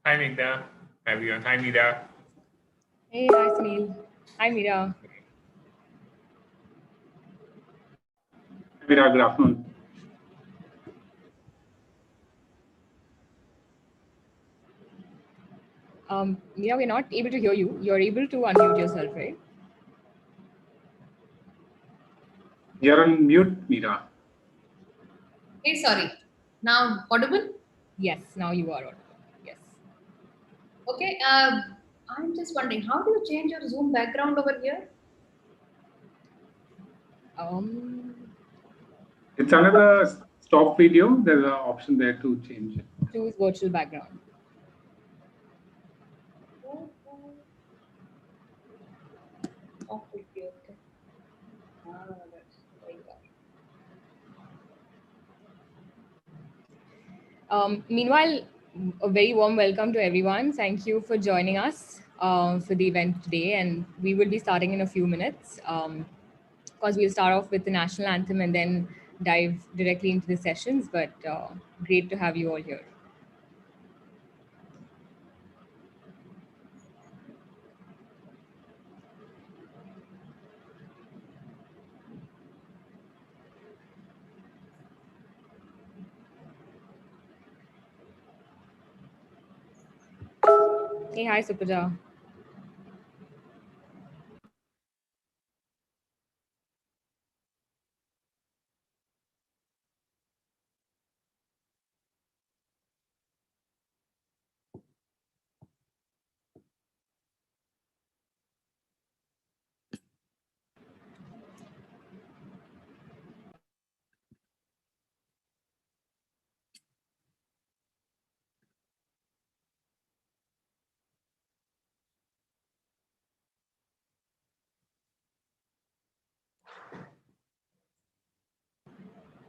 Hi, Meghna. Hi, everyone. Hi, Meera. Hey, hi, Sunil. Hi, Meera. Meera, good afternoon. Meera, we're not able to hear you. You're able to unmute yourself, right? You're on mute, Meera. Hey, sorry. Now audible? Yes, now you are audible. Yes. Okay. I'm just wondering, how do you change your Zoom background over here? It's under the stop video. There's an option there to change it. Choose virtual background. Okay. That's very bad. Meanwhile, a very warm welcome to everyone. Thank you for joining us for the event today. And we will be starting in a few minutes. Because we'll start off with the national anthem and then dive directly into the sessions. But great to have you all here. Hey, hi, Supaja.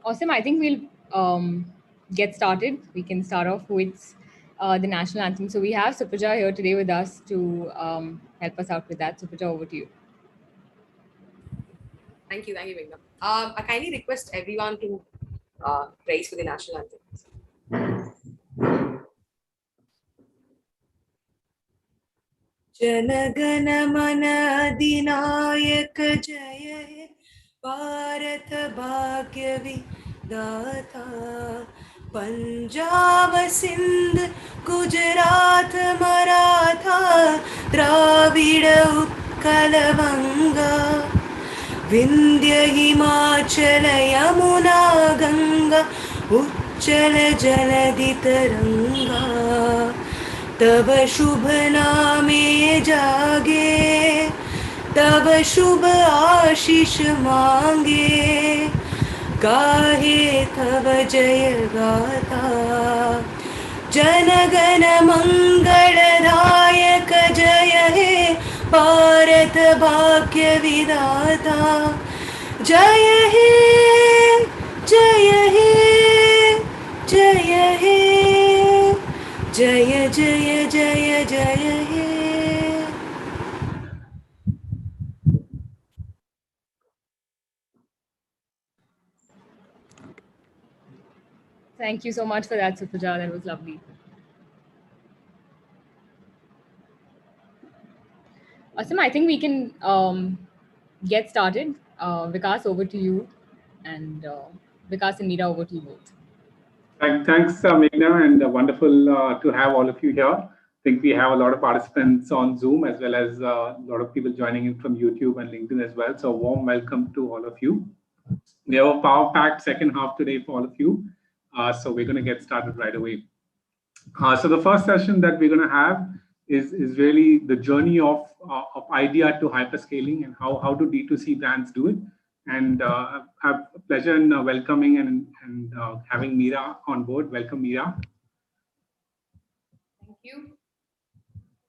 Awesome. I think we'll get started. We can start off with the national anthem. So we have Supaja here today with us to help us out with that. Supaja, over to you. Thank you, Meghna. I kindly request everyone to praise for the national anthem. जनगण मन अधिनायक जय हे भारत भाग्य विधाता पंजाब सिंध गुजरात मराठा द्राविड़ उत्कल बंगा विंध्य हिमाचल यमुना गंगा उच्चल जलधि तरंगा तब शुभ नामे जागे तब शुभ आशीष मांगे गाहे तब जय गाथा जनगण मंगलदायक जय हे भारत भाग्य विधाता जय हे जय हे जय हे जय जय जय जय हे Thank you so much for that, Supaja. That was lovely. Awesome. I think we can get started. Vikas, over to you. And Vikas and Meera, over to you both. Thanks, Meghna, and wonderful to have all of you here. I think we have a lot of participants on Zoom as well as a lot of people joining in from YouTube and LinkedIn as well. So warm welcome to all of you. We have a power-packed second half today for all of you. So we're going to get started right away. So the first session that we're going to have is really the journey of idea to hyperscaling and how do D2C brands do it. And I have a pleasure in welcoming and having Meera on board. Welcome, Meera. Thank you.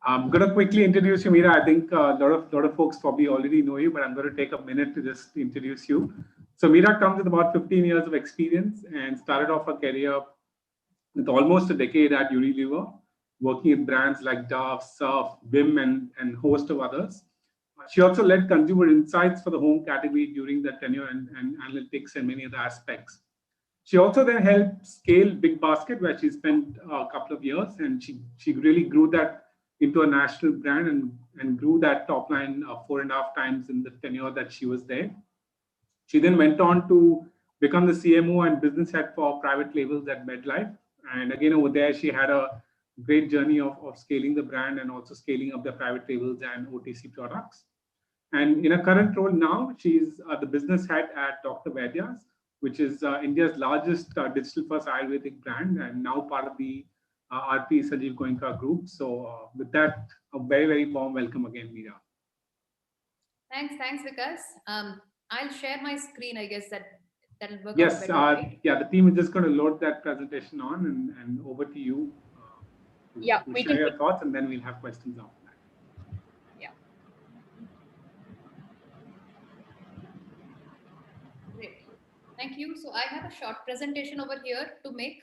I'm going to quickly introduce you, Meera. I think a lot of folks probably already know you, but I'm going to take a minute to just introduce you. So Meera comes with about 15 years of experience and started off her career with almost a decade at Unilever, working in brands like Dove, Surf, Vim, and host of others. She also led consumer insights for the home category during that tenure and analytics and many other aspects. She also then helped scale Big Basket, where she spent a couple of years, and she really grew that into a national brand and grew that top line 4.5 times in the tenure that she was there. She then went on to become the CMO and business head for private labels at MedLife. And again, over there, she had a great journey of scaling the brand and also scaling up the private labels and OTC products. And in her current role now, she's the business head at Dr. Vaidya's, which is India's largest digital-first Ayurvedic brand, and now part of the RP Sanjeev Goenka group. So with that, a very, very warm welcome again, Meera. Thanks, Vikas. I'll share my screen. I guess that'll work yes, out better, right? Yeah, the team is just going to load that presentation on, and over to you. To share your thoughts, and then we'll have questions after that. Yeah. Great. Thank you. So I have a short presentation over here to make.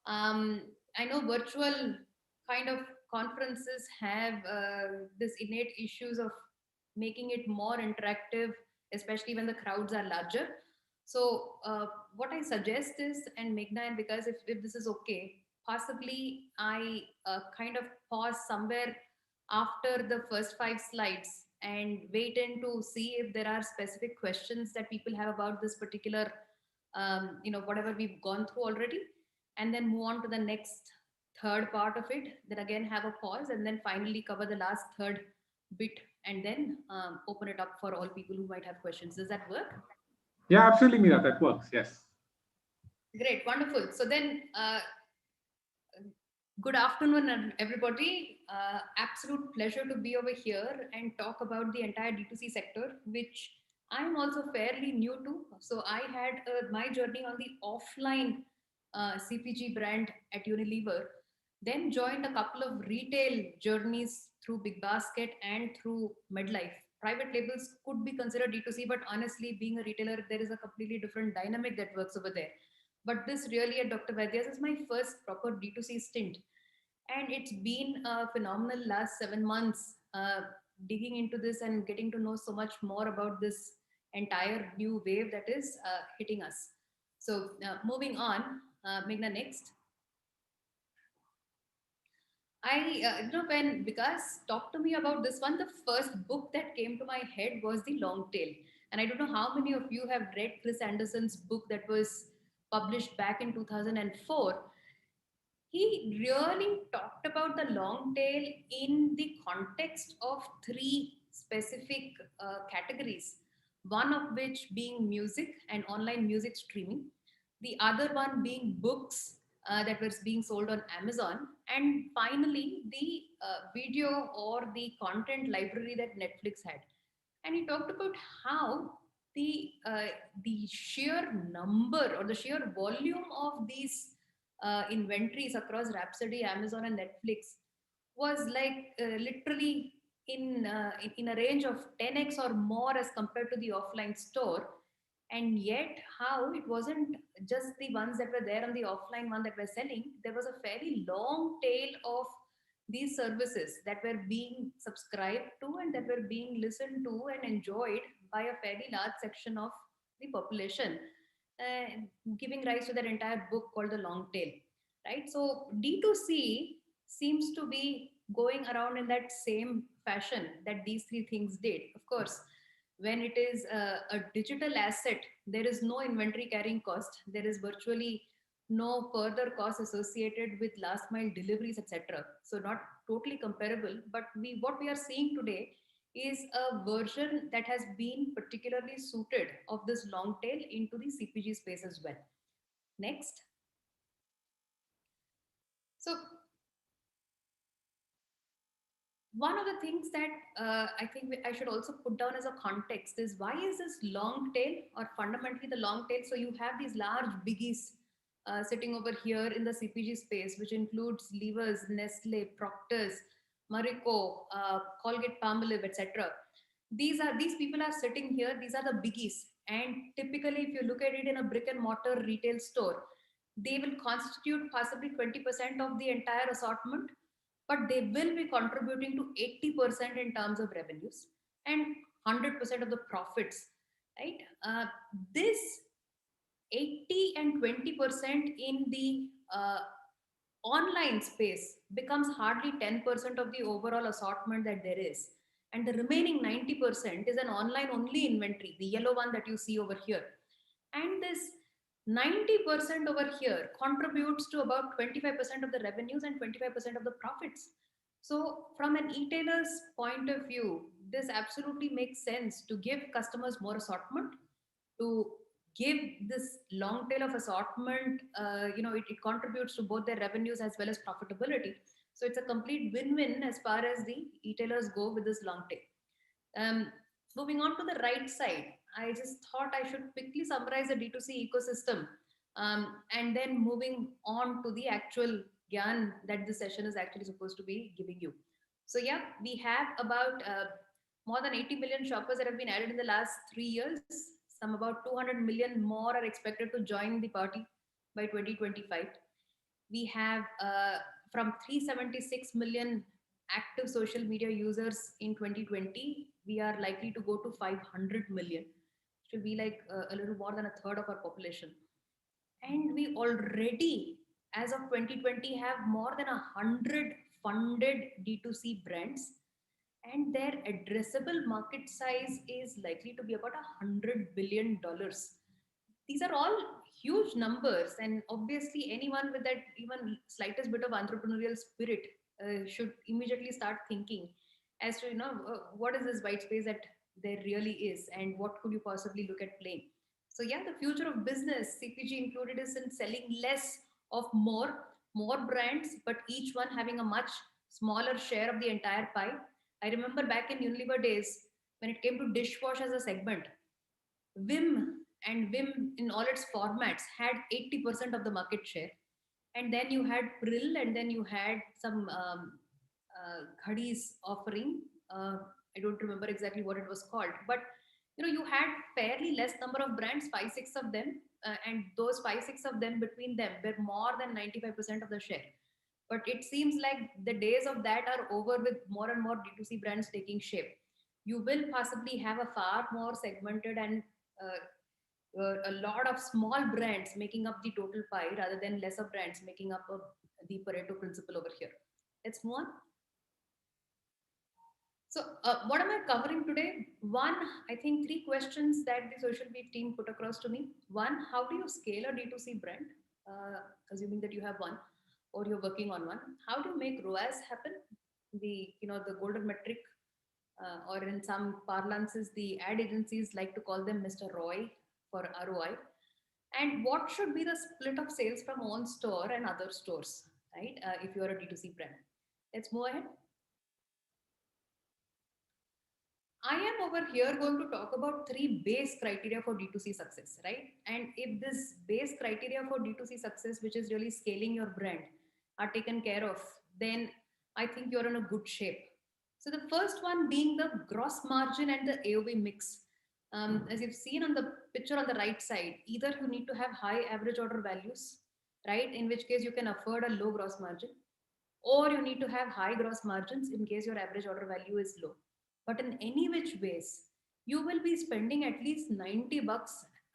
I know virtual kind of conferences have this innate issues of making it more interactive, especially when the crowds are larger. So what I suggest is, and Meghna and Vikas, if this is okay, possibly I kind of pause somewhere after the first 5 slides and wait in to see if there are specific questions that people have about this particular, whatever we've gone through already, and then move on to the next third part of it. Then again have a pause, and then finally cover the last third bit, and then open it up for all people who might have questions. Does that work? Yeah, absolutely, Meera. That works. Yes. Great, wonderful. So then, good afternoon, everybody. Absolute pleasure to be over here and talk about the entire D2C sector, which I'm also fairly new to. So I had my journey on the offline CPG brand at Unilever, then joined a couple of retail journeys through Big Basket and through MedLife. Private labels could be considered D2C, but honestly, being a retailer, there is a completely different dynamic that works over there. But this really at Dr. Vaidya's is my first proper D2C stint. And it's been a phenomenal last 7 months digging into this and getting to know so much more about this entire new wave that is hitting us. So moving on, Meghna, next. When Vikas talked to me about this one, the first book that came to my head was The Long Tail. And I don't know how many of you have read Chris Anderson's book that was published back in 2004. He really talked about the long tail in the context of 3 specific categories. One of which being music and online music streaming. The other one being books that was being sold on Amazon, and finally the video or the content library that Netflix had. And he talked about how the sheer number or the sheer volume of these inventories across Rhapsody, Amazon, and Netflix was like literally in a range of 10x or more as compared to the offline store. And yet how it wasn't just the ones that were there on the offline one that were selling. There was a fairly long tail of these services that were being subscribed to and that were being listened to and enjoyed by a fairly large section of the population, giving rise to that entire book called The Long Tail, right? So D2C seems to be going around in that same fashion that these 3 things did. Of course, when it is a digital asset, there is no inventory carrying cost. There is virtually no further cost associated with last mile deliveries, etc. So not totally comparable, but what we are seeing today is a version that has been particularly suited of this long tail into the CPG space as well. Next. So one of the things that I think I should also put down as a context is, why is this long tail, or fundamentally the long tail? So you have these large biggies sitting over here in the CPG space, which includes Levers, Nestle, Procter's, Marico, Colgate Palmolive, etc. These people are sitting here. These are the biggies. And typically, if you look at it in a brick and mortar retail store, they will constitute possibly 20% of the entire assortment, but they will be contributing to 80% in terms of revenues and 100% of the profits, right? This 80 and 20% in the online space becomes hardly 10% of the overall assortment that there is. And the remaining 90% is an online only inventory, the yellow one that you see over here. And this 90% over here contributes to about 25% of the revenues and 25% of the profits. So, from an e-tailer's point of view, this absolutely makes sense to give customers more assortment, to give this long tail of assortment. It contributes to both their revenues as well as profitability. So, it's a complete win-win as far as the e-tailers go with this long tail. Moving on to the right side, I just thought I should quickly summarize the D2C ecosystem, and then moving on to the actual gyan that this session is actually supposed to be giving you. So yeah, we have about more than 80 million shoppers that have been added in the last 3 years. Some about 200 million more are expected to join the party by 2025. We have from 376 million active social media users in 2020, we are likely to go to 500 million. It will be like a little more than a third of our population. And we already, as of 2020, have more than 100 funded D2C brands, and their addressable market size is likely to be about $100 billion. These are all huge numbers, and obviously anyone with that even slightest bit of entrepreneurial spirit should immediately start thinking as to what is this white space that there really is, and what could you possibly look at playing. So yeah, the future of business, CPG included, is in selling less of more brands, but each one having a much smaller share of the entire pie. I remember back in Unilever days, when it came to dishwash as a segment, Vim and Vim in all its formats had 80% of the market share. And then you had Prill, and then you had some Ghadis offering. I don't remember exactly what it was called, but you had fairly less number of brands, 5-6 of them, and those 5-6 of them between them were more than 95% of the share. But it seems like the days of that are over, with more and more D2C brands taking shape. You will possibly have a far more segmented and a lot of small brands making up the total pie, rather than lesser brands making up the Pareto principle over here. Let's move on. So what am I covering today? One, I think 3 questions that the social media team put across to me. One, how do you scale a D2C brand? Assuming that you have one or you're working on one. How do you make ROAS happen? The golden metric, or in some parlances, the ad agencies like to call them Mr. Roy for ROI. And what should be the split of sales from own store and other stores, right? If you're a D2C brand. Let's move ahead. I am over here going to talk about 3 base criteria for D2C success, right? And if this base criteria for D2C success, which is really scaling your brand, are taken care of, then I think you're in a good shape. So the first one being the gross margin and the AOV mix. As you've seen on the picture on the right side, either you need to have high average order values, right? In which case you can afford a low gross margin, or you need to have high gross margins in case your average order value is low. But in any which ways, you will be spending at least $90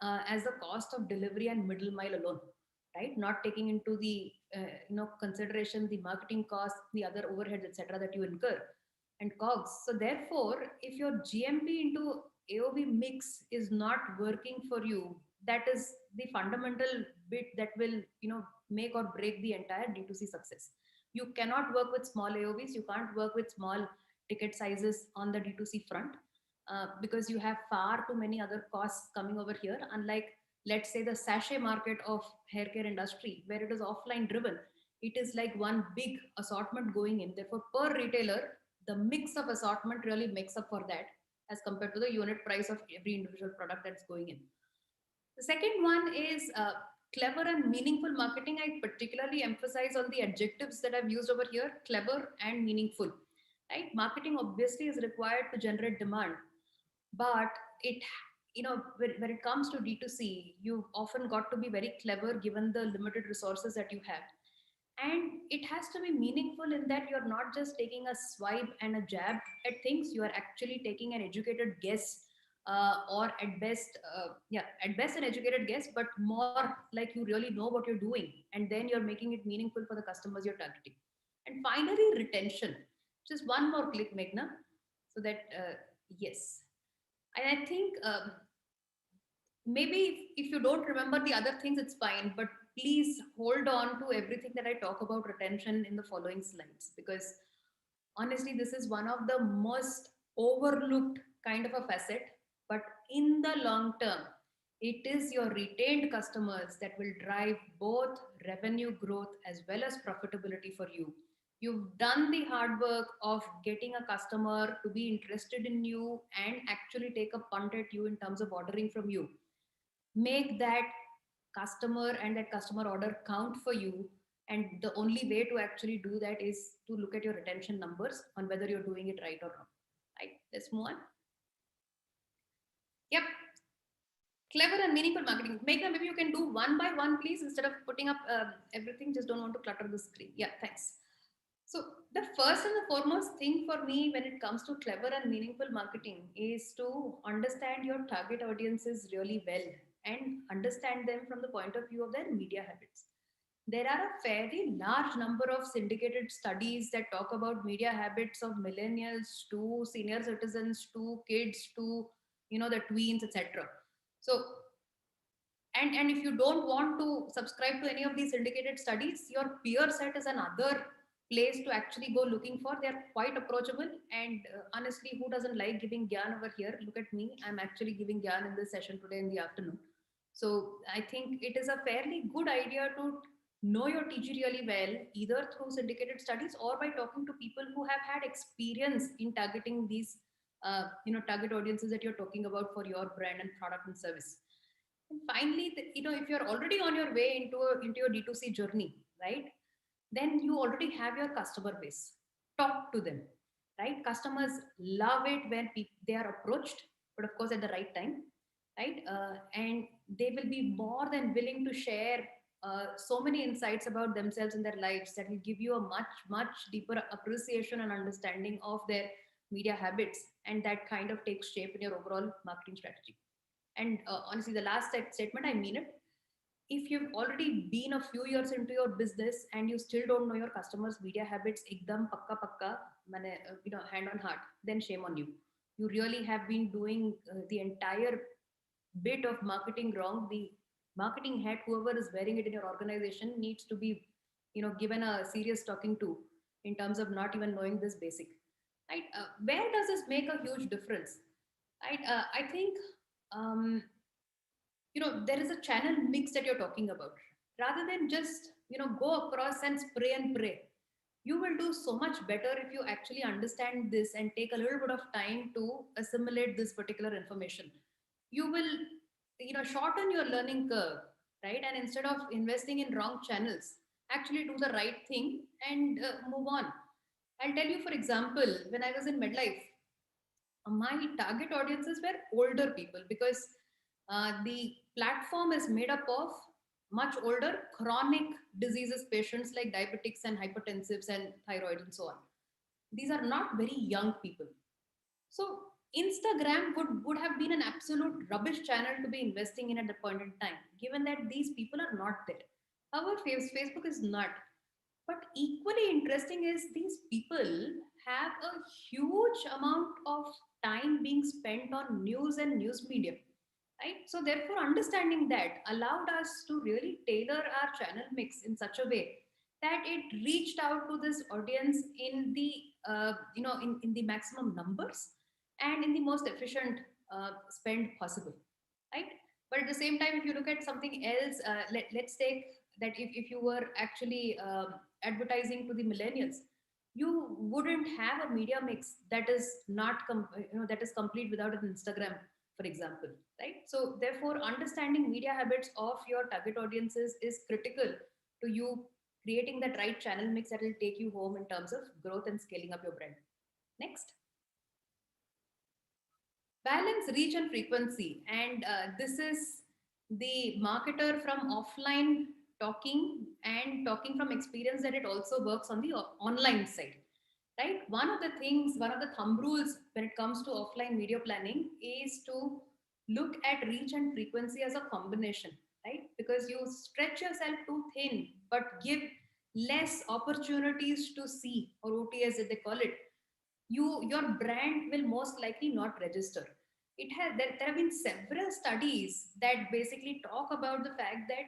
as the cost of delivery and middle mile alone, right? Not taking into the consideration the marketing costs, the other overheads, etc., that you incur, and COGS. So therefore, if your GMP into AOV mix is not working for you, that is the fundamental bit that will make or break the entire D2C success. You cannot work with small AOVs. You can't work with small ticket sizes on the D2C front, because you have far too many other costs coming over here. Unlike, let's say, the sachet market of hair care industry, where it is offline driven, it is like one big assortment going in. Therefore, per retailer, the mix of assortment really makes up for that, as compared to the unit price of every individual product that's going in. The second one is clever and meaningful marketing. I particularly emphasize on the adjectives that I've used over here: clever and meaningful. Right? Marketing obviously is required to generate demand, but when it comes to D2C, you've often got to be very clever given the limited resources that you have. And it has to be meaningful in that you're not just taking a swipe and a jab at things, you are actually taking an educated guess or at best an educated guess, but more like you really know what you're doing, and then you're making it meaningful for the customers you're targeting. And finally, retention. Just one more click, Meghna, so that yes, and I think maybe if you don't remember the other things, it's fine, but please hold on to everything that I talk about retention in the following slides, because honestly, this is one of the most overlooked kind of a facet. But in the long term, it is your retained customers that will drive both revenue growth as well as profitability for you. You've done the hard work of getting a customer to be interested in you and actually take a punt at you in terms of ordering from you. Make that customer and that customer order count for you. And the only way to actually do that is to look at your retention numbers on whether you're doing it right or wrong. Right? Let's move on. Yep. Clever and meaningful marketing. Meghna, maybe you can do one by one, please, instead of putting up everything. Just don't want to clutter the screen. Yeah, thanks. So the first and the foremost thing for me when it comes to clever and meaningful marketing is to understand your target audiences really well and understand them from the point of view of their media habits. There are a fairly large number of syndicated studies that talk about media habits of millennials to senior citizens to kids to the tweens, etc. So and if you don't want to subscribe to any of these syndicated studies, your peer set is another place to actually go looking for. They're quite approachable, and honestly, who doesn't like giving gyan over here? Look at me, I'm actually giving gyan in this session today in the afternoon. So I think it is a fairly good idea to know your TG really well, either through syndicated studies or by talking to people who have had experience in targeting these target audiences that you're talking about for your brand and product and service. And finally, if you're already on your way into your D2C journey, right, then you already have your customer base. Talk to them, right? Customers love it when they are approached, but of course at the right time, right? And they will be more than willing to share so many insights about themselves and their lives that will give you a much, much deeper appreciation and understanding of their media habits. And that kind of takes shape in your overall marketing strategy. And honestly, the last statement, I mean it. If you've already been a few years into your business and you still don't know your customers' media habits, ekdam pakka pakka, hand on heart, then shame on you. You really have been doing the entire bit of marketing wrong. The marketing hat, whoever is wearing it in your organization, needs to be, given a serious talking to in terms of not even knowing this basic. Right? Where does this make a huge difference? Right? I think there is a channel mix that you're talking about. Rather than just go across and spray and pray, you will do so much better if you actually understand this and take a little bit of time to assimilate this particular information. You will shorten your learning curve, right? And instead of investing in wrong channels, actually do the right thing and move on. I'll tell you, for example, when I was in midlife, my target audiences were older people, because the platform is made up of much older chronic diseases patients like diabetics and hypertensives and thyroid and so on. These are not very young people. So Instagram would have been an absolute rubbish channel to be investing in at that point in time, given that these people are not there. However, Facebook is not. But equally interesting is these people have a huge amount of time being spent on news and news media, right? So therefore, understanding that allowed us to really tailor our channel mix in such a way that it reached out to this audience in the in the maximum numbers and in the most efficient spend possible, right? But at the same time, if you look at something else, let's take that if you were actually advertising to the millennials, you wouldn't have a media mix that is not that is complete without an Instagram, for example, right? So therefore, understanding media habits of your target audiences is critical to you creating that right channel mix that will take you home in terms of growth and scaling up your brand. Next. Balance reach and frequency. And this is the marketer from offline talking and talking from experience that it also works on the online side. right? One of the things, one of the thumb rules when it comes to offline media planning is to look at reach and frequency as a combination, right? Because you stretch yourself too thin, but give less opportunities to see, or OTS as they call it, your brand will most likely not register. There have been several studies that basically talk about the fact that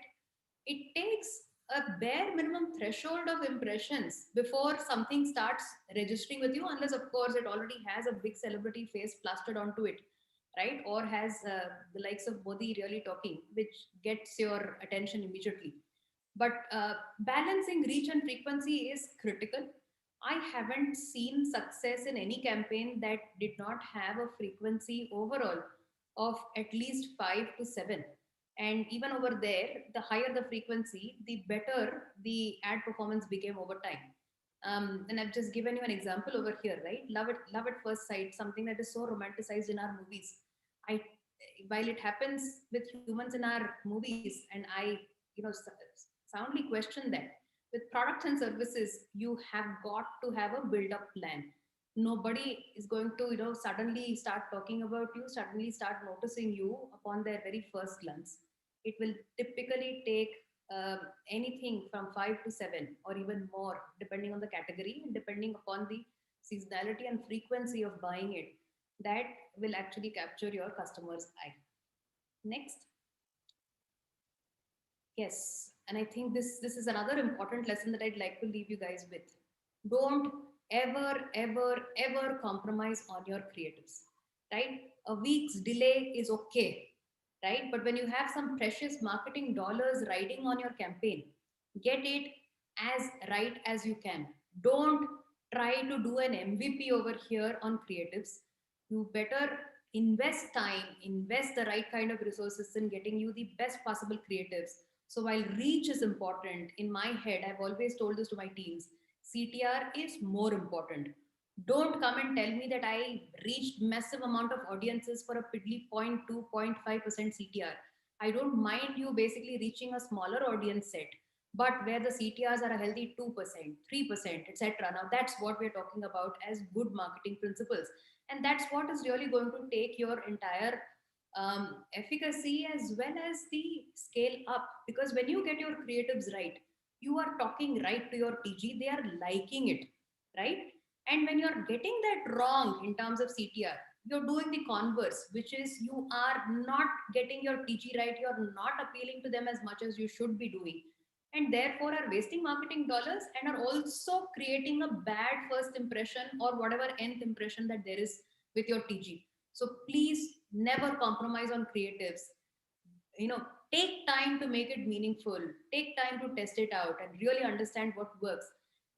it takes a bare minimum threshold of impressions before something starts registering with you, unless of course it already has a big celebrity face plastered onto it, right? Or has the likes of Modi really talking, which gets your attention immediately. But balancing reach and frequency is critical. I haven't seen success in any campaign that did not have a frequency overall of at least 5 to 7. And even over there, the higher the frequency, the better the ad performance became over time. And I've just given you an example over here, right? Love at first sight, something that is so romanticized in our movies. I, while it happens with humans in our movies, and I, you know, soundly question that. With products and services, you have got to have a build-up plan. Nobody is going to, suddenly start talking about you, suddenly start noticing you upon their very first glance. It will typically take anything from 5 to 7 or even more, depending on the category and depending upon the seasonality and frequency of buying it. That will actually capture your customer's eye. Next. Yes, and I think this is another important lesson that I'd like to leave you guys with. Don't ever compromise on your creatives, right? A week's delay is okay, right? But when you have some precious marketing dollars riding on your campaign, get it as right as you can. Don't try to do an MVP over here on creatives. You better invest time, invest the right kind of resources in getting you the best possible creatives. So while reach is important, in my head, I've always told this to my teams, CTR is more important. Don't come and tell me that I reached massive amount of audiences for a piddly 0.2, 0.5% CTR. I don't mind you basically reaching a smaller audience set, but where the CTRs are a healthy 2%, 3%, etc. Now that's what we're talking about as good marketing principles. And that's what is really going to take your entire efficacy as well as the scale up. Because when you get your creatives right, you are talking right to your TG, they are liking it, right? And when you're getting that wrong in terms of CTR, you're doing the converse, which is you are not getting your TG right, you're not appealing to them as much as you should be doing, and therefore are wasting marketing dollars and are also creating a bad first impression or whatever nth impression that there is with your TG. So please never compromise on creatives. You know, take time to make it meaningful, take time to test it out and really understand what works.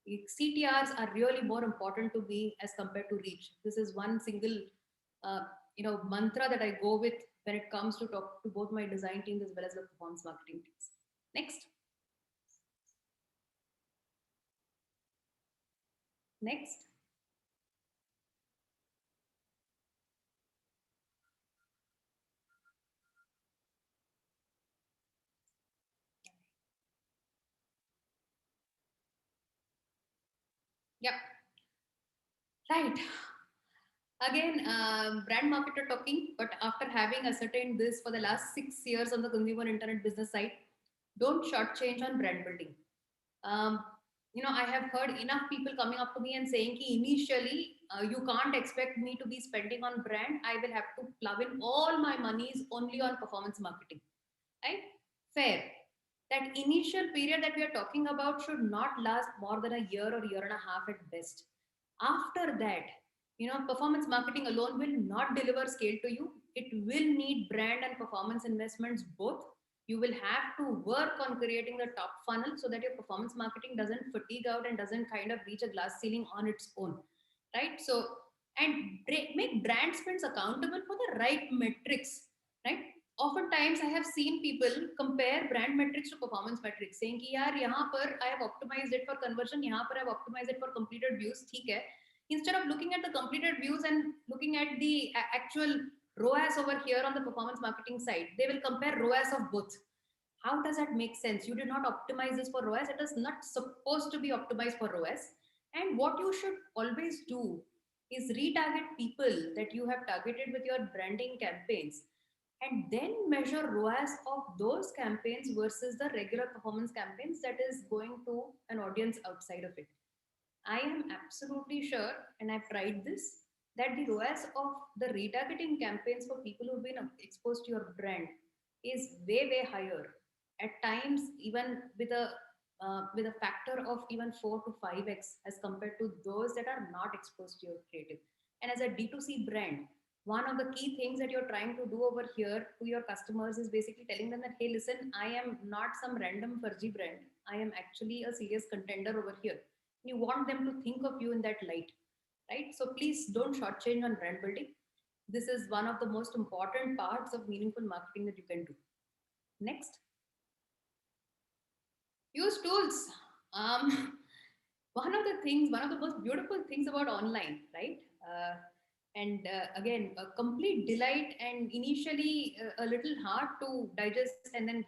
CTRs are really more important to me as compared to reach. This is one single mantra that I go with when it comes to talk to both my design teams as well as the performance marketing teams. Next. Next. Yep. Right. Again, brand marketer talking, but after having ascertained this for the last 6 years on the consumer internet business side, don't shortchange on brand building. I have heard enough people coming up to me and saying, ki initially, you can't expect me to be spending on brand. I will have to plow in all my monies only on performance marketing. Right? Fair. That initial period that we are talking about should not last more than a year or year and a half at best. After that, performance marketing alone will not deliver scale to you. It will need brand and performance investments both. You will have to work on creating the top funnel so that your performance marketing doesn't fatigue out and doesn't kind of reach a glass ceiling on its own, right? So, and make brand spends accountable for the right metrics, right? Oftentimes I have seen people compare brand metrics to performance metrics, saying कि यार यहाँ पर I have optimized it for conversion, यहाँ पर I have optimized it for completed views, ठीक है. Instead of looking at the completed views and looking at the actual ROAS over here on the performance marketing side, they will compare ROAS of both. How does that make sense? You did not optimize this for ROAS. It is not supposed to be optimized for ROAS. And what you should always do is retarget people that you have targeted with your branding campaigns and then measure ROAS of those campaigns versus the regular performance campaigns that is going to an audience outside of it. I am absolutely sure, and I've tried this, that the ROAS of the retargeting campaigns for people who've been exposed to your brand is way, way higher. At times, even with a factor of even 4 to 5x as compared to those that are not exposed to your creative. And as a D2C brand, one of the key things that you're trying to do over here to your customers is basically telling them that, hey, listen, I am not some random Furji brand. I am actually a serious contender over here. You want them to think of you in that light, right? So please don't shortchange on brand building. This is one of the most important parts of meaningful marketing that you can do. Next, use tools. Um, one of the most beautiful things about online, right? And again, a complete delight, and initially a little hard to digest. And then,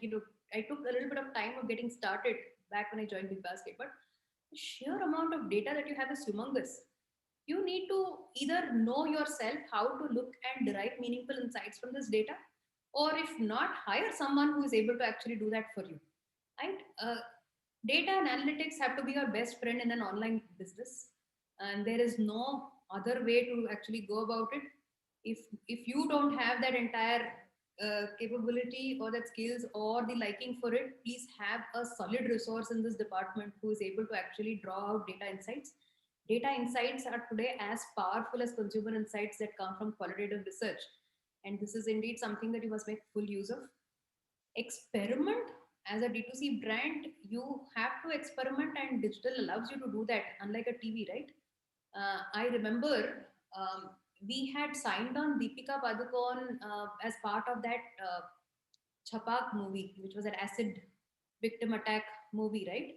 I took a little bit of time of getting started back when I joined Big Basket. But the sheer amount of data that you have is humongous. You need to either know yourself how to look and derive meaningful insights from this data, or if not, hire someone who is able to actually do that for you, right? Data and analytics have to be your best friend in an online business, and there is no other way to actually go about it. If you don't have that entire capability or that skills or the liking for it, please have a solid resource in this department who is able to actually draw out data insights. Data insights are today as powerful as consumer insights that come from qualitative research, and this is indeed something that you must make full use of. Experiment. As a D2C brand, you have to experiment, and digital allows you to do that, unlike a TV, right? I remember we had signed on Deepika Padukone as part of that Chapak movie, which was an acid victim attack movie, right?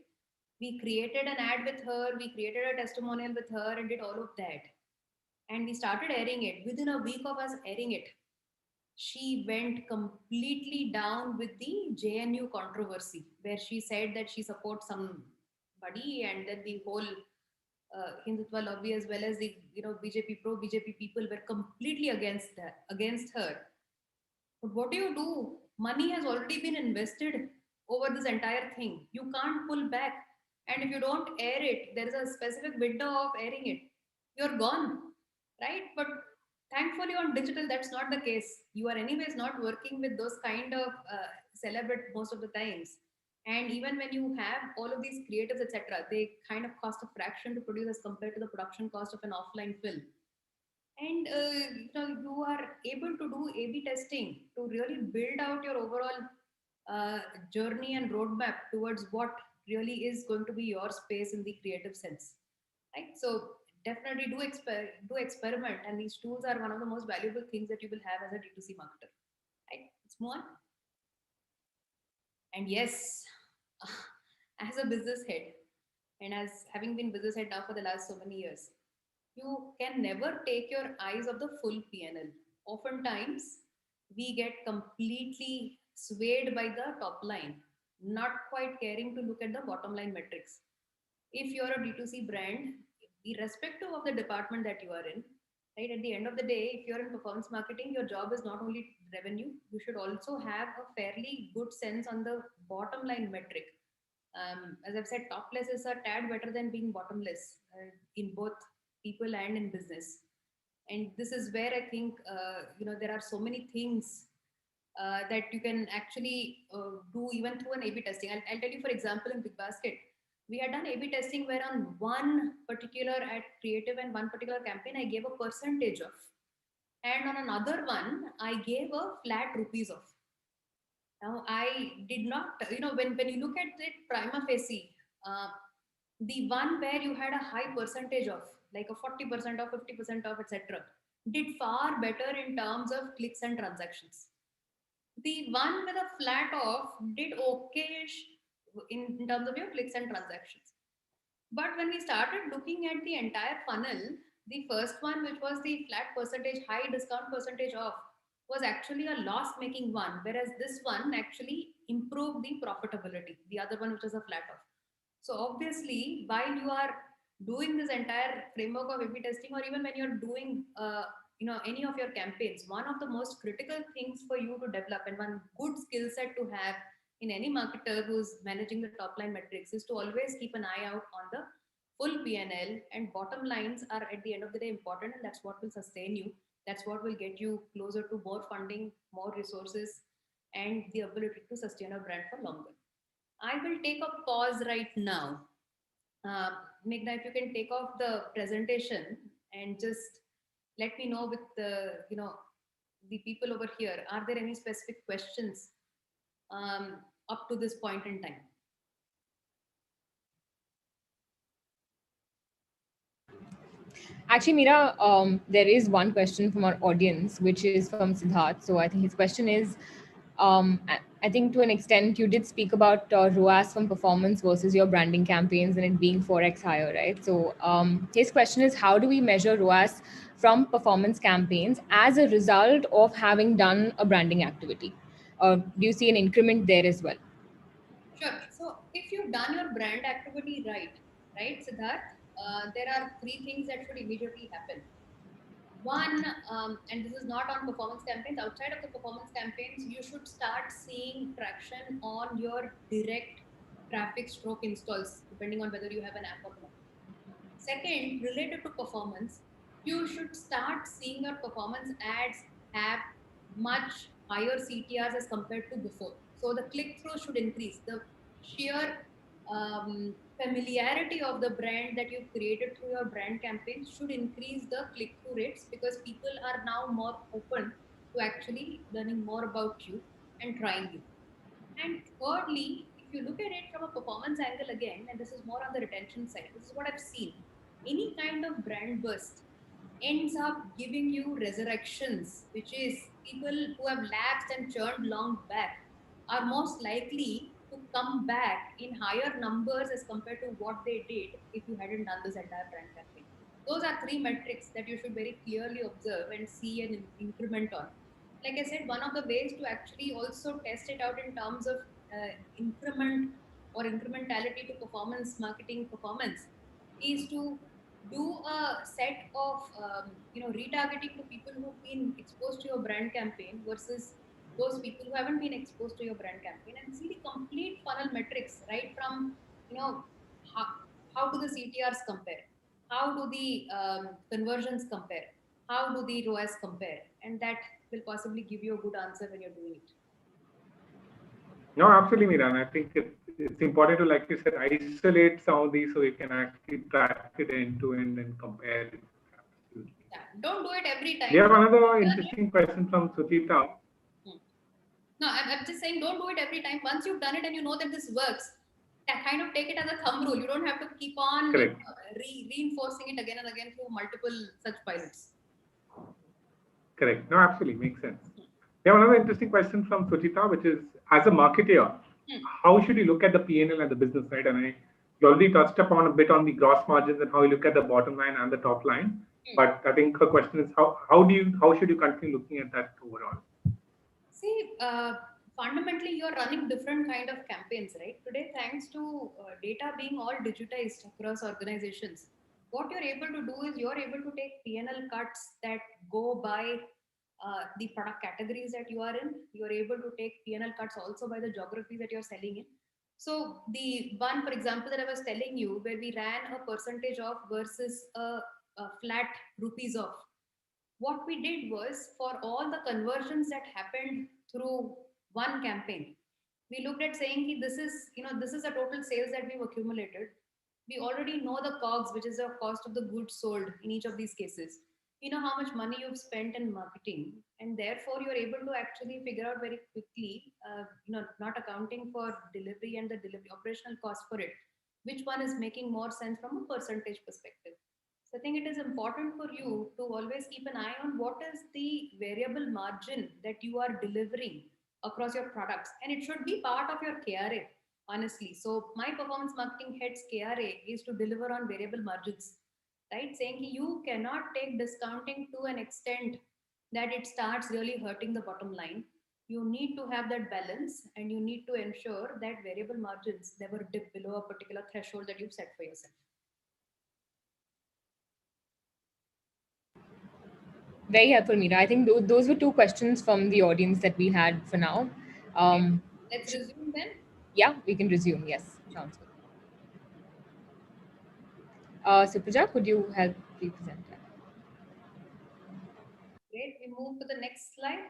We created an ad with her, we created a testimonial with her, and did all of that. And we started airing it. Within a week of us airing it, she went completely down with the JNU controversy, where she said that she supports somebody, and then the whole Hindutva lobby as well as the BJP pro BJP people were completely against her. But what do you do? Money has already been invested over this entire thing. You can't pull back, and if you don't air it, there is a specific window of airing it. You're gone, right? But thankfully on digital that's not the case. You are anyways not working with those kind of celebrate most of the times, and even when you have all of these creatives etc., they kind of cost a fraction to produce as compared to the production cost of an offline film. And you are able to do A/B testing to really build out your overall journey and roadmap towards what really is going to be your space in the creative sense, right? So definitely do experiment, and these tools are one of the most valuable things that you will have as a D2C marketer, right? Let's move on. And yes, as a business head, and as having been business head now for the last so many years, you can never take your eyes off the full PNL. Oftentimes, we get completely swayed by the top line, not quite caring to look at the bottom line metrics. If you're a D2C brand, irrespective of the department that you are in, right, at the end of the day, if you're in performance marketing, your job is not only revenue, you should also have a fairly good sense on the bottom line metric. As I've said, topless is a tad better than being bottomless in both people and in business. And this is where I think there are so many things that you can actually do even through an A/B testing. I'll tell you, for example, in Big Basket, we had done A/B testing where on one particular ad creative and one particular campaign, I gave a percentage of, and on another one, I gave a flat rupees of. Now, I did not, when you look at it prima facie, the one where you had a high percentage of, like a 40% off, 50% off, etc., did far better in terms of clicks and transactions. The one with a flat off did okayish in terms of your clicks and transactions. But when we started looking at the entire funnel, the first one, which was the flat percentage, high discount percentage off, was actually a loss making one, whereas this one actually improved the profitability, the other one, which was a flat off. So obviously, while you are doing this entire framework of A/B testing, or even when you're doing, any of your campaigns, one of the most critical things for you to develop and one good skill set to have in any marketer who's managing the top line metrics is to always keep an eye out on the full P&L, and bottom lines are at the end of the day important, and that's what will sustain you. That's what will get you closer to more funding, more resources, and the ability to sustain a brand for longer. I will take a pause right now. Uh, Meghna, if you can take off the presentation and just let me know with the people over here, are there any specific questions up to this point in time? Actually, Meera, there is one question from our audience, which is from Siddharth. So I think his question is, I think to an extent you did speak about ROAS from performance versus your branding campaigns and it being 4x higher, right? So his question is, how do we measure ROAS from performance campaigns as a result of having done a branding activity? Do you see an increment there as well? Sure. So if you've done your brand activity right, Siddharth, there are three things that should immediately happen. One, and this is not on performance campaigns, outside of the performance campaigns, you should start seeing traction on your direct traffic stroke installs, depending on whether you have an app or not. Second, related to performance, you should start seeing your performance ads have much higher CTRs as compared to before. So the click through should increase. The sheer familiarity of the brand that you've created through your brand campaigns should increase the click through rates, because people are now more open to actually learning more about you and trying you. And thirdly, if you look at it from a performance angle again, and this is more on the retention side, this is what I've seen. Any kind of brand burst ends up giving you resurrections, which is people who have lapsed and churned long back are most likely to come back in higher numbers as compared to what they did if you hadn't done this entire brand campaign. Those are three metrics that you should very clearly observe and see an increment on. Like I said, one of the ways to actually also test it out in terms of increment or incrementality to performance marketing performance is to do a set of retargeting to people who've been exposed to your brand campaign versus those people who haven't been exposed to your brand campaign, and see the complete funnel metrics, right from how, how do the CTRs compare, how do the conversions compare, how do the ROAS compare, and that will possibly give you a good answer when you're doing it. No, absolutely, Meera. And I think it's important to, like you said, isolate some of these so you can actually track it end to end and compare it. Yeah, don't do it every time. We have another interesting question from Sujita. No, I'm just saying, don't do it every time. Once you've done it and you know that this works, kind of take it as a thumb rule. You don't have to keep on reinforcing it again and again through multiple such pilots. Correct. No, absolutely. Makes sense. We have another interesting question from Sujita, which is, as a marketer, how should you look at the P&L and the business side? And you already touched upon a bit on the gross margins and how you look at the bottom line and the top line. But I think her question is, how should you continue looking at that overall? See, fundamentally, you're running different kind of campaigns, right? Today, thanks to data being all digitized across organizations, what you're able to do is you're able to take P&L cuts that go by the product categories that you are in. You're able to take P&L cuts also by the geographies that you're selling in. So the one, for example, that I was telling you, where we ran a percentage off versus a flat rupees off, what we did was, for all the conversions that happened through one campaign, we looked at saying, this is a total sales that we've accumulated. We already know the COGS, which is the cost of the goods sold in each of these cases. You know how much money you've spent in marketing, and therefore you're able to actually figure out very quickly, not accounting for delivery and the delivery operational cost for it, which one is making more sense from a percentage perspective. So I think it is important for you to always keep an eye on what is the variable margin that you are delivering across your products, and it should be part of your KRA, honestly. So my performance marketing head's KRA is to deliver on variable margins, right? Saying you cannot take discounting to an extent that it starts really hurting the bottom line. You need to have that balance, and you need to ensure that variable margins never dip below a particular threshold that you've set for yourself. Very helpful, Meera. I think those were two questions from the audience that we had for now. Let's resume then. Yeah, we can resume. Yes, sounds good. Supraja, could you help represent that? Great. We move to the next slide.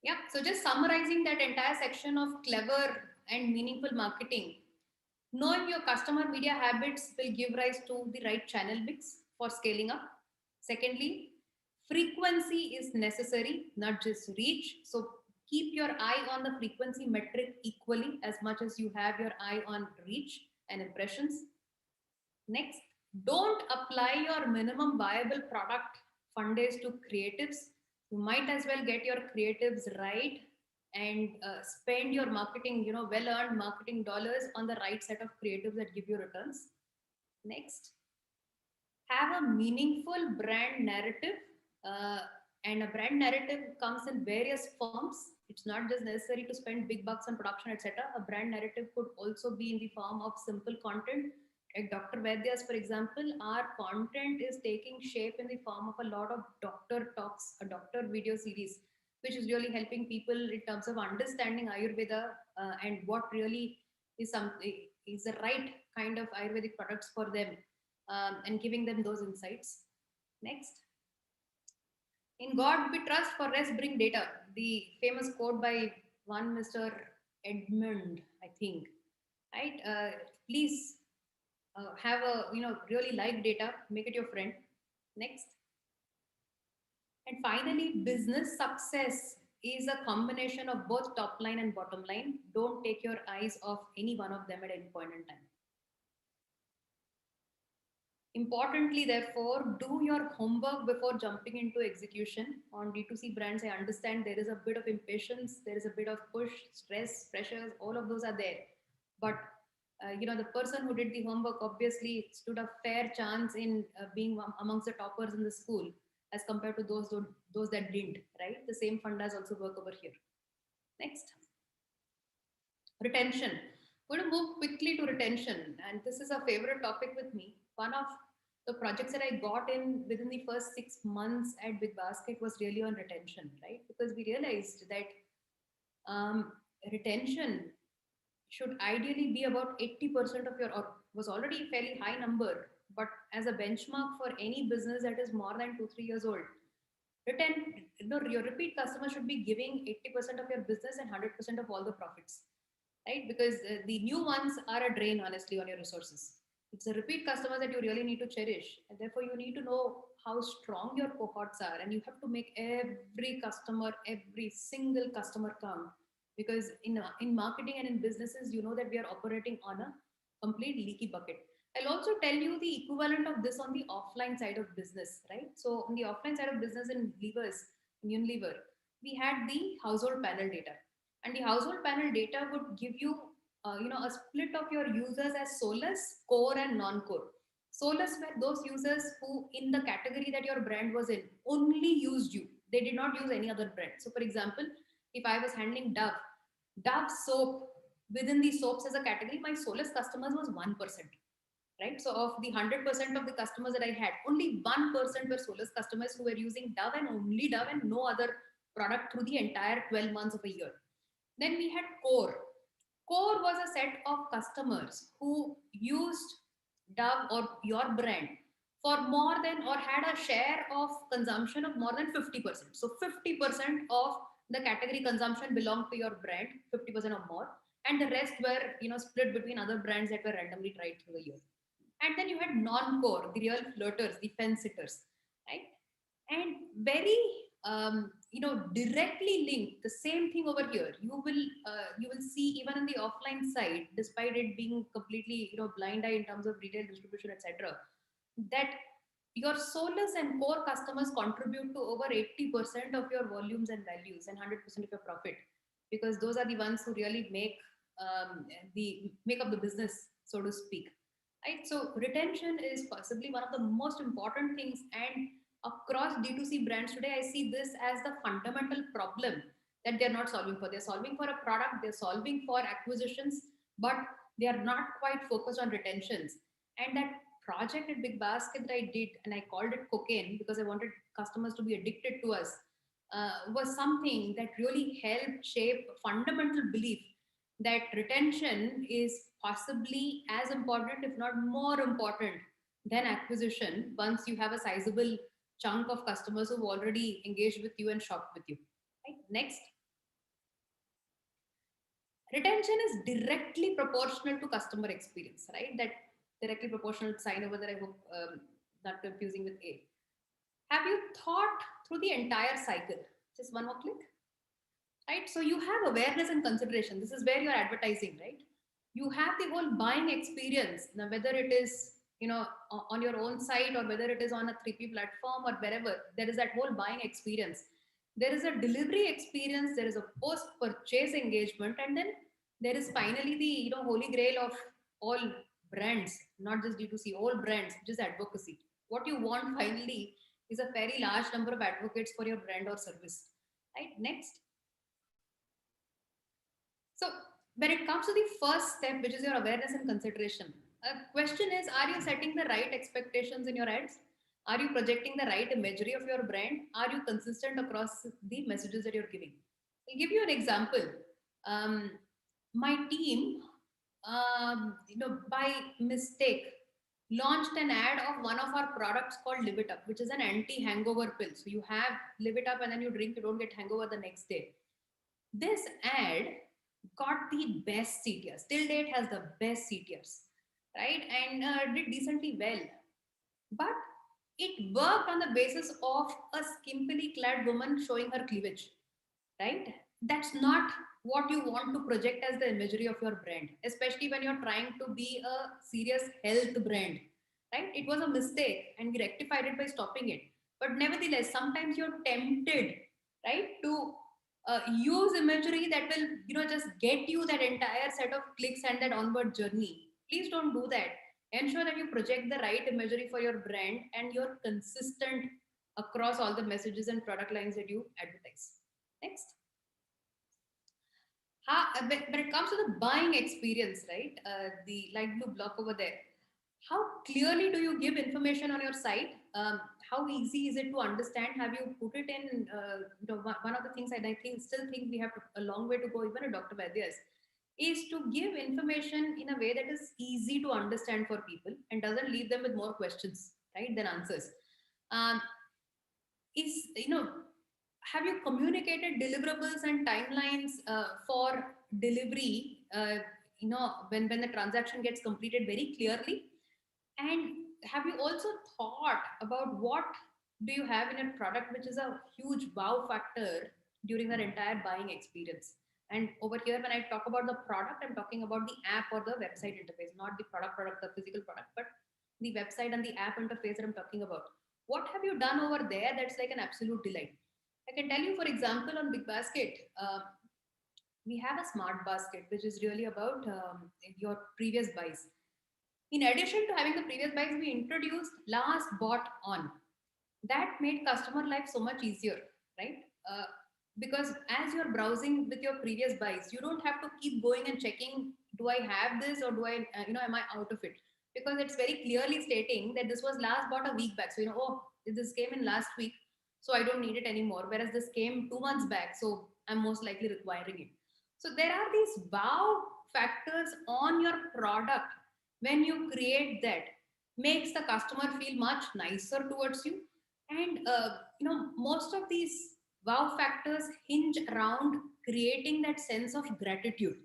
Yeah. So just summarizing that entire section of clever and meaningful marketing. Knowing your customer media habits will give rise to the right channel mix for scaling up. Secondly, frequency is necessary, not just reach. So keep your eye on the frequency metric equally as much as you have your eye on reach and impressions. Next, don't apply your minimum viable product fund days to creatives. You might as well get your creatives right and spend your marketing, well-earned marketing dollars on the right set of creatives that give you returns. Next, have a meaningful brand narrative. And a brand narrative comes in various forms. It's not just necessary to spend big bucks on production, etc. A brand narrative could also be in the form of simple content. At Dr. Vaidya's, for example, our content is taking shape in the form of a lot of doctor talks, a doctor video series, which is really helping people in terms of understanding Ayurveda and what really is something is the right kind of Ayurvedic products for them, and giving them those insights. Next, in God we trust, for rest bring data. The famous quote by one Mr. Edmund, I think, right? Please have a, really like data, make it your friend. Next. And finally, business success is a combination of both top line and bottom line. Don't take your eyes off any one of them at any point in time. Importantly, therefore, do your homework before jumping into execution. On D2C brands, I understand there is a bit of impatience, there is a bit of push, stress, pressures, all of those are there. But the person who did the homework obviously stood a fair chance in being amongst the toppers in the school as compared to those that didn't, right? The same fundas also work over here. Next. Retention. I'm going to move quickly to retention. And this is a favorite topic with me. One of the projects that I got in within the first 6 months at Big Basket was really on retention, right? Because we realized that retention should ideally be about 80% of or was already a fairly high number, but as a benchmark for any business that is more than 2-3 years old, your repeat customer should be giving 80% of your business and 100% of all the profits, right? Because the new ones are a drain, honestly, on your resources. It's the repeat customers that you really need to cherish, and therefore you need to know how strong your cohorts are, and you have to make every single customer count. Because in marketing and in businesses, that we are operating on a complete leaky bucket. I'll also tell you the equivalent of this on the offline side of business, right? So on the offline side of business in Unilever, we had the household panel data, and the household panel data would give you a split of your users as solus, core, and non-core. Solus were those users who, in the category that your brand was in, only used you. They did not use any other brand. So, for example, if I was handling Dove soap within the soaps as a category, my solus customers was 1%. Right? So, of the 100% of the customers that I had, only 1% were solus customers who were using Dove and only Dove and no other product through the entire 12 months of a year. Then we had core. Core was a set of customers who used Dove or your brand for more than or had a share of consumption of more than 50%. So 50% of the category consumption belonged to your brand, 50% or more, and the rest were split between other brands that were randomly tried through the year. And then you had non-core, the real flirters, the fence sitters, right? And very directly linked, the same thing over here. You will see even in the offline side, despite it being completely blind eye in terms of retail distribution, etc., that your solus and core customers contribute to over 80% of your volumes and values and 100% of your profit, because those are the ones who really make up the business, so to speak. Right? So retention is possibly one of the most important things, and across D2C brands today, I see this as the fundamental problem that they're not solving for. They're solving for a product, they're solving for acquisitions, but they are not quite focused on retentions. And that project at Big Basket that I did, and I called it cocaine because I wanted customers to be addicted to us, was something that really helped shape a fundamental belief that retention is possibly as important, if not more important, than acquisition once you have a sizable chunk of customers who've already engaged with you and shopped with you. Right? Next. Retention is directly proportional to customer experience, right? That directly proportional sign over there, I hope not confusing with A. Have you thought through the entire cycle? Just one more click. Right? So you have awareness and consideration. This is where you're advertising, right? You have the whole buying experience. Now, whether it is, on your own site or whether it is on a 3P platform or wherever, there is that whole buying experience. There is a delivery experience, there is a post-purchase engagement, and then there is finally the, holy grail of all brands, not just D2C, all brands, which is advocacy. What you want finally is a very large number of advocates for your brand or service. Right? Next. So when it comes to the first step, which is your awareness and consideration, a question is, are you setting the right expectations in your ads? Are you projecting the right imagery of your brand? Are you consistent across the messages that you're giving? I'll give you an example. My team, by mistake, launched an ad of one of our products called Live It Up, which is an anti-hangover pill. So you have Live It Up and then you drink, you don't get hangover the next day. This ad got the best CTRs. Till date has the best CTRs, right? And did decently well. But it worked on the basis of a skimpily clad woman showing her cleavage, right? That's not what you want to project as the imagery of your brand, especially when you're trying to be a serious health brand, right? It was a mistake and we rectified it by stopping it. But nevertheless, sometimes you're tempted, right, to use imagery that will, just get you that entire set of clicks and that onward journey. Please don't do that. Ensure that you project the right imagery for your brand and you're consistent across all the messages and product lines that you advertise. Next. When it comes to the buying experience, right, the light blue block over there, how clearly do you give information on your site? How easy is it to understand? Have you put it in? One of the things I still think we have a long way to go, even at Dr. Vaidya's, is to give information in a way that is easy to understand for people and doesn't leave them with more questions, right, than answers. Have you communicated deliverables and timelines for delivery, when the transaction gets completed very clearly? And have you also thought about what do you have in your product, which is a huge wow factor during that entire buying experience? And over here, when I talk about the product, I'm talking about the app or the website interface, not the product, the physical product, but the website and the app interface that I'm talking about. What have you done over there that's like an absolute delight? I can tell you, for example, on Big Basket, we have a smart basket, which is really about your previous buys. In addition to having the previous buys, we introduced last bought on. That made customer life so much easier, right? Because as you're browsing with your previous buys, you don't have to keep going and checking, do I have this or do I, am I out of it? Because it's very clearly stating that this was last bought a week back. So, this came in last week, so I don't need it anymore. Whereas this came 2 months back, so I'm most likely requiring it. So there are these wow factors on your product. When you create that, makes the customer feel much nicer towards you. And, most of these wow factors hinge around creating that sense of gratitude,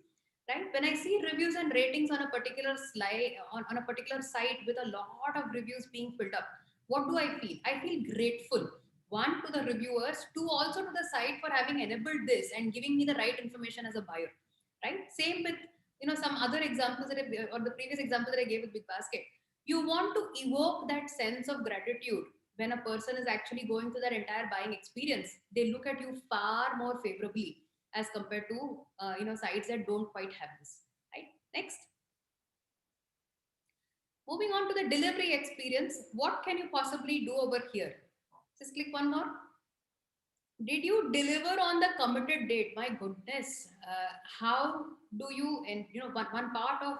right? When I see reviews and ratings on a particular slide, on a particular site with a lot of reviews being filled up, what do I feel? I feel grateful. One, to the reviewers, two, also to the site for having enabled this and giving me the right information as a buyer, right? Same with, some other examples or the previous example that I gave with Big Basket. You want to evoke that sense of gratitude when a person is actually going through that entire buying experience. They look at you far more favorably as compared to, sites that don't quite have this, right? Next. Moving on to the delivery experience, what can you possibly do over here? Just click one more. Did you deliver on the committed date? My goodness, how do you, and one part of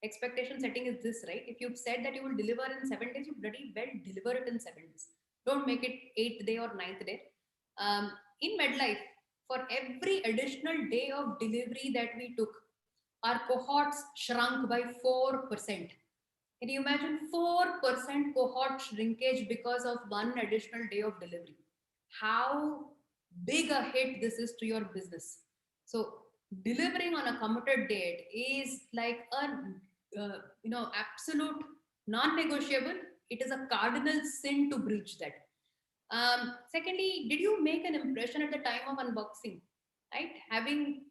expectation setting is this, right? If you've said that you will deliver in 7 days, you bloody well deliver it in 7 days. Don't make it 8th day or 9th day. In MedLife, for every additional day of delivery that we took, our cohorts shrunk by 4%. Can you imagine 4% cohort shrinkage because of one additional day of delivery? How big a hit this is to your business. So delivering on a committed date is like a absolute non-negotiable. It is a cardinal sin to breach that. Secondly, did you make an impression at the time of unboxing? Right, having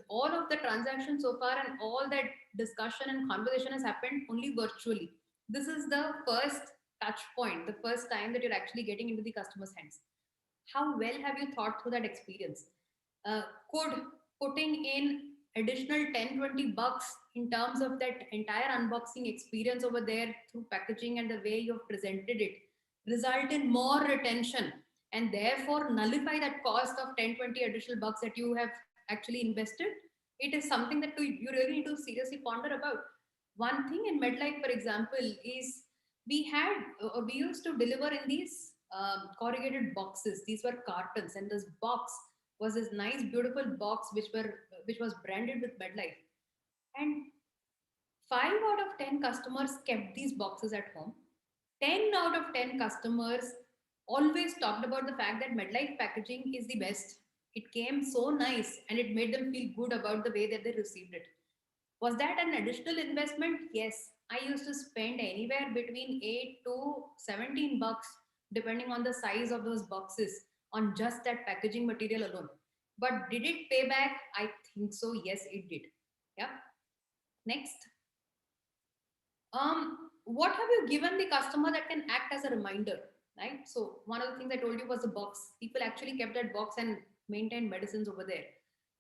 all of the transactions so far and all that discussion and conversation has happened only virtually. This is the first touch point, the first time that you're actually getting into the customer's hands. How well have you thought through that experience? Could putting in additional 10-20 bucks in terms of that entire unboxing experience over there through packaging and the way you've presented it result in more retention and therefore nullify that cost of 10-20 additional bucks that you have actually invested? It is something that you really need to seriously ponder about. One thing in MedLife, for example, is we used to deliver in these corrugated boxes. These were cartons, and this box was this nice, beautiful box which was branded with MedLife. And 5 out of 10 customers kept these boxes at home. 10 out of 10 customers always talked about the fact that MedLife packaging is the best. It came so nice and it made them feel good about the way that they received it. Was that an additional investment? Yes. I used to spend anywhere between 8 to 17 bucks depending on the size of those boxes on just that packaging material alone. But did it pay back? I think so. Yes, it did. Yeah. Next. What have you given the customer that can act as a reminder, right? So one of the things I told you was the box. People actually kept that box and maintained medicines over there.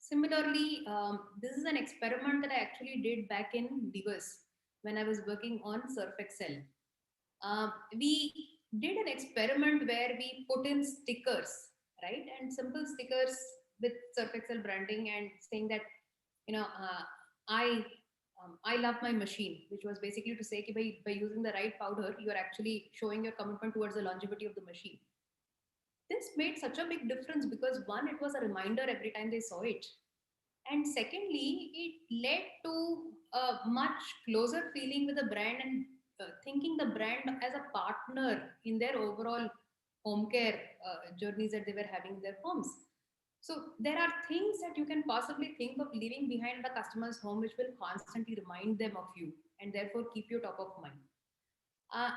Similarly, this is an experiment that I actually did back in Divas when I was working on Surf Excel. We did an experiment where we put in stickers, right? And simple stickers with Surf Excel branding and saying that, I love my machine, which was basically to say that by using the right powder, you are actually showing your commitment towards the longevity of the machine. This made such a big difference because one, it was a reminder every time they saw it. And secondly, it led to a much closer feeling with the brand and thinking the brand as a partner in their overall home care journeys that they were having in their homes. So there are things that you can possibly think of leaving behind the customer's home, which will constantly remind them of you and therefore keep you top of mind.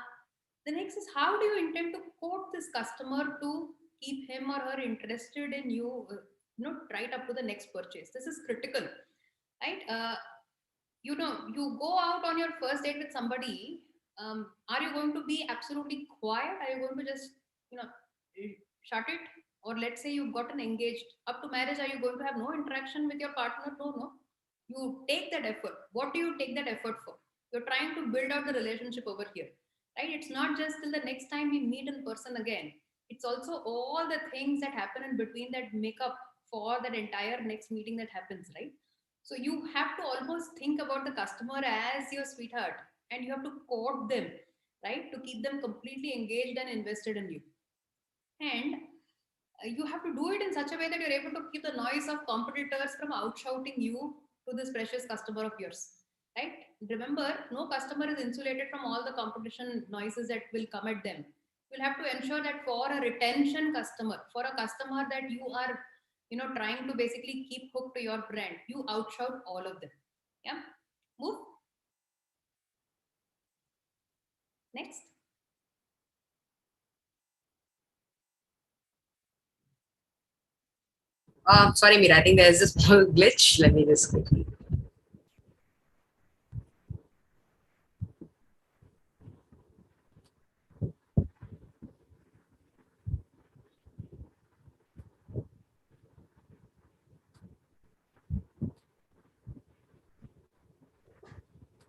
The next is, how do you intend to court this customer to keep him or her interested in you, right up to the next purchase? This is critical, right? You go out on your first date with somebody. Are you going to be absolutely quiet? Are you going to just, shut it? Or let's say you've gotten engaged. Up to marriage, are you going to have no interaction with your partner? No. You take that effort. What do you take that effort for? You're trying to build out the relationship over here, right? It's not just till the next time we meet in person again. It's also all the things that happen in between that make up for that entire next meeting that happens, right? So you have to almost think about the customer as your sweetheart, and you have to court them, right? To keep them completely engaged and invested in you. And you have to do it in such a way that you're able to keep the noise of competitors from outshouting you to this precious customer of yours, right? Remember, no customer is insulated from all the competition noises that will come at them. You'll have to ensure that for a retention customer, for a customer that you are, trying to basically keep hooked to your brand, you outshout all of them. Yeah. Move. Next. Sorry, Meera, I think there's a small glitch. Let me just quickly.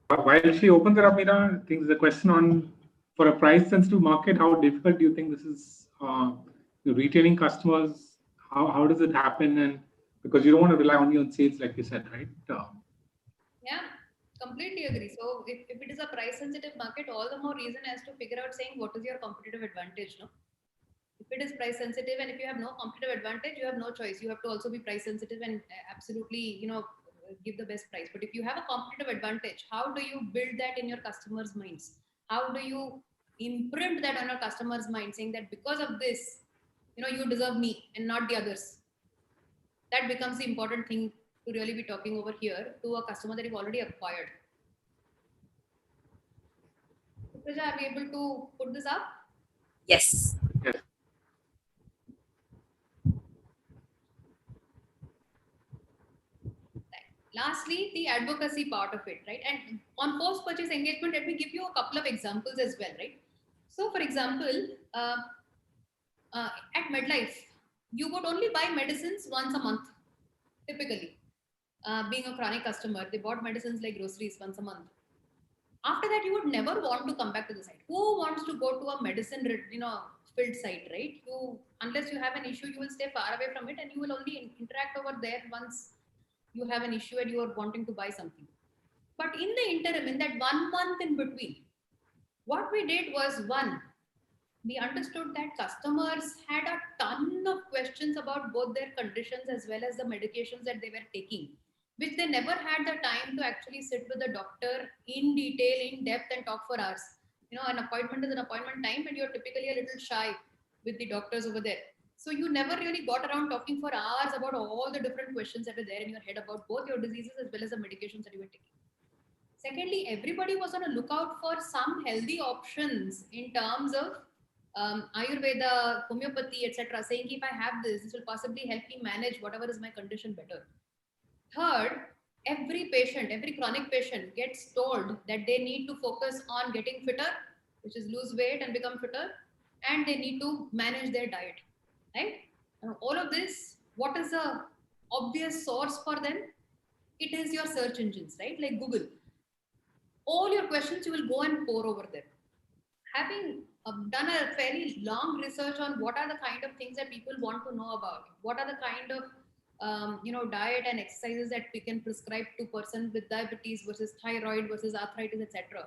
While she opens it up, Meera, I think the question on, for a price-sensitive market, how difficult do you think this is retaining customers? How does it happen? And because you don't want to rely only on sales, like you said, right? Yeah. Completely agree. So if it is a price sensitive market, all the more reason as to figure out saying what is your competitive advantage, no? If it is price sensitive and if you have no competitive advantage, you have no choice. You have to also be price sensitive and absolutely, give the best price. But if you have a competitive advantage, how do you build that in your customers' minds? How do you imprint that on your customers' mind, saying that because of this, you deserve me and not the others? That becomes the important thing to really be talking over here to a customer that you've already acquired. Praja, are we able to put this up? Yes. Yes. Lastly, the advocacy part of it, right? And on post-purchase engagement, let me give you a couple of examples as well, right? So, for example, at MedLife, you would only buy medicines once a month, typically. Being a chronic customer, they bought medicines like groceries once a month. After that, you would never want to come back to the site. Who wants to go to a medicine, filled site, right? Unless you have an issue, you will stay far away from it, and you will only interact over there once you have an issue and you are wanting to buy something. But in the interim, in that 1 month in between, what we did was we understood that customers had a ton of questions about both their conditions as well as the medications that they were taking, which they never had the time to actually sit with the doctor in detail, in depth, and talk for hours. An appointment is an appointment time, and you're typically a little shy with the doctors over there. So you never really got around talking for hours about all the different questions that were there in your head about both your diseases as well as the medications that you were taking. Secondly, everybody was on a lookout for some healthy options in terms of Ayurveda, homeopathy, etc., saying if I have this will possibly help me manage whatever is my condition better. Third, every chronic patient gets told that they need to focus on getting fitter, which is lose weight and become fitter, and they need to manage their diet, right? Now, all of this, what is the obvious source for them? It is your search engines, right? Like Google. All your questions you will go and pour over there. Having done a fairly long research on what are the kind of things that people want to know about, what are the kind of diet and exercises that we can prescribe to person with diabetes versus thyroid versus arthritis, etc.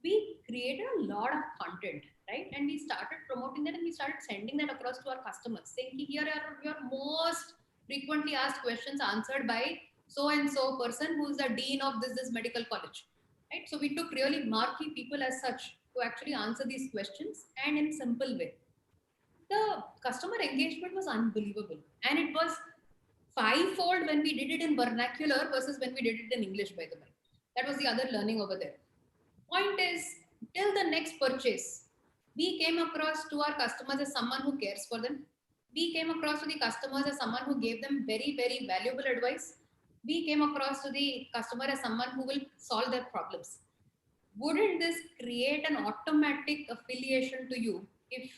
We created a lot of content, right? And we started promoting that and we started sending that across to our customers, saying here are your most frequently asked questions answered by so and so person who is the dean of this medical college, right? So we took really marquee people as such to actually answer these questions and in simple way. The customer engagement was unbelievable, and it was fivefold when we did it in vernacular versus when we did it in English, by the way. That was the other learning over there. Point is, till the next purchase, we came across to our customers as someone who cares for them. We came across to the customers as someone who gave them very, very valuable advice. We came across to the customer as someone who will solve their problems. Wouldn't this create an automatic affiliation to you if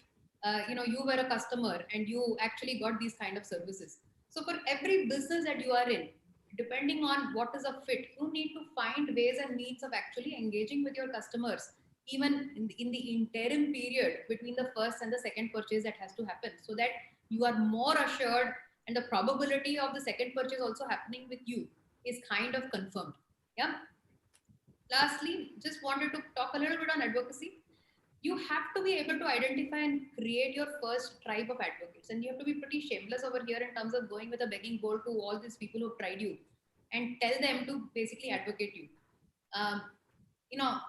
you were a customer and you actually got these kind of services? So for every business that you are in, depending on what is a fit, you need to find ways and means of actually engaging with your customers, even in the interim period between the first and the second purchase that has to happen, so that you are more assured and the probability of the second purchase also happening with you is kind of confirmed. Yeah. Lastly, just wanted to talk a little bit on advocacy. You have to be able to identify and create your first tribe of advocates, and you have to be pretty shameless over here in terms of going with a begging bowl to all these people who've tried you and tell them to basically advocate you. Um,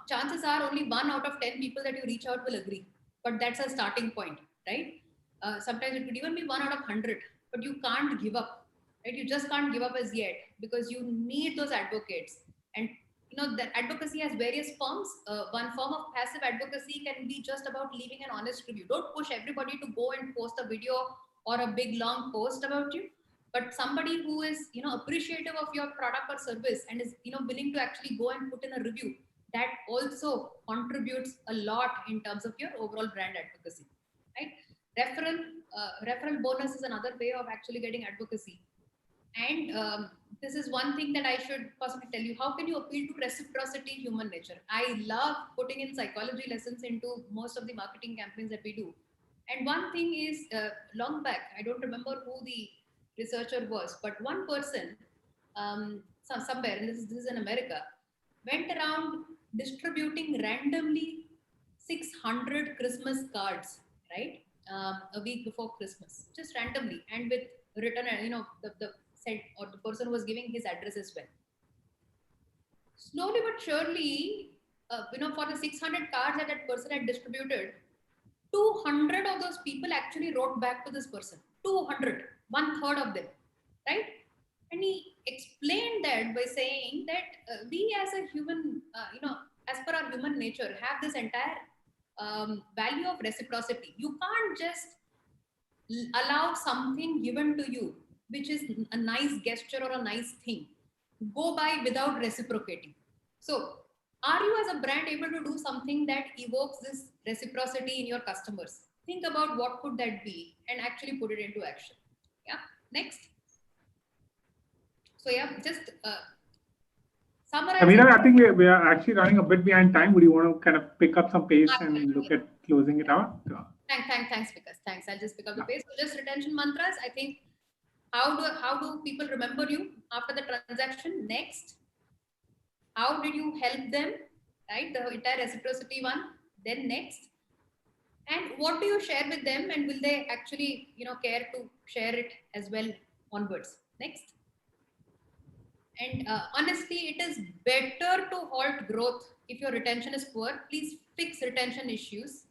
Chances are only 1 out of 10 people that you reach out will agree, but that's a starting point, right? Sometimes it could even be 1 out of 100, but you can't give up, right? You just can't give up as yet, because you need those advocates. And that advocacy has various forms. One form of passive advocacy can be just about leaving an honest review. Don't push everybody to go and post a video or a big long post about you, but somebody who is appreciative of your product or service and is willing to actually go and put in a review, that also contributes a lot in terms of your overall brand advocacy, right? Referral bonus is another way of actually getting advocacy. And this is one thing that I should possibly tell you. How can you appeal to reciprocity, human nature? I love putting in psychology lessons into most of the marketing campaigns that we do. And one thing is, long back, I don't remember who the researcher was, but one person, somewhere, and this is in America, went around distributing randomly 600 Christmas cards, right? A week before Christmas, just randomly, and with written, the said or the person was giving his address as well. Slowly but surely, for the 600 cards that person had distributed, 200 of those people actually wrote back to this person. 200, 1/3 of them, right? And he explained that by saying that we as a human, as per our human nature, have this entire value of reciprocity. You can't just allow something given to you, which is a nice gesture or a nice thing, go by without reciprocating. So, are you as a brand able to do something that evokes this reciprocity in your customers? Think about what could that be and actually put it into action. Yeah. Next. So yeah, just summarize. Amina, I think we are actually running a bit behind time. Would you want to kind of pick up some pace and look at closing it out? Thanks, Vikas. Thanks. I'll just pick up the pace. So just retention mantras. I think how do people remember you after the transaction? Next, how did you help them? Right, the entire reciprocity one. Then next, and what do you share with them, and will they actually care to share it as well onwards? Next. And honestly, it is better to halt growth if your retention is poor. Please fix retention issues,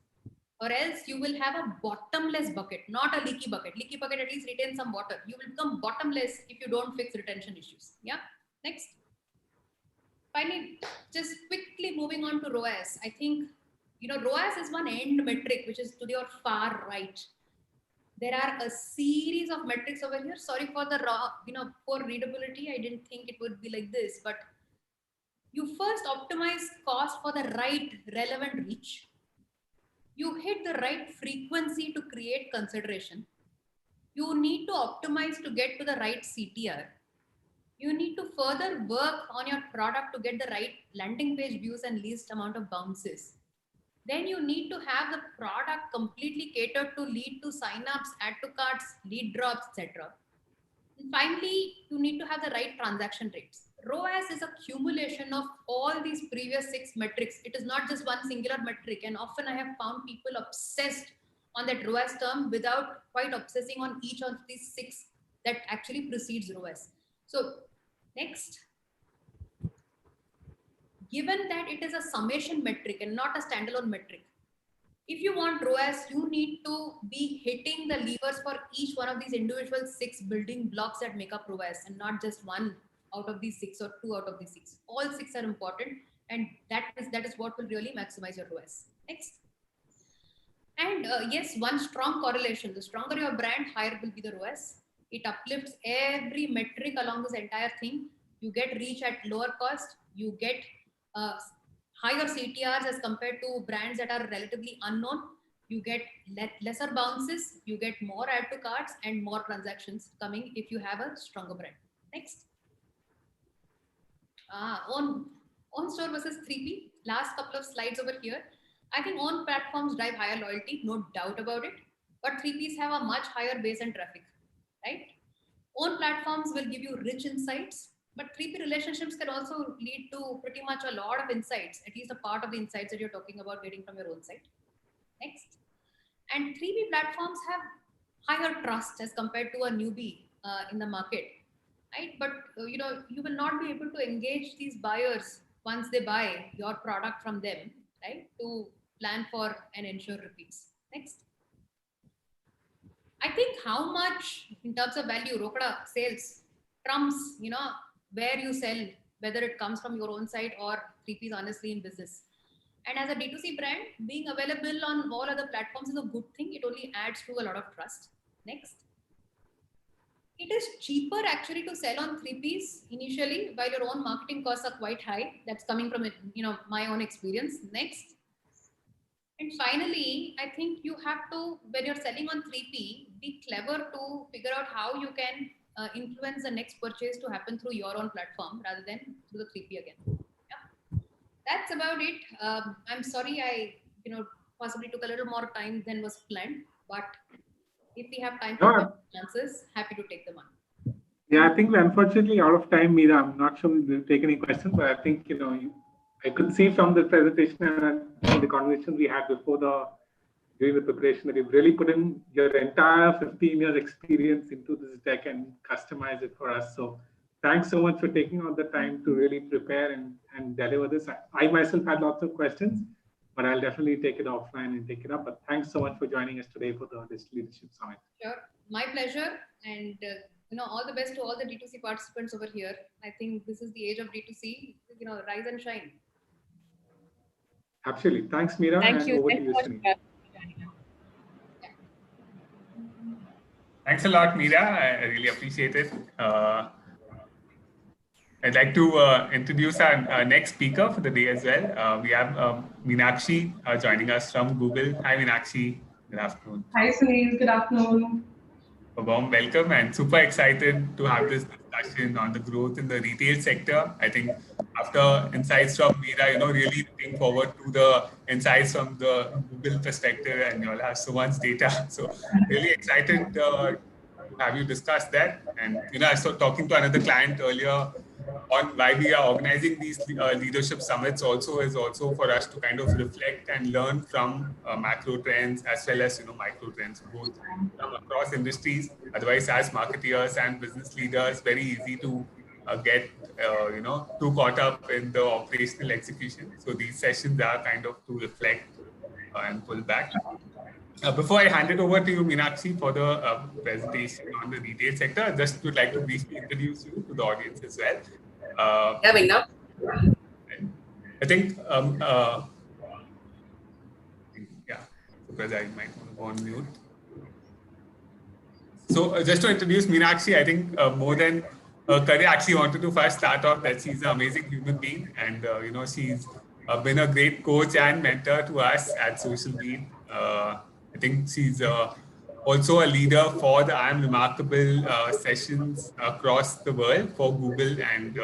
or else you will have a bottomless bucket, not a leaky bucket. Leaky bucket at least retain some water. You will become bottomless if you don't fix retention issues. Yeah. Next. Finally, just quickly moving on to ROAS. I think ROAS is one end metric which is to your far right. There are a series of metrics over here. Sorry for the poor readability. I didn't think it would be like this, but you first optimize cost for the right relevant reach. You hit the right frequency to create consideration. You need to optimize to get to the right CTR. You need to further work on your product to get the right landing page views and least amount of bounces. Then you need to have the product completely catered to lead to signups, add to carts, lead drops, etc. And finally, you need to have the right transaction rates. ROAS is a accumulation of all these previous 6 metrics. It is not just one singular metric. And often I have found people obsessed on that ROAS term without quite obsessing on each of these 6 that actually precedes ROAS. So next. Given that it is a summation metric and not a standalone metric, if you want ROAS, you need to be hitting the levers for each one of these individual 6 building blocks that make up ROAS, and not just one out of these 6 or 2 out of these 6. All 6 are important, and that is what will really maximize your ROAS. Next. And yes, one strong correlation. The stronger your brand, higher will be the ROAS. It uplifts every metric along this entire thing. You get reach at lower cost. You get higher CTRs as compared to brands that are relatively unknown. You get lesser bounces. You get more add to carts and more transactions coming if you have a stronger brand. Next. Own store versus 3P. Last couple of slides over here. I think own platforms drive higher loyalty, no doubt about it. But 3Ps have a much higher base and traffic, right? Own platforms will give you rich insights, but 3P relationships can also lead to pretty much a lot of insights, at least a part of the insights that you're talking about getting from your own site. Next. And 3P platforms have higher trust as compared to a newbie in the market, right? But you will not be able to engage these buyers once they buy your product from them, right? To plan for and ensure repeats. Next. I think how much in terms of value Rokoda sales trumps, where you sell, whether it comes from your own site or 3Ps honestly in business. And as a D2C brand, being available on all other platforms is a good thing. It only adds to a lot of trust. Next. It is cheaper actually to sell on 3Ps initially, while your own marketing costs are quite high. That's coming from my own experience. Next. And finally, I think you have to, when you're selling on 3P, be clever to figure out how you can influence the next purchase to happen through your own platform rather than through the 3P again. Yeah. That's about it. I'm sorry I, possibly took a little more time than was planned, but if we have time for answers, happy to take them on. Yeah, I think we're unfortunately out of time, Meera. I'm not sure we'll take any questions, but I think, I could see from the presentation and the conversation we had during the preparation that you've really put in your entire 15 years experience into this deck and customize it for us. So thanks so much for taking all the time to really prepare and deliver this. I myself had lots of questions, but I'll definitely take it offline and take it up. But thanks so much for joining us today for the Digital Leadership Summit. Sure, my pleasure. And all the best to all the D2C participants over here. I think this is the age of D2C. Rise and shine. Absolutely. Thanks, Meera. Thank you. Over Thank to you, you. Sunil. Thanks a lot, Meera. I really appreciate it. I'd like to introduce our next speaker for the day as well. We have Meenakshi joining us from Google. Hi, Meenakshi. Good afternoon. Hi, Sunil. Good afternoon. A warm welcome and super excited to have this discussion on the growth in the retail sector. I think after insights from Meera, really looking forward to the insights from the Google perspective, and you'll have so much data. So really excited to have you discuss that. And, I was talking to another client earlier on why we are organizing these leadership summits is also for us to kind of reflect and learn from macro trends as well as micro trends, both from across industries. Otherwise, as marketeers and business leaders, very easy to get too caught up in the operational execution. So these sessions are kind of to reflect and pull back. Before I hand it over to you, Meenakshi, for the presentation on the retail sector, I just would like to briefly introduce you to the audience as well. I think, because I might want to go on mute. So just to introduce Meenakshi, I think more than a career, actually wanted to first start off that she's an amazing human being, and she's been a great coach and mentor to us at Social Beat. I think she's also a leader for the I Am Remarkable sessions across the world for Google, and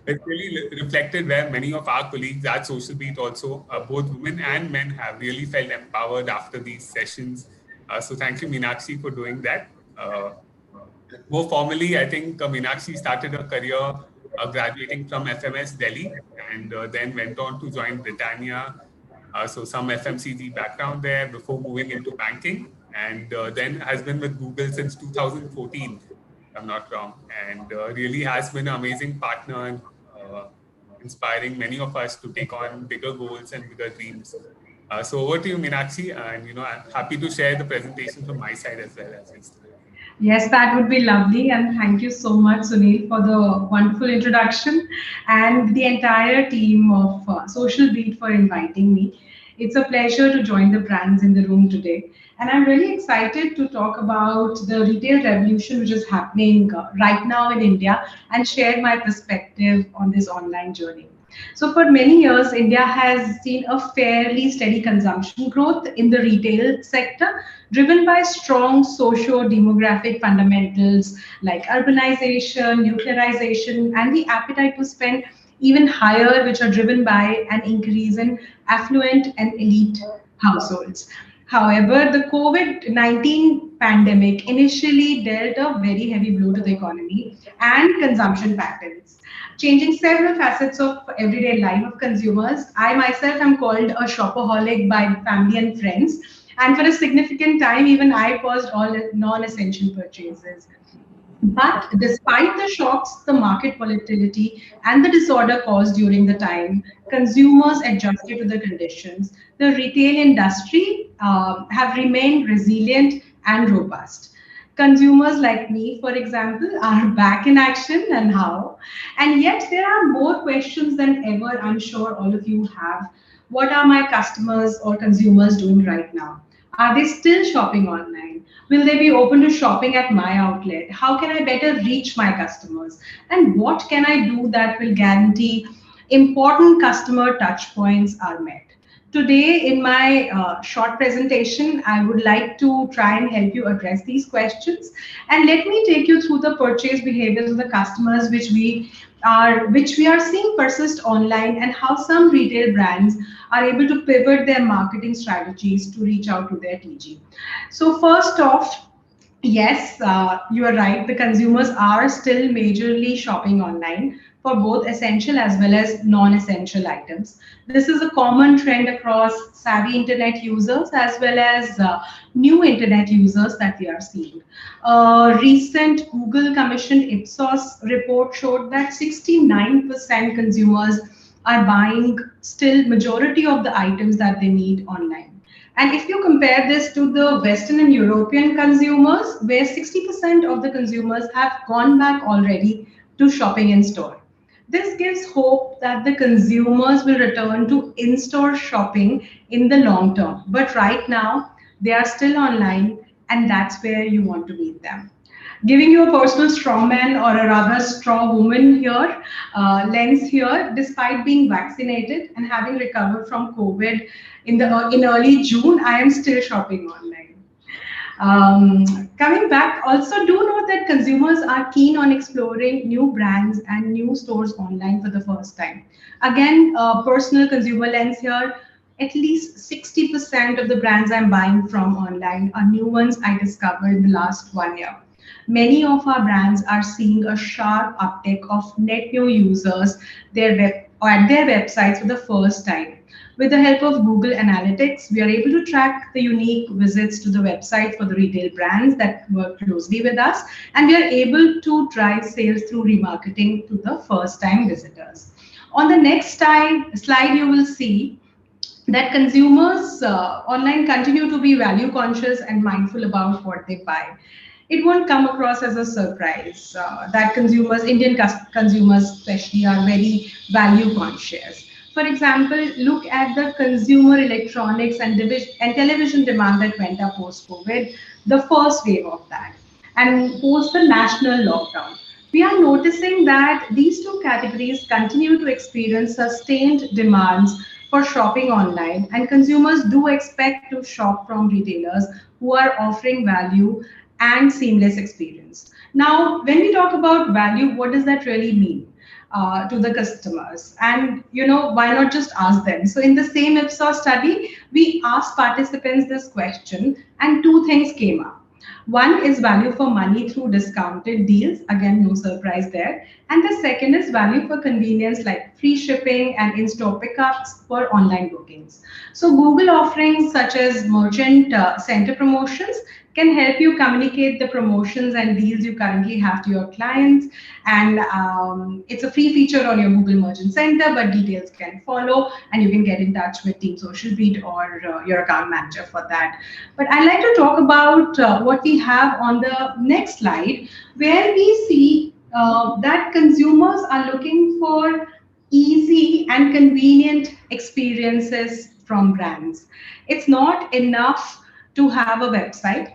it's really reflected where many of our colleagues at Social Beat also, both women and men, have really felt empowered after these sessions. So thank you, Meenakshi, for doing that. More formally, I think Meenakshi started her career graduating from FMS Delhi, and then went on to join Britannia. So some FMCG background there before moving into banking, and then has been with Google since 2014, if I'm not wrong, and really has been an amazing partner and inspiring many of us to take on bigger goals and bigger dreams. So over to you, Meenakshi, and I'm happy to share the presentation from my side as well as yours. Yes, that would be lovely. And thank you so much, Sunil, for the wonderful introduction, and the entire team of Social Beat for inviting me. It's a pleasure to join the brands in the room today. And I'm really excited to talk about the retail revolution which is happening right now in India, and share my perspective on this online journey. So for many years, India has seen a fairly steady consumption growth in the retail sector, driven by strong socio-demographic fundamentals like urbanization, nuclearization, and the appetite to spend even higher, which are driven by an increase in affluent and elite households. However, the COVID-19 pandemic initially dealt a very heavy blow to the economy and consumption patterns, changing several facets of everyday life of consumers. I myself am called a shopaholic by family and friends, and for a significant time, even I paused all non-essential purchases. But despite the shocks, the market volatility, and the disorder caused during the time, consumers adjusted to the conditions. The retail industry have remained resilient and robust. Consumers like me, for example, are back in action, and how? And yet there are more questions than ever, I'm sure all of you have. What are my customers or consumers doing right now? Are they still shopping online? Will they be open to shopping at my outlet? How can I better reach my customers? And what can I do that will guarantee important customer touch points are met? Today, in my short presentation, I would like to try and help you address these questions. And let me take you through the purchase behaviors of the customers which we are seeing persist online, and how some retail brands are able to pivot their marketing strategies to reach out to their TG. So first off, yes, you are right. The consumers are still majorly shopping online, for both essential as well as non-essential items. This is a common trend across savvy internet users as well as new internet users that we are seeing. A recent Google commissioned Ipsos report showed that 69% consumers are buying still majority of the items that they need online. And if you compare this to the Western and European consumers, where 60% of the consumers have gone back already to shopping in store. This gives hope that the consumers will return to in-store shopping in the long term. But right now, they are still online, and that's where you want to meet them. Giving you a personal strongman or a rather straw woman here, lens here, despite being vaccinated and having recovered from COVID in early June, I am still shopping online. Coming back, also do note that consumers are keen on exploring new brands and new stores online for the first time. Again, personal consumer lens here, at least 60% of the brands I'm buying from online are new ones I discovered in the last 1 year. Many of our brands are seeing a sharp uptick of net new users at their websites for the first time. With the help of Google Analytics, we are able to track the unique visits to the website for the retail brands that work closely with us, and we are able to drive sales through remarketing to the first-time visitors. On the next slide, you will see that consumers online continue to be value conscious and mindful about what they buy. It won't come across as a surprise that Indian consumers especially, are very value conscious. For example, look at the consumer electronics and television demand that went up post-COVID, the first wave of that, and post the national lockdown. We are noticing that these two categories continue to experience sustained demands for shopping online, and consumers do expect to shop from retailers who are offering value and seamless experience. Now, when we talk about value, what does that really mean to the customers? And why not just ask them? So in the same Ipsos study, we asked participants this question, and two things came up. One is value for money through discounted deals. Again, no surprise there. And the second is value for convenience, like free shipping and in-store pickups for online bookings. So Google offerings such as merchant center promotions can help you communicate the promotions and deals you currently have to your clients. And it's a free feature on your Google Merchant Center, but details can follow, and you can get in touch with Team Social Beat or your account manager for that. But I'd like to talk about what we have on the next slide, where we see that consumers are looking for easy and convenient experiences from brands. It's not enough to have a website.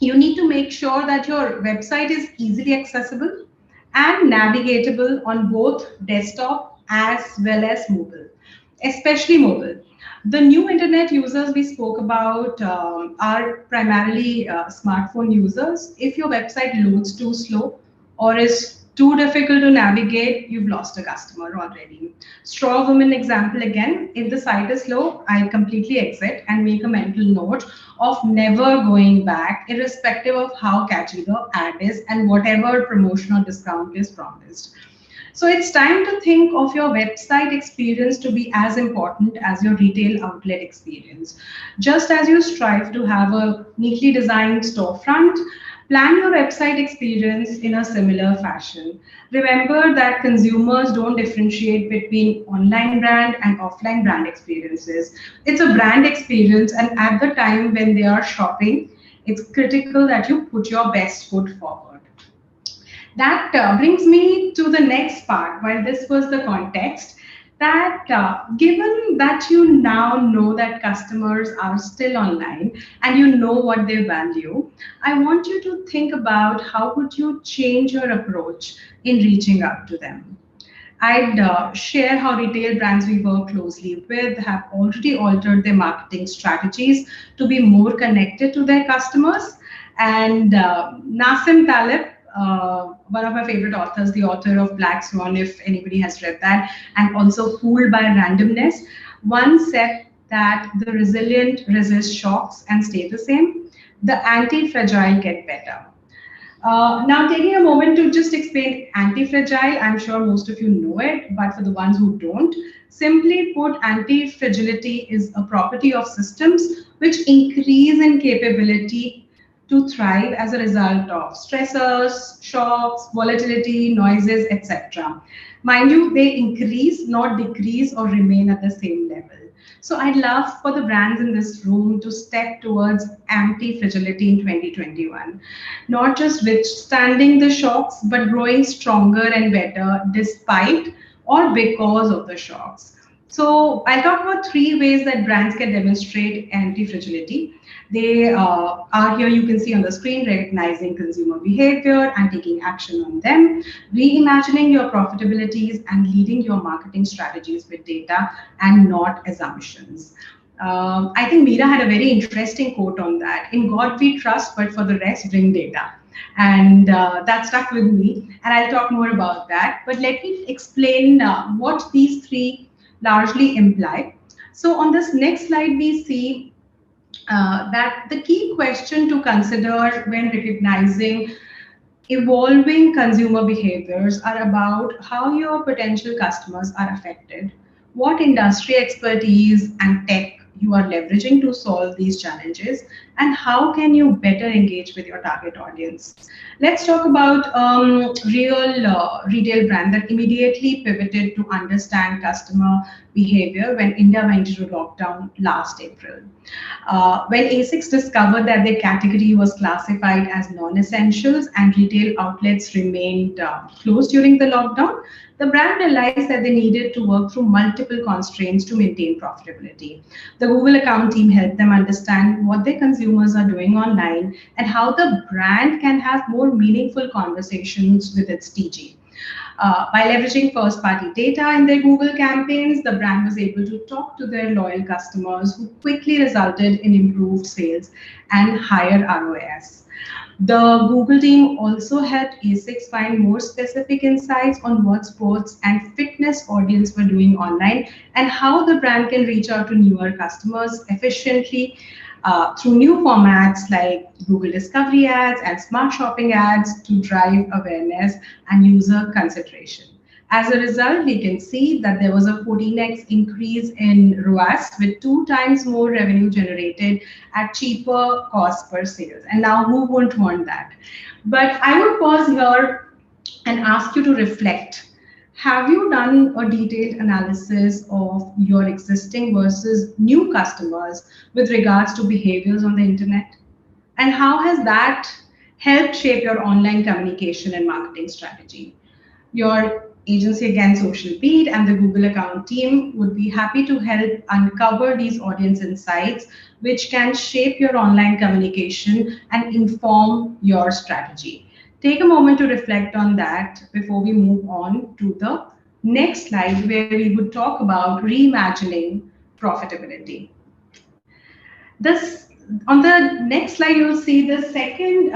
You need to make sure that your website is easily accessible and navigatable on both desktop as well as mobile, especially mobile. The new internet users we spoke about are primarily smartphone users. If your website loads too slow or is too difficult to navigate, you've lost a customer already. Straw woman example again, if the site is slow, I completely exit and make a mental note of never going back, irrespective of how catchy the ad is and whatever promotion or discount is promised. So it's time to think of your website experience to be as important as your retail outlet experience. Just as you strive to have a neatly designed storefront, plan your website experience in a similar fashion. Remember that consumers don't differentiate between online brand and offline brand experiences. It's a brand experience, and at the time when they are shopping, it's critical that you put your best foot forward. That brings me to the next part. While this was the context, that given that you now know that customers are still online and you know what they value, I want you to think about how would you change your approach in reaching out to them. I'd share how retail brands we work closely with have already altered their marketing strategies to be more connected to their customers. And Nassim Taleb, one of my favorite authors, the author of Black Swan, if anybody has read that, and also Fooled by Randomness, once said that the resilient resist shocks and stay the same, the anti-fragile get better. Now, taking a moment to just explain anti-fragile, I'm sure most of you know it, but for the ones who don't, simply put, anti-fragility is a property of systems which increase in capability to thrive as a result of stressors, shocks, volatility, noises, etc. Mind you, they increase, not decrease or remain at the same level. So I'd love for the brands in this room to step towards anti-fragility in 2021, not just withstanding the shocks, but growing stronger and better despite or because of the shocks. So I'll talk about three ways that brands can demonstrate anti-fragility. They are here, you can see on the screen, recognizing consumer behavior and taking action on them, reimagining your profitabilities, and leading your marketing strategies with data and not assumptions. I think Meera had a very interesting quote on that. In God we trust, but for the rest, bring data. And that stuck with me, and I'll talk more about that. But let me explain what these three largely imply. So on this next slide, we see that the key question to consider when recognizing evolving consumer behaviors are about how your potential customers are affected, what industry expertise and tech you are leveraging to solve these challenges, and how can you better engage with your target audience. Let's talk about real retail brand that immediately pivoted to understand customer behavior when India went into lockdown last April. When ASICs discovered that their category was classified as non-essentials and retail outlets remained closed during the lockdown, the brand realized that they needed to work through multiple constraints to maintain profitability. The Google account team helped them understand what their consumers are doing online and how the brand can have more meaningful conversations with its TG. By leveraging first-party data in their Google campaigns, the brand was able to talk to their loyal customers, who quickly resulted in improved sales and higher ROAS. The Google team also helped ASICs find more specific insights on what sports and fitness audience were doing online and how the brand can reach out to newer customers efficiently through new formats like Google Discovery ads and Smart Shopping ads to drive awareness and user consideration. As a result, we can see that there was a 14x increase in ROAS with 2 times more revenue generated at cheaper cost per sales. And now who won't want that? But I would pause here and ask you to reflect. Have you done a detailed analysis of your existing versus new customers with regards to behaviors on the internet? And how has that helped shape your online communication and marketing strategy? Your agency, again, Social Beat, and the Google account team would be happy to help uncover these audience insights, which can shape your online communication and inform your strategy. Take a moment to reflect on that before we move on to the next slide, where we would talk about reimagining profitability. This, on the next slide, you'll see the second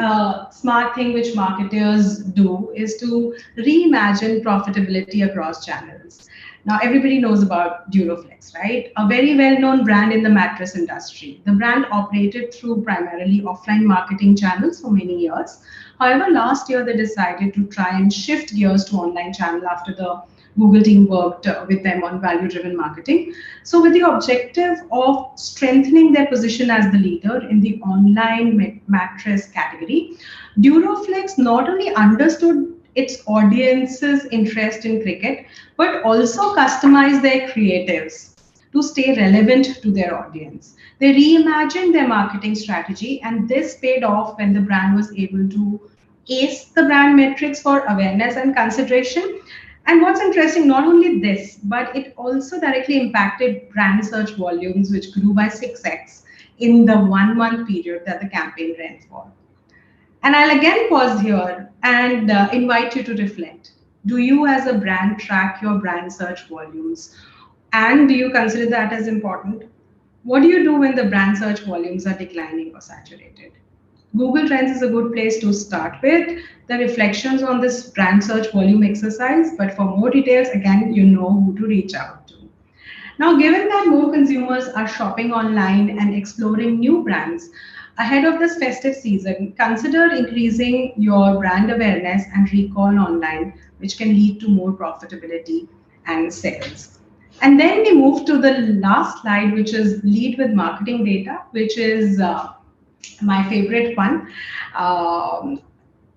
smart thing which marketers do is to reimagine profitability across channels. Now, everybody knows about Duroflex, right? A very well-known brand in the mattress industry. The brand operated through primarily offline marketing channels for many years. However, last year they decided to try and shift gears to online channel after the Google team worked with them on value-driven marketing. So with the objective of strengthening their position as the leader in the online mattress category, Duroflex not only understood its audience's interest in cricket, but also customized their creatives to stay relevant to their audience. They reimagined their marketing strategy, and this paid off when the brand was able to ace the brand metrics for awareness and consideration. And what's interesting, not only this, but it also directly impacted brand search volumes, which grew by 6x in the 1 month period that the campaign ran for. And I'll again pause here and invite you to reflect. Do you as a brand track your brand search volumes? And do you consider that as important? What do you do when the brand search volumes are declining or saturated? Google Trends is a good place to start with the reflections on this brand search volume exercise, but for more details, again, you know who to reach out to. Now, given that more consumers are shopping online and exploring new brands, ahead of this festive season, consider increasing your brand awareness and recall online, which can lead to more profitability and sales. And then we move to the last slide, which is lead with marketing data, which is my favorite one.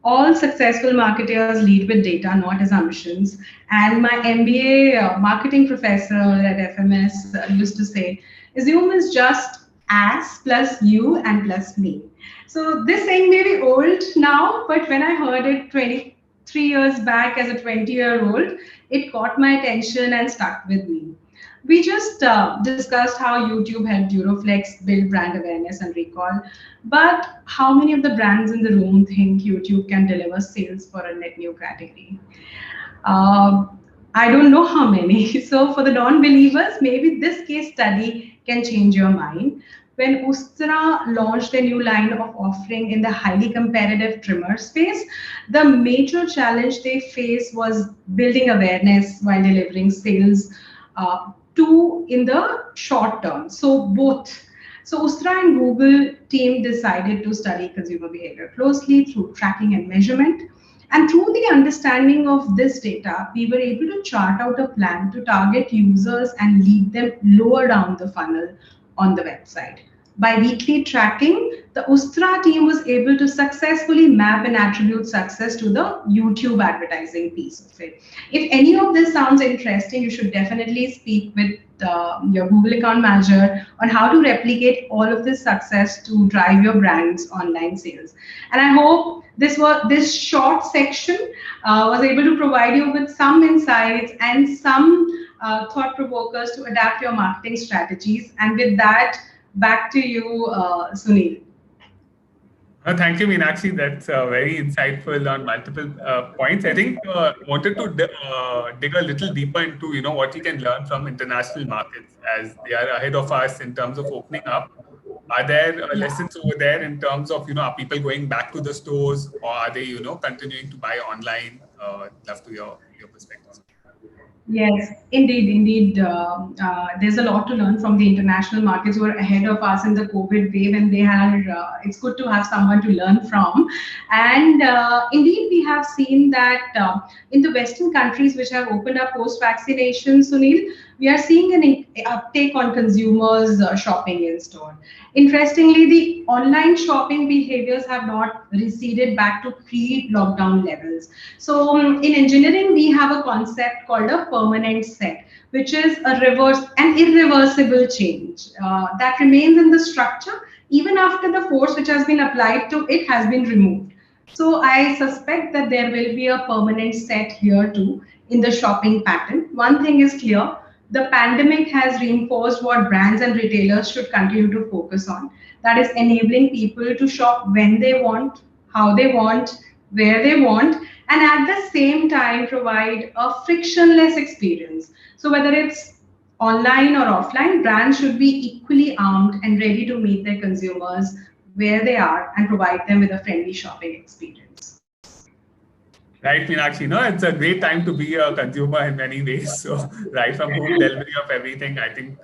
All successful marketers lead with data, not assumptions. And my MBA marketing professor at FMS used to say, assume is just as plus you and plus me. So this saying may be old now, but when I heard it 23 years back as a 20-year-old, it caught my attention and stuck with me. We just discussed how YouTube helped Euroflex build brand awareness and recall, but how many of the brands in the room think YouTube can deliver sales for a net new category? I don't know how many. So for the non-believers, maybe this case study can change your mind. When Ustra launched a new line of offering in the highly competitive trimmer space, the major challenge they faced was building awareness while delivering sales in the short term. So both. So Ustra and Google team decided to study consumer behavior closely through tracking and measurement. And through the understanding of this data, we were able to chart out a plan to target users and lead them lower down the funnel on the website. By weekly tracking, the Ustra team was able to successfully map and attribute success to the YouTube advertising piece of it. If any of this sounds interesting, you should definitely speak with your Google account manager on how to replicate all of this success to drive your brand's online sales. And I hope this short section was able to provide you with some insights and some thought provokers to adapt your marketing strategies. And with that, back to you, Sunil. Thank you, Meenakshi. That's very insightful on multiple points. I think wanted to dig a little deeper into what we can learn from international markets as they are ahead of us in terms of opening up. Are there lessons over there in terms of are people going back to the stores, or are they continuing to buy online? Love to your perspectives. Yes, indeed. There's a lot to learn from the international markets who are ahead of us in the COVID wave, and they are. It's good to have someone to learn from. And indeed, we have seen that in the Western countries which have opened up post-vaccination, Sunil, we are seeing an uptake on consumers shopping in store. Interestingly, the online shopping behaviors have not receded back to pre-lockdown levels. So in engineering, we have a concept called a permanent set, which is an irreversible change that remains in the structure even after the force which has been applied to it has been removed. So I suspect that there will be a permanent set here too in the shopping pattern. One thing is clear. The pandemic has reinforced what brands and retailers should continue to focus on. That is enabling people to shop when they want, how they want, where they want, and at the same time provide a frictionless experience. So whether it's online or offline, brands should be equally armed and ready to meet their consumers where they are and provide them with a friendly shopping experience. Right, Meenakshi, it's a great time to be a consumer in many ways. So right from home delivery of everything, I think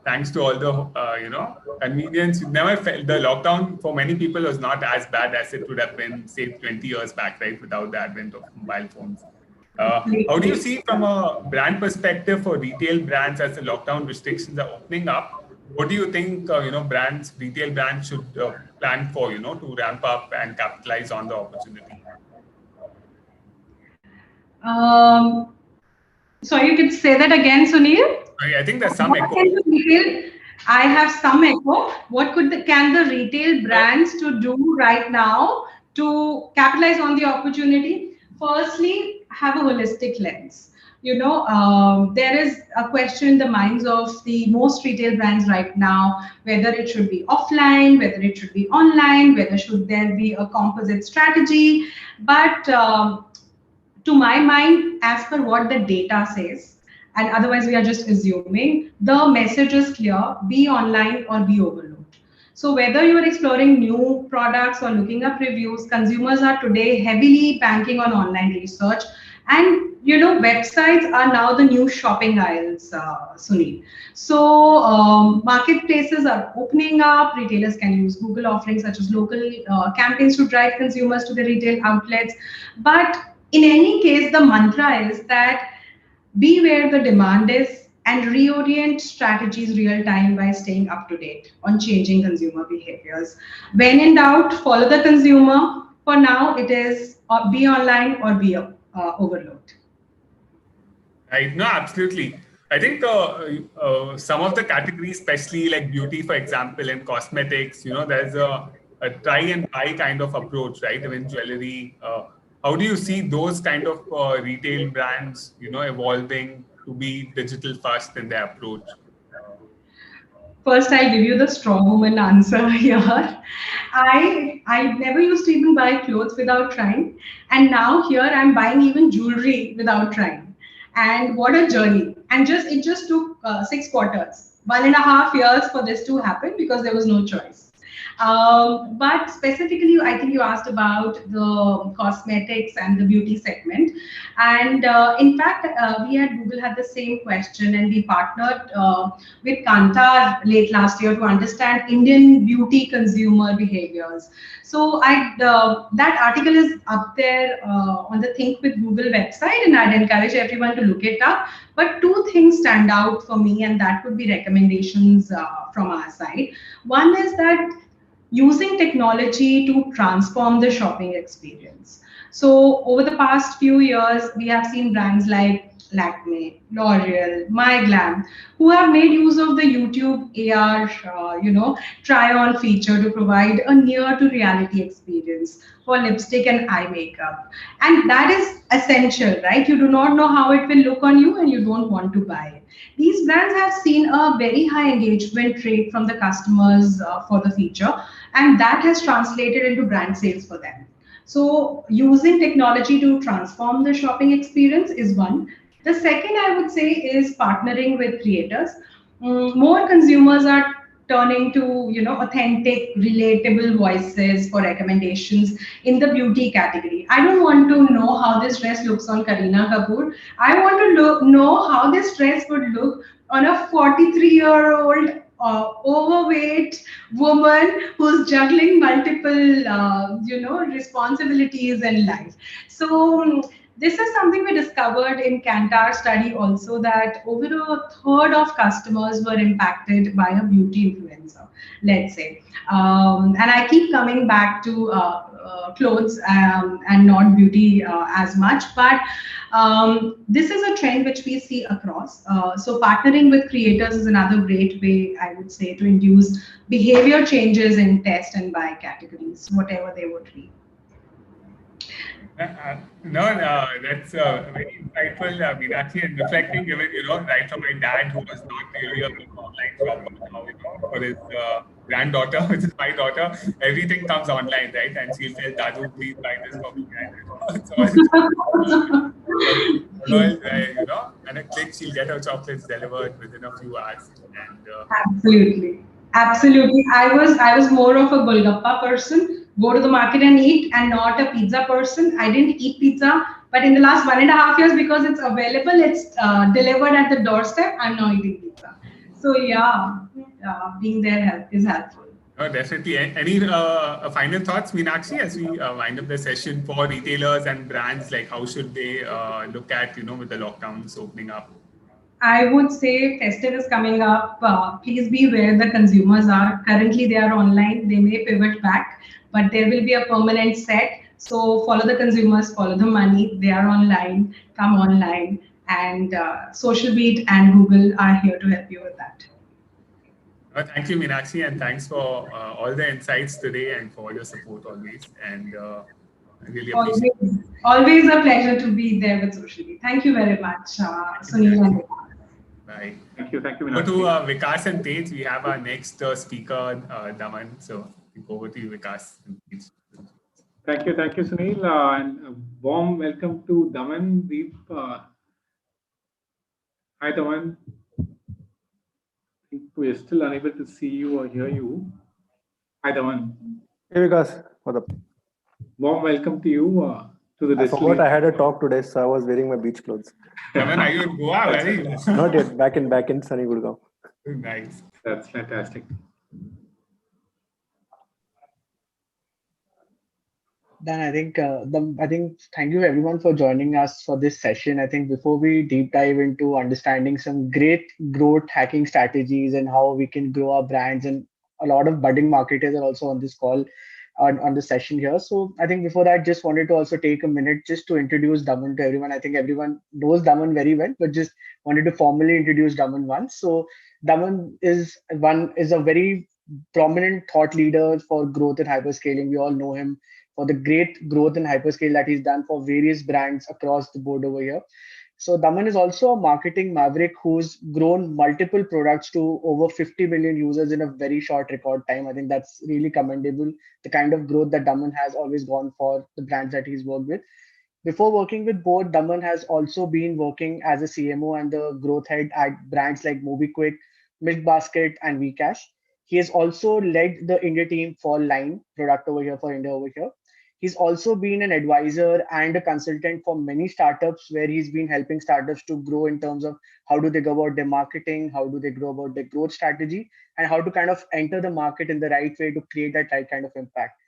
thanks to all the, convenience, never felt the lockdown for many people was not as bad as it would have been, say, 20 years back, right, without the advent of mobile phones. How do you see from a brand perspective for retail brands as the lockdown restrictions are opening up? What do you think, retail brands should plan for, to ramp up and capitalize on the opportunity? So you could say that again, Sunil? Sorry, I think there's some echo. I have some echo. What can the retail brands to do right now to capitalize on the opportunity? Firstly, have a holistic lens. There is a question in the minds of the most retail brands right now, whether it should be offline, whether it should be online, whether should there be a composite strategy. But to my mind, as per what the data says, and otherwise we are just assuming, the message is clear: be online or be overlooked. So whether you are exploring new products or looking up reviews, consumers are today heavily banking on online research, and websites are now the new shopping aisles, Sunil. So marketplaces are opening up. Retailers can use Google offerings such as local campaigns to drive consumers to the retail outlets. But in any case, the mantra is that be where the demand is and reorient strategies real time by staying up to date on changing consumer behaviors. When in doubt, follow the consumer. For now, it is be online or be overlooked. Right. No, absolutely. I think some of the categories, especially like beauty, for example, and cosmetics, there's a try and buy kind of approach, right? Even jewelry. How do you see those kind of retail brands, evolving to be digital first in their approach? First, I'll give you the strong woman answer here. I never used to even buy clothes without trying, and now here I'm buying even jewelry without trying. And what a journey! And it just took 6 quarters, 1.5 years for this to happen because there was no choice. But specifically, I think you asked about the cosmetics and the beauty segment. And in fact, we at Google had the same question, and we partnered with Kantar late last year to understand Indian beauty consumer behaviors. So that article is up there on the Think with Google website, and I'd encourage everyone to look it up. But two things stand out for me, and that would be recommendations from our side. One is that using technology to transform the shopping experience. So over the past few years, we have seen brands like Lakme, L'Oreal, MyGlam, who have made use of the YouTube AR, try-on feature to provide a near-to-reality experience for lipstick and eye makeup. And that is essential, right? You do not know how it will look on you and you don't want to buy it. These brands have seen a very high engagement rate from the customers for the feature, and that has translated into brand sales for them. So using technology to transform the shopping experience is one. The second, I would say, is partnering with creators. More consumers are turning to authentic, relatable voices for recommendations in the beauty category. I don't want to know how this dress looks on Kareena Kapoor. I want to know how this dress would look on a 43-year-old overweight woman who's juggling multiple responsibilities in life. So this is something we discovered in Kantar study also, that over a third of customers were impacted by a beauty influencer, let's say. And I keep coming back to clothes and not beauty as much, but this is a trend which we see across. So partnering with creators is another great way, I would say, to induce behavior changes in test and buy categories, whatever they would be. That's very insightful, Meenakshi, and reflecting even, right from my dad, who was not really a big online shopper, now, for his granddaughter, which is my daughter, everything comes online, right? And she'll say, Dadu, please buy this for me. And a click, she'll get her chocolates delivered within a few hours. And Absolutely. I was more of a Golgappa person, go to the market and eat, and not a pizza person. I didn't eat pizza, but in the last 1.5 years, because it's available, it's delivered at the doorstep, I'm now eating pizza. So being there is helpful. Oh, definitely. Any final thoughts, Meenakshi, as we wind up the session for retailers and brands? Like, how should they look at, with the lockdowns opening up? I would say festive is coming up. Please be where the consumers are. Currently, they are online. They may pivot back, but there will be a permanent set. So follow the consumers, follow the money. They are online. Come online. And Social Beat and Google are here to help you with that. Thank you, Meenakshi, and thanks for all the insights today and for all your support always. And I really appreciate it. Always a pleasure to be there with Social Beat. Thank you very much, Sunil and Vikas. Bye. Thank you, Meenakshi. Over to Vikas and Tej. We have our next speaker, Daman. So over to you, Vikas. Thank you, Sunil, and a warm welcome to Daman. Hi, Daman. I think we are still unable to see you or hear you. Hi, Daman. Hey, Vikas. What's up? Warm welcome to you. to the I distillery. forgot I had a talk today, so I was wearing my beach clothes. Daman, are you in Goa? Where are you? Not yet. Back in sunny Gurgaon. Nice. That's fantastic. Then I think thank you everyone for joining us for this session. I think before we deep dive into understanding some great growth hacking strategies and how we can grow our brands, and a lot of budding marketers are also on this call on the session here. So I think before that, just wanted to also take a minute just to introduce Daman to everyone. I think everyone knows Daman very well, but just wanted to formally introduce Daman once. So Daman is a very prominent thought leader for growth and hyperscaling. We all know him for the great growth and hyperscale that he's done for various brands across the board over here. So Daman is also a marketing maverick who's grown multiple products to over 50 million users in a very short record time. I think that's really commendable. The kind of growth that Daman has always gone for the brands that he's worked with. Before working with both, Daman has also been working as a CMO and the growth head at brands like MobiKwik, Milk Basket, and Vcash. He has also led the India team for Line product over here for India over here. He's also been an advisor and a consultant for many startups where he's been helping startups to grow in terms of how do they go about their marketing, how do they grow about their growth strategy, and how to kind of enter the market in the right way to create that right kind of impact.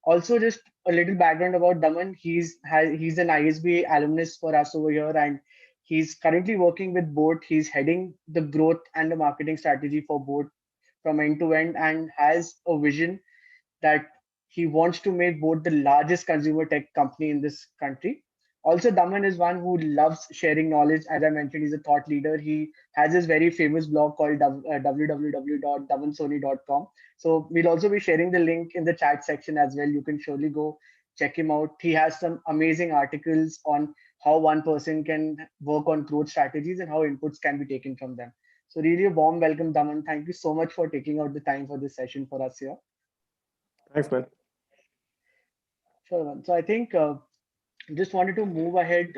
Also, just a little background about Daman. He's an ISB alumnus for us over here, and he's currently working with both. He's heading the growth and the marketing strategy for both from end to end, and has a vision that he wants to make both the largest consumer tech company in this country. Also, Daman is one who loves sharing knowledge. As I mentioned, he's a thought leader. He has this very famous blog called www.damansoni.com. So we'll also be sharing the link in the chat section as well. You can surely go check him out. He has some amazing articles on how one person can work on growth strategies and how inputs can be taken from them. So really a warm welcome, Daman. Thank you so much for taking out the time for this session for us here. Thanks, man. Sure, man. So I think just wanted to move ahead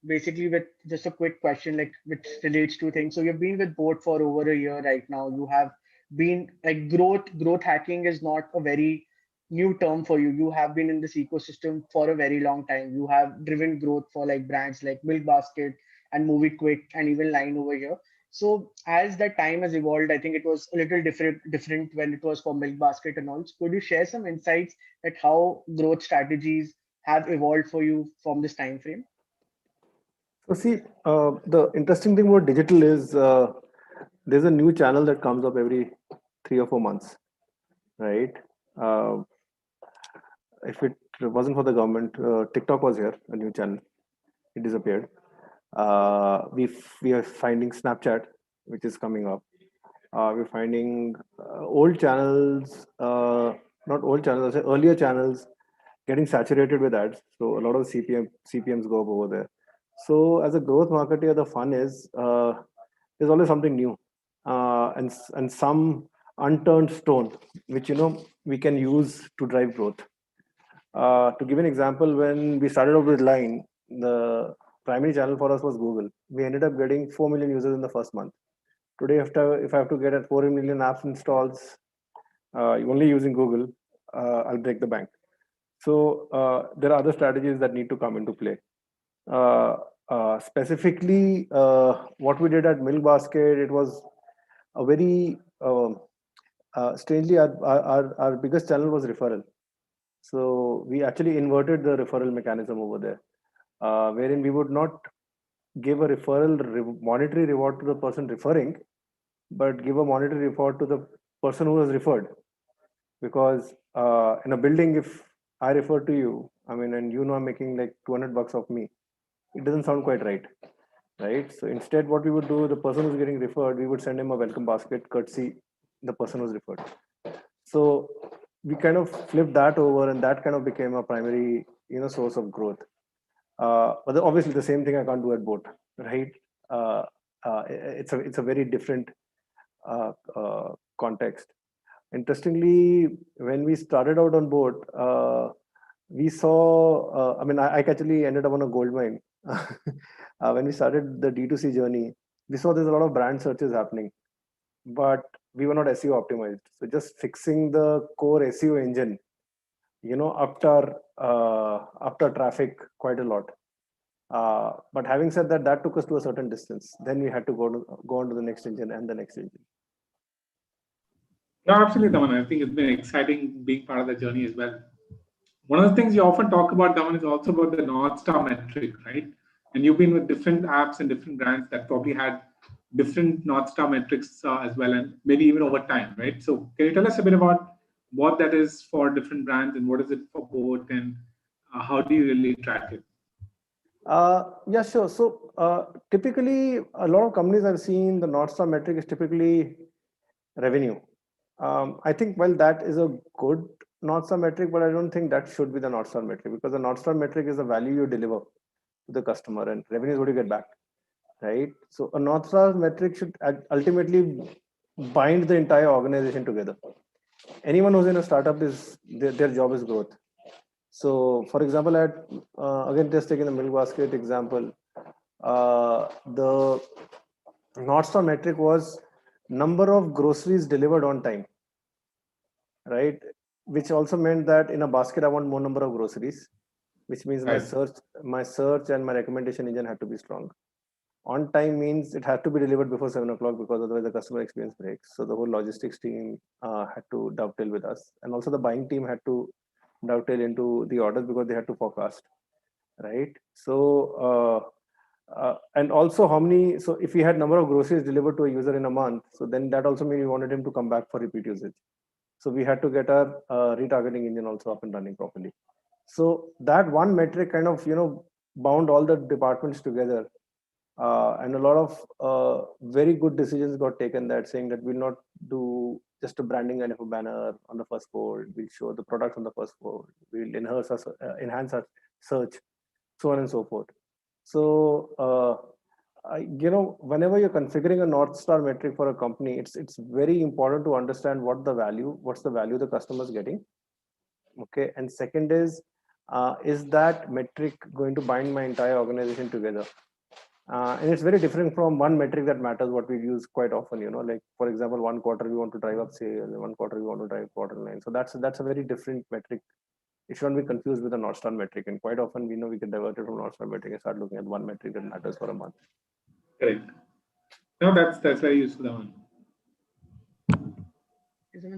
basically with just a quick question like which relates to things. So you've been with boat for over a year right now. You have been like growth hacking is not a very new term for you. You have been in this ecosystem for a very long time. You have driven growth for like brands like Milk Basket and MovieQuick and even Line over here. So as that time has evolved, I think it was a little different when it was for Milk Basket and all. So could you share some insights at how growth strategies have evolved for you from this time frame? So see, the interesting thing about digital is there's a new channel that comes up every 3 or 4 months, right? If it wasn't for the government, TikTok was here, a new channel. It disappeared. We are finding Snapchat, which is coming up. We're finding old channels, not old channels, I say earlier channels getting saturated with ads. So a lot of CPMs go up over there. So as a growth marketer, the fun is there's always something new and some unturned stone, which we can use to drive growth. To give an example, when we started off with Line, the primary channel for us was Google. We ended up getting 4 million users in the first month. Today, if I have to get at 4 million apps installs only using Google, I'll break the bank. So there are other strategies that need to come into play. Specifically, what we did at Milk Basket, it was a very strangely our biggest channel was referral. So we actually inverted the referral mechanism over there, wherein we would not give a referral monetary reward to the person referring, but give a monetary reward to the person who was referred. Because in a building, if I refer to you, and I'm making like $200 off me, it doesn't sound quite right? So instead, what we would do, the person who's getting referred, we would send him a welcome basket, courtesy the person who's referred. So we kind of flipped that over, and that kind of became a primary, source of growth. But obviously, the same thing I can't do at boat, right? It's a very different context. Interestingly, when we started out on boat, we saw. I actually ended up on a gold mine. When we started the D2C journey, we saw there's a lot of brand searches happening, but we were not SEO optimized. So just fixing the core SEO engine upped our traffic quite a lot. But having said that, that took us to a certain distance. Then we had to go on to the next engine and the next engine. Yeah, absolutely, Daman. I think it's been exciting being part of the journey as well. One of the things you often talk about, Daman, is also about the North Star metric, right? And you've been with different apps and different brands that probably had different North Star metrics as well, and maybe even over time, right? So can you tell us a bit about what that is for different brands and what is it for both, and how do you really track it? Yeah, sure. So typically, a lot of companies I've seen, the North Star metric is typically revenue. I think, well, that is a good North Star metric, but I don't think that should be the North Star metric, because the North Star metric is the value you deliver to the customer, and revenue is what you get back, right? So a North Star metric should ultimately bind the entire organization together. Anyone who's in a startup their job is growth. So, for example, again, just taking the milk basket example, the North Star metric was number of groceries delivered on time, right? Which also meant that in a basket, I want more number of groceries, which means Right. my search and my recommendation engine had to be strong. On time means it had to be delivered before 7 o'clock, because otherwise the customer experience breaks. So the whole logistics team had to dovetail with us, and also the buying team had to dovetail into the orders because they had to forecast, right? So and also how many. So if we had number of groceries delivered to a user in a month, so then that also means we wanted him to come back for repeat usage. So we had to get our retargeting engine also up and running properly. So that one metric kind of bound all the departments together. And a lot of very good decisions got taken, that saying that we'll not do just a branding kind of a banner on the first board. We'll show the products on the first board. We'll enhance our search, so on and so forth. So, whenever you're configuring a North Star metric for a company, it's very important to understand what's the value the customer is getting. Okay, and second is that metric going to bind my entire organization together? And it's very different from one metric that matters, what we use quite often, like for example, one quarter we want to drive up sales, and one quarter we want to drive bottom line. So that's a very different metric. It shouldn't be confused with a North Star metric. And quite often we know we get diverted from North Star metric and start looking at one metric that matters for a month. Correct. No, that's very useful, Daman.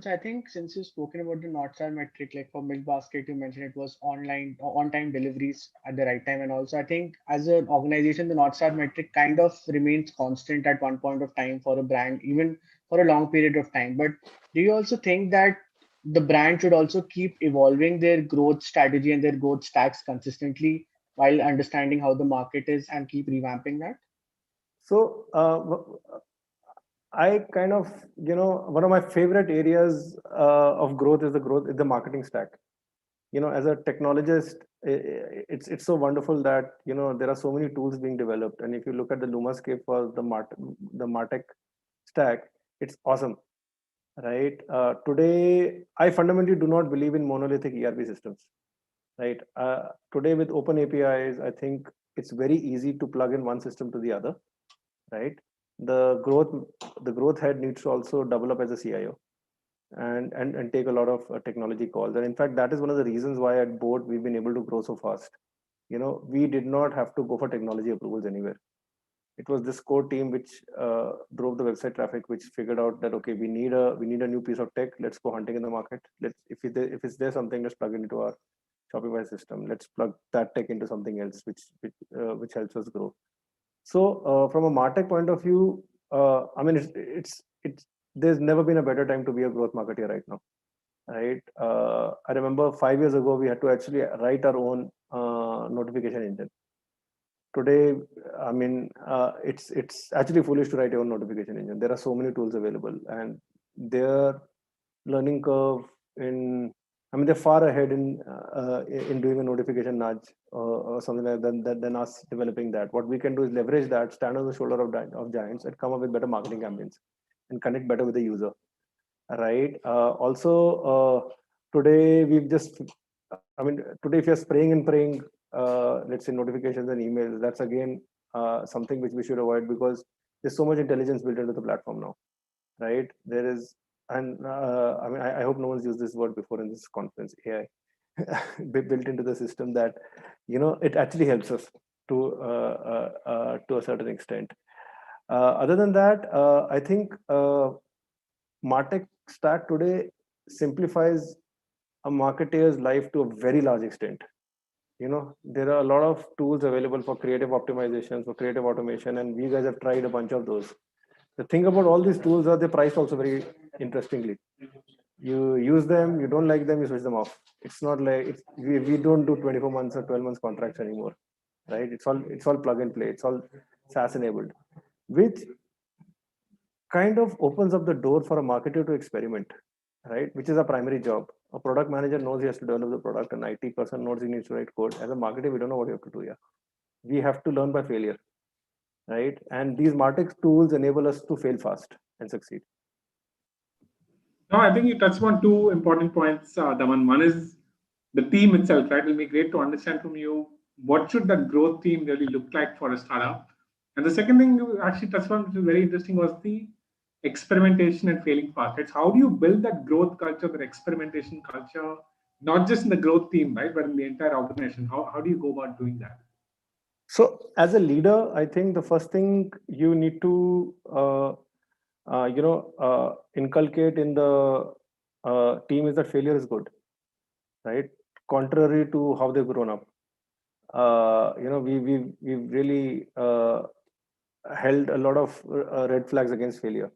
I think since you've spoken about the North Star metric, like for Milk Basket, you mentioned it was online or on-time deliveries at the right time. And also, I think as an organization, the North Star metric kind of remains constant at one point of time for a brand, even for a long period of time. But do you also think that the brand should also keep evolving their growth strategy and their growth stacks consistently while understanding how the market is and keep revamping that? So I kind of, one of my favorite areas of growth is the marketing stack. As a technologist, it's so wonderful that there are so many tools being developed, and if you look at the Lumascape for the Martech stack, it's awesome, right? Today, I fundamentally do not believe in monolithic ERP systems, right? Today with open APIs, I think it's very easy to plug in one system to the other, right? The growth head needs to also develop as a CIO and take a lot of technology calls. And in fact, that is one of the reasons why at board we've been able to grow so fast. We did not have to go for technology approvals anywhere. It was this core team which drove the website traffic, which figured out that, okay, we need a new piece of tech. Let's go hunting in the market. If it's there something, let's plug it into our Shopify system. Let's plug that tech into something else, which helps us grow. So from a Martech point of view, I mean, it's there's never been a better time to be a growth marketer right now, right? I remember 5 years ago, we had to actually write our own notification engine. Today, I mean, it's actually foolish to write your own notification engine. There are so many tools available, and their learning curve they're far ahead in doing a notification nudge or something like that than us developing that. What we can do is leverage that, stand on the shoulder of giants, and come up with better marketing campaigns and connect better with the user, right? Today today if you're spraying and praying, let's say notifications and emails, that's again something which we should avoid, because there's so much intelligence built into the platform now, right? There is, and I hope no one's used this word before in this conference, AI. built into the system that, it actually helps us to a certain extent. Other than that, I think MarTech stack today simplifies a marketeer's life to a very large extent. There are a lot of tools available for creative optimization, for creative automation, and we guys have tried a bunch of those. The thing about all these tools are they're priced also very interestingly. You use them, you don't like them, you switch them off. It's not like we don't do 24 months or 12 months contracts anymore, right? It's all plug and play. It's all SaaS enabled, which kind of opens up the door for a marketer to experiment, right? Which is a primary job. A product manager knows he has to develop the product, an IT person knows he needs to write code. As a marketer, we don't know what you have to do here. We have to learn by failure, right? And these MarTech tools enable us to fail fast and succeed. No, I think you touched on two important points, Daman. One is the team itself, right? It'll be great to understand from you what should the growth team really look like for a startup. And the second thing you actually touched on, which is very interesting, was the experimentation and failing fast. It's how do you build that growth culture, that experimentation culture, not just in the growth team, right, but in the entire organization? How do you go about doing that? So as a leader, I think the first thing you need to inculcate in the team is that failure is good, right? Contrary to how they've grown up. We've really held a lot of red flags against failure.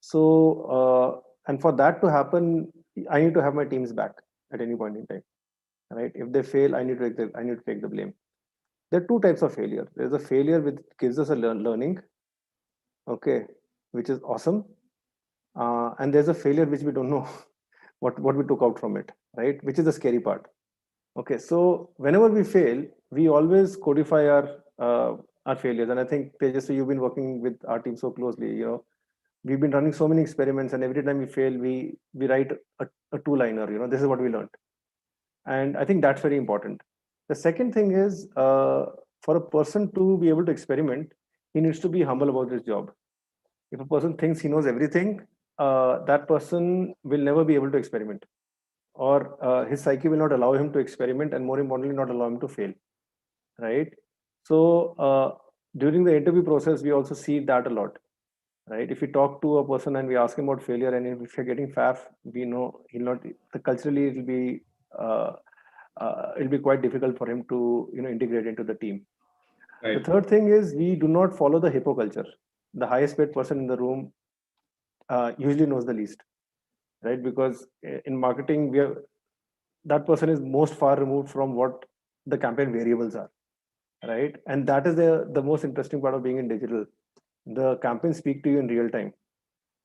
So, and for that to happen, I need to have my teams back at any point in time, right? If they fail, I need to take the blame. There are two types of failure. There's a failure which gives us a learning, okay, which is awesome. And there's a failure which we don't know what we took out from it, right? Which is the scary part. Okay, so whenever we fail, we always codify our failures. And I think, Tejas, you've been working with our team so closely. We've been running so many experiments, and every time we fail, we write a two-liner. This is what we learned, and I think that's very important. The second thing is, for a person to be able to experiment, he needs to be humble about his job. If a person thinks he knows everything, that person will never be able to experiment, or his psyche will not allow him to experiment, and more importantly, not allow him to fail, right? So during the interview process, we also see that a lot, right? If we talk to a person and we ask him about failure, and if you're getting faff, we know he'll not. Culturally, it'll be quite difficult for him to integrate into the team. Right. The third thing is we do not follow the hippo culture. The highest paid person in the room usually knows the least, right? Because in marketing, that person is most far removed from what the campaign variables are, right? And that is the most interesting part of being in digital. The campaigns speak to you in real time.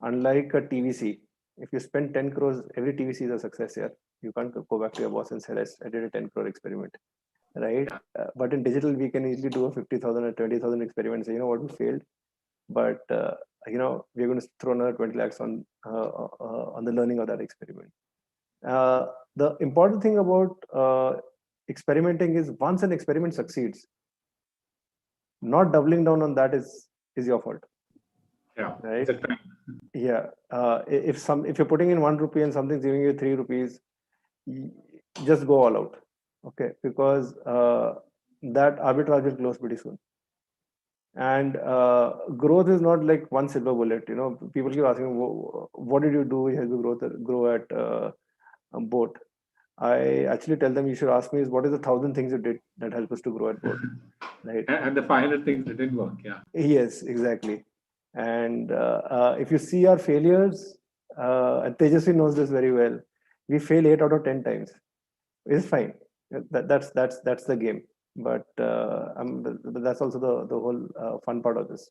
Unlike a TVC, if you spend 10 crores, every TVC is a success here. You can't go back to your boss and say, I did a 10 crore experiment, right? But in digital, we can easily do a 50,000 or 20,000 experiment. Say, what, we failed, but we're going to throw another 20 lakhs on the learning of that experiment. The important thing about experimenting is once an experiment succeeds, not doubling down on that is your fault. Yeah. Right. Yeah. If you're putting in 1 rupee and something's giving you 3 rupees, just go all out. Okay, because that arbitrage will close pretty soon. And growth is not like one silver bullet. People keep asking, what did you do to help you grow at Boat? I actually tell them, you should ask me is what is the 1,000 things you did that help us to grow at Boat, right? And the 500 things that didn't work. Yeah. Yes, exactly. And if you see our failures, and Tejasvi knows this very well, we fail 8 out of 10 times. It's fine. That's the game. But that's also the whole fun part of this.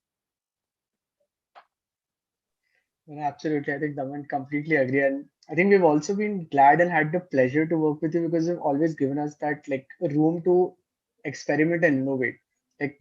Absolutely. I think Daman completely agree. And I think we've also been glad and had the pleasure to work with you because you've always given us that room to experiment and innovate.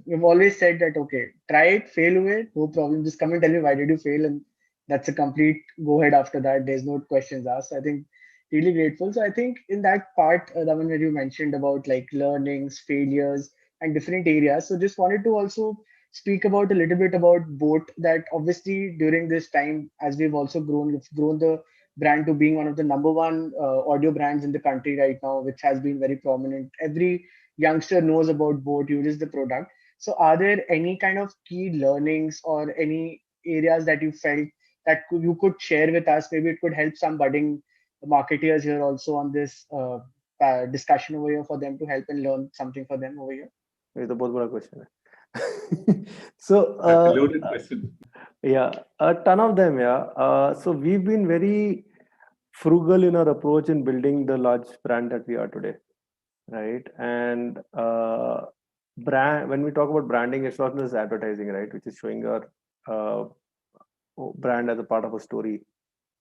You've always said that, okay, try it, fail with it, no problem. Just come and tell me why did you fail, and that's a complete go ahead after that. There's no questions asked. I think really grateful. So I think in that part, Daman, where you mentioned about learnings, failures, and different areas. So just wanted to also speak about a little bit about Boat, that obviously during this time, as we've also grown, we've grown the brand to being one of the number one audio brands in the country right now, which has been very prominent. Every youngster knows about Boat, uses the product. So are there any kind of key learnings or any areas that you felt that you could share with us? Maybe it could help some budding marketeers here also on this discussion over here for them to help and learn something for them over here. ये तो बहुत बड़ा question है. So That's a loaded question. yeah, a ton of them. Yeah. So we've been very frugal in our approach in building the large brand that we are today, right? And brand, when we talk about branding, it's not just advertising, right? Which is showing our brand as a part of a story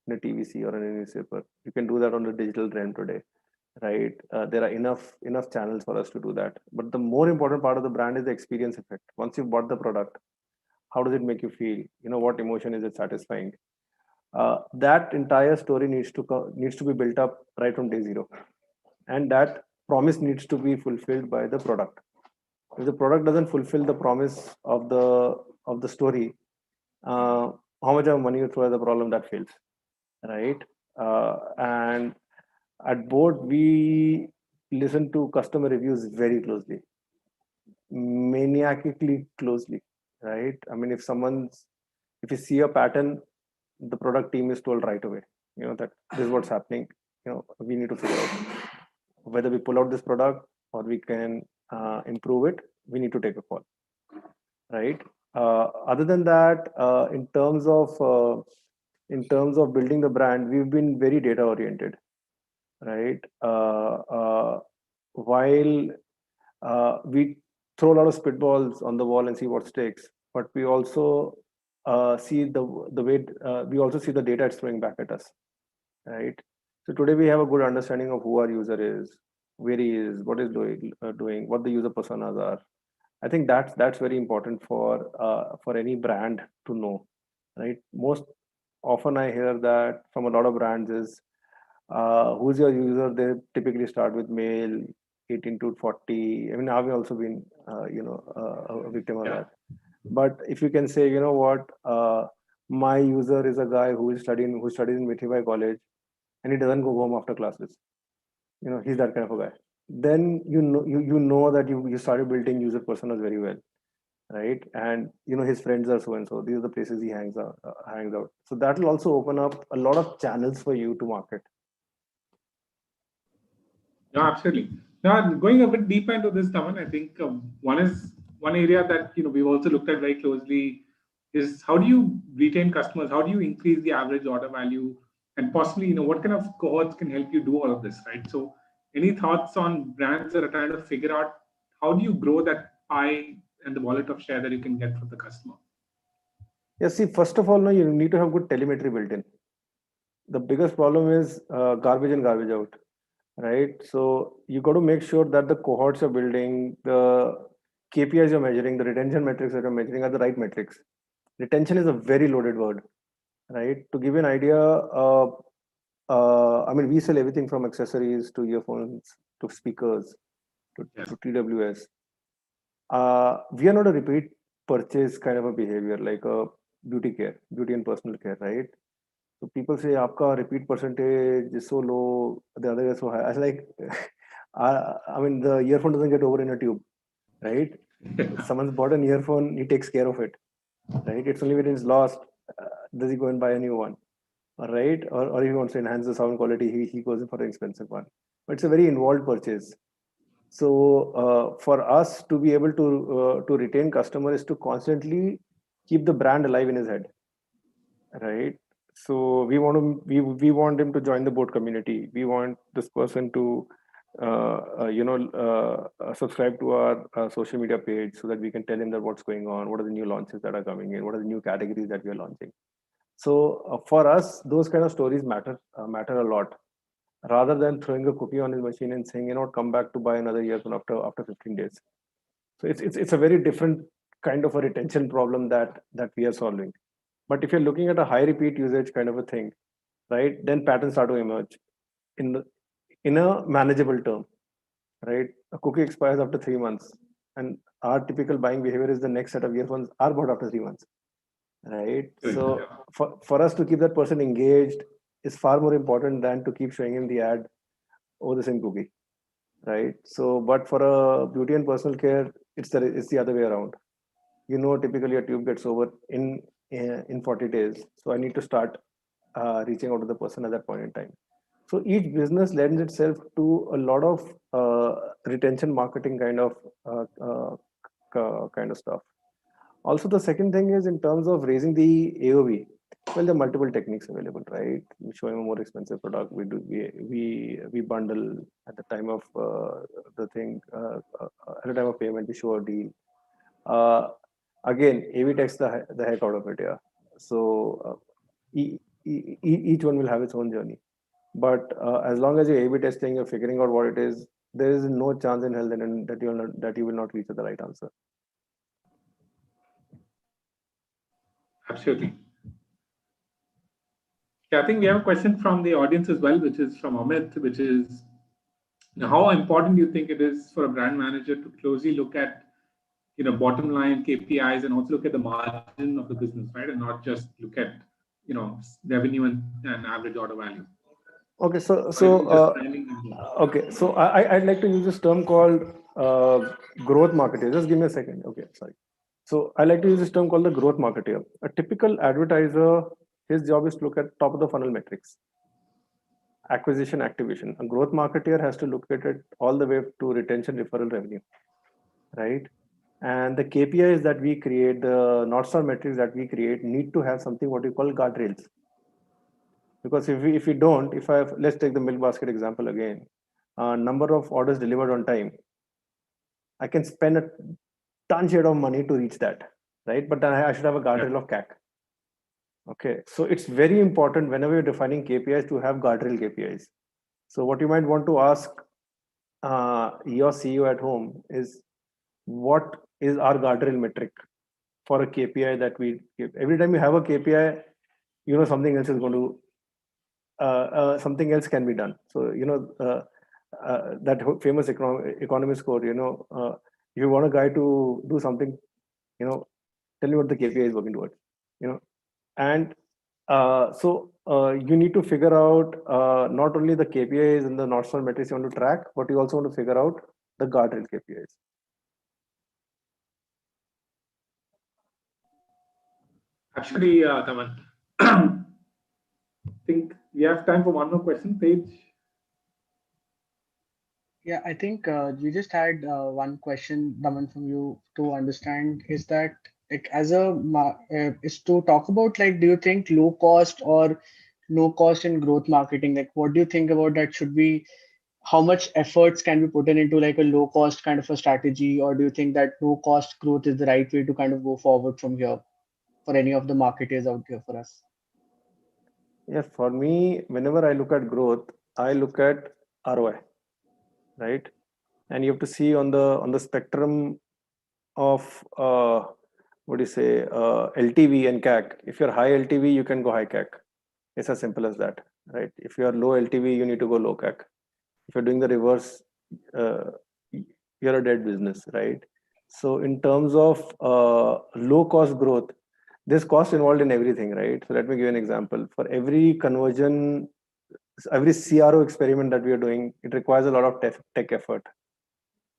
in a TVC or in a newspaper. You can do that on the digital realm today, right? There are enough channels for us to do that. But the more important part of the brand is the experience effect. Once you've bought the product, how does it make you feel? You know, what emotion is it satisfying? That entire story needs to be built up right from day zero, and that promise needs to be fulfilled by the product. If the product doesn't fulfill the promise of the story, how much of money you throw at the problem, that fails, right? And at Board, we listen to customer reviews very closely, maniacally closely, right? I mean, if you see a pattern, the product team is told right away, you know, that this is what's happening. You know, we need to figure out whether we pull out this product or we can improve it. We need to take a call, right? Other than that, in terms of building the brand, we've been very data oriented, right? While we throw a lot of spitballs on the wall and see what sticks, but we also see the way we also see the data it's throwing back at us, right? So today we have a good understanding of who our user is, where he is, what is doing, what the user personas are. I think that's very important for any brand to know, right? Most often I hear that from a lot of brands is who's your user? They typically start with male, 18 to 40. I mean, I've also been a victim of that. But if you can say, you know what, my user is a guy who studies in Mithun college, and he doesn't go home after classes. You know, he's that kind of a guy. Then you know that you started building user personas very well, right? And you know his friends are so and so. These are the places he hangs out. So that will also open up a lot of channels for you to market. Yeah, absolutely. Now, going a bit deeper into this, Taman, I think one area that we've also looked at very closely is how do you retain customers? How do you increase the average order value? And possibly, what kind of cohorts can help you do all of this, right? So, any thoughts on brands that are trying to figure out how do you grow that pie and the wallet of share that you can get from the customer? Yeah, see, first of all, no, you need to have good telemetry built in. The biggest problem is garbage in, garbage out, right? So you got to make sure that the cohorts you're building, the KPIs you're measuring, the retention metrics that you're measuring are the right metrics. Retention is a very loaded word, right? To give you an idea, I mean, we sell everything from accessories to earphones to speakers to TWS. We are not a repeat purchase kind of a behavior like a beauty and personal care, right? So people say, "Aapka repeat percentage is so low, the other is so high." I was like, I mean, the earphone doesn't get over in a tube, right? Someone's bought an earphone, he takes care of it, right? It's only when it's lost, does he go and buy a new one, right? Or if he wants to enhance the sound quality, he goes in for an expensive one. But it's a very involved purchase. So for us to be able to retain customers is to constantly keep the brand alive in his head, right? So we want him to join the Board community. We want this person to subscribe to our social media page so that we can tell him that what's going on, what are the new launches that are coming in, what are the new categories that we are launching. So for us, those kind of stories matter a lot, rather than throwing a cookie on his machine and saying, come back to buy another earphone after 15 days. So it's a very different kind of a retention problem that we are solving. But if you're looking at a high repeat usage kind of a thing, right, then patterns start to emerge in a manageable term, right? A cookie expires after 3 months, and our typical buying behavior is the next set of earphones are bought after 3 months, right? So for us to keep that person engaged, is far more important than to keep showing him the ad over the same cookie, right? So, but for a beauty and personal care, it's the other way around. Typically a tube gets over in 40 days. So I need to start reaching out to the person at that point in time. So each business lends itself to a lot of retention marketing kind of stuff. Also, the second thing is in terms of raising the AOV. Well, there are multiple techniques available, right? We show him a more expensive product. We bundle at the time of at the time of payment. We show a deal. Again, AV takes the heck out of it, yeah. So each one will have its own journey. But as long as you're A/B testing, you're figuring out what it is, there is no chance in hell that you will not reach the right answer. Absolutely. Yeah, I think we have a question from the audience as well, which is from Amit, which is, how important do you think it is for a brand manager to closely look at bottom line KPIs and also look at the margin of the business, right? And not just look at revenue and average order value. Okay, I'd like to use this term called growth marketer. Just give me a second. Okay, sorry. So I like to use this term called the growth marketer. A typical advertiser, his job is to look at top of the funnel metrics, acquisition, activation. A growth marketer has to look at it all the way to retention, referral revenue, right? And the KPIs that we create, the North Star metrics that we create, need to have something what we call guardrails. Because if we don't, let's take the milk basket example again, number of orders delivered on time, I can spend a ton share of money to reach that, right? But then I should have a guardrail of CAC. Okay, so it's very important whenever you're defining KPIs to have guardrail KPIs. So what you might want to ask your CEO at home is, what is our guardrail metric for a KPI that we give? Every time you have a KPI, something else is going to something else can be done. So that famous economist quote, if you want a guy to do something, tell me what the KPI is working towards, and so you need to figure out not only the KPIs and the North Star metrics you want to track, but you also want to figure out the guardrail KPIs. Actually, Taman, I think we have time for one more question, Paige. Yeah, I think we just had one question, Daman, from you to understand is that is to talk about, do you think low cost or no cost in growth marketing? What do you think about that? How much efforts can be put into a low cost kind of a strategy, or do you think that no cost growth is the right way to kind of go forward from here for any of the marketers out there for us? Yeah, for me, whenever I look at growth, I look at ROI. Right, and you have to see on the spectrum of LTV and CAC. If you're high LTV, you can go high CAC. It's as simple as that, right? If you are low LTV, you need to go low CAC. If you're doing the reverse, you're a dead business, right? So in terms of low cost growth, there's cost involved in everything, right? So let me give you an example. For every conversion, every CRO experiment that we are doing, it requires a lot of tech effort.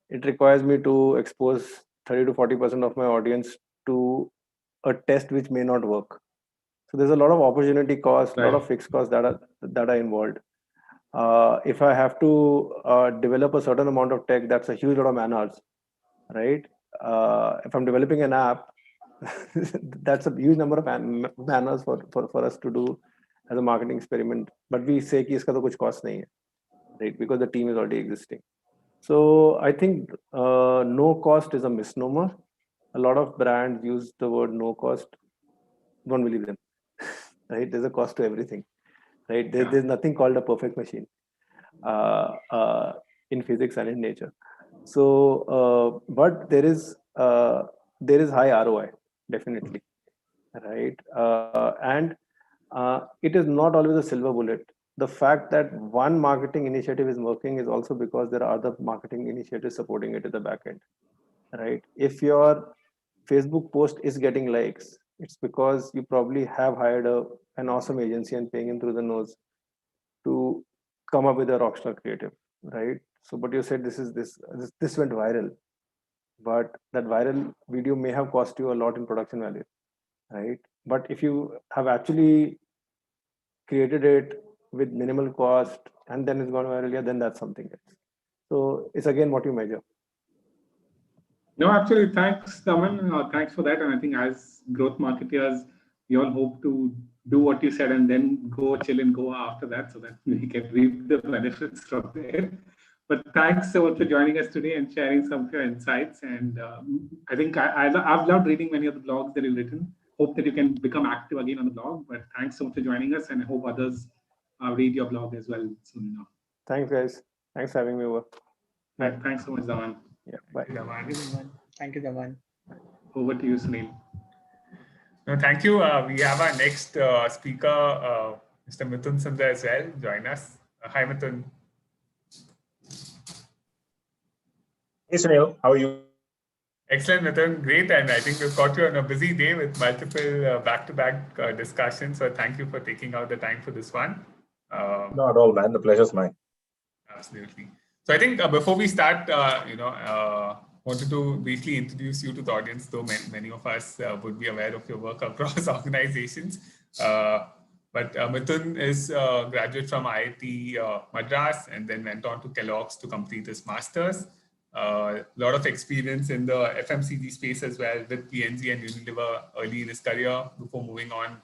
It requires me to expose 30 to 40% of my audience to a test which may not work. So there's a lot of opportunity cost, a lot of fixed costs that are involved. If I have to develop a certain amount of tech, that's a huge lot of man hours, right? If I'm developing an app, that's a huge number of man hours for us to do as a marketing experiment, but we say कि इसका तो कुछ cost नहीं है, right? Because the team is already existing. So I think no cost is a misnomer. A lot of brands use the word no cost. Don't believe them, right? There's a cost to everything, right? There's nothing called a perfect machine in physics and in nature. So, but there is high ROI, definitely, right? And it is not always a silver bullet. The fact that one marketing initiative is working is also because there are other marketing initiatives supporting it at the back end, right? If your Facebook post is getting likes, it's because you probably have hired an awesome agency and paying him through the nose come up with a rockstar creative, right? So, but you said this went viral, but that viral video may have cost you a lot in production value, right? But if you have actually created it with minimal cost and then it's gone viral, yeah, then that's something else. So it's again what you measure. No, absolutely. Thanks, Daman. Thanks for that. And I think as growth marketers, we all hope to do what you said and then go chill and go after that so that we can reap the benefits from there. But thanks so much for joining us today and sharing some of your insights. And I think I've loved reading many of the blogs that you've written. Hope that you can become active again on the blog. But thanks so much for joining us, and I hope others read your blog as well soon enough. Thanks, guys. Thanks for having me over. Thanks so much, Daman. Yeah, bye. Thank you, Daman. Over to you, Sunil. No, thank you. We have our next speaker, Mr. Mithun Sundar as well. Join us. Hi, Mithun. Hey, Sunil. How are you? Excellent, Mithun. Great. And I think we've got you on a busy day with multiple back-to-back discussions. So thank you for taking out the time for this one. Not at all, man. The pleasure's mine. Absolutely. So I think before we start, wanted to briefly introduce you to the audience, though many of us would be aware of your work across organizations. But Mithun is a graduate from IIT Madras and then went on to Kellogg's to complete his master's. A lot of experience in the FMCG space as well with P&G and Unilever early in his career before moving on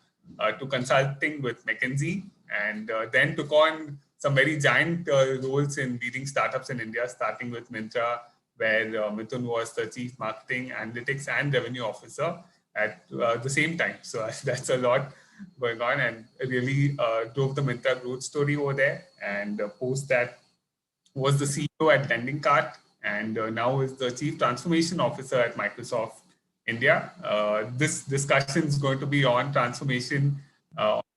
to consulting with McKinsey, and then took on some very giant roles in leading startups in India, starting with Myntra, where Mithun was the Chief Marketing, Analytics and Revenue Officer at the same time. So that's a lot going on, and really drove the Myntra growth story over there. And post that was the CEO at Lending Cart, and now is the Chief Transformation Officer at Microsoft India. This discussion is going to be on transformation,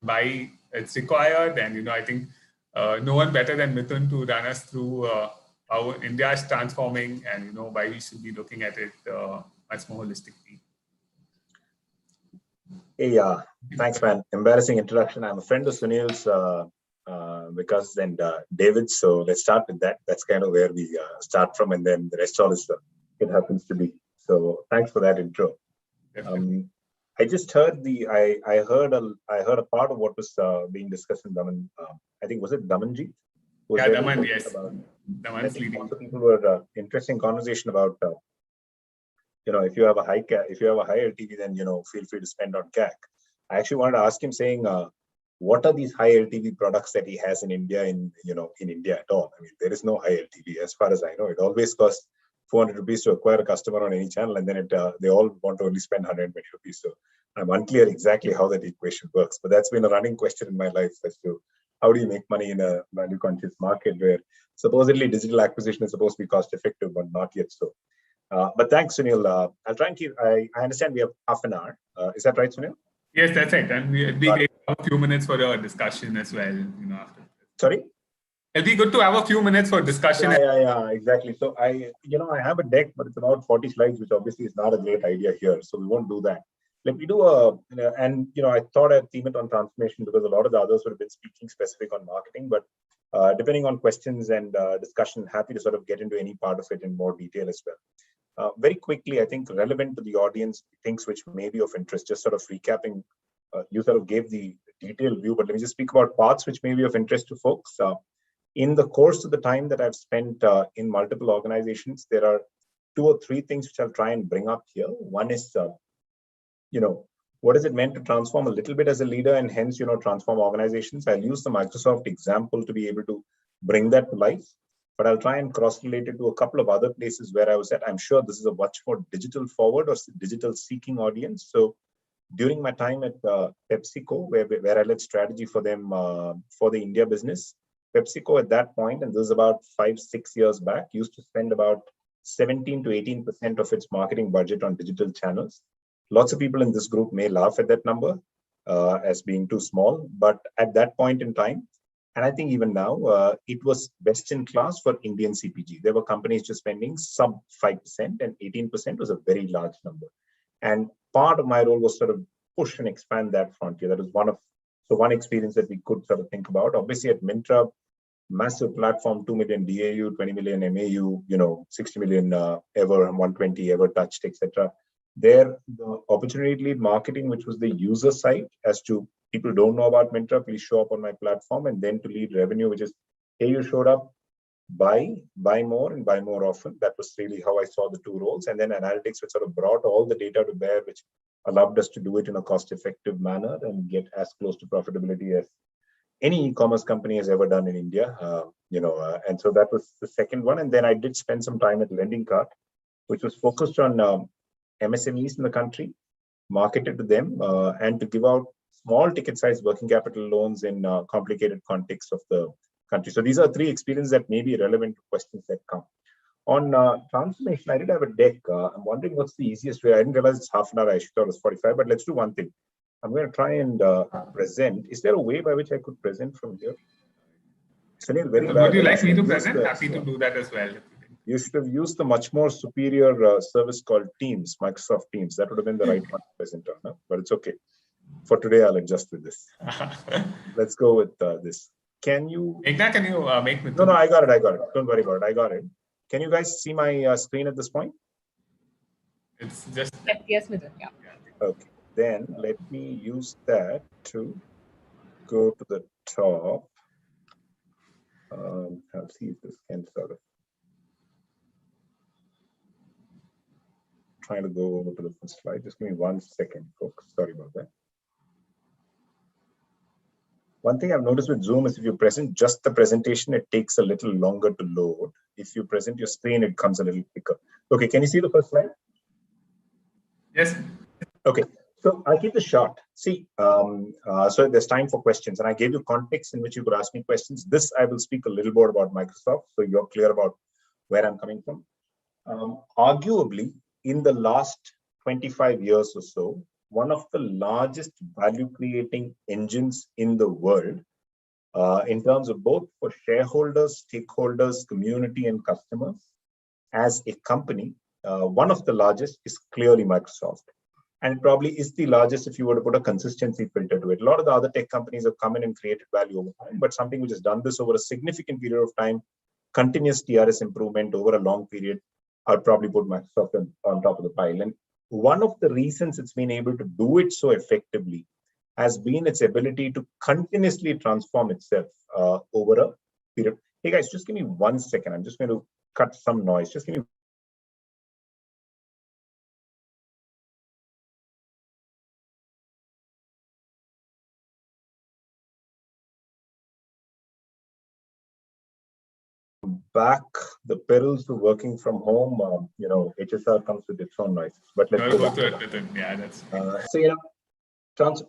why it's required, and I think no one better than Mithun to run us through how India is transforming and why we should be looking at it much more holistically. Hey, thanks, man. Embarrassing introduction. I'm a friend of Sunil's, Vikas and David. So let's start with that. That's kind of where we start from, and then the rest all is it happens to be. So thanks for that intro. I just heard I heard a part of what was being discussed in Daman. I think was it Damanji? Yeah, Daman, yes. Daman's leading. Also, people were interesting conversation about if you have a high LTV, then feel free to spend on CAC. I actually wanted to ask him, saying, what are these high LTV products that he has in India, in India at all? I mean, there is no high LTV as far as I know. It always costs 400 rupees to acquire a customer on any channel, and then they all want to only spend 120 rupees. So I'm unclear exactly how that equation works, but that's been a running question in my life as to how do you make money in a value conscious market where supposedly digital acquisition is supposed to be cost effective, but not yet so. But thanks, Sunil. I'll try and keep, I understand we have half an hour. Is that right, Sunil? Yes, that's right. And we'll be great to have a few minutes for a discussion as well, after. Sorry? It'll be good to have a few minutes for discussion. Yeah, exactly. So I have a deck, but it's about 40 slides, which obviously is not a great idea here. So we won't do that. Let me do I thought I'd theme it on transformation because a lot of the others would have been speaking specific on marketing, but depending on questions and discussion, happy to sort of get into any part of it in more detail as well. Very quickly, I think relevant to the audience, things which may be of interest, just sort of recapping, you sort of gave the detailed view, but let me just speak about parts which may be of interest to folks. In the course of the time that I've spent in multiple organizations, there are 2 or 3 things which I'll try and bring up here. One is, what is it meant to transform a little bit as a leader and hence, transform organizations? I'll use the Microsoft example to be able to bring that to life, but I'll try and cross-relate it to a couple of other places where I was at. I'm sure this is a much more digital forward or digital seeking audience. So during my time at PepsiCo, where I led strategy for them for the India business, PepsiCo at that point, and this is about 5-6 years back, used to spend about 17 to 18% of its marketing budget on digital channels. Lots of people in this group may laugh at that number as being too small, but at that point in time, and I think even now, it was best in class for Indian CPG. There were companies just spending sub 5%, and 18% was a very large number. And part of my role was sort of push and expand that frontier. That was one experience that we could sort of think about. Obviously at Myntra, massive platform, 2 million DAU, 20 million MAU, 60 million ever, 120 ever touched, etc. There, the opportunity lead marketing, which was the user side, as to people don't know about Myntra, please show up on my platform, and then to lead revenue, which is, hey, you showed up, buy more and buy more often. That was really how I saw the two roles. And then analytics, which sort of brought all the data to bear, which allowed us to do it in a cost-effective manner and get as close to profitability as any e-commerce company has ever done in India. And so that was the second one. And then I did spend some time at Lending Cart, which was focused on MSMEs in the country, marketed to them, and to give out small ticket size working capital loans in complicated contexts of the country. So these are three experiences that may be relevant to questions that come. On transformation, I did have a deck. I'm wondering what's the easiest way. I didn't realize it's half an hour. I thought it was 45, but let's do one thing. I'm going to try and present. Is there a way by which I could present from here? Sunil, very bad. Would you like me to present? Happy to do that as well. You should have used the much more superior service called Teams, Microsoft Teams. That would have been the right one to present on, no? But it's okay. For today, I'll adjust with this. Let's go with this. Can you... Meghna, can you make Mithun? No, I got it. Don't worry about it. I got it. Can you guys see my screen at this point? It's just... Yes, Mithun. Yeah. Okay. Then let me use that to go to the top. I'll see if this can sort of... Trying to go over to the first slide. Just give me 1 second, folks. Sorry about that. One thing I've noticed with Zoom is if you present just the presentation, it takes a little longer to load. If you present your screen, it comes a little quicker. Okay, can you see the first slide? Yes. Okay, so I'll keep this short. See, so there's time for questions, and I gave you context in which you could ask me questions. This I will speak a little more about Microsoft, so you're clear about where I'm coming from. Arguably, in the last 25 years or so, one of the largest value creating engines in the world, in terms of both for shareholders, stakeholders, community, and customers, as a company, one of the largest is clearly Microsoft. And probably is the largest if you were to put a consistency filter to it. A lot of the other tech companies have come in and created value over time, but something which has done this over a significant period of time, continuous TRS improvement over a long period, I'd probably put Microsoft on top of the pile. And one of the reasons it's been able to do it so effectively has been its ability to continuously transform itself over a period. Hey guys, just give me 1 second. I'm just going to cut some noise. Just give me. Back the perils of working from home, HSR comes with its own noises. But let's go to it. Yeah, that's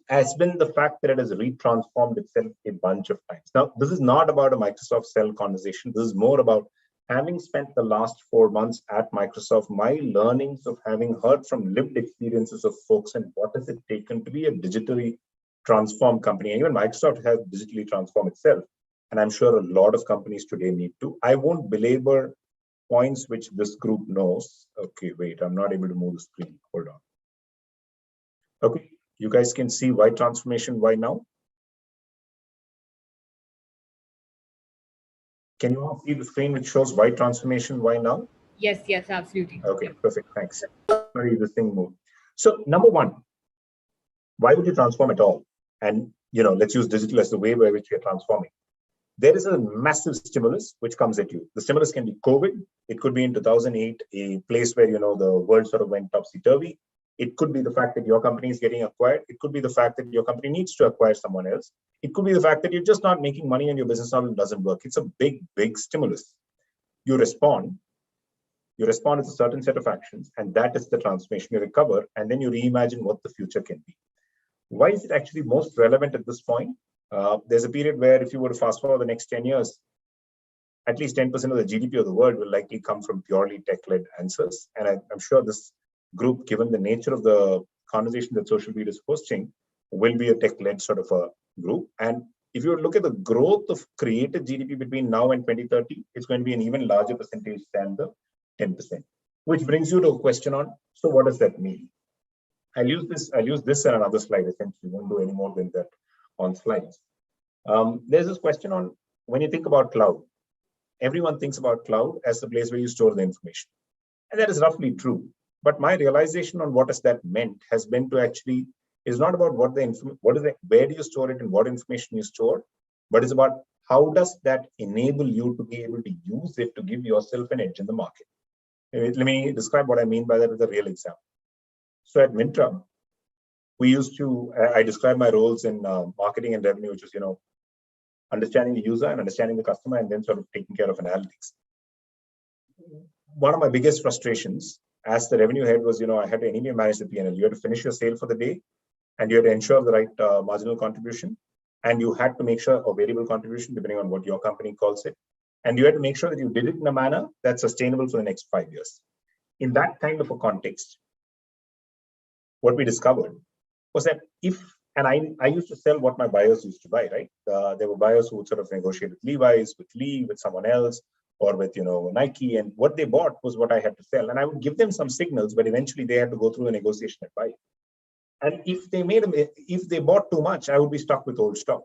has been the fact that it has retransformed itself a bunch of times. Now, this is not about a Microsoft Cell conversation. This is more about having spent the last 4 months at Microsoft, my learnings of having heard from lived experiences of folks and what has it taken to be a digitally transformed company. And even Microsoft has digitally transformed itself. And I'm sure a lot of companies today need to. I won't belabor points which this group knows. Okay, wait, I'm not able to move the screen. Hold on. Okay, you guys can see why transformation, why now? Can you all see the screen which shows why transformation, why now? Yes, absolutely. Okay, perfect, thanks. Sorry, this thing moved. So number one, why would you transform at all? And let's use digital as the way by which we are transforming. There is a massive stimulus which comes at you. The stimulus can be COVID. It could be in 2008, a place where, the world sort of went topsy-turvy. It could be the fact that your company is getting acquired. It could be the fact that your company needs to acquire someone else. It could be the fact that you're just not making money and your business model doesn't work. It's a big, big stimulus. You respond with a certain set of actions, and that is the transformation. You recover, and then you reimagine what the future can be. Why is it actually most relevant at this point? There's a period where if you were to fast forward the next 10 years, at least 10% of the GDP of the world will likely come from purely tech-led answers. And I'm sure this group, given the nature of the conversation that Social Beat is hosting, will be a tech-led sort of a group. And if you look at the growth of created GDP between now and 2030, it's going to be an even larger percentage than the 10%. Which brings you to a question on, so what does that mean? I'll use this and another slide, essentially. Won't do any more than that on slides. There's this question on when you think about cloud, everyone thinks about cloud as the place where you store the information. And that is roughly true. But my realization on what has that meant has been to actually, is not about where do you store it and what information you store, but it's about how does that enable you to be able to use it to give yourself an edge in the market. Let me describe what I mean by that with a real example. So at Myntra, I describe my roles in marketing and revenue, which is, understanding the user and understanding the customer and then sort of taking care of analytics. One of my biggest frustrations as the revenue head was, I had to anyway manage the P&L. You had to finish your sale for the day and you had to ensure the right marginal contribution. And you had to make sure a variable contribution, depending on what your company calls it. And you had to make sure that you did it in a manner that's sustainable for the next 5 years. In that kind of a context, what we discovered was that I used to sell what my buyers used to buy, right? There were buyers who would sort of negotiate with Levi's, with Lee, with someone else, or with, Nike. And what they bought was what I had to sell. And I would give them some signals, but eventually they had to go through a negotiation and buy. And if they bought too much, I would be stuck with old stock.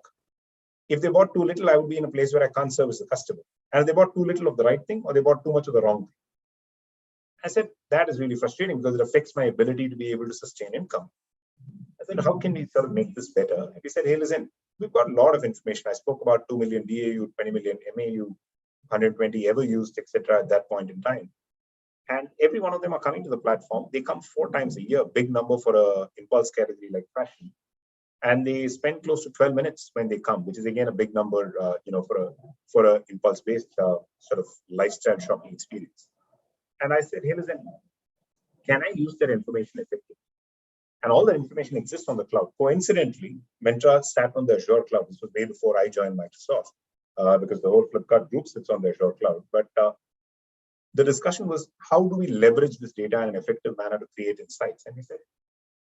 If they bought too little, I would be in a place where I can't service the customer. And if they bought too little of the right thing, or they bought too much of the wrong thing. I said, that is really frustrating because it affects my ability to be able to sustain income. I said, how can we sort of make this better? And we said, hey, listen, we've got a lot of information. I spoke about 2 million DAU, 20 million MAU, 120 ever used, etc. at that point in time. And every one of them are coming to the platform. They come 4 times a year, big number for a impulse category like fashion. And they spend close to 12 minutes when they come, which is again a big number, for a impulse-based sort of lifestyle shopping experience. And I said, hey, listen, can I use that information effectively? And all that information exists on the cloud. Coincidentally, Myntra sat on the Azure cloud. This was way before I joined Microsoft, because the whole Flipkart group sits on the Azure cloud. But the discussion was, how do we leverage this data in an effective manner to create insights? And we said,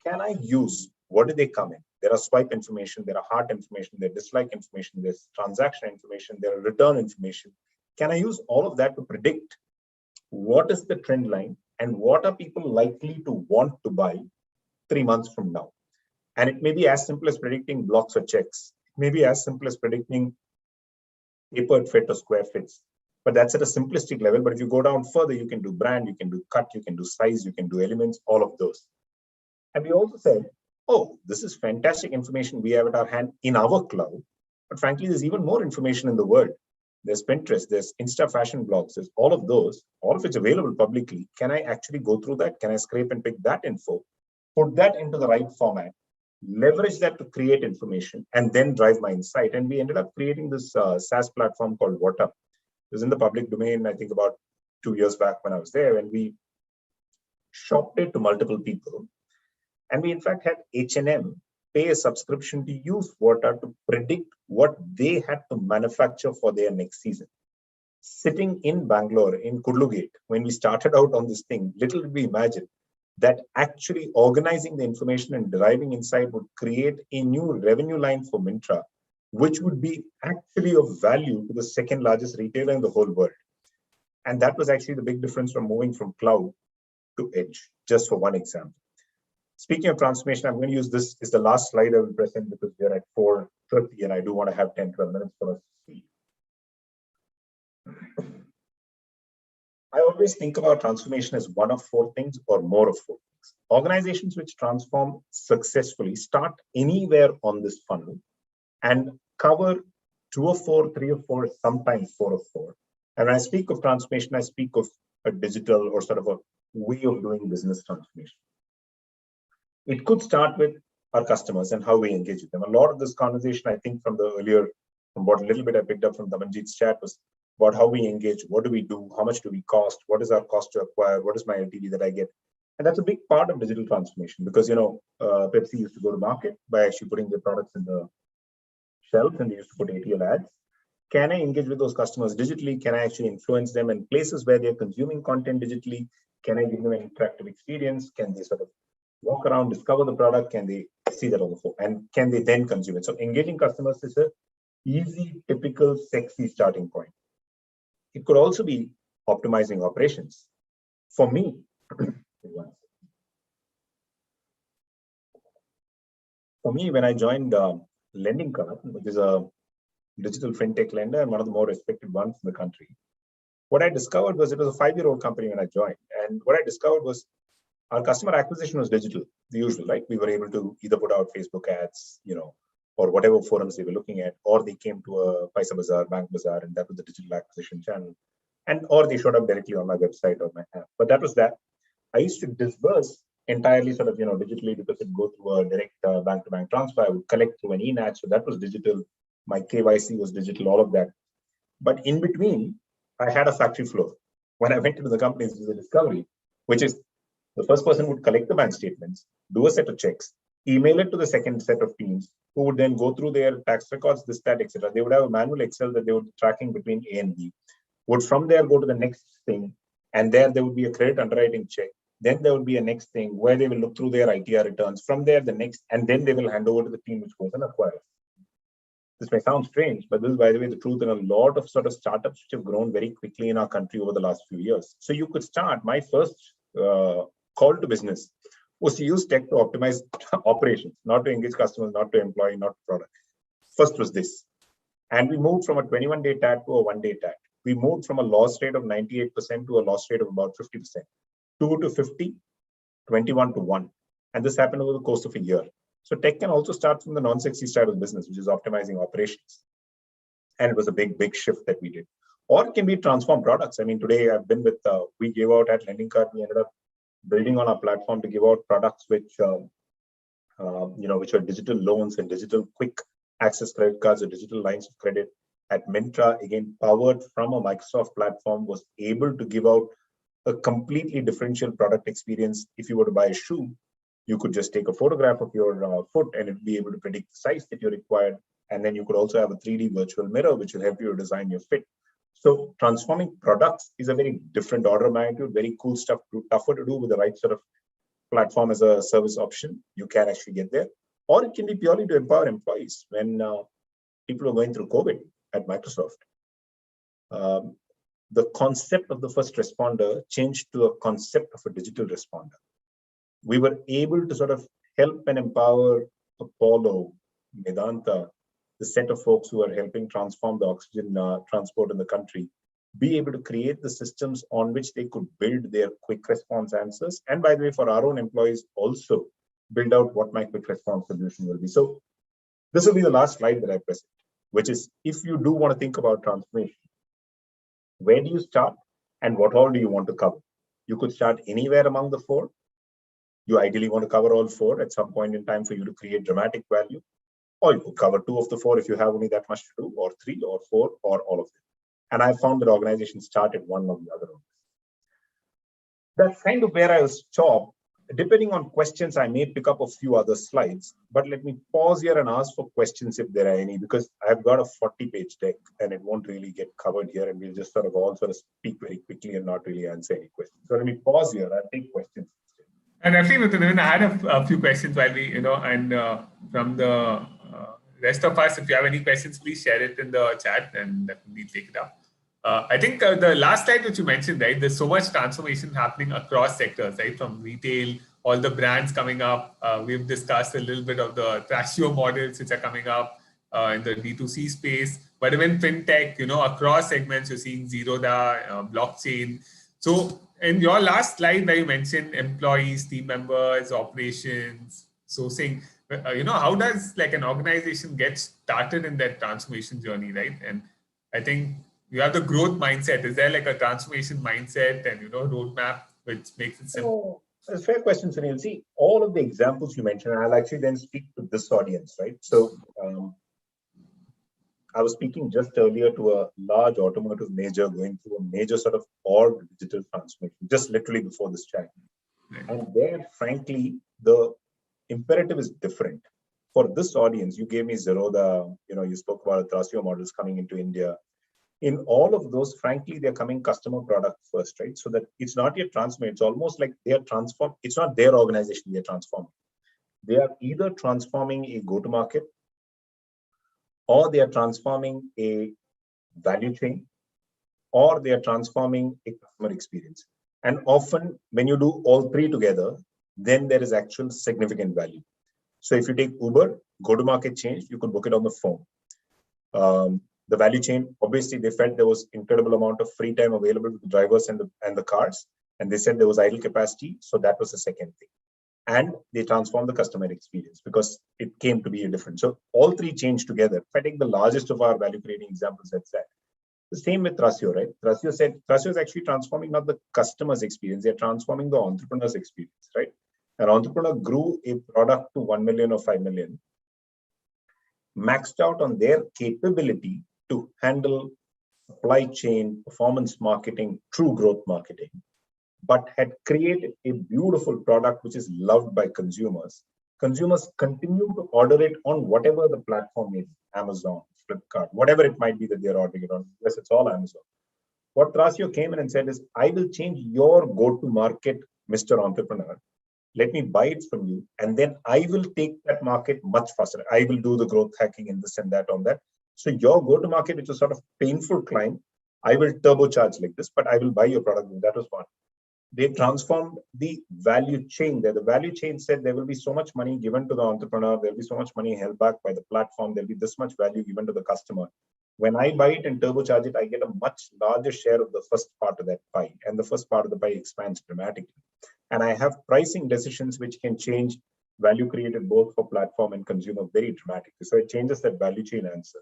can I use, what do they come in? There are swipe information, there are heart information, there are dislike information, there's transaction information, there are return information. Can I use all of that to predict what is the trend line and what are people likely to want to buy 3 months from now? And it may be as simple as predicting blocks or checks. It may be as simple as predicting tapered fit or square fits. But that's at a simplistic level. But if you go down further, you can do brand, you can do cut, you can do size, you can do elements, all of those. And we also said, oh, this is fantastic information we have at our hand in our cloud. But frankly, there's even more information in the world. There's Pinterest, there's Insta fashion blogs, there's all of those, all of it's available publicly. Can I actually go through that? Can I scrape and pick that info, put that into the right format, leverage that to create information, and then drive my insight? And we ended up creating this SaaS platform called Water. It was in the public domain, I think about 2 years back when I was there, and we shopped it to multiple people. And we in fact had H&M pay a subscription to use Water to predict what they had to manufacture for their next season. Sitting in Bangalore, in Kudlugate, when we started out on this thing, little did we imagine that actually organizing the information and deriving insight would create a new revenue line for Myntra, which would be actually of value to the second largest retailer in the whole world. And that was actually the big difference from moving from cloud to edge, just for one example. Speaking of transformation, I'm going to use this as the last slide I will present because we're at 4:30 and I do want to have 10, 12 minutes for us to speak. I always think about transformation as one of 4 things or more of 4 things. Organizations which transform successfully start anywhere on this funnel and cover 2 or 4, 3 or 4, sometimes 4 or 4. And when I speak of transformation, I speak of a digital or sort of a way of doing business transformation. It could start with our customers and how we engage with them. A lot of this conversation, I think from what a little bit I picked up from Damanjeet's chat was about how we engage, what do we do, how much do we cost, what is our cost to acquire, what is my LTV that I get. And that's a big part of digital transformation because, Pepsi used to go to market by actually putting their products in the shelves and they used to put ATL ads. Can I engage with those customers digitally? Can I actually influence them in places where they're consuming content digitally? Can I give them an interactive experience? Can they sort of walk around, discover the product? Can they see that on the phone? And can they then consume it? So engaging customers is a easy, typical, sexy starting point. It could also be optimizing operations. For me, when I joined Lending Card, which is a digital fintech lender and one of the more respected ones in the country. What I discovered was it was a 5-year-old company when I joined. And what I discovered was our customer acquisition was digital, the usual, right? We were able to either put out Facebook ads, or whatever forums they were looking at, or they came to a Paisa Bazaar, Bank Bazaar, and that was the digital acquisition channel. Or they showed up directly on my website or my app. But that was that. I used to disburse entirely sort of, digitally because it go through a direct bank-to-bank transfer. I would collect through an e-NACH, so that was digital. My KYC was digital, all of that. But in between, I had a factory floor. When I went into the company, this was a discovery, which is the first person would collect the bank statements, do a set of checks, email it to the second set of teams, who would then go through their tax records, this, that, etc. They would have a manual Excel that they would be tracking between A and B. Would from there go to the next thing, and there would be a credit underwriting check. Then there would be a next thing where they will look through their ITR returns. From there, the next, and then they will hand over to the team which goes and acquires. This may sound strange, but this is, by the way, the truth in a lot of sort of startups which have grown very quickly in our country over the last few years. So you could start, my first call to business was to use tech to optimize operations, not to engage customers, not to employ, not product. First was this. And we moved from a 21-day TAT to a 1-day TAT. We moved from a loss rate of 98% to a loss rate of about 50%. 2 to 50, 21 to 1. And this happened over the course of a year. So tech can also start from the non-sexy side of the business, which is optimizing operations. And it was a big, big shift that we did. Or it can be transform products. I mean, today I've been with, we gave out at Lending Card, we ended up building on our platform to give out products which, which are digital loans and digital quick access credit cards or digital lines of credit. At Myntra, again, powered from a Microsoft platform, was able to give out a completely differential product experience. If you were to buy a shoe, you could just take a photograph of your foot and it'd be able to predict the size that you required. And then you could also have a 3D virtual mirror, which will help you design your fit. So transforming products is a very different order of magnitude, very cool stuff, tougher to do with the right sort of platform as a service option. You can actually get there. Or it can be purely to empower employees. When people are going through COVID at Microsoft, the concept of the first responder changed to a concept of a digital responder. We were able to sort of help and empower Apollo, Medanta, the set of folks who are helping transform the oxygen transport in the country, be able to create the systems on which they could build their quick response answers. And by the way, for our own employees, also build out what my quick response solution will be. So this will be the last slide that I present, which is if you do want to think about transformation, where do you start and what all do you want to cover? You could start anywhere among the four. You ideally want to cover all four at some point in time for you to create dramatic value. Or you could cover 2 of the 4 if you have only that much to do, or 3 or 4 or all of them. And I found that organizations start at one or the other. That's kind of where I will stop. Depending on questions, I may pick up a few other slides, but let me pause here and ask for questions if there are any, because I've got a 40-page deck and it won't really get covered here, and we'll just sort of speak very quickly and not really answer any questions. So let me pause here. I'll take questions. And actually, Mithun, I had a few questions while we, and from the rest of us, if you have any questions, please share it in the chat and definitely take it up. I think the last slide which you mentioned, right, there's so much transformation happening across sectors, right, from retail, all the brands coming up. We've discussed a little bit of the Trashio models which are coming up in the D2C space, but even fintech, across segments, you're seeing Zerodha, blockchain. So in your last slide where you mentioned employees, team members, operations, sourcing, how does like an organization get started in that transformation journey, right? And I think you have the growth mindset. Is there like a transformation mindset and, roadmap which makes it simple? It's a fair question, Sunil. See, all of the examples you mentioned, I'll actually then speak to this audience, right? So I was speaking just earlier to a large automotive major going through a major sort of org digital transformation, just literally before this chat. Right. And there, frankly, the imperative is different. For this audience, you gave me Zerodha, you spoke about Trashio models coming into India. In all of those, frankly, they're coming customer product first, right? So that it's not yet transformed. It's almost like they are transformed. It's not their organization they're transforming. They are either transforming a go-to-market, or they are transforming a value chain, or they are transforming a customer experience. And often when you do all three together, then there is actual significant value. So if you take Uber, go-to-market change, you could book it on the phone. The value chain, obviously, they felt there was incredible amount of free time available to the drivers and the cars, and they said there was idle capacity. So that was the second thing. And they transformed the customer experience because it came to be a different. So all three changed together. If I take the largest of our value creating examples, that's that. The same with Thrasio, right? Thrasio is actually transforming not the customer's experience, they're transforming the entrepreneur's experience, right? An entrepreneur grew a product to 1 million or 5 million, maxed out on their capability to handle supply chain, performance marketing, true growth marketing, but had created a beautiful product which is loved by consumers. Consumers continue to order it on whatever the platform is, Amazon, Flipkart, whatever it might be that they're ordering it on. Yes, it's all Amazon. What Thrasio came in and said is, I will change your go-to-market, Mr. Entrepreneur. Let me buy it from you, and then I will take that market much faster. I will do the growth hacking and this and that on that. So your go-to-market, which was sort of painful climb, I will turbocharge like this, but I will buy your product. That was one. They transformed the value chain there. The value chain said there will be so much money given to the entrepreneur. There'll be so much money held back by the platform. There'll be this much value given to the customer. When I buy it and turbocharge it, I get a much larger share of the first part of that pie. And the first part of the pie expands dramatically. And I have pricing decisions which can change value created both for platform and consumer very dramatically. So it changes that value chain answer.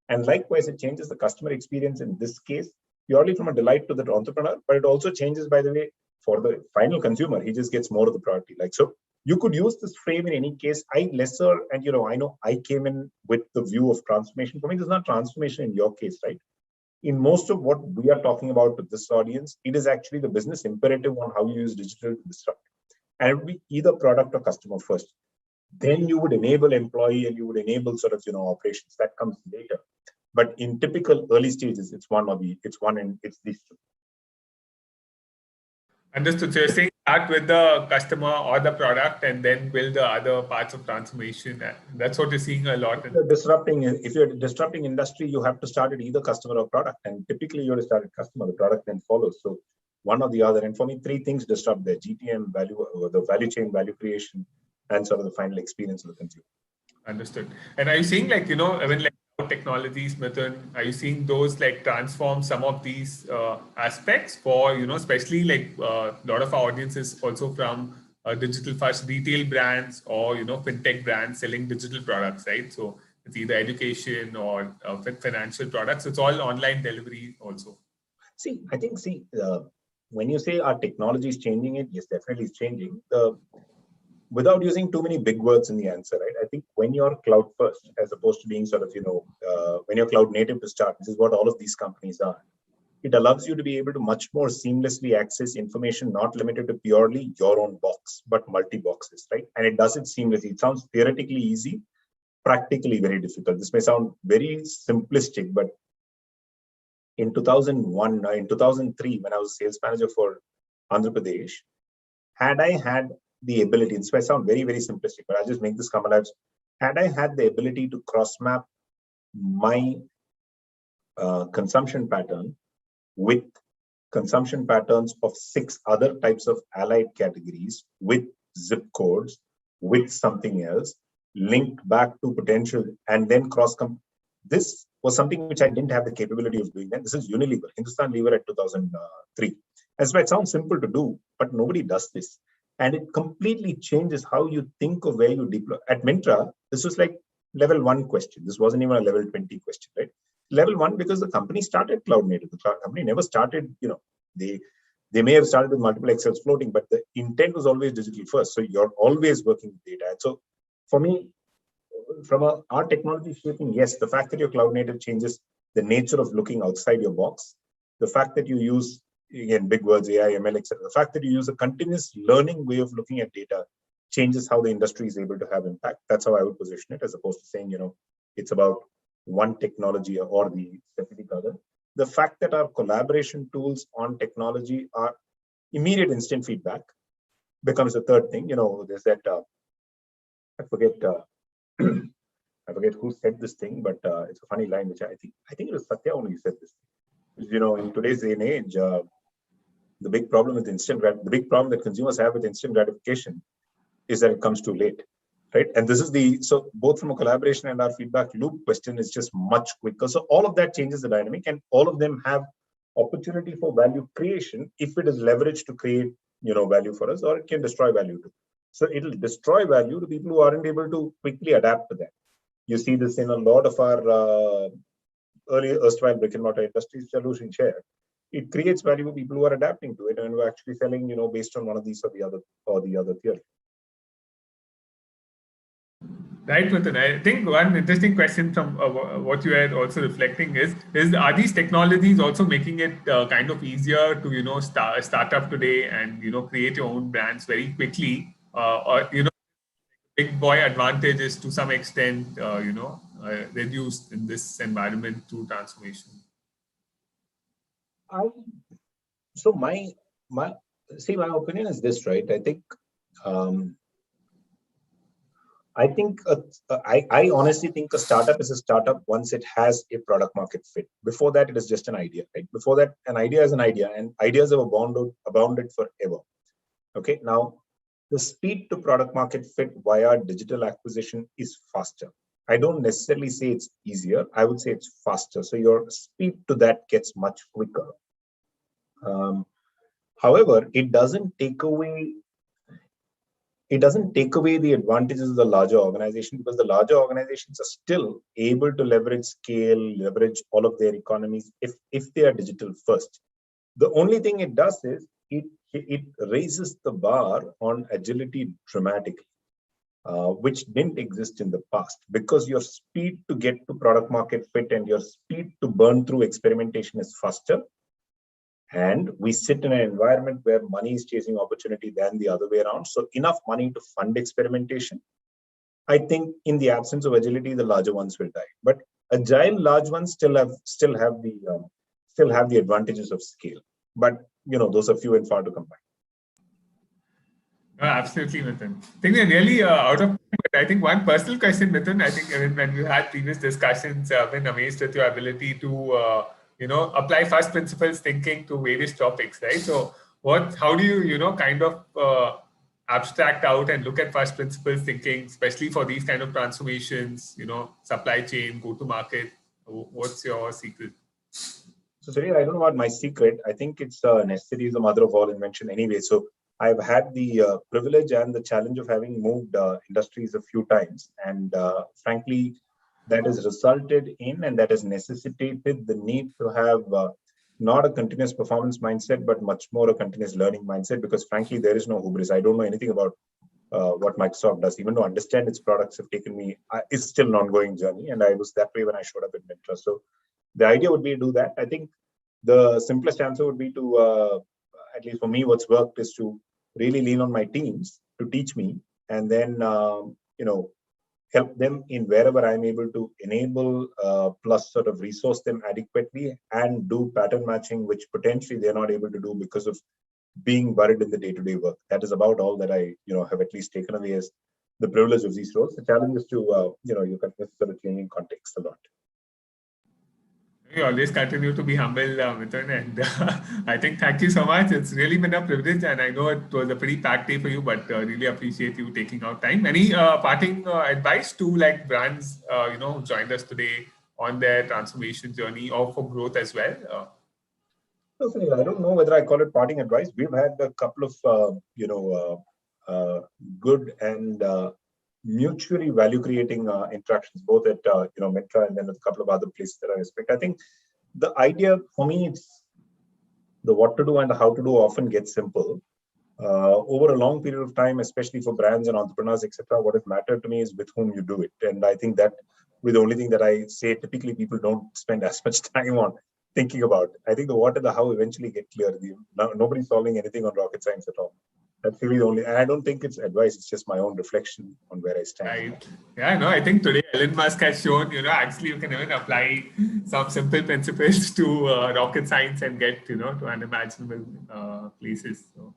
And likewise, it changes the customer experience in this case, purely from a delight to the entrepreneur, but it also changes, by the way, for the final consumer. He just gets more of the product he likes. So you could use this frame in any case. I know I came in with the view of transformation. For me, there's not transformation in your case, right? In most of what we are talking about with this audience, it is actually the business imperative on how you use digital to disrupt. And it would be either product or customer first. Then you would enable employee and you would enable sort of, operations. That comes later. But in typical early stages, it's these two. Understood. So you're saying start with the customer or the product and then build the other parts of transformation. That's what you're seeing a lot. If you're disrupting industry, you have to start at either customer or product. And typically you have to start at customer, the product then follows. So one or the other. And for me, three things disrupt there: GTM, the value chain, value creation, and sort of the final experience of the consumer. Understood. And are you seeing technologies, Mithun, are you seeing those transform some of these aspects for, especially a lot of our audience is also from digital first retail brands or, fintech brands selling digital products, right? So it's either education or financial products. It's all online delivery also. When you say our technology is changing it, yes, definitely it's changing. Without using too many big words in the answer, right? I think when you're cloud first, as opposed to being sort of, when you're cloud native to start, this is what all of these companies are. It allows you to be able to much more seamlessly access information, not limited to purely your own box, but multi-boxes, right? And it does it seamlessly. It sounds theoretically easy, practically very difficult. This may sound very simplistic, but in 2003, when I was sales manager for Andhra Pradesh, had I had the ability, this may sound very, very simplistic, but I'll just make this come alive. Had I had the ability to cross-map my consumption pattern with consumption patterns of 6 other types of allied categories, with zip codes, with something else, linked back to potential, and then this was something which I didn't have the capability of doing. This is Unilever, Hindustan Lever at 2003. That's why it sounds simple to do, but nobody does this. And it completely changes how you think of where you deploy. At Myntra, this was like level 1 question. This wasn't even a level 20 question, right? Level 1, because the company started cloud native. The company never started, they may have started with multiple Excels floating, but the intent was always digital first. So you're always working with data. And so for me, from our technology shaping, yes, the fact that you're cloud native changes the nature of looking outside your box. The fact that you use, again, big words, AI, ML, etc. The fact that you use a continuous learning way of looking at data changes how the industry is able to have impact. That's how I would position it, as opposed to saying, it's about one technology or the specific other. The fact that our collaboration tools on technology are immediate instant feedback becomes the third thing. There's that, I forget who said this thing, but it's a funny line, which I think it was Satya only who said this. In today's day and age, the big problem that consumers have with instant gratification is that it comes too late. right? And this is so both from a collaboration and our feedback loop question is just much quicker. So all of that changes the dynamic, and all of them have opportunity for value creation if it is leveraged to create, value for us, or it can destroy value too. So it'll destroy value to people who aren't able to quickly adapt to that. You see this in a lot of our early erstwhile brick and mortar industries, solution share. It creates value for people who are adapting to it and who are actually selling, based on one of these or the other theory. Right, Mithun. I think one interesting question from what you are also reflecting is are these technologies also making it kind of easier to start up today and create your own brands very quickly, or big boy advantage is to some extent reduced in this environment through transformation? So my opinion is this, right? I honestly think a startup is a startup once it has a product market fit. Before that, it is just an idea, right? Before that, an idea is an idea, and ideas have abounded forever. Okay, now the speed to product market fit via digital acquisition is faster. I don't necessarily say it's easier. I would say it's faster. So your speed to that gets much quicker. However, it doesn't take away the advantages of the larger organization, because the larger organizations are still able to leverage scale, leverage all of their economies if they are digital first. The only thing it does is it raises the bar on agility dramatically, which didn't exist in the past, because your speed to get to product market fit and your speed to burn through experimentation is faster. And we sit in an environment where money is chasing opportunity than the other way around. So enough money to fund experimentation. I think in the absence of agility, the larger ones will die. But agile large ones still have the advantages of scale. But those are few and far to come by. Absolutely, Mithun. I think we're really out of time, but I think one personal question, Mithun, I think when we had previous discussions, I've been amazed at your ability to apply first principles thinking to various topics, right? So how do you, kind of abstract out and look at first principles thinking, especially for these kind of transformations, supply chain, go to market? What's your secret? So, Sunil, I don't know about my secret. I think it's necessity is the mother of all invention anyway. So I've had the privilege and the challenge of having moved industries a few times. And frankly, that has resulted in and that has necessitated the need to have not a continuous performance mindset, but much more a continuous learning mindset, because frankly, there is no hubris. I don't know anything about what Microsoft does. Even to understand its products have taken me, it's still an ongoing journey. And I was that way when I showed up at Mintra. So the idea would be to do that. I think the simplest answer would be to, at least for me, what's worked is to really lean on my teams to teach me, and then, help them in wherever I'm able to enable, plus sort of resource them adequately and do pattern matching, which potentially they're not able to do because of being buried in the day-to-day work. That is about all that I, have at least taken away as the privilege of these roles. The challenge is to, you can sort of changing context a lot. You always continue to be humble, Mithun, and I think thank you so much. It's really been a privilege, and I know it was a pretty packed day for you, but really appreciate you taking out time. Any parting advice to brands, who joined us today on their transformation journey or for growth as well? I don't know whether I call it parting advice. We've had a couple of, good and mutually value creating interactions, both at Mintra and then a couple of other places that I respect. I think the idea for me, it's the what to do and the how to do often gets simple. Over a long period of time, especially for brands and entrepreneurs, etc., what has mattered to me is with whom you do it. And I think that with the only thing that I say, typically people don't spend as much time on thinking about. I think the what and the how eventually get clear. Nobody's solving anything on rocket science at all. That's really the only, and I don't think it's advice, it's just my own reflection on where I stand. Right. Yeah, no, I think today Elon Musk has shown, actually you can even apply some simple principles to rocket science and get, to unimaginable places. So.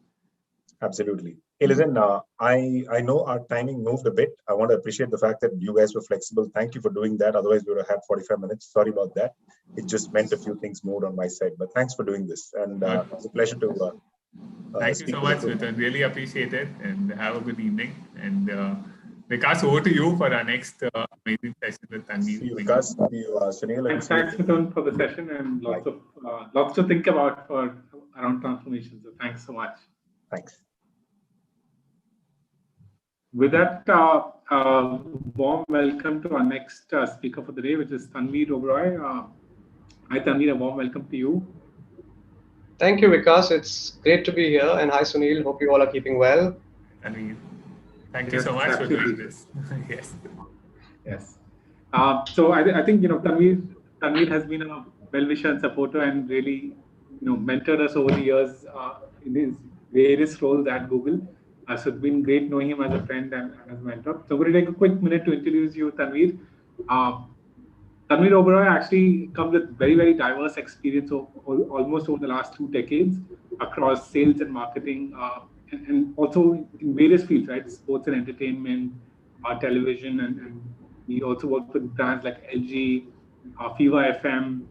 Absolutely. Hey, listen, I know our timing moved a bit. I want to appreciate the fact that you guys were flexible. Thank you for doing that. Otherwise, we would have had 45 minutes. Sorry about that. It just meant a few things moved on my side. But thanks for doing this. And it was a pleasure to Thank you so much, Mithun. Really appreciate it, and have a good evening. And Vikas, over to you for our next amazing session with Tanveer. See you, Vikas. See you, Sunil. And thanks, Mithun, for the session and lots to think about for around transformation. So thanks so much. Thanks. With that, warm welcome to our next speaker for the day, which is Tanveer Oberoi. Hi, Tanveer, a warm welcome to you. Thank you, Vikas. It's great to be here. And hi, Sunil. Hope you all are keeping well. Tanveer, thank you so much for doing this. Yes. Yes. So I think, Tanveer has been a well-wisher and supporter and really, mentored us over the years in his various roles at Google. So it's been great knowing him as a friend and as a mentor. So I'm going to take a quick minute to introduce you, Tanveer. Tanveer Oberoi actually comes with very, very diverse experience almost over the last 2 decades across sales and marketing, and also in various fields, right? Sports and entertainment, television, and he also worked with brands like LG, Fiva FM,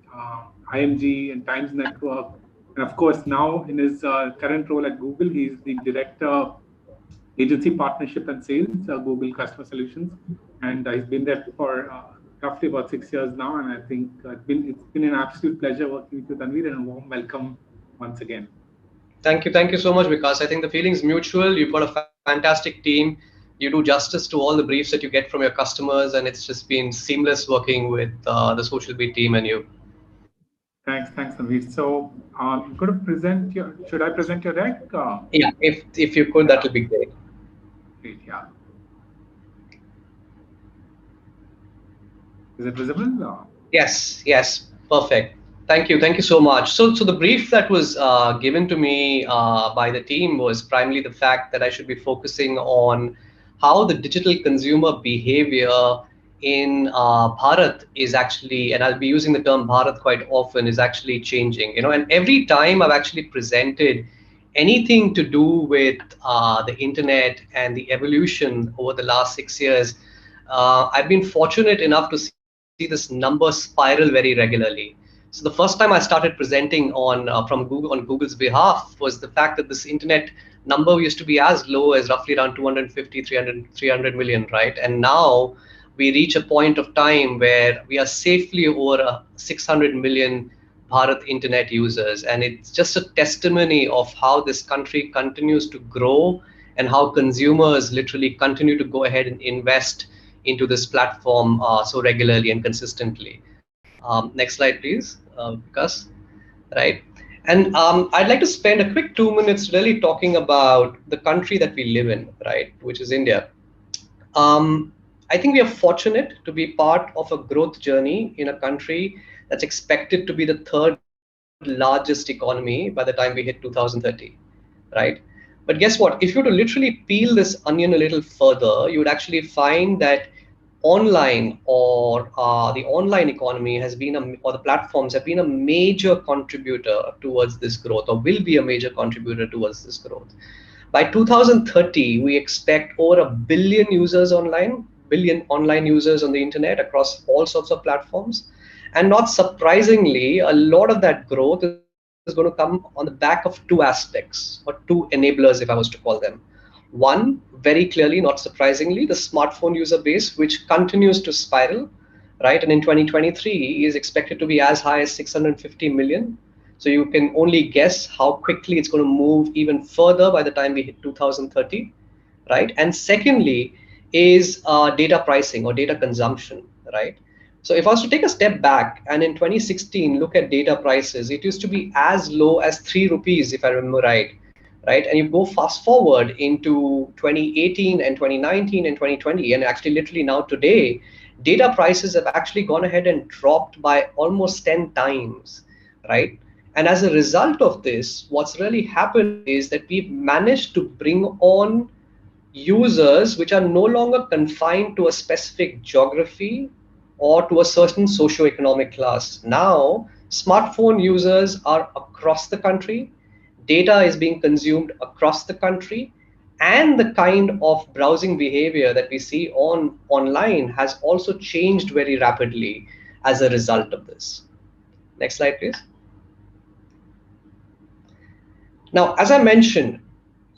IMG, and Times Network. And of course, now in his current role at Google, he's the director agency partnership and sales, Google Customer Solutions, and he's been there for roughly about 6 years now. And I think it's been an absolute pleasure working with you, Tanveer, and a warm welcome once again. Thank you so much, Vikas. I think the feeling is mutual. You've got a fantastic team. You do justice to all the briefs that you get from your customers, and it's just been seamless working with the Social Beat team and you. Thanks, Tanveer. So you're going to present should I present your deck? Yeah, if you could, that would be great. Great, yeah. Is it visible? Yes, perfect. Thank you so much. So the brief that was given to me by the team was primarily the fact that I should be focusing on how the digital consumer behavior in Bharat is actually, and I'll be using the term Bharat quite often, is actually changing. And every time I've actually presented anything to do with the internet and the evolution over the last 6 years, I've been fortunate enough to see this number spiral very regularly. So the first time I started presenting from Google on Google's behalf was the fact that this internet number used to be as low as roughly around 250, 300 million, right? And now we reach a point of time where we are safely over 600 million Bharat internet users. And it's just a testimony of how this country continues to grow and how consumers literally continue to go ahead and invest into this platform so regularly and consistently. Next slide, please, Vikas. Right. And I'd like to spend a quick 2 minutes really talking about the country that we live in, right, which is India. I think we are fortunate to be part of a growth journey in a country that's expected to be the 3rd largest economy by the time we hit 2030, right? But guess what? If you were to literally peel this onion a little further, you would actually find that online or the online economy has been, or the platforms have been a major contributor towards this growth, or will be a major contributor towards this growth. By 2030, we expect over 1 billion users online, users on the internet across all sorts of platforms. And not surprisingly, a lot of that growth is going to come on the back of 2 aspects, or 2 enablers, if I was to call them. One, very clearly, not surprisingly, the smartphone user base, which continues to spiral, right? And in 2023 is expected to be as high as 650 million. So you can only guess how quickly it's going to move even further by the time we hit 2030, right? And secondly is data pricing or data consumption, right? So if I was to take a step back and in 2016 look at data prices, it used to be as low as 3 rupees, if I remember right? And you go fast forward into 2018 and 2019 and 2020, and actually literally now today, data prices have actually gone ahead and dropped by almost 10 times, right? And as a result of this, what's really happened is that we've managed to bring on users which are no longer confined to a specific geography or to a certain socioeconomic class. Now, smartphone users are across the country. Data is being consumed across the country, and the kind of browsing behavior that we see online has also changed very rapidly as a result of this. Next slide, please. Now, as I mentioned,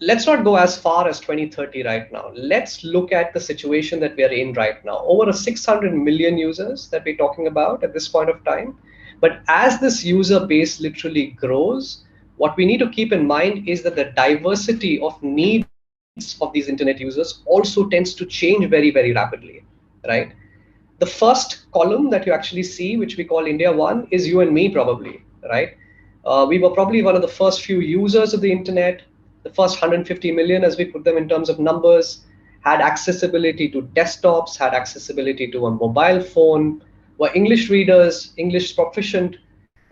let's not go as far as 2030 right now. Let's look at the situation that we are in right now. Over 600 million users that we're talking about at this point of time. But as this user base literally grows, what we need to keep in mind is that the diversity of needs of these internet users also tends to change very, very rapidly, right? The first column that you actually see, which we call India 1, is you and me probably, right? We were probably one of the first few users of the internet. The first 150 million, as we put them in terms of numbers, had accessibility to desktops, had accessibility to a mobile phone, were English readers, English proficient,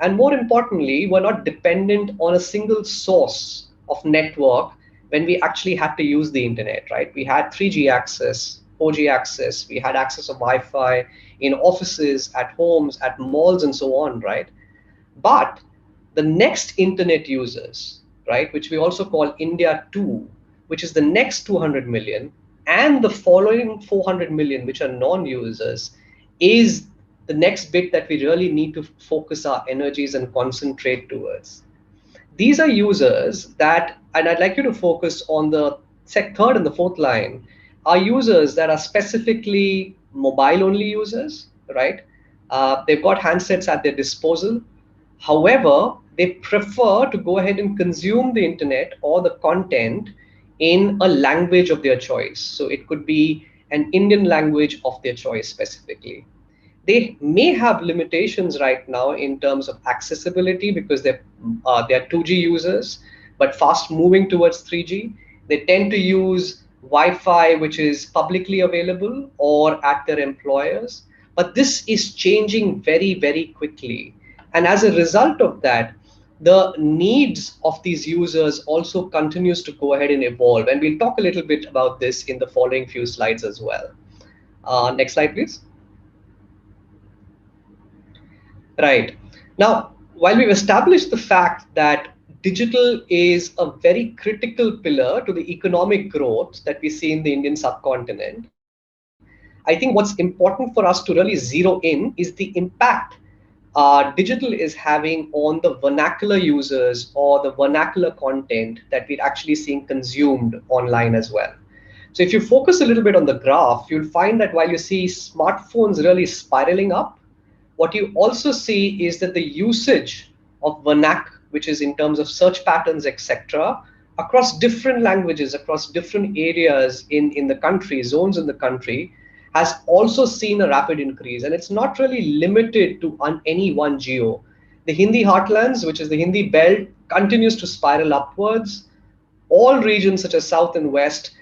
and more importantly, were not dependent on a single source of network when we actually had to use the internet, right? We had 3G access, 4G access, we had access of Wi-Fi in offices, at homes, at malls, and so on, right? But the next internet users, right, which we also call India 2, which is the next 200 million, and the following 400 million, which are non-users, is the next bit that we really need to focus our energies and concentrate towards. These are users that, and I'd like you to focus on the third and the fourth line, are users that are specifically mobile-only users, right? They've got handsets at their disposal. However, they prefer to go ahead and consume the internet or the content in a language of their choice. So it could be an Indian language of their choice specifically. They may have limitations right now in terms of accessibility because they're 2G users, but fast moving towards 3G. They tend to use Wi-Fi, which is publicly available or at their employers. But this is changing very, very quickly. And as a result of that, the needs of these users also continues to go ahead and evolve. And we'll talk a little bit about this in the following few slides as well. Next slide, please. Right. Now, while we've established the fact that digital is a very critical pillar to the economic growth that we see in the Indian subcontinent, I think what's important for us to really zero in is the impact digital is having on the vernacular users or the vernacular content that we're actually seeing consumed online as well. So if you focus a little bit on the graph, you'll find that while you see smartphones really spiraling up, what you also see is that the usage of vernac, which is in terms of search patterns, etc., across different languages, across different areas in the country, zones in the country, has also seen a rapid increase. And it's not really limited to any one geo. The Hindi heartlands, which is the Hindi belt, continues to spiral upwards. All regions such as South and West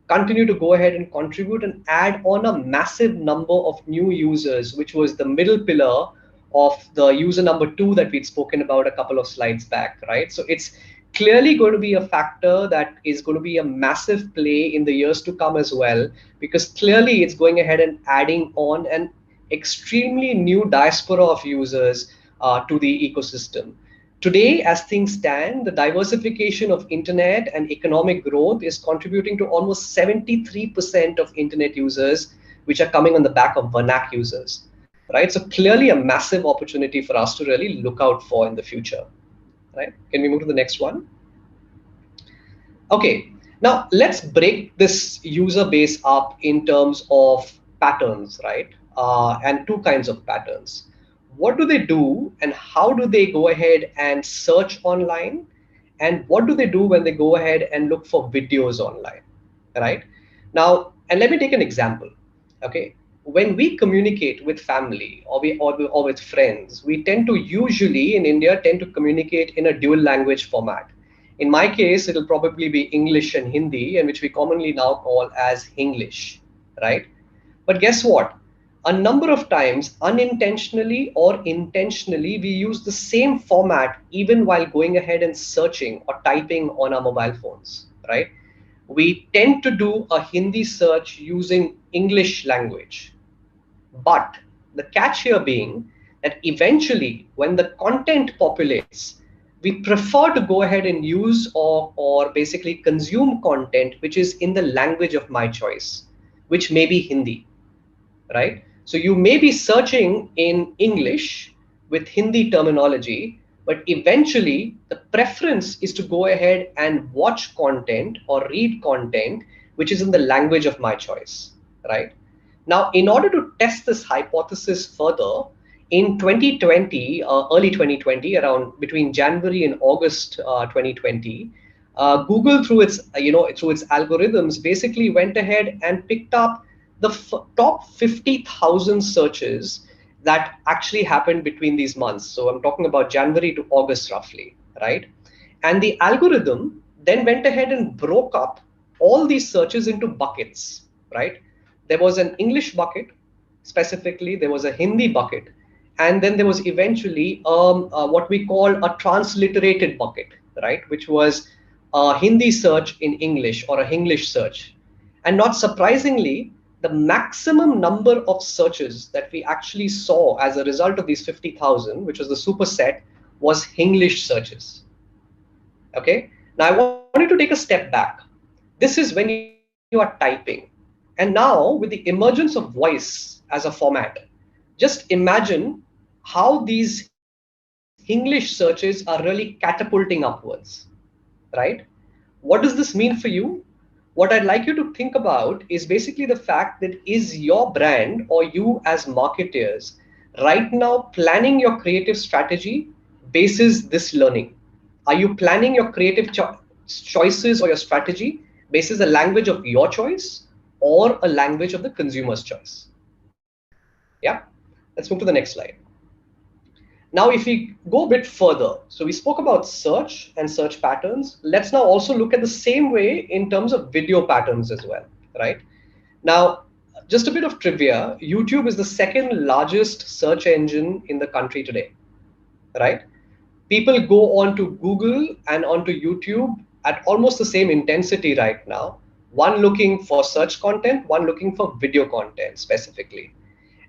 continue to go ahead and contribute and add on a massive number of new users, which was the middle pillar of the user number 2 that we'd spoken about a couple of slides back, right? So it's clearly going to be a factor that is going to be a massive play in the years to come as well, because clearly it's going ahead and adding on an extremely new diaspora of users to the ecosystem. Today, as things stand, the diversification of internet and economic growth is contributing to almost 73% of internet users, which are coming on the back of vernac users, right? So clearly a massive opportunity for us to really look out for in the future, right? Can we move to the next one? Okay, now let's break this user base up in terms of patterns, right? And two kinds of patterns. What do they do and how do they go ahead and search online? And what do they do when they go ahead and look for videos online, right? Now, and let me take an example, okay? When we communicate with family or with friends, we tend to usually in India tend to communicate in a dual language format. In my case, it'll probably be English and Hindi, and which we commonly now call as English, right? But guess what? A number of times, unintentionally or intentionally, we use the same format even while going ahead and searching or typing on our mobile phones, right? We tend to do a Hindi search using English language. But the catch here being that eventually, when the content populates, we prefer to go ahead and use or basically consume content which is in the language of my choice, which may be Hindi, right? So you may be searching in English with Hindi terminology, But eventually, the preference is to go ahead and watch content or read content which is in the language of my choice, right? Now, in order to test this hypothesis further, in 2020, early 2020, around between January and August 2020, Google, through its through its algorithms, basically went ahead and picked up the top 50,000 searches that actually happened between these months. So I'm talking about January to August roughly, right? And the algorithm then went ahead and broke up all these searches into buckets, right? There was an English bucket, specifically, there was a Hindi bucket, and then there was eventually what we call a transliterated bucket, right? Which was a Hindi search in English or a English search. And not surprisingly, the maximum number of searches that we actually saw as a result of these 50,000, which was the superset, was English searches. Okay. Now I want you to take a step back. This is when you are typing. And now with the emergence of voice as a format, just imagine how these English searches are really catapulting upwards, right? What does this mean for you? What I'd like you to think about is basically the fact that is your brand or you as marketers right now planning your creative strategy basis this learning? Are you planning your creative choices or your strategy basis a language of your choice or a language of the consumer's choice? Yeah, let's move to the next slide. Now, if we go a bit further, so we spoke about search and search patterns. Let's now also look at the same way in terms of video patterns as well, right? Now, just a bit of trivia, YouTube is the second largest search engine in the country today, right? People go onto Google and onto YouTube at almost the same intensity right now. One looking for search content, one looking for video content specifically.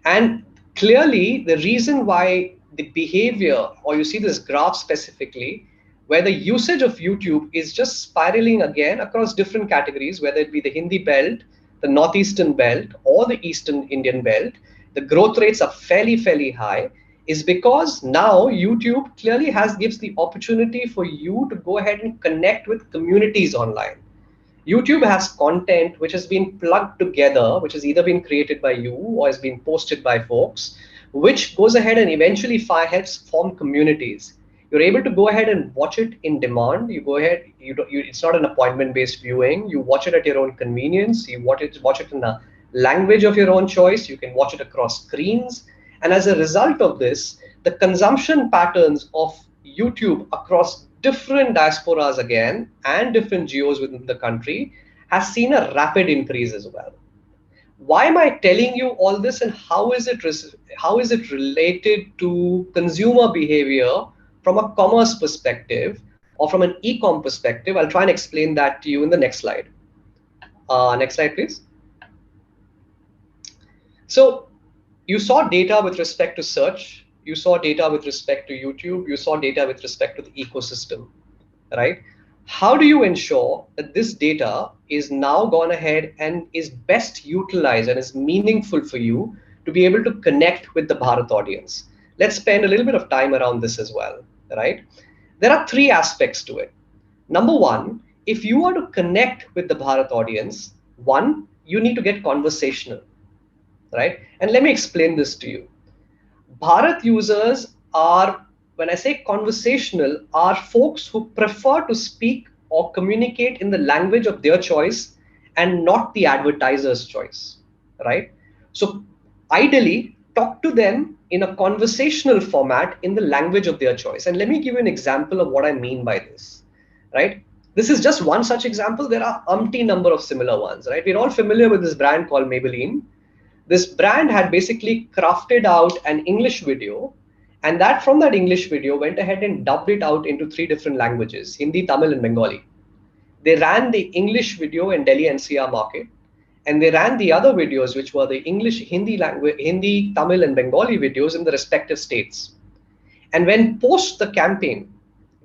And clearly, the reason why the behavior, or you see this graph specifically, where the usage of YouTube is just spiraling again across different categories, whether it be the Hindi belt, the Northeastern belt, or the Eastern Indian belt, the growth rates are fairly high, is because now YouTube clearly gives the opportunity for you to go ahead and connect with communities online. YouTube has content which has been plugged together, which has either been created by you or has been posted by folks, which goes ahead and eventually helps form communities. You're able to go ahead and watch it in demand. You go ahead, it's not an appointment-based viewing. You watch it at your own convenience. You watch it in a language of your own choice. You can watch it across screens. And as a result of this, the consumption patterns of YouTube across different diasporas again and different geos within the country has seen a rapid increase as well. Why am I telling you all this, and how is it related to consumer behavior from a commerce perspective or from an e-com perspective? I'll try and explain that to you in the next slide. Next slide, please. So you saw data with respect to search. You saw data with respect to YouTube. You saw data with respect to the ecosystem, right? How do you ensure that this data is now gone ahead and is best utilized and is meaningful for you to be able to connect with the Bharat audience? Let's spend a little bit of time around this as well, right? There are three aspects to it. Number one, if you are to connect with the Bharat audience, one, you need to get conversational, right? And let me explain this to you. Bharat users are, when I say conversational, are folks who prefer to speak or communicate in the language of their choice and not the advertiser's choice, right? So ideally, talk to them in a conversational format in the language of their choice. And let me give you an example of what I mean by this, right? This is just one such example. There are umpteen number of similar ones, right? We're all familiar with this brand called Maybelline. This brand had basically crafted out an English video, and that from that English video went ahead and dubbed it out into 3 different languages, Hindi, Tamil, and Bengali. They ran the English video in Delhi NCR market, and they ran the other videos, which were the English, Hindi, Tamil, and Bengali videos in the respective states. And when post the campaign,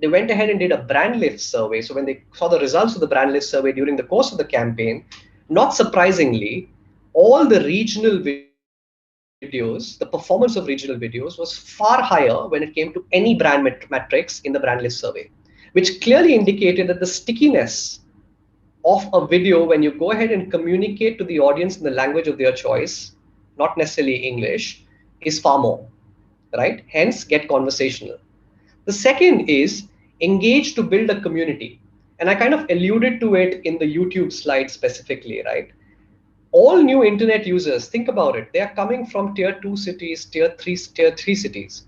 they went ahead and did a brand lift survey. So when they saw the results of the brand lift survey during the course of the campaign, not surprisingly, all the regional videos videos, the performance of regional videos was far higher when it came to any brand metrics in the brand list survey, which clearly indicated that the stickiness of a video when you go ahead and communicate to the audience in the language of their choice, not necessarily English, is far more, right? Hence, get conversational. The second is engage to build a community. And I kind of alluded to it in the YouTube slide specifically, right? All new internet users, think about it, they are coming from tier 2 cities, tier 3 cities.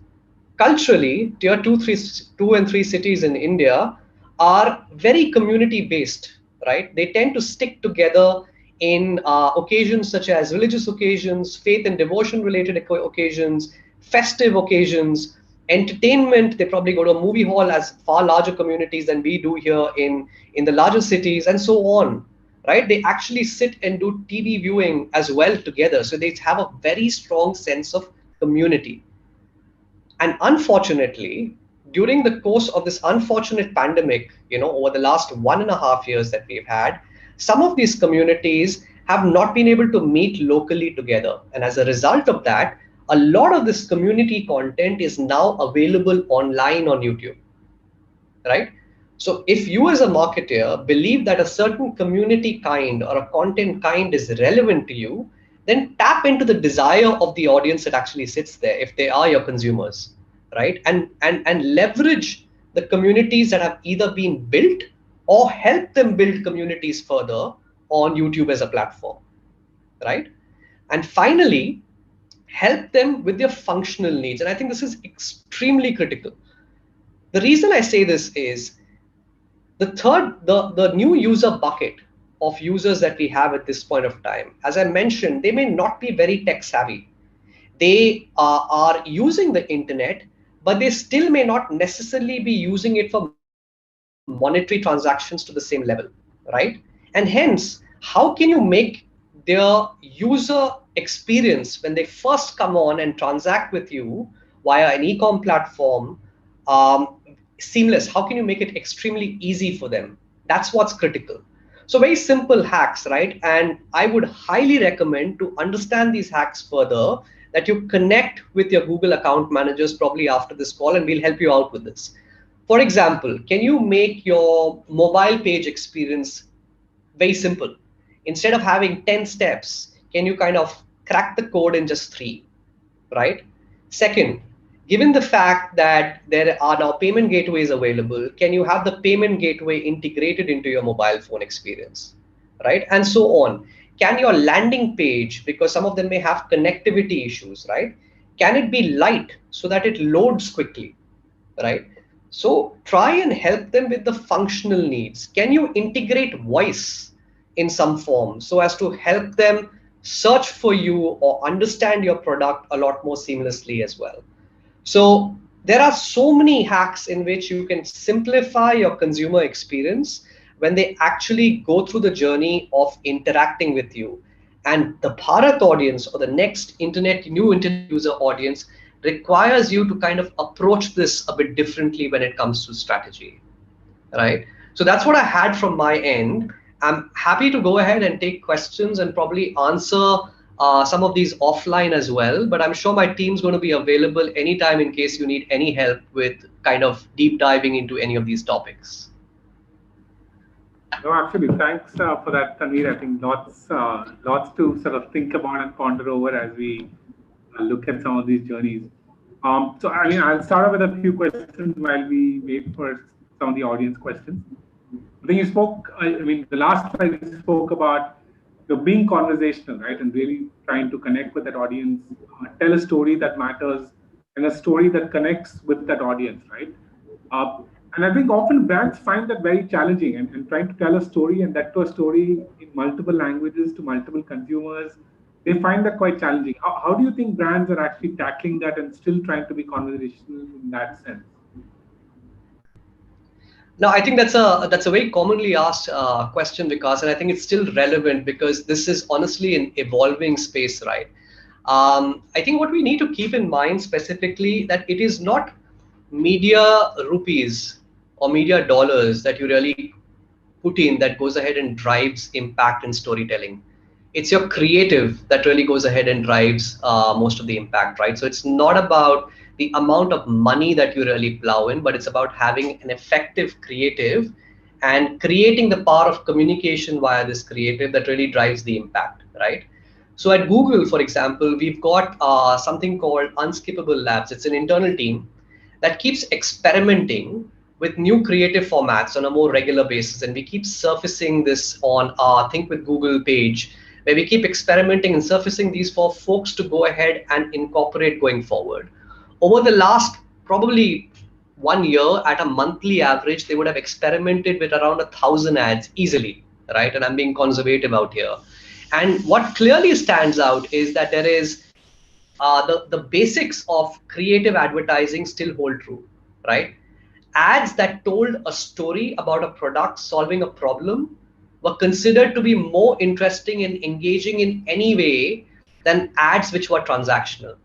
Culturally, tier 2 and 3 cities in India are very community based, right? They tend to stick together in occasions such as religious occasions, faith and devotion related occasions, festive occasions, entertainment. They probably go to a movie hall as far larger communities than we do here in the larger cities, and so on, right? They actually sit and do TV viewing as well together. So they have a very strong sense of community. And unfortunately, during the course of this unfortunate pandemic, over the last 1.5 years that we've had, some of these communities have not been able to meet locally together. And as a result of that, a lot of this community content is now available online on YouTube, right? So if you as a marketer believe that a certain community kind or a content kind is relevant to you, then tap into the desire of the audience that actually sits there if they are your consumers, right? And leverage the communities that have either been built or help them build communities further on YouTube as a platform, right? And finally, help them with their functional needs. And I think this is extremely critical. The reason I say this is the new user bucket of users that we have at this point of time, as I mentioned, they may not be very tech savvy. They are using the internet, but they still may not necessarily be using it for monetary transactions to the same level, right? And hence, how can you make their user experience when they first come on and transact with you via an e-com platform seamless? How can you make it extremely easy for them? That's what's critical. So very simple hacks, right? And I would highly recommend to understand these hacks further that you connect with your Google account managers probably after this call, and we'll help you out with this. For example, can you make your mobile page experience very simple? Instead of having 10 steps, can you kind of crack the code in just 3, right? Second, given the fact that there are now payment gateways available, can you have the payment gateway integrated into your mobile phone experience, right? And so on. Can your landing page, because some of them may have connectivity issues, right? Can it be light so that it loads quickly, right? So try and help them with the functional needs. Can you integrate voice in some form so as to help them search for you or understand your product a lot more seamlessly as well? So there are so many hacks in which you can simplify your consumer experience when they actually go through the journey of interacting with you. And the Bharat audience, or the next new internet user audience, requires you to kind of approach this a bit differently when it comes to strategy, right? So that's what I had from my end. I'm happy to go ahead and take questions and probably answer some of these offline as well, but I'm sure my team's going to be available anytime in case you need any help with kind of deep diving into any of these topics. No, absolutely. Thanks for that, Tanveer. I think lots to sort of think about and ponder over as we look at some of these journeys. So, I mean, I'll start off with a few questions while we wait for some of the audience questions. I think you spoke, the last slide you spoke about being conversational, right? And really trying to connect with that audience, tell a story that matters and a story that connects with that audience, right? And I think often brands find that very challenging and trying to tell a story, and that to a story in multiple languages to multiple consumers, they find that quite challenging. How do you think brands are actually tackling that and still trying to be conversational in that sense? No, I think that's a very commonly asked question, Vikas, and I think it's still relevant because this is honestly an evolving space, right? I think what we need to keep in mind specifically that it is not media rupees or media dollars that you really put in that goes ahead and drives impact and storytelling. it's your creative that really goes ahead and drives most of the impact, right? So it's not about the amount of money that you really plow in, but it's about having an effective creative and creating the power of communication via this creative that really drives the impact, right? So at Google, for example, we've got something called Unskippable Labs. It's an internal team that keeps experimenting with new creative formats on a more regular basis. And we keep surfacing this on our Think with Google page, where we keep experimenting and surfacing these for folks to go ahead and incorporate going forward. Over the last probably 1 year, at a monthly average, they would have experimented with around 1,000 ads easily, right? And I'm being conservative out here. And what clearly stands out is that there is the basics of creative advertising still hold true, right? Ads that told a story about a product solving a problem were considered to be more interesting and engaging in any way than ads which were transactional.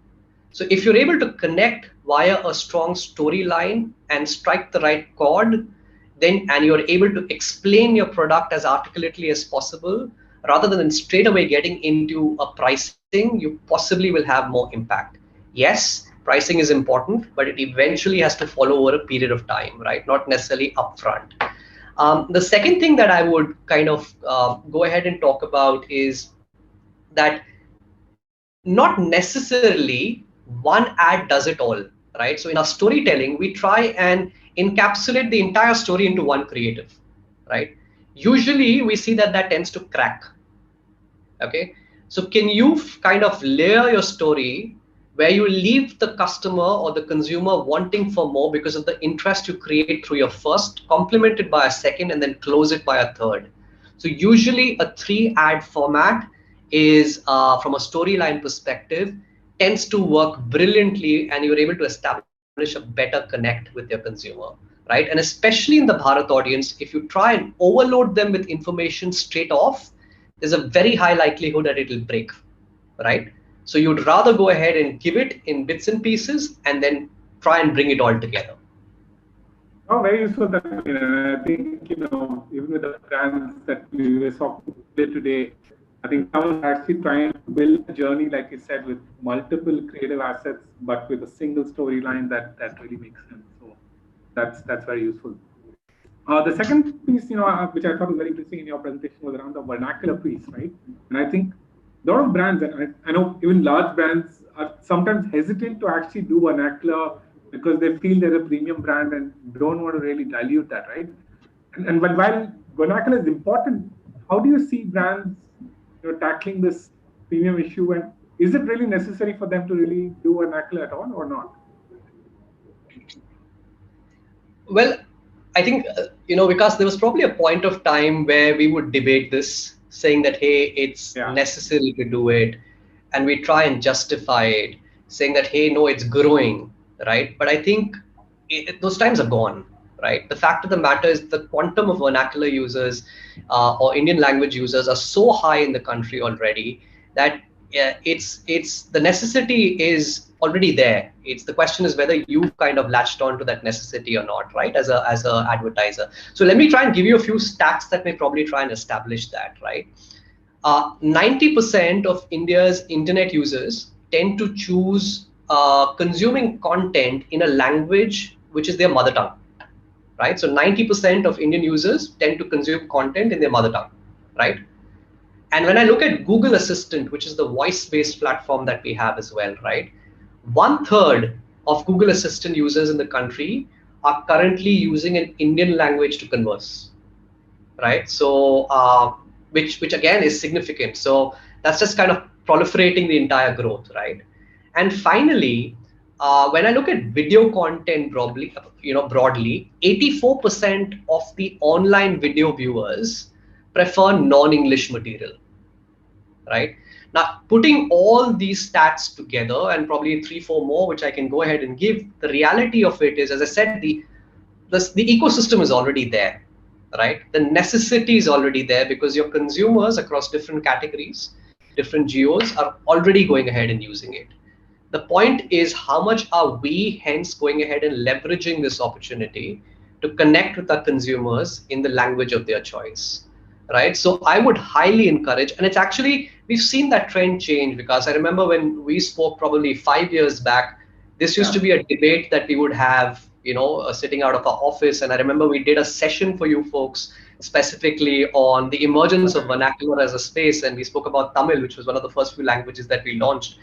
So if you're able to connect via a strong storyline and strike the right chord, then and you're able to explain your product as articulately as possible, rather than straight away getting into a pricing, you possibly will have more impact. Yes, pricing is important, but it eventually has to follow over a period of time, right? Not necessarily upfront. The second thing that I would kind of go ahead and talk about is that not necessarily one ad does it all, right? So in our storytelling, we try and encapsulate the entire story into one creative, right? Usually we see that tends to crack. Okay, so can you kind of layer your story where you leave the customer or the consumer wanting for more because of the interest you create through your first, complemented by a second, and then close it by a third? So usually a 3 ad format is, from a storyline perspective, tends to work brilliantly, and you're able to establish a better connect with your consumer, right? And especially in the Bharat audience, if you try and overload them with information straight off, there's a very high likelihood that it will break, right? So you'd rather go ahead and give it in bits and pieces and then try and bring it all together. Oh, very useful. That, I think, even with the brands that we were talking today, I think someone's actually trying to build a journey, like you said, with multiple creative assets, but with a single storyline that really makes sense. So that's very useful. The second piece, which I thought was very interesting in your presentation, was around the vernacular piece, right? And I think a lot of brands, and I know even large brands, are sometimes hesitant to actually do vernacular because they feel they're a premium brand and don't want to really dilute that, right? And while vernacular is important, how do you see brands tackling this premium issue, and is it really necessary for them to really do vernacular at all or not? Well, I think, because there was probably a point of time where we would debate this, saying that, hey, it's necessary to do it. And we try and justify it, saying that, hey, no, it's growing, right? But I think those times are gone, right? The fact of the matter is the quantum of vernacular users or Indian language users are so high in the country already that it's the necessity is already there. It's the question is whether you've kind of latched on to that necessity or not, right? As a advertiser. So let me try and give you a few stats that may probably try and establish that, right? 90% of India's internet users tend to choose consuming content in a language which is their mother tongue, right? So 90% of Indian users tend to consume content in their mother tongue, right? And when I look at Google Assistant, which is the voice-based platform that we have as well, right? 1/3 of Google Assistant users in the country are currently using an Indian language to converse, right? So, which again is significant. So that's just kind of proliferating the entire growth, right? And finally, when I look at video content broadly, 84% of the online video viewers prefer non-English material, right? Now, putting all these stats together and probably 3-4 more, which I can go ahead and give, the reality of it is, as I said, the ecosystem is already there, right? The necessity is already there because your consumers across different categories, different geos are already going ahead and using it. The point is, how much are we hence going ahead and leveraging this opportunity to connect with our consumers in the language of their choice, right? So I would highly encourage, and it's actually we've seen that trend change, because I remember when we spoke probably 5 years back, this used to be a debate that we would have, sitting out of our office. And I remember we did a session for you folks specifically on the emergence of vernacular as a space. And we spoke about Tamil, which was one of the first few languages that we launched.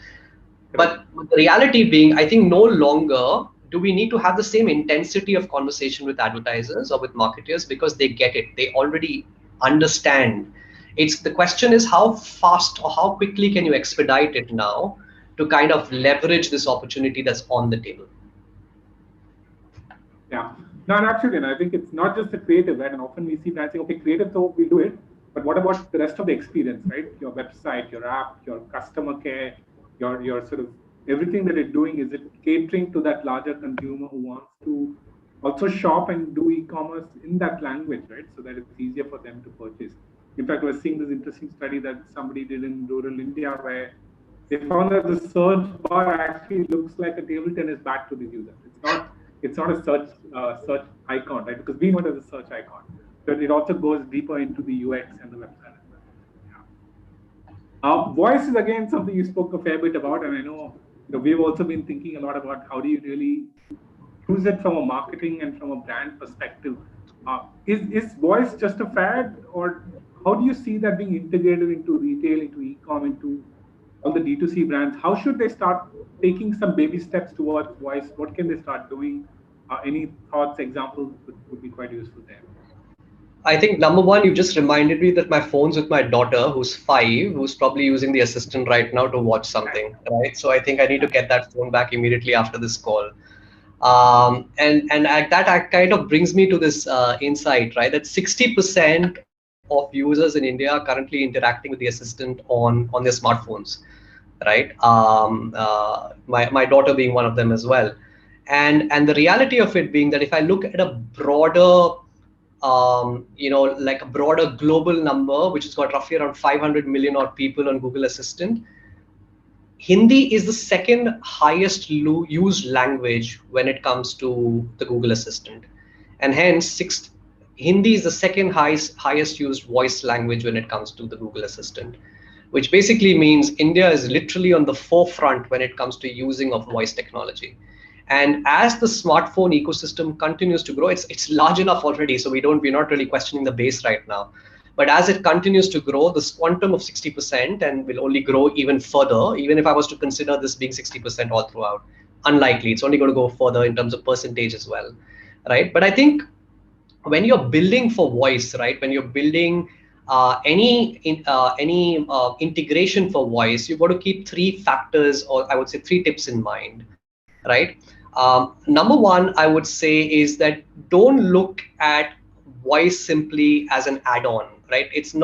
But the reality being, I think no longer do we need to have the same intensity of conversation with advertisers or with marketers, because they get it. They already understand. The question is how fast or how quickly can you expedite it now to kind of leverage this opportunity that's on the table. Yeah, no, absolutely. And I think it's not just the creative, right? And often we see brands saying, okay, creative, so we'll do it. But what about the rest of the experience, right? Your website, your app, your customer care, your sort of everything that it's doing, is it catering to that larger consumer who wants to also shop and do e-commerce in that language, right? So that it's easier for them to purchase. In fact, I was seeing this interesting study that somebody did in rural India where they found that the search bar actually looks like a table tennis bat to the user. It's not a search icon, right? Because we know it as a search icon. But it also goes deeper into the UX and the website as well. Yeah. Voice is again something you spoke a fair bit about, and I know we've also been thinking a lot about how do you really use it from a marketing and from a brand perspective. Is voice just a fad, or how do you see that being integrated into retail, into e-com, into all the D2C brands? How should they start taking some baby steps towards voice? What can they start doing? Any thoughts, examples would be quite useful there. I think number one, you just reminded me that my phone's with my daughter, who's 5, who's probably using the assistant right now to watch something, right? So I think I need to get that phone back immediately after this call. That kind of brings me to this insight, right? That 60% of users in India are currently interacting with the assistant on their smartphones, right? My daughter being one of them as well. And the reality of it being that if I look at a broader, like a broader global number, which has got roughly around 500 million odd people on Google Assistant, Hindi is the second highest used language when it comes to the Google Assistant. And hence, Hindi is the second highest used voice language when it comes to the Google Assistant, which basically means India is literally on the forefront when it comes to using of voice technology. And as the smartphone ecosystem continues to grow, it's large enough already, so we're not really questioning the base right now. But as it continues to grow, this quantum of 60% and will only grow even further, even if I was to consider this being 60% all throughout. Unlikely, it's only going to go further in terms of percentage as well, right? But I think when you're building for voice, right, when you're building any integration for voice, you've got to keep 3 factors, or I would say 3 tips in mind, right? Number one, I would say, is that don't look at voice simply as an add-on, right? It's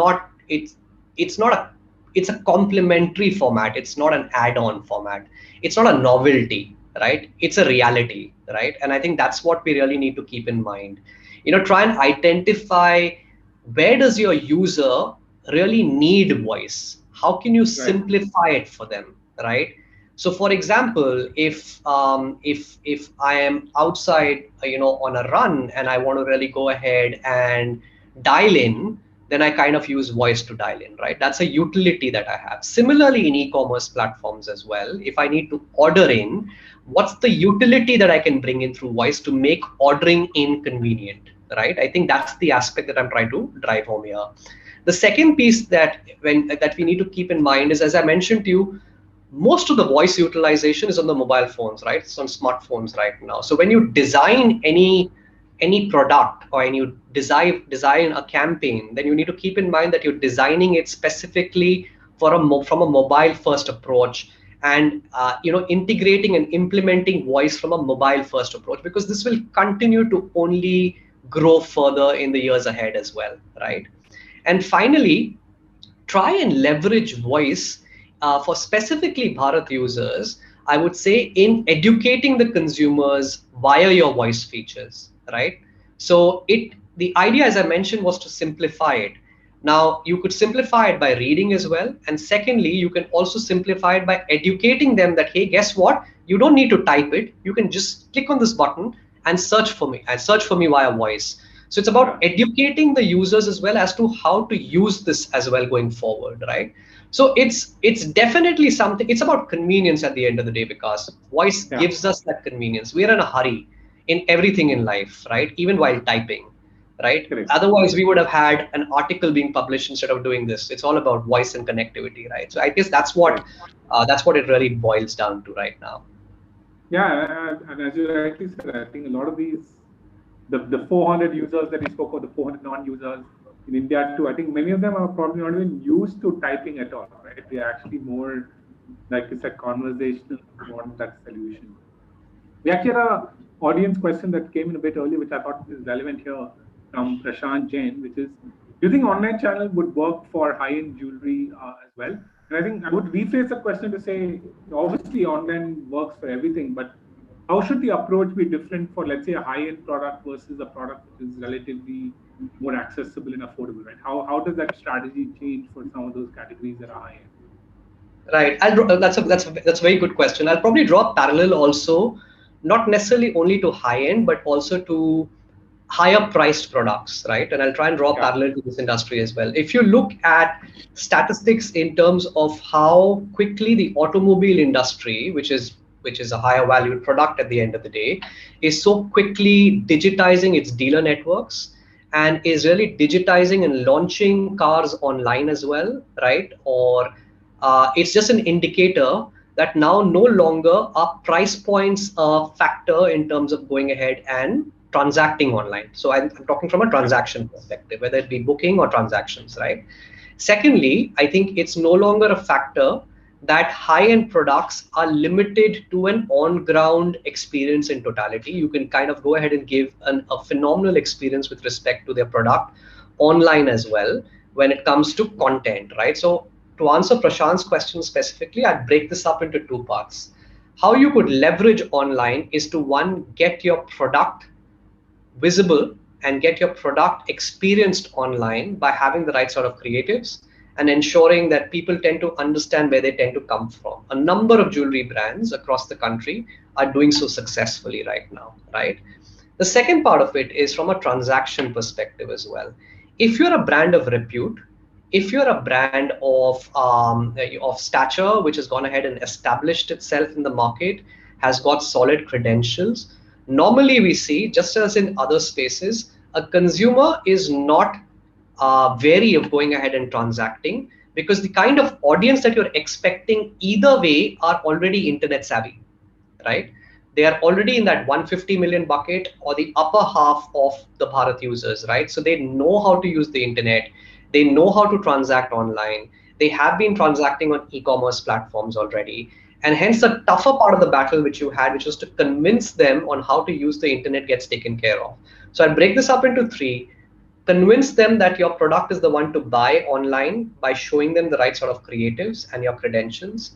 a complementary format. It's not an add-on format. It's not a novelty, right? It's a reality, right? And I think that's what we really need to keep in mind. Try and identify where does your user really need voice? How can you simplify it for them, right? So, for example, if I am outside, on a run and I want to really go ahead and dial in, then I kind of use voice to dial in, right? That's a utility that I have. Similarly, in e-commerce platforms as well, if I need to order in, what's the utility that I can bring in through voice to make ordering inconvenient, right? I think that's the aspect that I'm trying to drive home here. The second piece that we need to keep in mind is, as I mentioned to you, most of the voice utilization is on the mobile phones, right? It's on smartphones right now. So when you design any product, or when you design a campaign, then you need to keep in mind that you're designing it specifically from a mobile first approach, and integrating and implementing voice from a mobile first approach, because this will continue to only grow further in the years ahead as well, right? And finally, try and leverage voice for specifically Bharat users, I would say, in educating the consumers via your voice features, right? So the idea, as I mentioned, was to simplify it. Now, you could simplify it by reading as well. And secondly, you can also simplify it by educating them that, hey, guess what? You don't need to type it. You can just click on this button and search for me, via voice. So it's about educating the users as well as to how to use this as well going forward, right? So it's definitely something. It's about convenience at the end of the day, because voice gives us that convenience. We are in a hurry in everything in life, right? Even while typing, right? Correct. Otherwise, we would have had an article being published instead of doing this. It's all about voice and connectivity, right? So I guess that's what it really boils down to right now. Yeah, and as you rightly said, I think a lot of these, the 400 users that you spoke of, the 400 non-users in India too, I think many of them are probably not even used to typing at all, right? They're actually more, like you said, conversational, want that solution. We actually had an audience question that came in a bit early, which I thought is relevant here from Prashant Jain, which is, do you think online channel would work for high-end jewelry as well? And I think I would rephrase the question to say, obviously online works for everything, but how should the approach be different for, let's say, a high-end product versus a product which is relatively more accessible and affordable, right? How does that strategy change for some of those categories that are high-end? Right. That's a very good question. I'll probably draw a parallel also, not necessarily only to high-end, but also to higher priced products, right? And I'll try and draw a parallel to this industry as well. If you look at statistics in terms of how quickly the automobile industry, which is a higher valued product at the end of the day, is so quickly digitizing its dealer networks and is really digitizing and launching cars online as well, right? Or it's just an indicator that now no longer are price points a factor in terms of going ahead and transacting online. So I'm talking from a transaction perspective, whether it be booking or transactions, right? Secondly, I think it's no longer a factor that high-end products are limited to an on-ground experience in totality. You can kind of go ahead and give a phenomenal experience with respect to their product online as well when it comes to content, right? So to answer Prashant's question specifically, I'd break this up into two parts. How you could leverage online is to, one, get your product visible and get your product experienced online by having the right sort of creatives and ensuring that people tend to understand where they tend to come from. A number of jewelry brands across the country are doing so successfully right now, right? The second part of it is from a transaction perspective as well. If you're a brand of repute, if you're a brand of stature, which has gone ahead and established itself in the market, has got solid credentials, normally we see, just as in other spaces, a consumer is not wary of going ahead and transacting, because the kind of audience that you're expecting either way are already internet savvy, right? They are already in that 150 million bucket or the upper half of the Bharat users, right? So they know how to use the internet. They know how to transact online. They have been transacting on e-commerce platforms already. And hence the tougher part of the battle which you had, which was to convince them on how to use the internet, gets taken care of. So I'll break this up into three. Convince them that your product is the one to buy online by showing them the right sort of creatives and your credentials.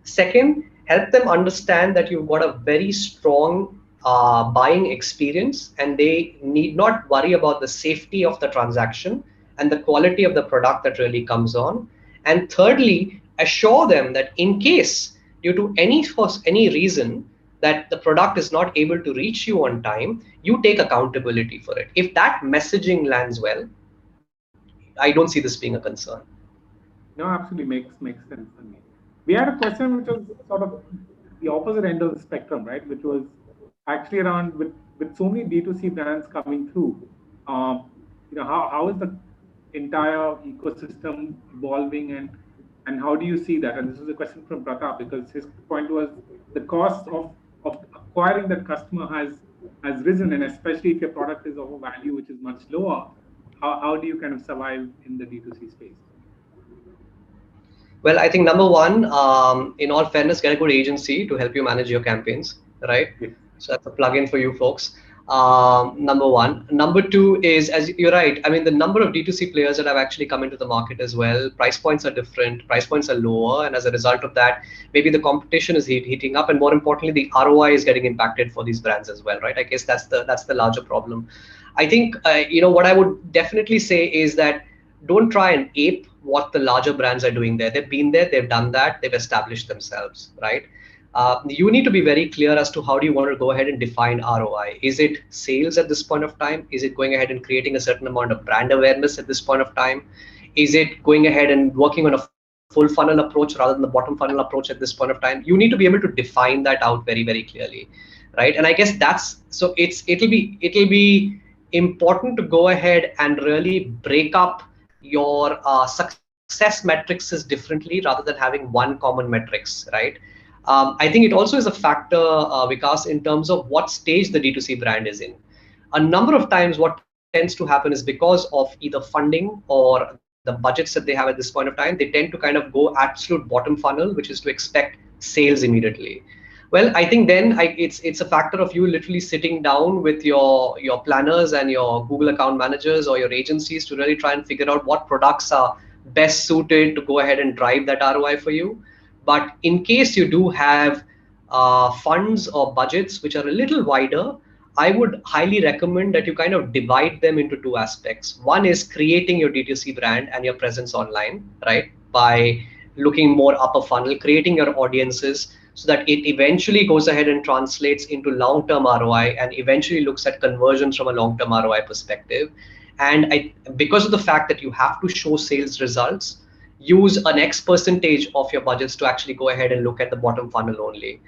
Second, help them understand that you've got a very strong buying experience and they need not worry about the safety of the transaction and the quality of the product that really comes on. And thirdly, assure them that in case due to any reason that the product is not able to reach you on time, you take accountability for it. If that messaging lands well, I don't see this being a concern. No, absolutely makes sense to me. We had a question which was sort of the opposite end of the spectrum, right? Which was actually around with so many D2C brands coming through. How is the entire ecosystem evolving and how do you see that? And this is a question from Pratap, because his point was the cost of acquiring that customer has risen, and especially if your product is of a value which is much lower, how do you kind of survive in the D2C space? Well, I think number one, in all fairness, get a good agency to help you manage your campaigns, right? Yeah. So that's a plug-in for you folks. Number one. Number two is, as you're right, I mean, the number of D2C players that have actually come into the market as well, price points are different, price points are lower. And as a result of that, maybe the competition is heating up. And more importantly, the ROI is getting impacted for these brands as well, right? I guess that's the larger problem. I think, what I would definitely say is that don't try and ape what the larger brands are doing there. They've been there, they've done that, they've established themselves, right? you need to be very clear as to how do you want to go ahead and define ROI. Is it sales at this point of time? Is it going ahead and creating a certain amount of brand awareness at this point of time? Is it going ahead and working on a full funnel approach rather than the bottom funnel approach at this point of time? You need to be able to define that out very, very clearly, right? And I guess that's, so it'll be important to go ahead and really break up your success metrics differently rather than having one common metrics, right? I think it also is a factor, Vikas, in terms of what stage the D2C brand is in. A number of times what tends to happen is because of either funding or the budgets that they have at this point of time, they tend to kind of go absolute bottom funnel, which is to expect sales immediately. Well, I think then it's a factor of you literally sitting down with your planners and your Google account managers or your agencies to really try and figure out what products are best suited to go ahead and drive that ROI for you. But in case you do have funds or budgets which are a little wider, I would highly recommend that you kind of divide them into two aspects. One is creating your D2C brand and your presence online, right? By looking more upper funnel, creating your audiences so that it eventually goes ahead and translates into long-term ROI and eventually looks at conversions from a long-term ROI perspective. And because of the fact that you have to show sales results, use an X percentage of your budgets to actually go ahead and look at the bottom funnel only.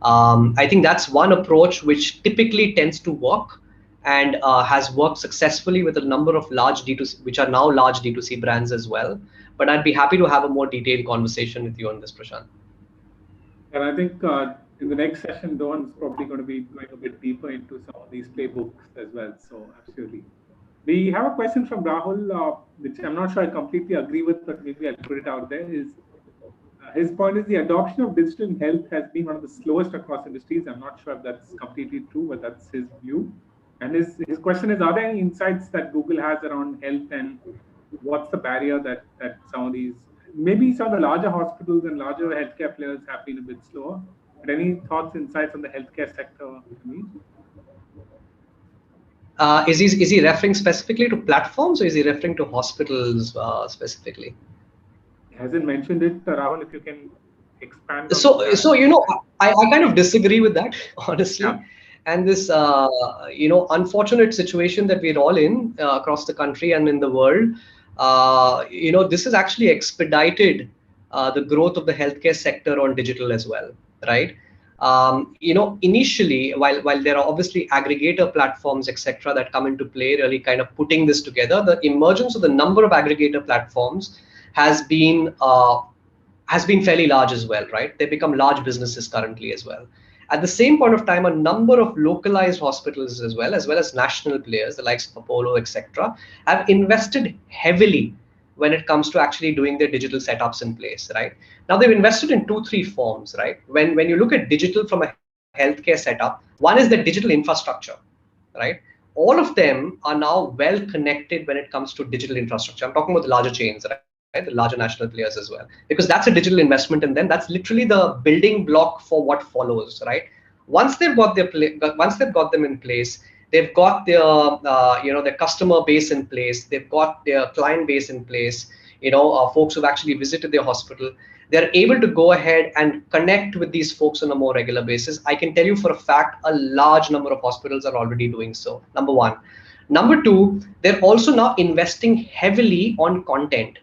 I think that's one approach which typically tends to work and has worked successfully with a number of large D2C, which are now large D2C brands as well. But I'd be happy to have a more detailed conversation with you on this, Prashant. And I think in the next session, Dawn's probably going to be going a bit deeper into some of these playbooks as well. So absolutely. We have a question from Rahul, which I'm not sure I completely agree with, but maybe I'll put it out there. His point is the adoption of digital in health has been one of the slowest across industries. I'm not sure if that's completely true, but that's his view. And his question is, are there any insights that Google has around health and what's the barrier that some of these, maybe some of the larger hospitals and larger healthcare players have been a bit slower? But any thoughts, insights on the healthcare sector to me? Is he referring specifically to platforms or is he referring to hospitals specifically? He hasn't mentioned it, Rahul, if you can expand. So you know, I kind of disagree with that, honestly. Yeah. And this, unfortunate situation that we're all in across the country and in the world, this has actually expedited the growth of the healthcare sector on digital as well, right? Initially, while there are obviously aggregator platforms, etc., that come into play, really kind of putting this together, the emergence of the number of aggregator platforms has been fairly large as well, right? They become large businesses currently as well. At the same point of time, a number of localized hospitals as well as national players, the likes of Apollo, etc., have invested heavily when it comes to actually doing their digital setups in place, right? Now they've invested in 2-3 forms, right? When you look at digital from a healthcare setup, one is the digital infrastructure, right? All of them are now well connected when it comes to digital infrastructure. I'm talking about the larger chains, right? The larger national players as well, because that's a digital investment, and then that's literally the building block for what follows, right? Once they've got them in place, they've got their customer base in place, they've got their client base in place, folks who've actually visited their hospital, they're able to go ahead and connect with these folks on a more regular basis. I can tell you for a fact, a large number of hospitals are already doing so, number one. Number two, they're also now investing heavily on content.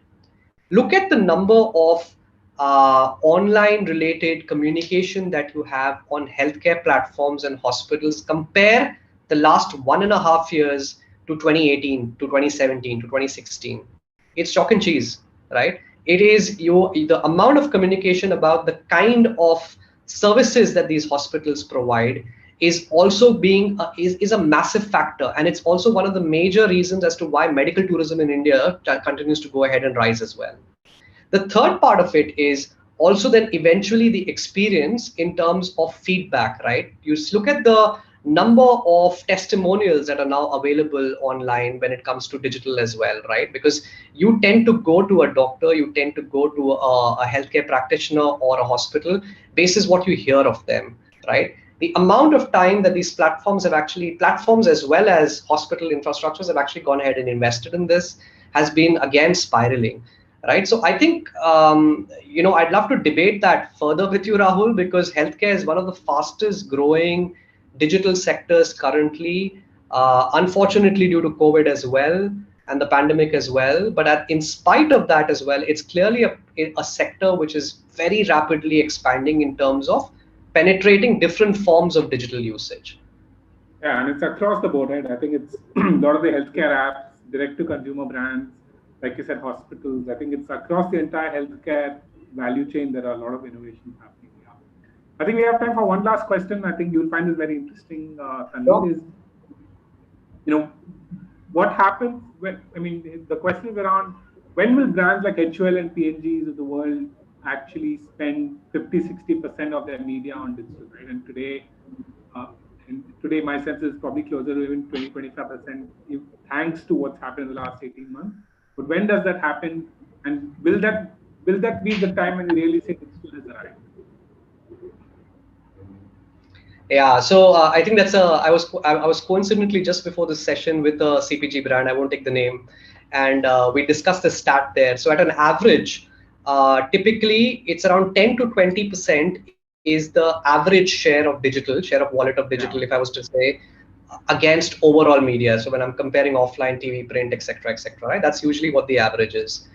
Look at the number of online related communication that you have on healthcare platforms and hospitals. Compare the last 1.5 years to 2018, to 2017, to 2016. It's chalk and cheese, right? It is the amount of communication about the kind of services that these hospitals provide is also is a massive factor, and it's also one of the major reasons as to why medical tourism in India continues to go ahead and rise as well. The third part of it is also then eventually the experience in terms of feedback, right? You look at the number of testimonials that are now available online when it comes to digital as well, right? Because you tend to go to a doctor, you tend to go to a healthcare practitioner or a hospital basis what you hear of them, right? The amount of time that these platforms as well as hospital infrastructures have actually gone ahead and invested in this has been again spiraling, right? So I think, I'd love to debate that further with you, Rahul, because healthcare is one of the fastest growing digital sectors currently, unfortunately due to COVID as well and the pandemic as well. But in spite of that as well, it's clearly a sector which is very rapidly expanding in terms of penetrating different forms of digital usage. Yeah, and it's across the board, right? I think it's a lot of the healthcare apps, direct-to-consumer brands, like you said, hospitals. I think it's across the entire healthcare value chain. There are a lot of innovations happening. Yeah. I think we have time for one last question. I think you'll find this very interesting, Tanveer, is, what happens when, the question is around when will brands like HUL and P&Gs of the world actually spend 50-60% of their media on digital, right? And today my sense is probably closer to even 20-25%, thanks to what's happened in the last 18 months. But when does that happen? And will that be the time when we really say digital is arrived? Yeah, so I think I was coincidentally just before this session with a CPG brand. I won't take the name, and we discussed the stat there. So at an average, typically it's around 10-20% is the average share of wallet of digital. If I was to say, against overall media. So when I'm comparing offline TV, print, etc., right? That's usually what the average is.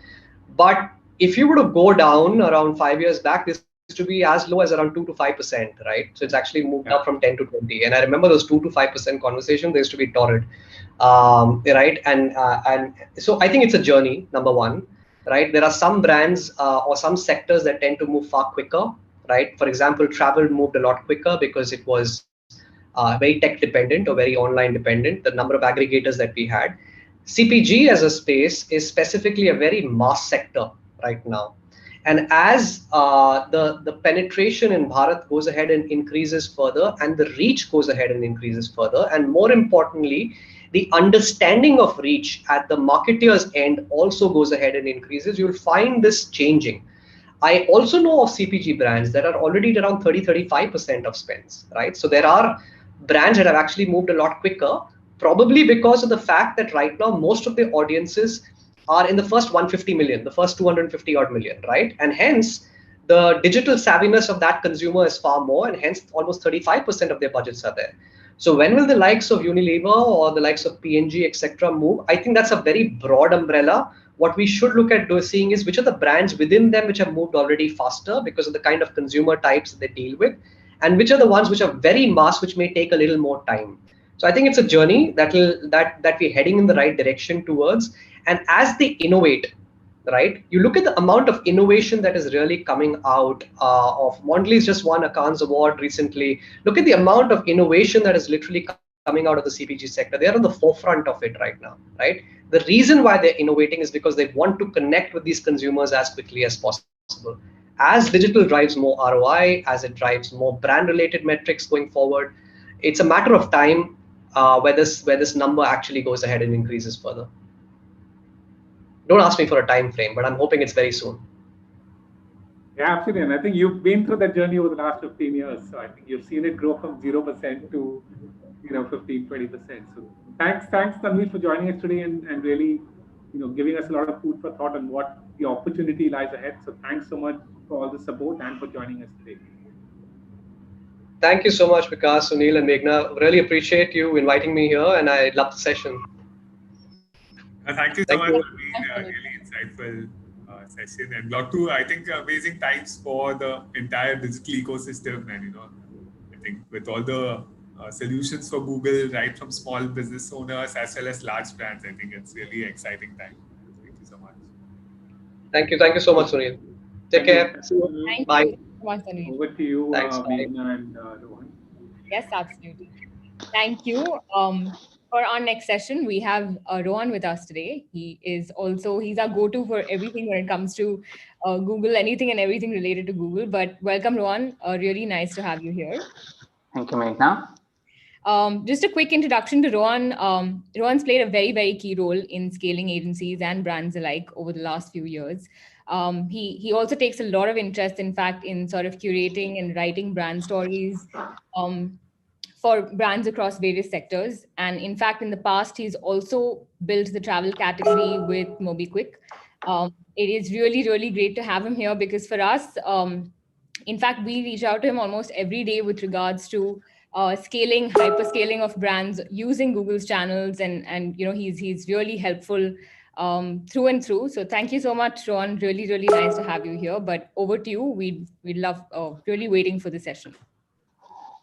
But if you were to go down around 5 years back, this to be as low as around 2-5%, right? So it's actually moved up from 10 to 20. And I remember those 2-5% conversation, they used to be torrid, right? And so I think it's a journey, number one, right? There are some brands or some sectors that tend to move far quicker, right? For example, travel moved a lot quicker because it was very tech dependent or very online dependent, the number of aggregators that we had. CPG as a space is specifically a very mass sector right now. And as the penetration in Bharat goes ahead and increases further, and the reach goes ahead and increases further, and more importantly, the understanding of reach at the marketeer's end also goes ahead and increases, you'll find this changing. I also know of CPG brands that are already at around 30-35% of spends, right? So there are brands that have actually moved a lot quicker, probably because of the fact that right now most of the audiences are in the first 150 million, the first 250 odd million, right? And hence the digital savviness of that consumer is far more, and hence almost 35% of their budgets are there. So when will the likes of Unilever or the likes of P&G, etc. move? I think that's a very broad umbrella. What we should look at seeing is which are the brands within them which have moved already faster because of the kind of consumer types that they deal with, and which are the ones which are very mass, which may take a little more time. So I think it's a journey that we're heading in the right direction towards. And as they innovate, right, you look at the amount of innovation that is really coming out of Mondelez just won a Cannes Award recently. Look at the amount of innovation that is literally coming out of the CPG sector. They're on the forefront of it right now, right? The reason why they're innovating is because they want to connect with these consumers as quickly as possible. As digital drives more ROI, as it drives more brand-related metrics going forward, it's a matter of time where this number actually goes ahead and increases further. Don't ask me for a time frame, but I'm hoping it's very soon. Yeah, absolutely. And I think you've been through that journey over the last 15 years. So I think you've seen it grow from 0% to 15-20%. So thanks Tanveer for joining us today and really giving us a lot of food for thought on what the opportunity lies ahead. So thanks so much for all the support and for joining us today. Thank you so much, Vikas, Sunil, and Meghna. Really appreciate you inviting me here, and I love the session. Thank you so much for being a really insightful session, and I think amazing times for the entire digital ecosystem. And I think with all the solutions for Google, right from small business owners as well as large brands, I think it's really exciting time. Thank you so much. Thank you so much, Sunil. Take care. Bye. Over to you, Meghna and Rohan. Yes, absolutely. Thank you. For our next session, we have Rohan with us today. He's our go-to for everything when it comes to Google, anything and everything related to Google. But welcome, Rohan. Really nice to have you here. Thank you, Meghna. Just a quick introduction to Rohan. Rohan's played a very, very key role in scaling agencies and brands alike over the last few years. He also takes a lot of interest, in fact, in sort of curating and writing brand stories for brands across various sectors. And in fact, in the past, he's also built the travel category with MobiKwik. It is really, really great to have him here because for us, in fact, we reach out to him almost every day with regards to scaling, hyperscaling of brands using Google's channels, and he's really helpful through and through. So thank you so much, Ron. Really, really nice to have you here. But over to you. We'd love really waiting for the session.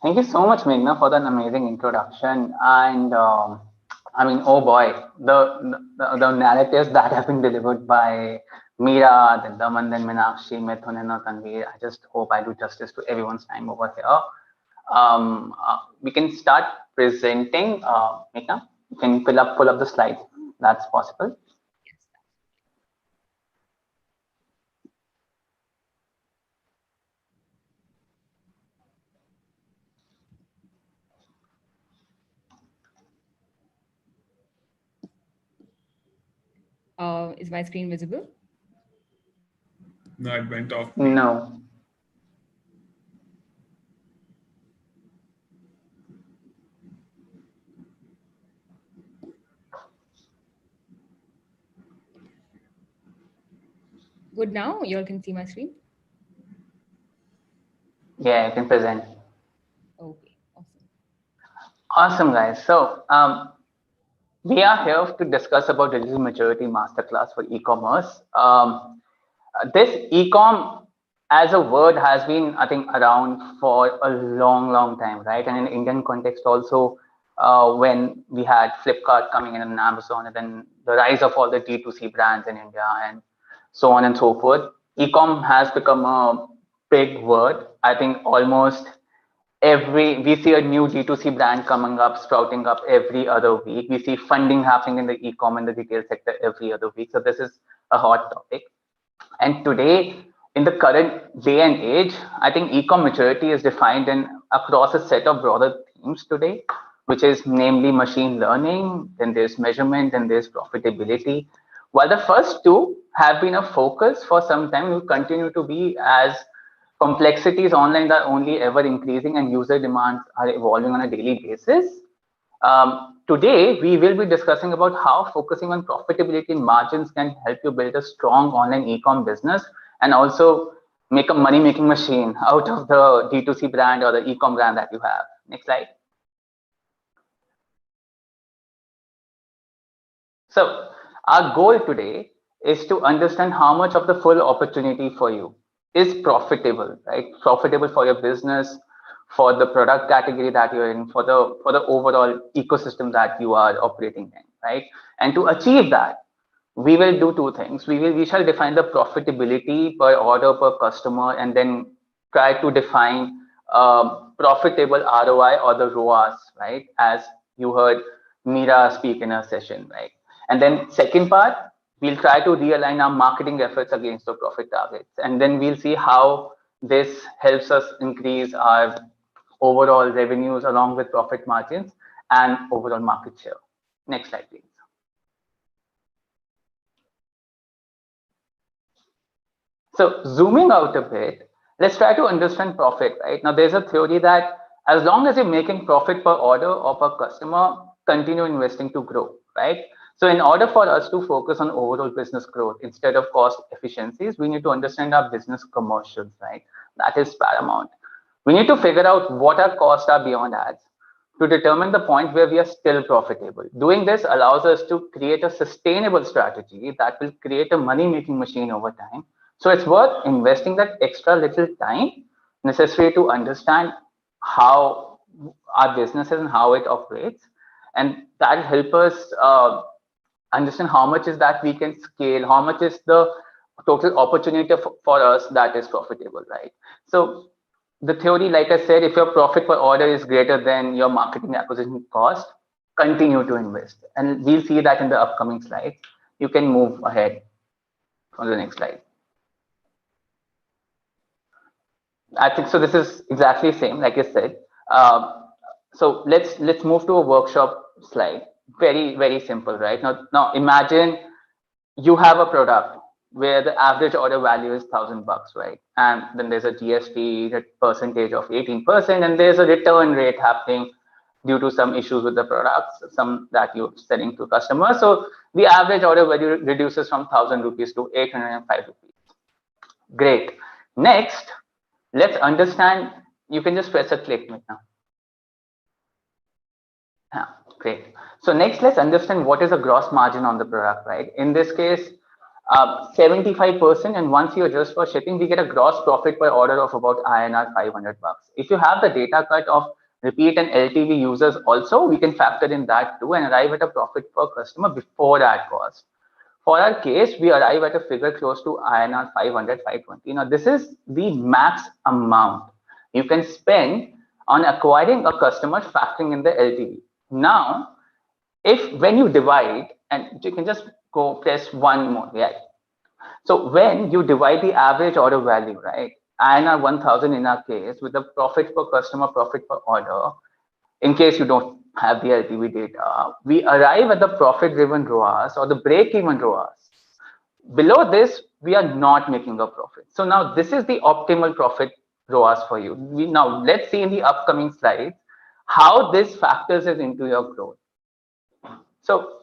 Thank you so much, Meghna, for that amazing introduction. And I mean, oh boy, the narratives that have been delivered by Meera, then Daman, then Meenakshi, Mithun, and Tanveer. I just hope I do justice to everyone's time over here. We can start presenting. Meghna, you can pull up the slide. That's possible. Is my screen visible? No, it went off. No. Good now? You all can see my screen? Yeah, you can present. Okay, awesome. Awesome, guys. So we are here to discuss about digital maturity masterclass for e-commerce. This e-com as a word has been, I think, around for a long time, right? And in Indian context also, when we had Flipkart coming in and Amazon, and then the rise of all the D2C brands in India and so on and so forth, e-com has become a big word. I think almost we see a new D2C brand coming up, sprouting up every other week. We see funding happening in the e-com and the retail sector every other week. So this is a hot topic. And today, in the current day and age, I think e-com maturity is defined across a set of broader themes today, which is namely machine learning, then there's measurement, then there's profitability. While the first two have been a focus for some time, will continue to be as complexities online are only ever increasing and user demands are evolving on a daily basis. Today, we will be discussing about how focusing on profitability and margins can help you build a strong online e-com business and also make a money-making machine out of the D2C brand or the e-com brand that you have. Next slide. So our goal today is to understand how much of the full opportunity for you is profitable, right? Profitable for your business, for the product category that you're in, for the overall ecosystem that you are operating in, right? And to achieve that, we will do two things. We shall define the profitability per order per customer, and then try to define profitable ROI or the ROAS, right? As you heard Meera speak in her session, right? And then second part, we'll try to realign our marketing efforts against the profit targets, and then we'll see how this helps us increase our overall revenues along with profit margins and overall market share. Next slide, please. So zooming out a bit, let's try to understand profit, right? Now, there's a theory that as long as you're making profit per order or per customer, continue investing to grow, right? So in order for us to focus on overall business growth instead of cost efficiencies, we need to understand our business commercials, right? That is paramount. We need to figure out what our costs are beyond ads to determine the point where we are still profitable. Doing this allows us to create a sustainable strategy that will create a money-making machine over time. So it's worth investing that extra little time necessary to understand how our business is and how it operates. And that will help us understand how much is that we can scale, how much is the total opportunity for us that is profitable, right? So the theory, like I said, if your profit per order is greater than your marketing acquisition cost, continue to invest. And we'll see that in the upcoming slides. You can move ahead on the next slide. I think so. This is exactly the same, like I said. So let's move to a workshop slide. Very simple, right? Now imagine you have a product where the average order value is $1,000, right? And then there's a GST percentage of 18%, and there's a return rate happening due to some issues with the products, some that you're selling to customers. So the average order value reduces from 1,000 rupees to 805 rupees. Great. Next, let's understand. You can just press a click now. Yeah, great. So next, let's understand what is a gross margin on the product, right? In this case, 75%, and once you adjust for shipping, we get a gross profit per order of about INR 500 bucks. If you have the data cut of repeat and LTV users also, we can factor in that too and arrive at a profit per customer before ad cost. For our case, we arrive at a figure close to INR 500, 520. Now, this is the max amount you can spend on acquiring a customer factoring in the LTV. Now, when you divide, and you can just go press one more, yeah. So when you divide the average order value, right, INR 1,000 in our case, with the profit per customer, profit per order, in case you don't have the LTV data, we arrive at the profit-driven ROAS or the break-even ROAS. Below this, we are not making a profit. So now this is the optimal profit ROAS for you. Now let's see in the upcoming slides how this factors into your growth. So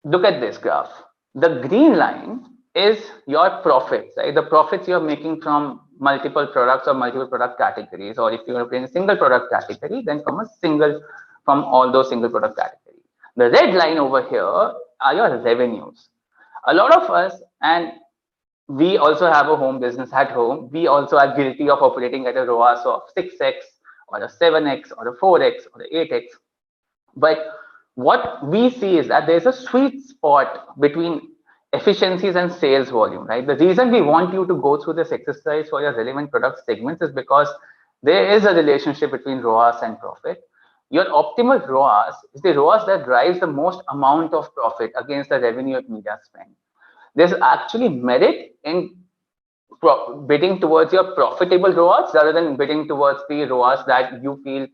look at this graph. The green line is your profits, right? The profits you're making from multiple products or multiple product categories, or if you're in a single product category, then from all those single product categories. The red line over here are your revenues. A lot of us, and we also have a home business at home, we also are guilty of operating at a ROAS of 6x or a 7x or a 4x or a 8x. But what we see is that there's a sweet spot between efficiencies and sales volume, right? The reason we want you to go through this exercise for your relevant product segments is because there is a relationship between ROAS and profit. Your optimal ROAS is the ROAS that drives the most amount of profit against the revenue of media spend. There's actually merit in bidding towards your profitable ROAS rather than bidding towards the ROAS that you feel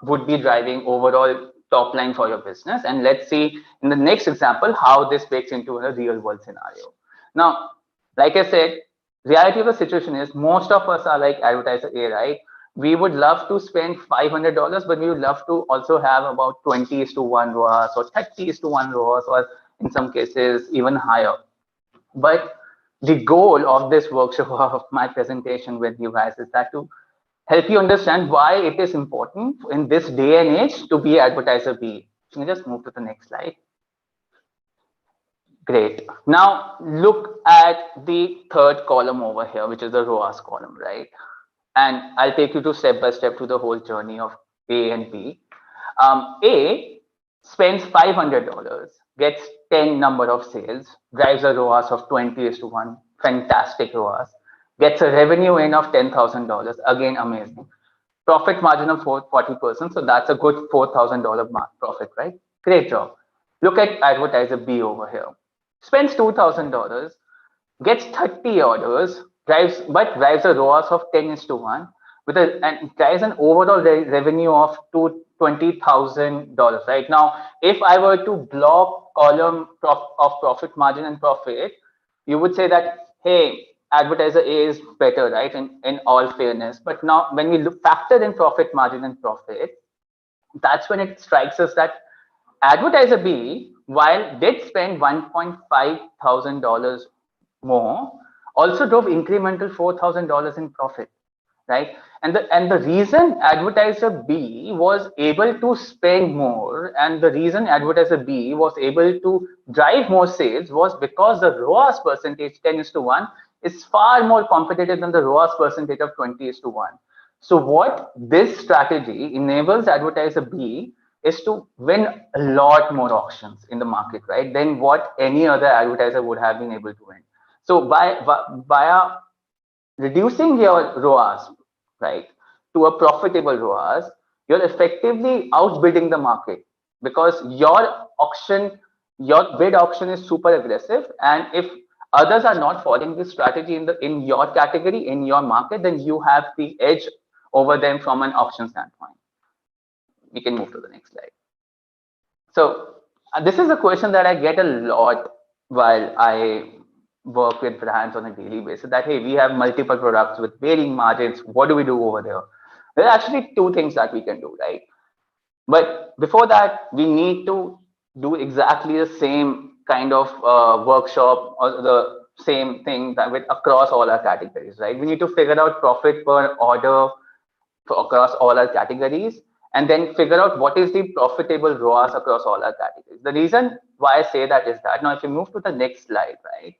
would be driving overall top line for your business. And let's see in the next example how this bakes into a real world scenario. Now, like I said, reality of the situation is most of us are like advertiser A, right? We would love to spend $500, but we would love to also have about 20:1 ROAS or 30:1 ROAS, or in some cases even higher. But the goal of this workshop, of my presentation with you guys, is that to help you understand why it is important in this day and age to be advertiser B. Can you just move to the next slide? Great. Now look at the third column over here, which is the ROAS column, right? And I'll take you to step by step through the whole journey of A and B. A spends $500, gets 10 number of sales, drives a ROAS of 20:1, fantastic ROAS, gets a revenue in of $10,000, again amazing. Profit margin of 40%, so that's a good $4,000 profit, right? Great job. Look at advertiser B over here. Spends $2,000, gets 30 orders, drives a ROAS of 10:1 and drives an overall revenue of $20,000. Right now, if I were to block column of profit margin and profit, you would say that, hey, advertiser A is better, right? In all fairness. But now when we factor in profit margin and profit, that's when it strikes us that advertiser B, while did spend $1.5 thousand more, also drove incremental $4,000 in profit, right? And the reason advertiser B was able to spend more, and the reason advertiser B was able to drive more sales, was because the ROAS percentage 10:1 is far more competitive than the ROAS percentage of 20:1. So what this strategy enables advertiser B is to win a lot more auctions in the market, right, than what any other advertiser would have been able to win. So by reducing your ROAS, right, to a profitable ROAS, you're effectively outbidding the market, because your bid auction is super aggressive, and if others are not following this strategy in your category, in your market, then you have the edge over them from an auction standpoint. We can move to the next slide. So this is a question that I get a lot while I work with brands on a daily basis, that, hey, we have multiple products with varying margins. What do we do over there? There are actually two things that we can do, right? But before that, we need to do exactly the same kind of workshop or the same thing that with across all our categories, right? We need to figure out profit per order across all our categories, and then figure out what is the profitable ROAS across all our categories. The reason why I say that is that now, if you move to the next slide, right,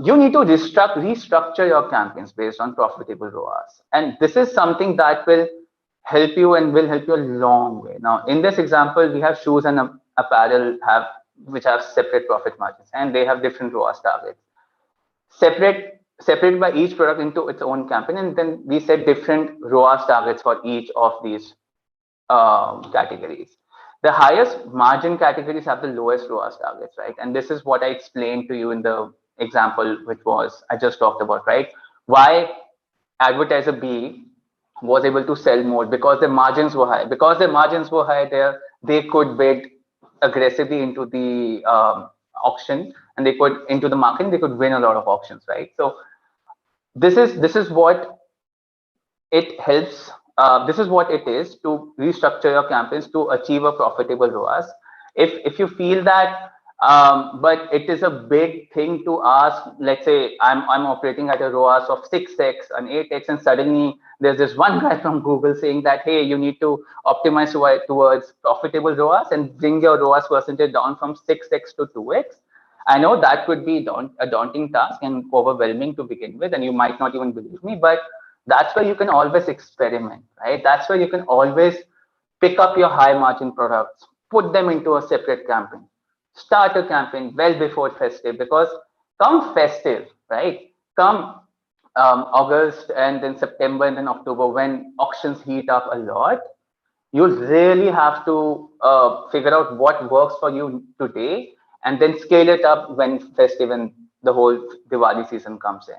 you need to restructure your campaigns based on profitable ROAS, and this is something that will help you and will help you a long way. Now, in this example, we have shoes and apparel which have separate profit margins, and they have different ROAS targets. Separated by each product into its own campaign, and then we set different ROAS targets for each of these categories. The highest margin categories have the lowest ROAS targets, right? And this is what I explained to you in the example, which was I just talked about, right? Why advertiser B was able to sell more, because their margins were high. Because their margins were high, they could bid aggressively into the auction, and they could into the market, and they could win a lot of auctions, right? So this is what it helps. This is what it is to restructure your campaigns to achieve a profitable ROAS. If you feel that, but it is a big thing to ask. Let's say I'm operating at a ROAS of 6x and 8x, and suddenly there's this one guy from Google saying that, hey, you need to optimize towards profitable ROAS and bring your ROAS percentage down from 6x to 2x. I know that could be a daunting task and overwhelming to begin with, and you might not even believe me, but that's where you can always experiment, right? That's where you can always pick up your high margin products, put them into a separate campaign, start a campaign well before festive, because come festive, right? Come August and then September and then October, when auctions heat up a lot, you really have to figure out what works for you today and then scale it up when festive and the whole Diwali season comes in.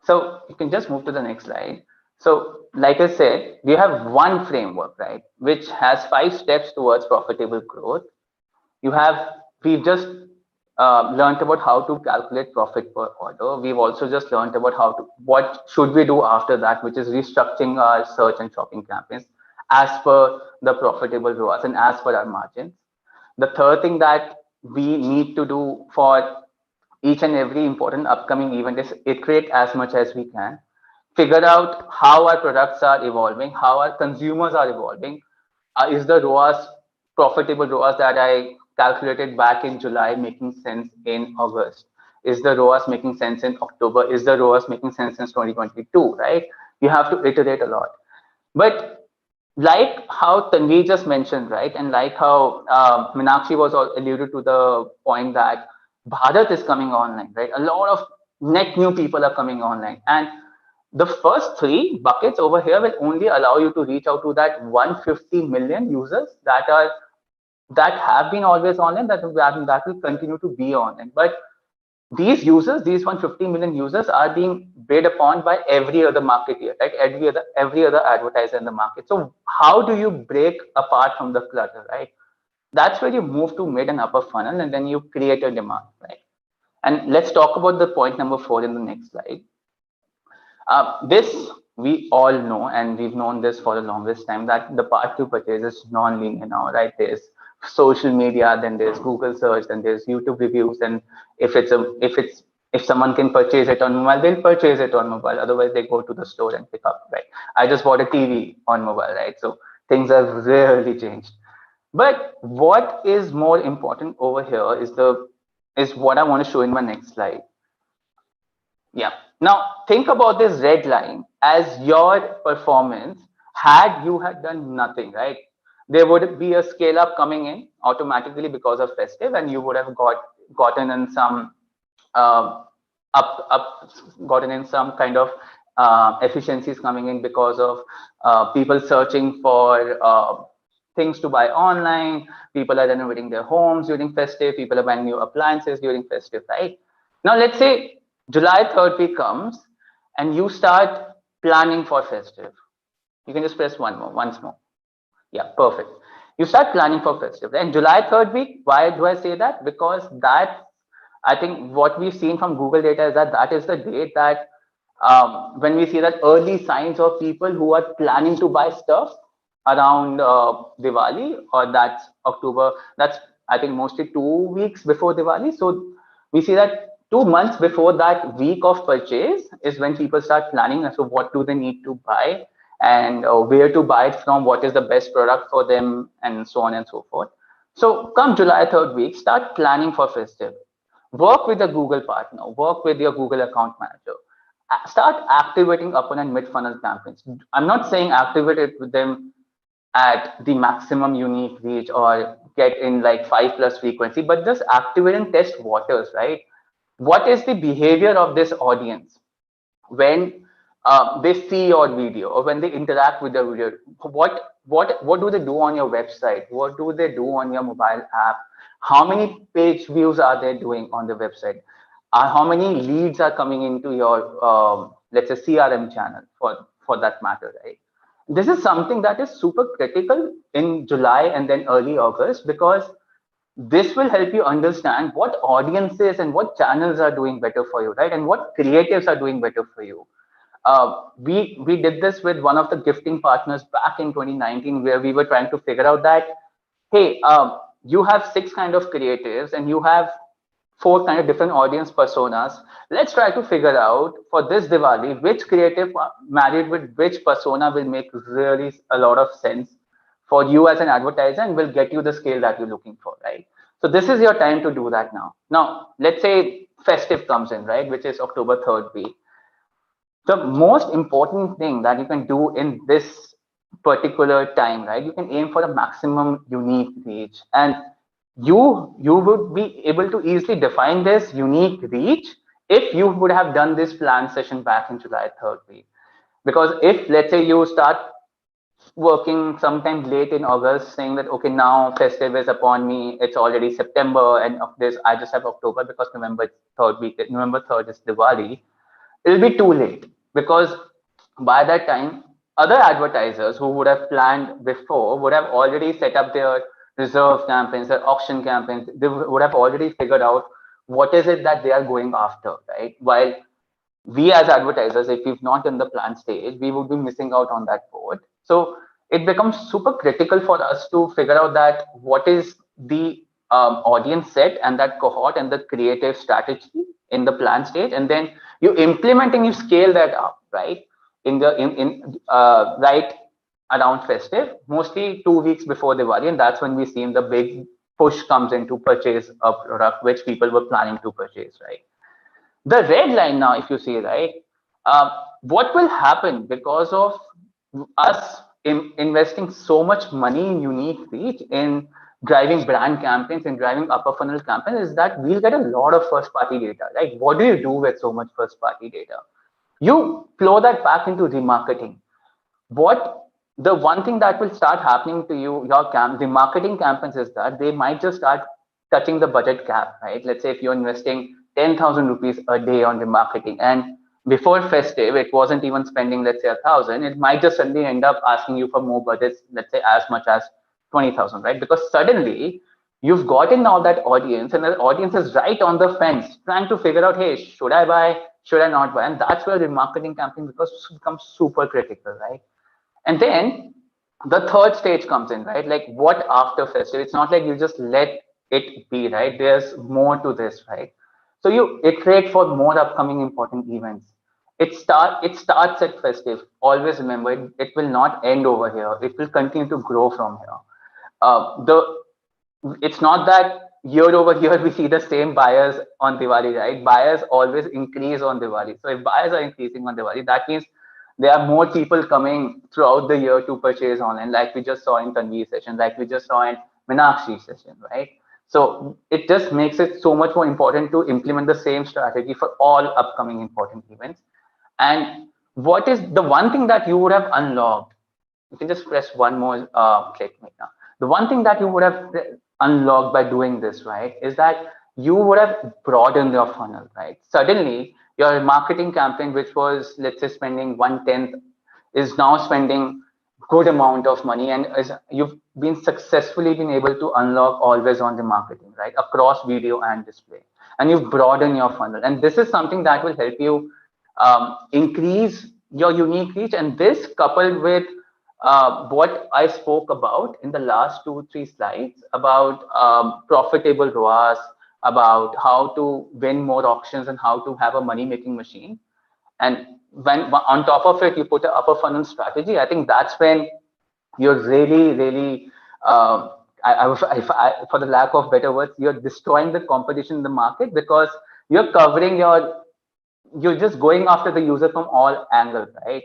So you can just move to the next slide. So like I said, we have one framework, right, which has 5 steps towards profitable growth. We've just learned about how to calculate profit per order. We've also just learned about what should we do after that, which is restructuring our search and shopping campaigns as per the profitable ROAS and as per our margins. The third thing that we need to do for each and every important upcoming event is iterate as much as we can, figure out how our products are evolving, how our consumers are evolving. Is the ROAS, profitable ROAS that I calculated back in July making sense in August? Is the ROAS making sense in October? Is the ROAS making sense since 2022, right? You have to iterate a lot. But like how Tanveer just mentioned, right? And like how Meenakshi was alluded to the point that Bharat is coming online, right? A lot of net new people are coming online. And the first 3 buckets over here will only allow you to reach out to that 150 million users that have been always online, that will continue to be online. But these users, these 150 million users, are being bid upon by every other marketeer, right? Every other advertiser in the market. So how do you break apart from the clutter, right? That's where you move to mid and upper funnel, and then you create a demand, right? And let's talk about the point number 4 in the next slide. This we all know, and we've known this for the longest time, that the path to purchase is non-linear now, right? There's social media, then there's Google search, then there's YouTube reviews, and if someone can purchase it on mobile, they'll purchase it on mobile. Otherwise, they go to the store and pick up, right? I just bought a TV on mobile, right? So things have really changed. But what is more important over here is what I want to show in my next slide. Yeah. Now think about this red line as your performance had you had done nothing, right? There would be a scale up coming in automatically because of festive, and you would have gotten in some gotten in some kind of efficiencies coming in because of people searching for things to buy online. People are renovating their homes during festive. People are buying new appliances during festive, right? Now let's say July 3rd week comes and you start planning for festive. You can just press once more. Yeah, perfect. You start planning for festive. And July 3rd week, why do I say that? Because I think what we've seen from Google data is that is the date that when we see that early signs of people who are planning to buy stuff, around Diwali, or that's October. That's, I think, mostly 2 weeks before Diwali. So we see that 2 months before that week of purchase is when people start planning as to what do they need to buy, and where to buy it from, what is the best product for them, and so on and so forth. So come July 3rd week, start planning for festive. Work with a Google partner, work with your Google account manager. Start activating upper and mid funnel campaigns. I'm not saying activate it with them at the maximum unique reach or get in like 5+ frequency, but just activate and test waters, right? What is the behavior of this audience when they see your video or when they interact with the video? What do they do on your website? What do they do on your mobile app? How many page views are they doing on the website? How many leads are coming into your let's say CRM channel for that matter, right? This is something that is super critical in July and then early August, because this will help you understand what audiences and what channels are doing better for you, right? And what creatives are doing better for you. We did this with one of the gifting partners back in 2019, where we were trying to figure out that, hey, you have 6 kind of creatives and you have 4 kind of different audience personas. Let's try to figure out for this Diwali which creative married with which persona will make really a lot of sense for you as an advertiser and will get you the scale that you're looking for, right? So this is your time to do that now. Now, let's say festive comes in, right, which is October 3rd week. The most important thing that you can do in this particular time, right, you can aim for a maximum unique reach, and you would be able to easily define this unique reach if you would have done this plan session back in July 3rd week. Because if, let's say, you start working sometime late in August saying that, okay, now festive is upon me, it's already September, and of this I just have October because November 3rd is Diwali, it'll be too late, because by that time other advertisers who would have planned before would have already set up their reserve campaigns, their auction campaigns. They would have already figured out what is it that they are going after, right? While we as advertisers, if we've not done the plan stage, we would be missing out on that boat. So it becomes super critical for us to figure out that what is the audience set and that cohort and the creative strategy in the plan stage, and then you implement and you scale that up, right? Right around festive, mostly 2 weeks before Diwali, and that's when we see the big push comes into purchase a product which people were planning to purchase, right? The red line now, if you see, right, what will happen because of us investing so much money in unique reach, in driving brand campaigns and driving upper funnel campaigns, is that we'll get a lot of first party data, right? What do you do with so much first party data? You flow that back into remarketing. The one thing that will start happening to you, the marketing campaigns, is that they might just start touching the budget cap, right? Let's say if you're investing 10,000 rupees a day on remarketing, and before festive, it wasn't even spending, let's say 1,000, it might just suddenly end up asking you for more budgets, let's say as much as 20,000, right? Because suddenly you've gotten all that audience, and the audience is right on the fence trying to figure out, hey, should I buy, should I not buy? And that's where the marketing campaign becomes super critical, right? And then the third stage comes in, right? Like, what after festive? It's not like you just let it be, right? There's more to this, right? So you iterate for more upcoming important events. It starts at festive. Always remember, it will not end over here. It will continue to grow from here. It's not that year over year we see the same buyers on Diwali, right? Buyers always increase on Diwali. So if buyers are increasing on Diwali, that means there are more people coming throughout the year to purchase online, like we just saw in Tanveer's session, like we just saw in Meenakshi's session, right? So it just makes it so much more important to implement the same strategy for all upcoming important events. And what is the one thing that you would have unlocked? You can just press one more click now. The one thing that you would have unlocked by doing this, right, is that you would have broadened your funnel, right? Suddenly, your marketing campaign, which was, let's say, spending 1/10, is now spending good amount of money, and you've been successfully been able to unlock always on the marketing, right, across video and display, and you've broadened your funnel. And this is something that will help you increase your unique reach. And this, coupled with what I spoke about in the last 2-3 slides about profitable ROAS, about how to win more auctions and how to have a money-making machine. And when on top of it, you put an upper funnel strategy, I think that's when you're really, for the lack of better words, you're destroying the competition in the market, because you're you're just going after the user from all angles, right?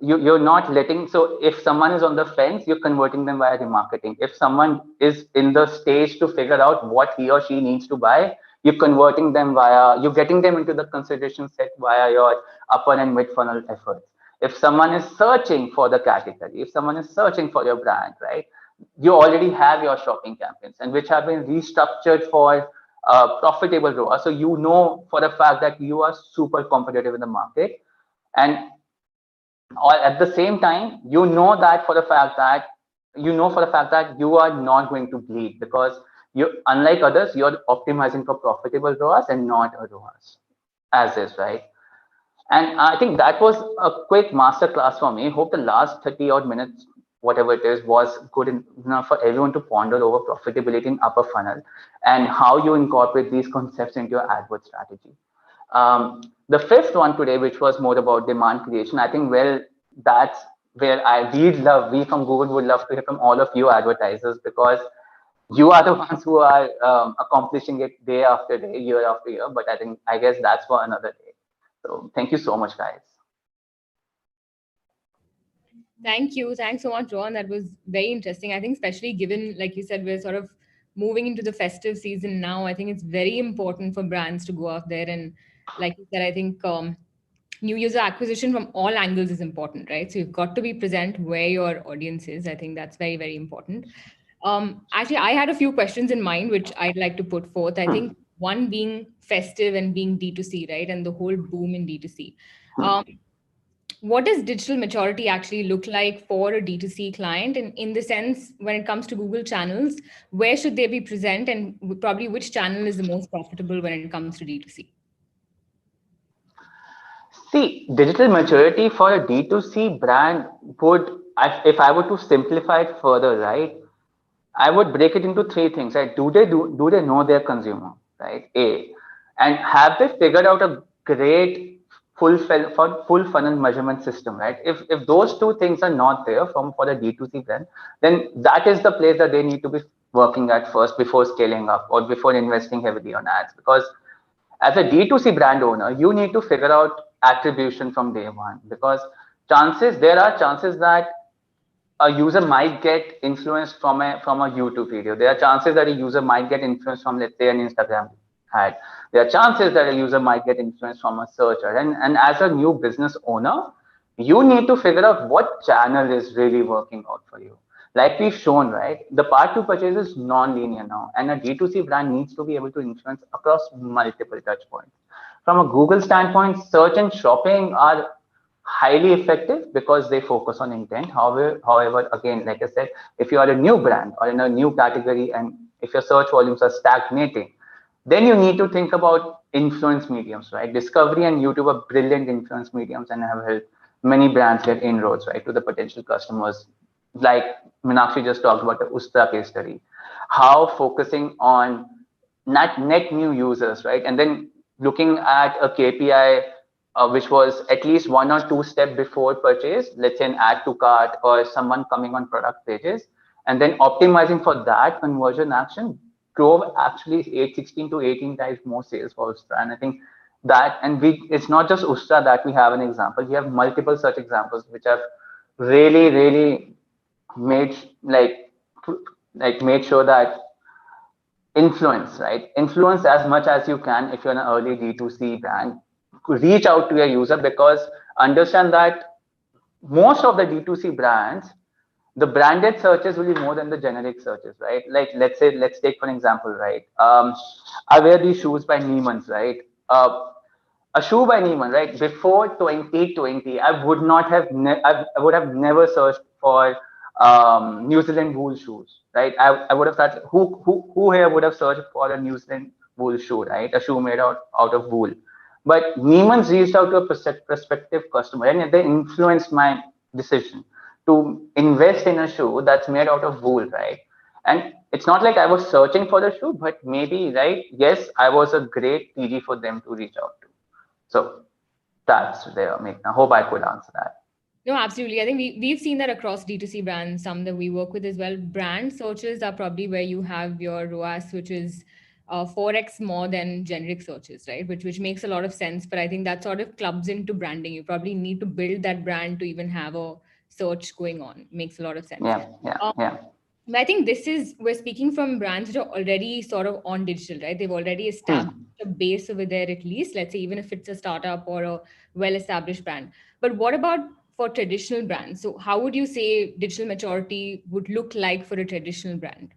You're not letting, so if someone is on the fence, you're converting them via remarketing. If someone is in the stage to figure out what he or she needs to buy, you're converting them you're getting them into the consideration set via your upper and mid funnel efforts. If someone is searching for the category, if someone is searching for your brand, right, you already have your shopping campaigns, and which have been restructured for profitable ROAS. So you know for a fact that you are super competitive in the market, and or at the same time, you know for the fact that you are not going to bleed, because unlike others, you're optimizing for profitable ROAS and not a ROAS as is, right? And I think that was a quick master class for me. Hope the last 30 odd minutes, whatever it is, was good enough for everyone to ponder over profitability in upper funnel and how you incorporate these concepts into your AdWords strategy. The fifth one today, which was more about demand creation, I think, well, that's where we from Google would love to hear from all of you advertisers, because you are the ones who are accomplishing it day after day, year after year. But I guess that's for another day. So thank you so much, guys. Thank you. Thanks so much, Ron. That was very interesting. I think, especially given, like you said, we're sort of moving into the festive season now. I think it's very important for brands to go out there. And like you said, I think new user acquisition from all angles is important, right? So you've got to be present where your audience is. I think that's very, very important. Actually, I had a few questions in mind, which I'd like to put forth. I think one being festive and being D2C, right? And the whole boom in D2C. What does digital maturity actually look like for a D2C client? And in the sense, when it comes to Google channels, where should they be present, and probably which channel is the most profitable when it comes to D2C? See, digital maturity for a D2C brand would, if I were to simplify it further, right, I would break it into three things, right? Do they know their consumer, right? A, and have they figured out a great full funnel measurement system, right? If those two things are not there for the D2C brand, then that is the place that they need to be working at first before scaling up or before investing heavily on ads. Because as a D2C brand owner, you need to figure out attribution from day one, because there are chances that a user might get influenced from a YouTube video. There are chances that a user might get influenced from, let's say, an Instagram ad. There are chances that a user might get influenced from a searcher. And as a new business owner, you need to figure out what channel is really working out for you. Like we've shown, right? The path to purchase is non-linear now, and a D2C brand needs to be able to influence across multiple touch points. From a Google standpoint, search and shopping are highly effective because they focus on intent. However, again, like I said, if you are a new brand or in a new category, and if your search volumes are stagnating, then you need to think about influence mediums, right? Discovery and YouTube are brilliant influence mediums and have helped many brands get inroads, right, to the potential customers. Like Meenakshi just talked about the Ustra case study, how focusing on net new users, right, and then looking at a KPI which was at least 1 or 2 steps before purchase, let's say an add to cart or someone coming on product pages, and then optimizing for that conversion action drove actually 16 to 18 times more sales for Ustra. And I think that, and it's not just Ustra that we have an example. We have multiple such examples which have really made made sure that influence as much as you can. If you're an early D2C brand, reach out to your user, because understand that most of the D2C brands, the branded searches will be more than the generic searches, right? Like let's take for an example, right? I wear these shoes by Neiman's, right? A shoe by Neiman, right? Before 2020, I would have never searched for New Zealand wool shoes, right? I would have thought, who here would have searched for a New Zealand wool shoe, right? A shoe made out of wool. But Neiman's reached out to a prospective customer, and they influenced my decision. to invest in a shoe that's made out of wool, right? And it's not like I was searching for the shoe, but maybe, right? Yes, I was a great PG for them to reach out to. So that's there, Meghna. Hope I could answer that. No, absolutely. I think we've seen that across D2C brands, some that we work with as well. Brand searches are probably where you have your ROAS, which is 4x more than generic searches, right? Which makes a lot of sense. But I think that sort of clubs into branding. You probably need to build that brand to even have a search going on. Makes a lot of sense. Yeah. I think we're speaking from brands that are already sort of on digital, right? They've already established a base over there, at least, let's say, even if it's a startup or a well-established brand. But what about for traditional brands? So how would you say digital maturity would look like for a traditional brand?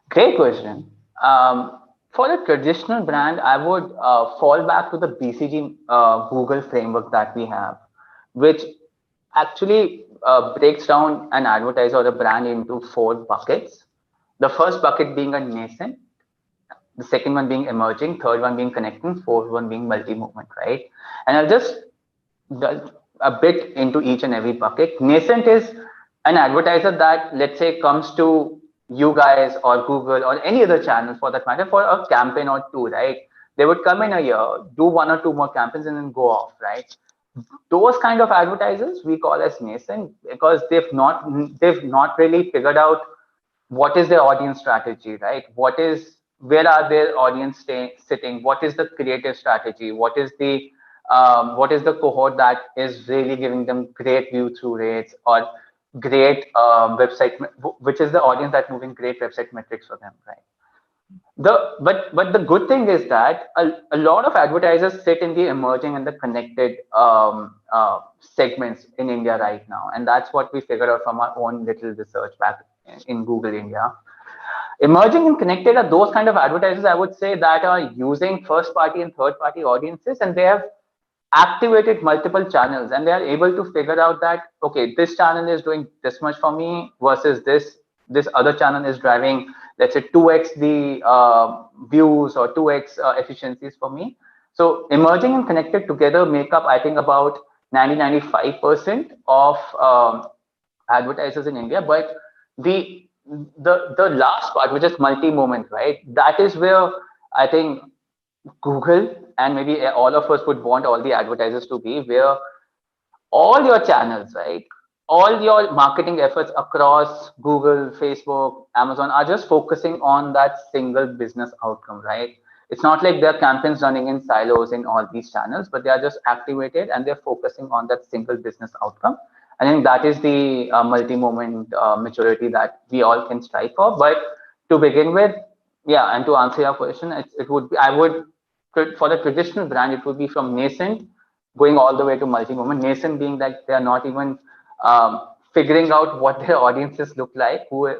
Great question. For the traditional brand, I would fall back to the BCG Google framework that we have, which actually breaks down an advertiser or a brand into 4 buckets. The first bucket being a nascent, the second one being emerging, third one being connecting, fourth one being multi-movement, right? And I'll just delve a bit into each and every bucket. Nascent is an advertiser that, let's say, comes to you guys or Google or any other channel for that matter for a campaign or 2, right? They would come in a year, do 1 or 2 more campaigns and then go off, right? Those kind of advertisers we call as nascent because they've not really figured out what is their audience strategy, right? Where are their audience sitting? What is the creative strategy? What is the cohort that is really giving them great view through rates or great website, which is the audience that's moving great website metrics for them, right? But the good thing is that a lot of advertisers sit in the emerging and the connected segments in India right now, and that's what we figured out from our own little research back in Google India. Emerging and connected are those kind of advertisers, I would say, that are using first party and third party audiences, and they have activated multiple channels and they are able to figure out that, okay, this channel is doing this much for me versus this other channel is driving, let's say, 2x the views or 2x efficiencies for me. So emerging and connected together make up, I think, about 95% of advertisers in India. But the last part, which is multi-moment, right? That is where I think Google and maybe all of us would want all the advertisers to be, where all your channels, right? All your marketing efforts across Google, Facebook, Amazon are just focusing on that single business outcome, right? It's not like there are campaigns running in silos in all these channels, but they are just activated and they're focusing on that single business outcome. I think that is the multi-moment maturity that we all can strive for. But to begin with, yeah, and to answer your question, it would be, for the traditional brand, it would be from nascent going all the way to multi-moment. Nascent being that they are not even figuring out what their audiences look like, what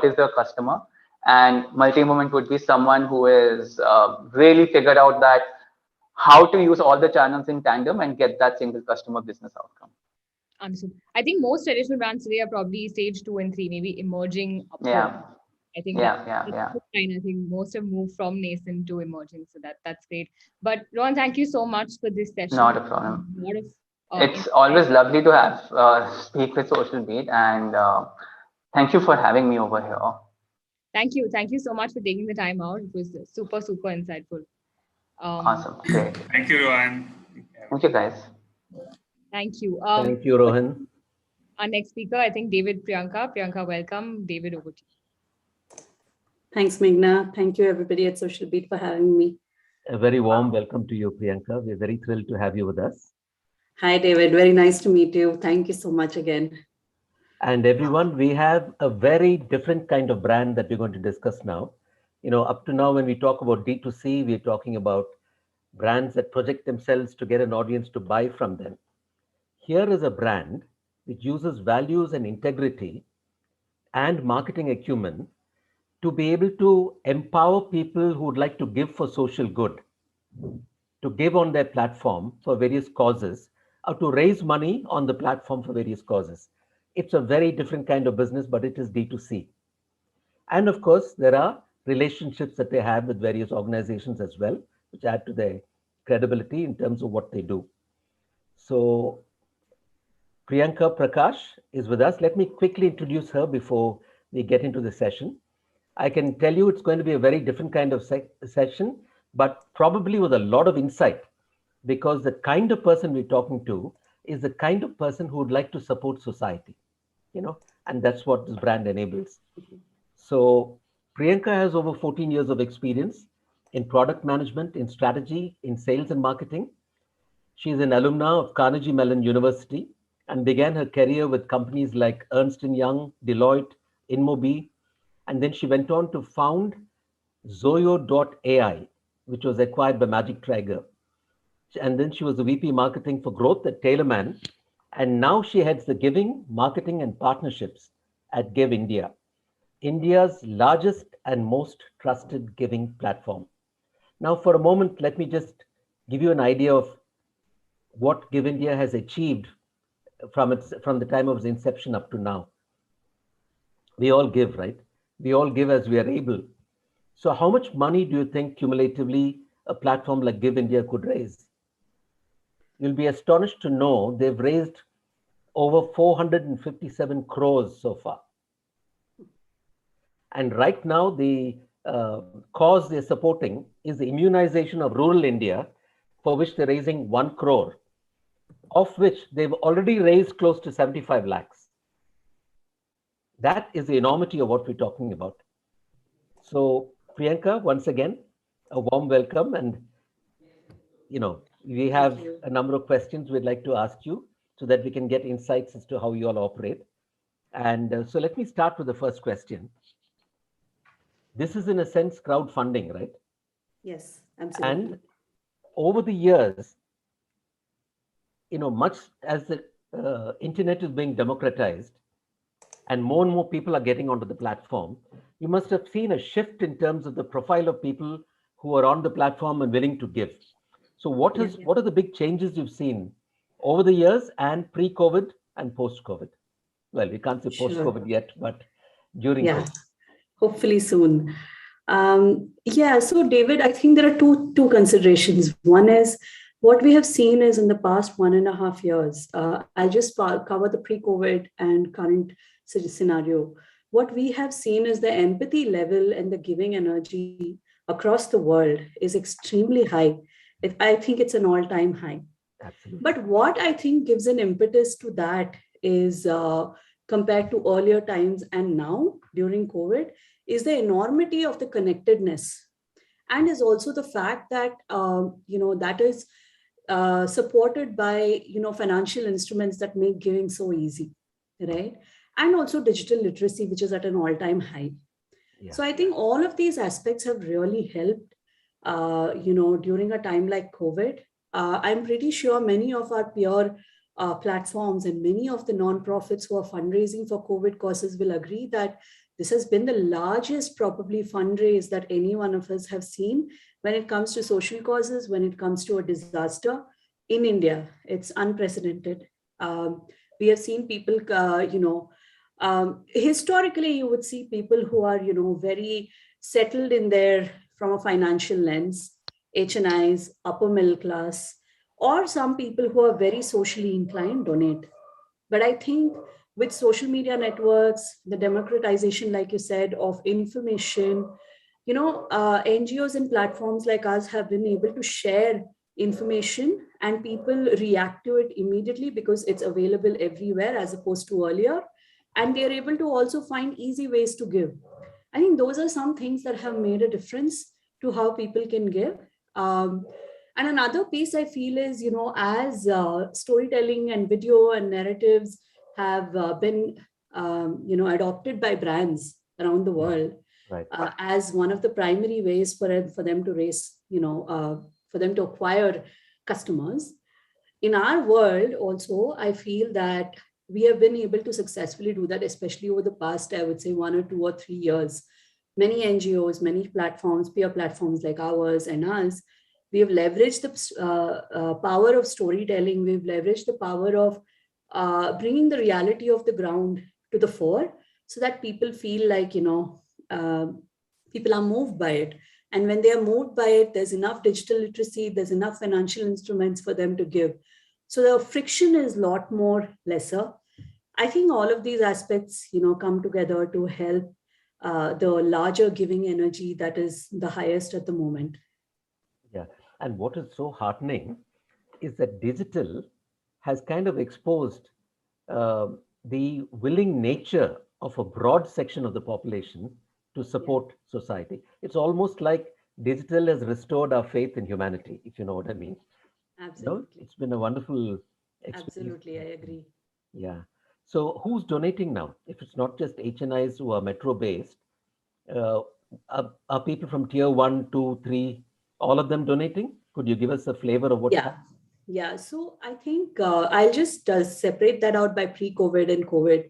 is their customer. And multi-moment would be someone who is really figured out that how to use all the channels in tandem and get that single customer business outcome. Understood. I think most traditional brands today are probably stage 2 and 3, maybe emerging upward. Yeah. I think yeah. I think most have moved from nascent to emerging, so that's great. But Rohan, thank you so much for this session. Not a problem. A lot of, it's always lovely to have speak with Social Beat, and thank you for having me over here. Thank you so much for taking the time out. It was super insightful. Awesome, great. Thank you, Rohan. Thank you, guys. Thank you. Thank you, Rohan. Our next speaker, I think David, Priyanka. Priyanka, welcome. David, over to you. Thanks, Meghna. Thank you, everybody at Social Beat, for having me. A very warm welcome to you, Priyanka. We're very thrilled to have you with us. Hi, David. Very nice to meet you. Thank you so much again. And everyone, we have a very different kind of brand that we're going to discuss now. Up to now, when we talk about D2C, we're talking about brands that project themselves to get an audience to buy from them. Here is a brand which uses values and integrity and marketing acumen to be able to empower people who would like to give for social good, to give on their platform for various causes, or to raise money on the platform for various causes. It's a very different kind of business, but it is D2C. And of course, there are relationships that they have with various organizations as well, which add to their credibility in terms of what they do. So Priyanka Prakash is with us. Let me quickly introduce her before we get into the session. I can tell you it's going to be a very different kind of session, but probably with a lot of insight, because the kind of person we're talking to is the kind of person who would like to support society, and that's what this brand enables. So Priyanka has over 14 years of experience in product management, in strategy, in sales and marketing. She is an alumna of Carnegie Mellon University and began her career with companies like Ernst & Young, Deloitte, Inmobi, and then she went on to found Zoyo.ai, which was acquired by Magic Tiger. And then she was the VP Marketing for Growth at TaylorMan. And now she heads the giving, marketing, and partnerships at Give India, India's largest and most trusted giving platform. Now, for a moment, let me just give you an idea of what Give India has achieved from the time of its inception up to now. We all give, right? We all give as we are able. So how much money do you think cumulatively a platform like Give India could raise? You'll be astonished to know they've raised over 457 crores so far. And right now, the cause they're supporting is the immunization of rural India, for which they're raising 1 crore, of which they've already raised close to 75 lakhs. That is the enormity of what we're talking about. So Priyanka, once again, a warm welcome. And, we have a number of questions we'd like to ask you so that we can get insights as to how you all operate. And so let me start with the first question. This is, in a sense, crowdfunding, right? Yes, absolutely. And over the years, much as the internet is being democratized and more people are getting onto the platform, you must have seen a shift in terms of the profile of people who are on the platform and willing to give. So what are the big changes you've seen over the years and pre-COVID and post-COVID? Well, we can't say post-COVID yet, but during COVID. Hopefully soon. So David, I think there are two considerations. One is what we have seen is in the past 1.5 years. I'll just cover the pre-COVID and current scenario. What we have seen is the empathy level and the giving energy across the world is extremely high. I think it's an all-time high. Absolutely. But what I think gives an impetus to that is compared to earlier times and now during COVID is the enormity of the connectedness, and is also the fact that that is supported by financial instruments that make giving so easy, right? And also digital literacy, which is at an all-time high. Yeah. So I think all of these aspects have really helped during a time like COVID. I'm pretty sure many of our peer platforms and many of the nonprofits who are fundraising for COVID causes will agree that this has been the largest probably fundraise that any one of us have seen when it comes to social causes, when it comes to a disaster in India. It's unprecedented. We have seen people, historically, you would see people who are, very settled in from a financial lens, HNIs, upper middle class, or some people who are very socially inclined donate. But I think with social media networks, the democratization, like you said, of information, NGOs and platforms like us have been able to share information and people react to it immediately because it's available everywhere as opposed to earlier. And they're able to also find easy ways to give. I think those are some things that have made a difference to how people can give. And another piece I feel is, as storytelling and video and narratives have been, adopted by brands around the world, right, as one of the primary ways for them to raise, for them to acquire customers. In our world also, I feel that we have been able to successfully do that, especially over the past, I would say 1 or 2 or 3 years. Many NGOs, many platforms, peer platforms like ours and us, we have leveraged the power of storytelling. We've leveraged the power of bringing the reality of the ground to the fore so that people feel like, people are moved by it. And when they are moved by it, there's enough digital literacy, there's enough financial instruments for them to give. So the friction is a lot more lesser. I think all of these aspects, come together to help the larger giving energy that is the highest at the moment. Yeah. And what is so heartening is that digital has kind of exposed uh, the willing nature of a broad section of the population to support society. It's almost like digital has restored our faith in humanity, if you know what I mean. Absolutely. It's been a wonderful experience. Absolutely, I agree. Yeah. So who's donating now? If it's not just HNIs who are metro based, uh, are people from tier 1, 2, 3, all of them donating? Could you give us a flavor of what? Yeah. So I think I'll just separate that out by pre-COVID and COVID.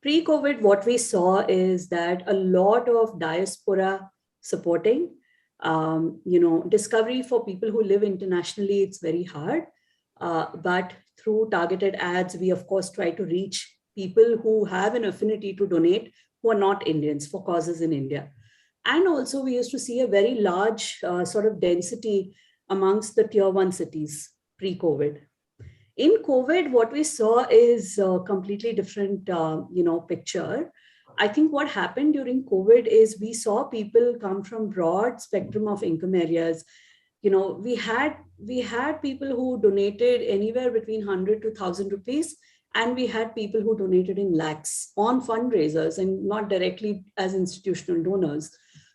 Pre-COVID, what we saw is that a lot of diaspora supporting, discovery for people who live internationally, it's very hard. But through targeted ads, we of course try to reach people who have an affinity to donate, who are not Indians, for causes in India. And also we used to see a very large sort of density amongst the tier 1 cities pre-COVID. In COVID, what we saw is a completely different, picture. I think what happened during COVID is we saw people come from broad spectrum of income areas. We had people who donated anywhere between 100 to 1,000 rupees, and we had people who donated in lakhs on fundraisers and not directly as institutional donors.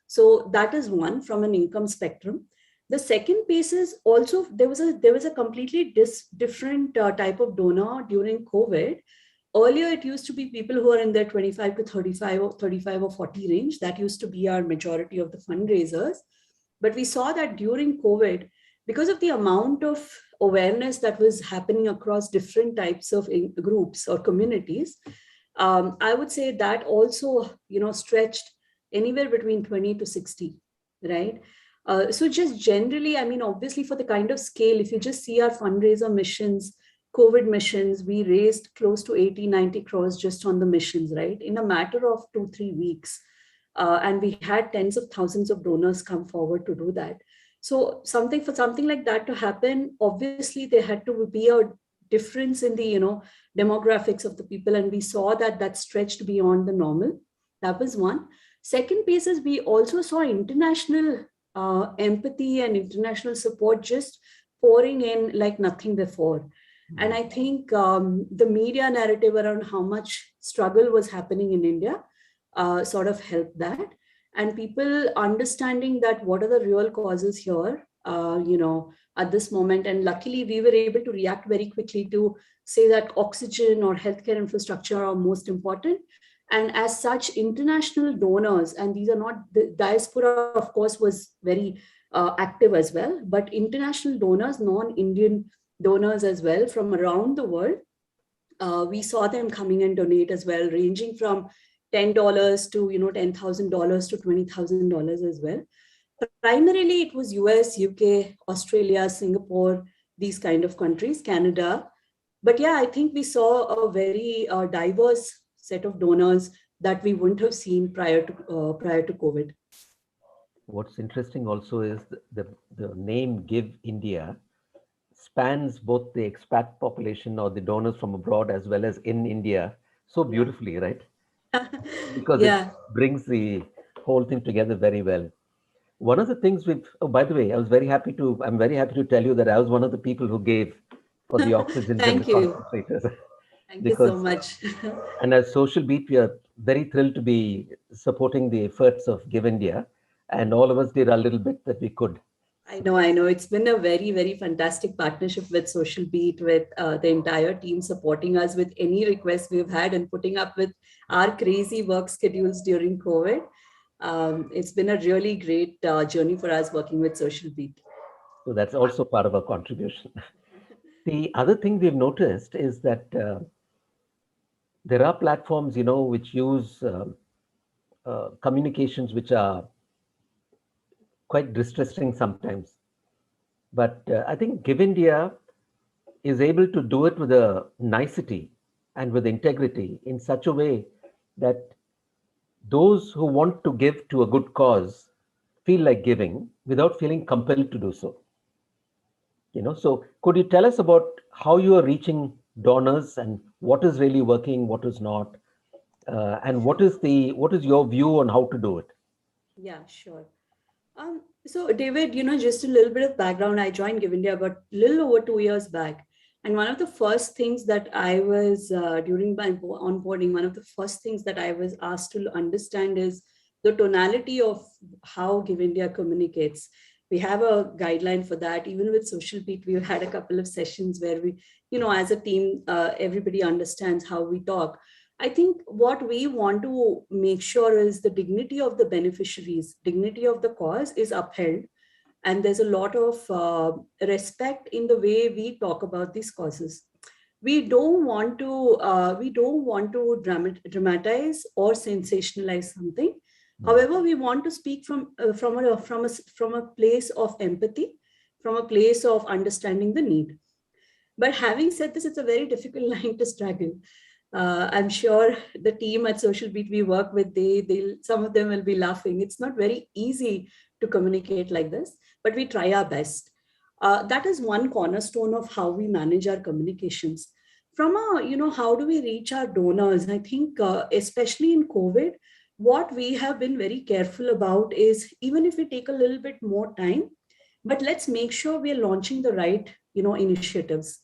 So that is one from an income spectrum. The second piece is also there was a completely different type of donor during COVID. Earlier, it used to be people who are in their 25 to 35 or 40 range. That used to be our majority of the fundraisers. But we saw that during COVID, because of the amount of awareness that was happening across different types of groups or communities, I would say that also, stretched anywhere between 20 to 60, right? So just generally, I mean, obviously for the kind of scale, if you just see our fundraiser missions, COVID missions, we raised close to 80-90 crores just on the missions, right? In a matter of 2-3 weeks. And we had tens of thousands of donors come forward to do that. So for something like that to happen, obviously there had to be a difference in the, demographics of the people. And we saw that stretched beyond the normal. That was one. Second piece is we also saw international empathy and international support just pouring in like nothing before. And I think the media narrative around how much struggle was happening in India sort of helped that. And people understanding that what are the real causes here, at this moment. And luckily, we were able to react very quickly to say that oxygen or healthcare infrastructure are most important. And as such, international donors, and these are not, the diaspora, of course, was very active as well, but international donors, non-Indian donors as well from around the world, we saw them coming and donate as well, ranging from $10 to $10,000 to $20,000 as well. But primarily, it was US, UK, Australia, Singapore, these kind of countries, Canada. But yeah, I think we saw a very diverse set of donors that we wouldn't have seen prior to COVID. What's interesting also is the name Give India spans both the expat population or the donors from abroad as well as in India so beautifully, right? Because it brings the whole thing together very well. One of the things by the way, I'm very happy to tell you that I was one of the people who gave for the oxygen and the concentrators. Thank you so much. And as Social Beat, we are very thrilled to be supporting the efforts of Give India. And all of us did a little bit that we could. I know. It's been a very, very fantastic partnership with Social Beat, with the entire team supporting us with any requests we've had and putting up with our crazy work schedules during COVID. It's been a really great journey for us working with Social Beat. So that's also part of our contribution. The other thing we've noticed is that there are platforms, which use communications which are quite distressing sometimes. But I think Give India is able to do it with a nicety and with integrity in such a way that those who want to give to a good cause feel like giving without feeling compelled to do so. So could you tell us about how you are reaching donors and what is really working, what is not, and what is your view on how to do it? Yeah, sure. So David, just a little bit of background. I joined Give India about a little over 2 years back. And one of the first things that I was, during my onboarding, one of the first things that I was asked to understand is the tonality of how Give India communicates. We have a guideline for that. Even with Social Beat, we've had a couple of sessions where we, as a team, everybody understands how we talk. I think what we want to make sure is the dignity of the beneficiaries, dignity of the cause is upheld. And there's a lot of respect in the way we talk about these causes. We don't want to dramatize or sensationalize something. However, we want to speak from a place of empathy, from a place of understanding the need. But having said this, it's a very difficult line to struggle. I'm sure the team at Social Beat we work with, some of them will be laughing. It's not very easy to communicate like this, but we try our best. That is one cornerstone of how we manage our communications. From how do we reach our donors? I think especially in COVID, what we have been very careful about is, even if we take a little bit more time, but let's make sure we are launching the right, initiatives.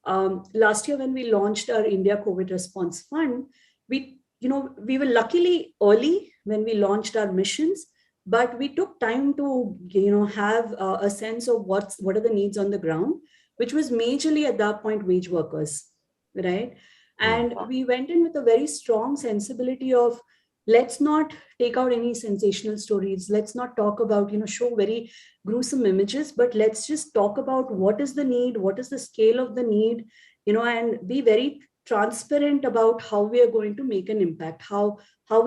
Last year, when we launched our India COVID Response Fund, we were luckily early when we launched our missions, but we took time to, have a sense of what are the needs on the ground, which was majorly at that point wage workers, right? And we went in with a very strong sensibility of, let's not take out any sensational stories. Let's not talk about, show very gruesome images, but let's just talk about what is the need, what is the scale of the need, and be very transparent about how we are going to make an impact, how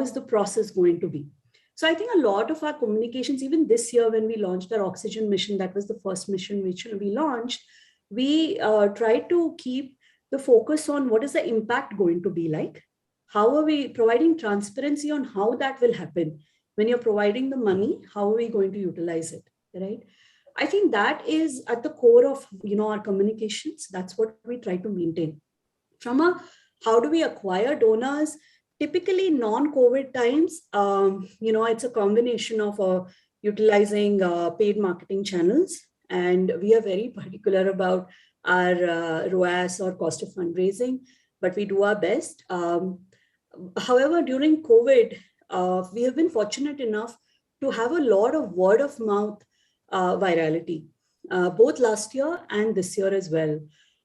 is the process going to be. So I think a lot of our communications, even this year when we launched our oxygen mission, that was the first mission which we launched, we tried to keep the focus on what is the impact going to be like. How are we providing transparency on how that will happen? When you're providing the money, how are we going to utilize it, right? I think that is at the core of, our communications. That's what we try to maintain. From how do we acquire donors? Typically non-COVID times, it's a combination of utilizing paid marketing channels. And we are very particular about our ROAS or cost of fundraising, but we do our best. However, during COVID, we have been fortunate enough to have a lot of word of mouth virality, both last year and this year as well.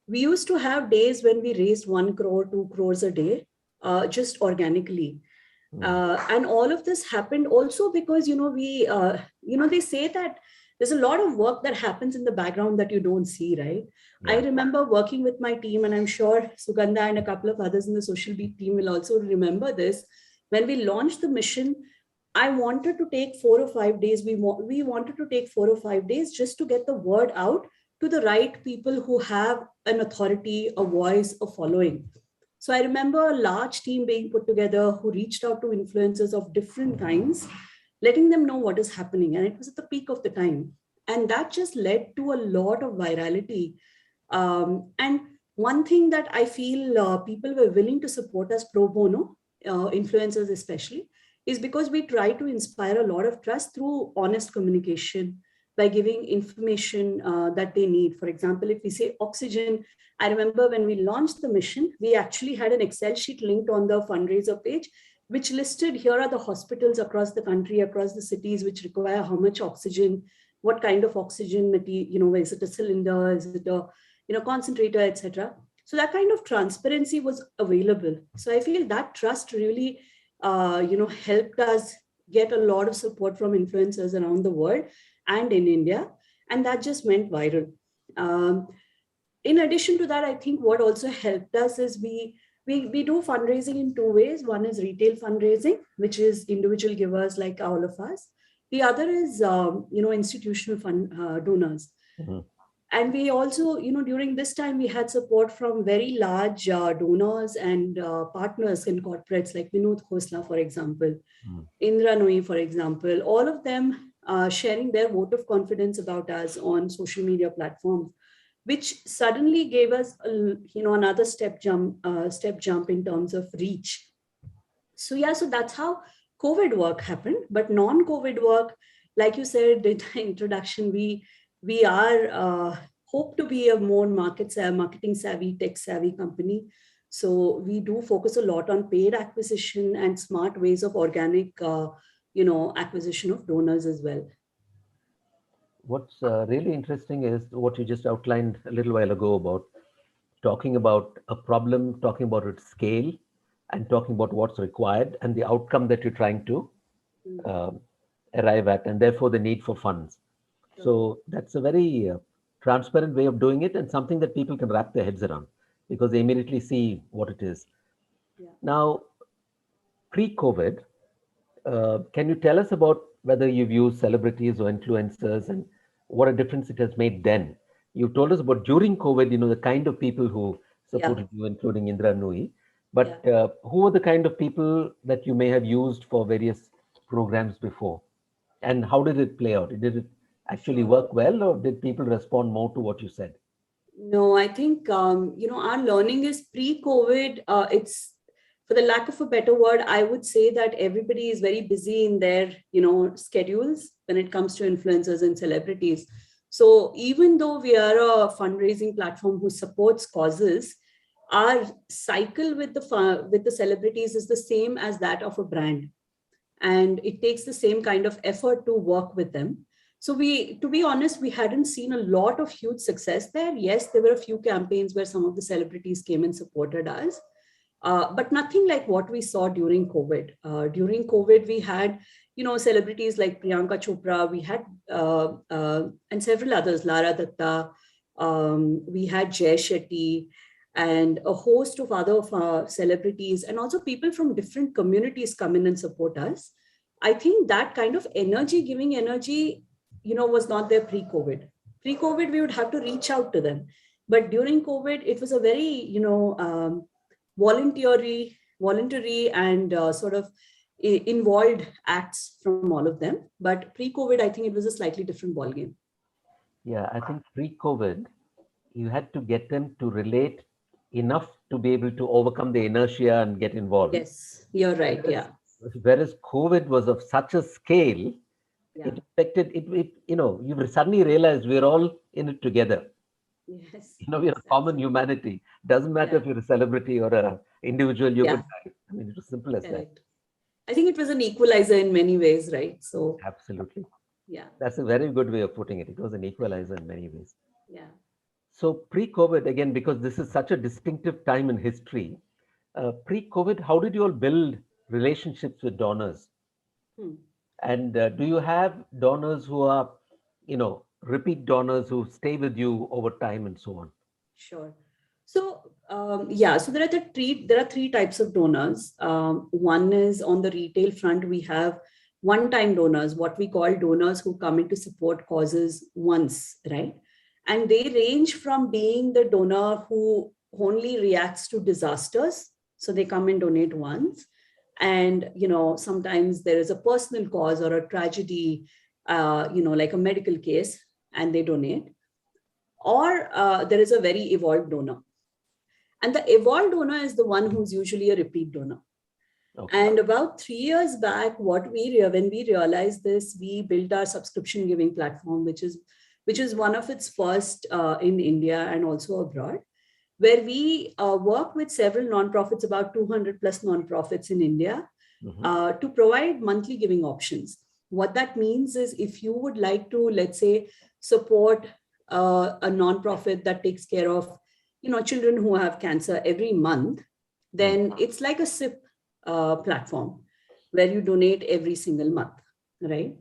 We used to have days when we raised 1 crore, 2 crores a day, just organically. And all of this happened also because, they say that there's a lot of work that happens in the background that you don't see, right? Yeah. I remember working with my team, and I'm sure Sugandha and a couple of others in the Social Beat team will also remember this. When we launched the mission, I wanted to take 4 or 5 days. We wanted to take 4 or 5 days just to get the word out to the right people who have an authority, a voice, a following. So I remember a large team being put together who reached out to influencers of different kinds, letting them know what is happening. And it was at the peak of the time. And that just led to a lot of virality. And one thing that I feel people were willing to support us pro bono, influencers especially, is because we try to inspire a lot of trust through honest communication by giving information that they need. For example, if we say oxygen, I remember when we launched the mission, we actually had an Excel sheet linked on the fundraiser page, which listed here are the hospitals across the country, across the cities, which require how much oxygen, what kind of oxygen material, is it a cylinder, is it a concentrator, etc. So that kind of transparency was available. So I feel that trust really, helped us get a lot of support from influencers around the world and in India, and that just went viral. In addition to that, I think what also helped us is we do fundraising in 2 ways. One is retail fundraising, which is individual givers like all of us. The other is, institutional donors. Mm-hmm. And we also, during this time, we had support from very large donors and partners in corporates like Vinod Khosla, for example, Indra Nooyi, for example, all of them sharing their vote of confidence about us on social media platforms. which suddenly gave us, another step jump in terms of reach. So yeah, so that's how COVID work happened. But non-COVID work, like you said in the introduction, we are hope to be a more marketing savvy, tech savvy company. So we do focus a lot on paid acquisition and smart ways of organic, acquisition of donors as well. What's really interesting is what you just outlined a little while ago about talking about a problem, talking about its scale, and talking about what's required and the outcome that you're trying to arrive at, and therefore the need for funds. So that's a very transparent way of doing it, and something that people can wrap their heads around because they immediately see what it is. Yeah. Now, pre-COVID, can you tell us about whether you've used celebrities or influencers and what a difference it has made then? You told us about during COVID, the kind of people who supported you, including Indra Nui. But who are the kind of people that you may have used for various programs before? And how did it play out? Did it actually work well, or did people respond more to what you said? No, I think, our learning is pre-COVID. It's, for the lack of a better word, I would say that everybody is very busy in their, schedules when it comes to influencers and celebrities. So even though we are a fundraising platform who supports causes, our cycle with the celebrities is the same as that of a brand. And it takes the same kind of effort to work with them. So to be honest, we hadn't seen a lot of huge success there. Yes, there were a few campaigns where some of the celebrities came and supported us, but nothing like what we saw during COVID. During COVID, we had, celebrities like Priyanka Chopra, we had, and several others, Lara Datta, we had Jay Shetty, and a host of other celebrities, and also people from different communities come in and support us. I think that kind of giving energy, was not there pre-COVID. Pre-COVID, we would have to reach out to them. But during COVID, it was a very, voluntary and sort of involved acts from all of them. But pre-COVID, I think it was a slightly different ballgame. Yeah, I think pre-COVID, you had to get them to relate enough to be able to overcome the inertia and get involved. Yes, you're right. Whereas COVID was of such a scale, it affected it. You suddenly realized we're all in it together. Yes. We're a common humanity. Doesn't matter if you're a celebrity or an individual, you could die. I mean, it was simple as that. I think it was an equalizer in many ways, right? So absolutely. Yeah. That's a very good way of putting it. It was an equalizer in many ways. Yeah. So pre-COVID, again, because this is such a distinctive time in history, pre-COVID, how did you all build relationships with donors? And do you have donors who are, repeat donors who stay with you over time and so on? Sure. So, so there are three types of donors. One is on the retail front, we have one-time donors, what we call donors who come in to support causes once, right? And they range from being the donor who only reacts to disasters. So they come and donate once. And, sometimes there is a personal cause or a tragedy, like a medical case, and they donate. Or there is a very evolved donor. And the evolved donor is the one who's usually a repeat donor. Okay. And about 3 years back, when we realized this, we built our subscription giving platform, which is one of its first in India and also abroad, where we work with several nonprofits, about 200 plus nonprofits in India, to provide monthly giving options. What that means is if you would like to, let's say, support a nonprofit that takes care of, children who have cancer every month, then it's like a SIP platform where you donate every single month, right?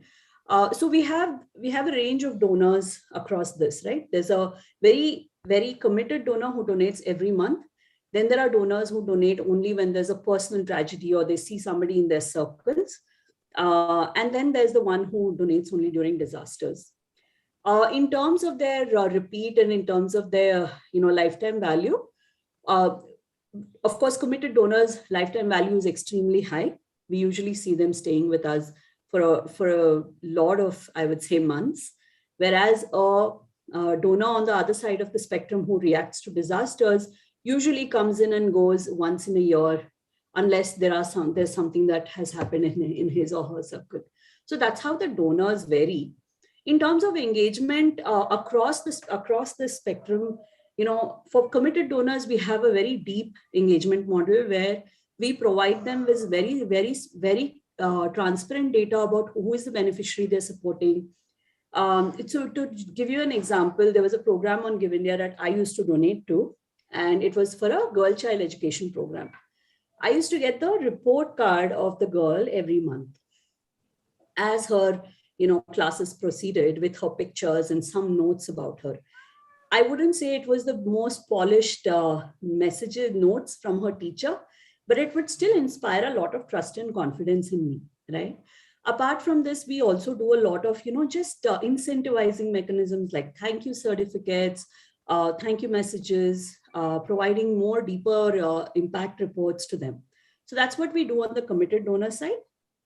So we have a range of donors across this, right? There's a very, very committed donor who donates every month. Then there are donors who donate only when there's a personal tragedy or they see somebody in their circles. And then there's the one who donates only during disasters. In terms of their repeat and in terms of their, lifetime value, of course, committed donors' lifetime value is extremely high. We usually see them staying with us for a lot of, I would say, months. Whereas a donor on the other side of the spectrum who reacts to disasters usually comes in and goes once in a year, unless there's something that has happened in his or her circle. So that's how the donors vary. In terms of engagement across the spectrum, for committed donors, we have a very deep engagement model where we provide them with very, very, very transparent data about who is the beneficiary they're supporting. So to give you an example, there was a program on Give India that I used to donate to, and it was for a girl child education program. I used to get the report card of the girl every month as her classes proceeded, with her pictures and some notes about her. I wouldn't say it was the most polished messages, notes from her teacher, but it would still inspire a lot of trust and confidence in me, right? Apart from this, we also do a lot of, just incentivizing mechanisms like thank you certificates, thank you messages, providing more deeper impact reports to them. So that's what we do on the committed donor side.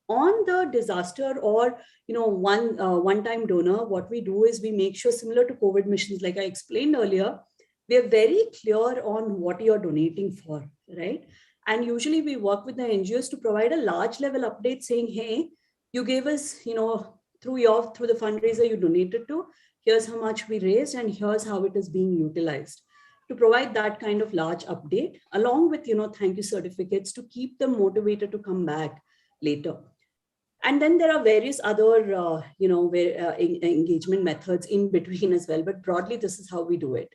On the disaster or one-time donor, what we do is we make sure, similar to COVID missions, like I explained earlier, we are very clear on what you're donating for, right? And usually we work with the NGOs to provide a large level update saying, hey, you gave us, through the fundraiser you donated to, here's how much we raised and here's how it is being utilized. To provide that kind of large update along with, thank you certificates to keep them motivated to come back later. And then there are various other, engagement methods in between as well. But broadly, this is how we do it.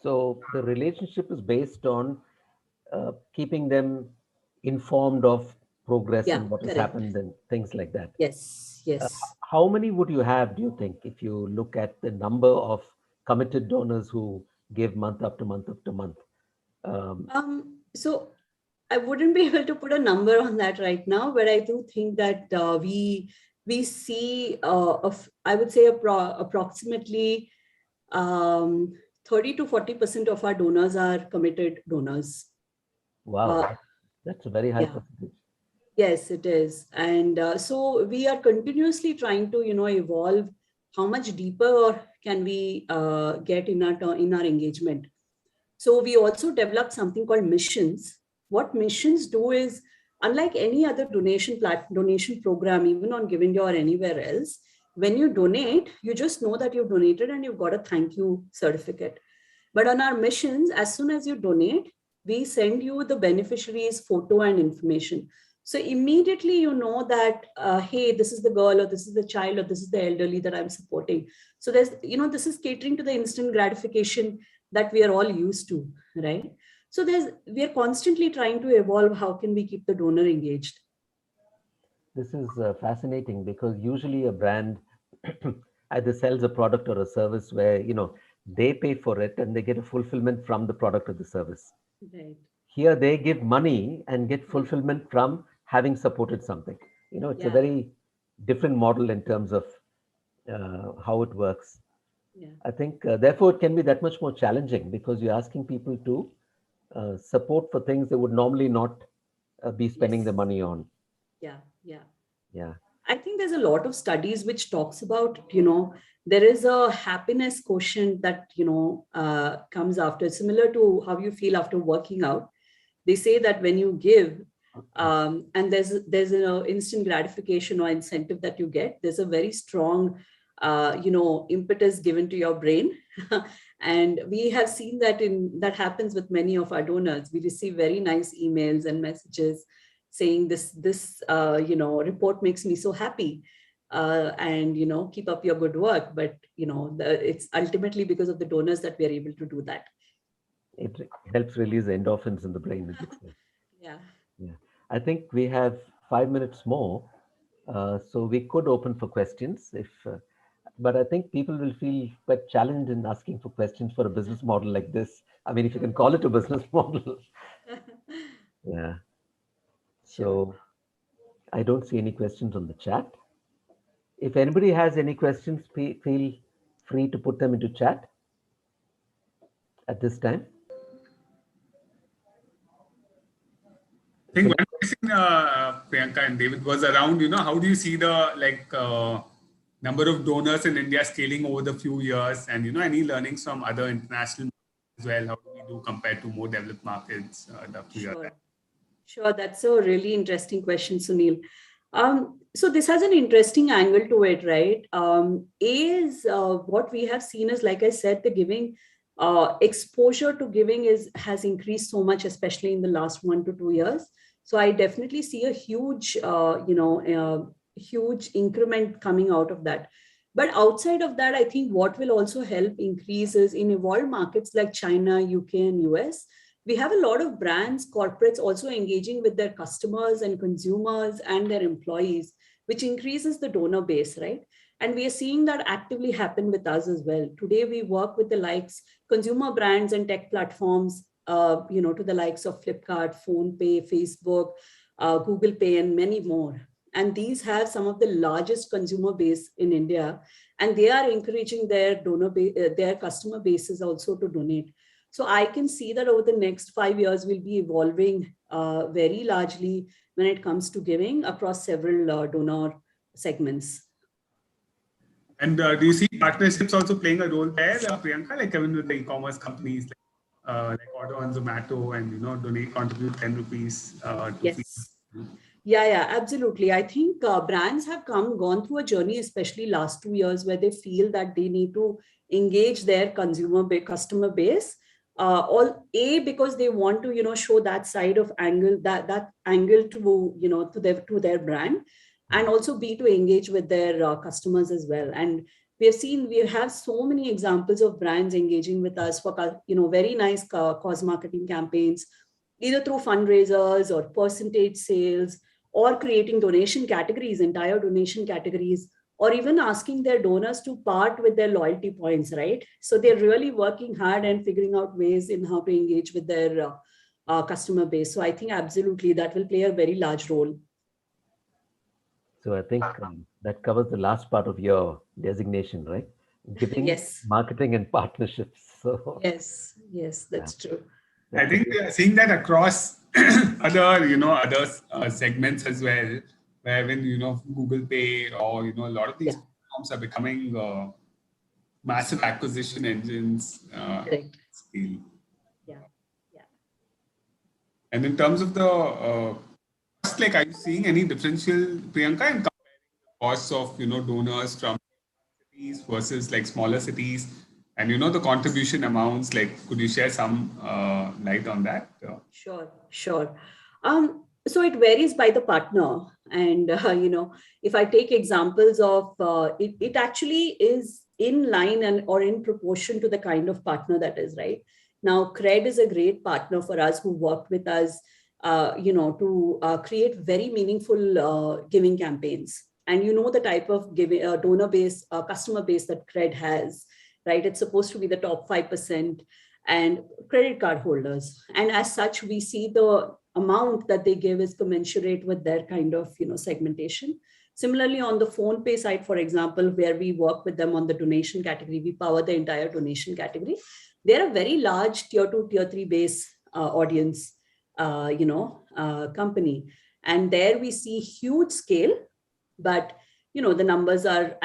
So the relationship is based on keeping them informed of progress and what has happened and things like that. Yes, yes. How many would you have, do you think, if you look at the number of committed donors who give month after month after month? So I wouldn't be able to put a number on that right now, but I do think that we see, I would say approximately 30 to 40% of our donors are committed donors. Wow, that's a very high percentage. Yes, it is. And so we are continuously trying to, evolve how much deeper can we get in our engagement. So we also developed something called missions. What missions do is, unlike any other donation program, even on Give India or anywhere else, when you donate, you just know that you've donated and you've got a thank you certificate. But on our missions, as soon as you donate, we send you the beneficiary's photo and information. So immediately you know that, hey, this is the girl or this is the child or this is the elderly that I'm supporting. So there's, this is catering to the instant gratification that we are all used to, right? So we are constantly trying to evolve. How can we keep the donor engaged? This is fascinating because usually a brand either sells a product or a service where, they pay for it and they get a fulfillment from the product or the service. Right. Here they give money and get fulfillment from having supported something. It's a very different model in terms of how it works. Yeah. I think, therefore, it can be that much more challenging because you're asking people to support for things they would normally not be spending the money on. Yeah. I think there's a lot of studies which talks about, there is a happiness quotient that, comes after, similar to how you feel after working out. They say that when you give, and there's an instant gratification or incentive that you get, there's a very strong, impetus given to your brain. And we have seen that happens with many of our donors. We receive very nice emails and messages saying this report makes me so happy, and keep up your good work. But it's ultimately because of the donors that we are able to do that. It helps release endorphins in the brain. Yeah. I think we have 5 minutes more, so we could open for questions but I think people will feel quite challenged in asking for questions for a business model like this. I mean, if you can call it a business model. Yeah. So I don't see any questions on the chat. If anybody has any questions, feel free to put them into chat at this time. I think one question, Priyanka and David, was around, how do you see the number of donors in India scaling over the few years, and any learnings from other international as well. How do we do compared to more developed markets? I'd love to hear that. Sure, that's a really interesting question, Sunil. So this has an interesting angle to it, right? What we have seen is, like I said, the giving exposure to giving has increased so much, especially in the last 1 to 2 years. So I definitely see a huge, huge increment coming out of that. But outside of that, I think what will also help increase is in evolved markets like China, UK, and US. We have a lot of brands, corporates also engaging with their customers and consumers and their employees, which increases the donor base, right? And we are seeing that actively happen with us as well. Today, we work with the likes consumer brands and tech platforms, to the likes of Flipkart, PhonePe, Facebook, Google Pay, and many more. And these have some of the largest consumer base in India, and they are encouraging their their customer bases also to donate. So I can see that over the next 5 years, we'll be evolving very largely when it comes to giving across several donor segments. And do you see partnerships also playing a role there, Priyanka, like even with the e-commerce companies like Order on Zomato and contribute 10 rupees to yes. Yeah, absolutely. I think brands have gone through a journey, especially last 2 years, where they feel that they need to engage their customer base. Because they want to show that side of angle, that angle to their brand, and also B, to engage with their customers as well. And we have so many examples of brands engaging with us for very nice cause marketing campaigns, either through fundraisers or percentage sales, or creating entire donation categories, or even asking their donors to part with their loyalty points, right? So they're really working hard and figuring out ways in how to engage with their customer base. So I think absolutely that will play a very large role. So I think that covers the last part of your designation, right? Giving, yes. Marketing, and partnerships. So yes, that's true. I think we are seeing that across other segments as well, where when Google Pay or a lot of these platforms are becoming massive acquisition engines. Scale. Yeah. And in terms of the cost, are you seeing any differential, Priyanka, in comparing the costs of donors from cities versus smaller cities, and the contribution amounts? Could you share some light on that? Sure. So it varies by the partner, and if I take examples of it actually is in line or in proportion to the kind of partner that is, right? Now, Cred is a great partner for us, who worked with us to create very meaningful giving campaigns. And the type of giving donor base, customer base that Cred has, right? It's supposed to be the top 5% and credit card holders. And as such, we see the amount that they give is commensurate with their kind of segmentation. Similarly, on the PhonePe side, for example, where we work with them on the donation category, we power the entire donation category. They're a very large tier 2, tier 3 base audience, company. And there we see huge scale, but the numbers are,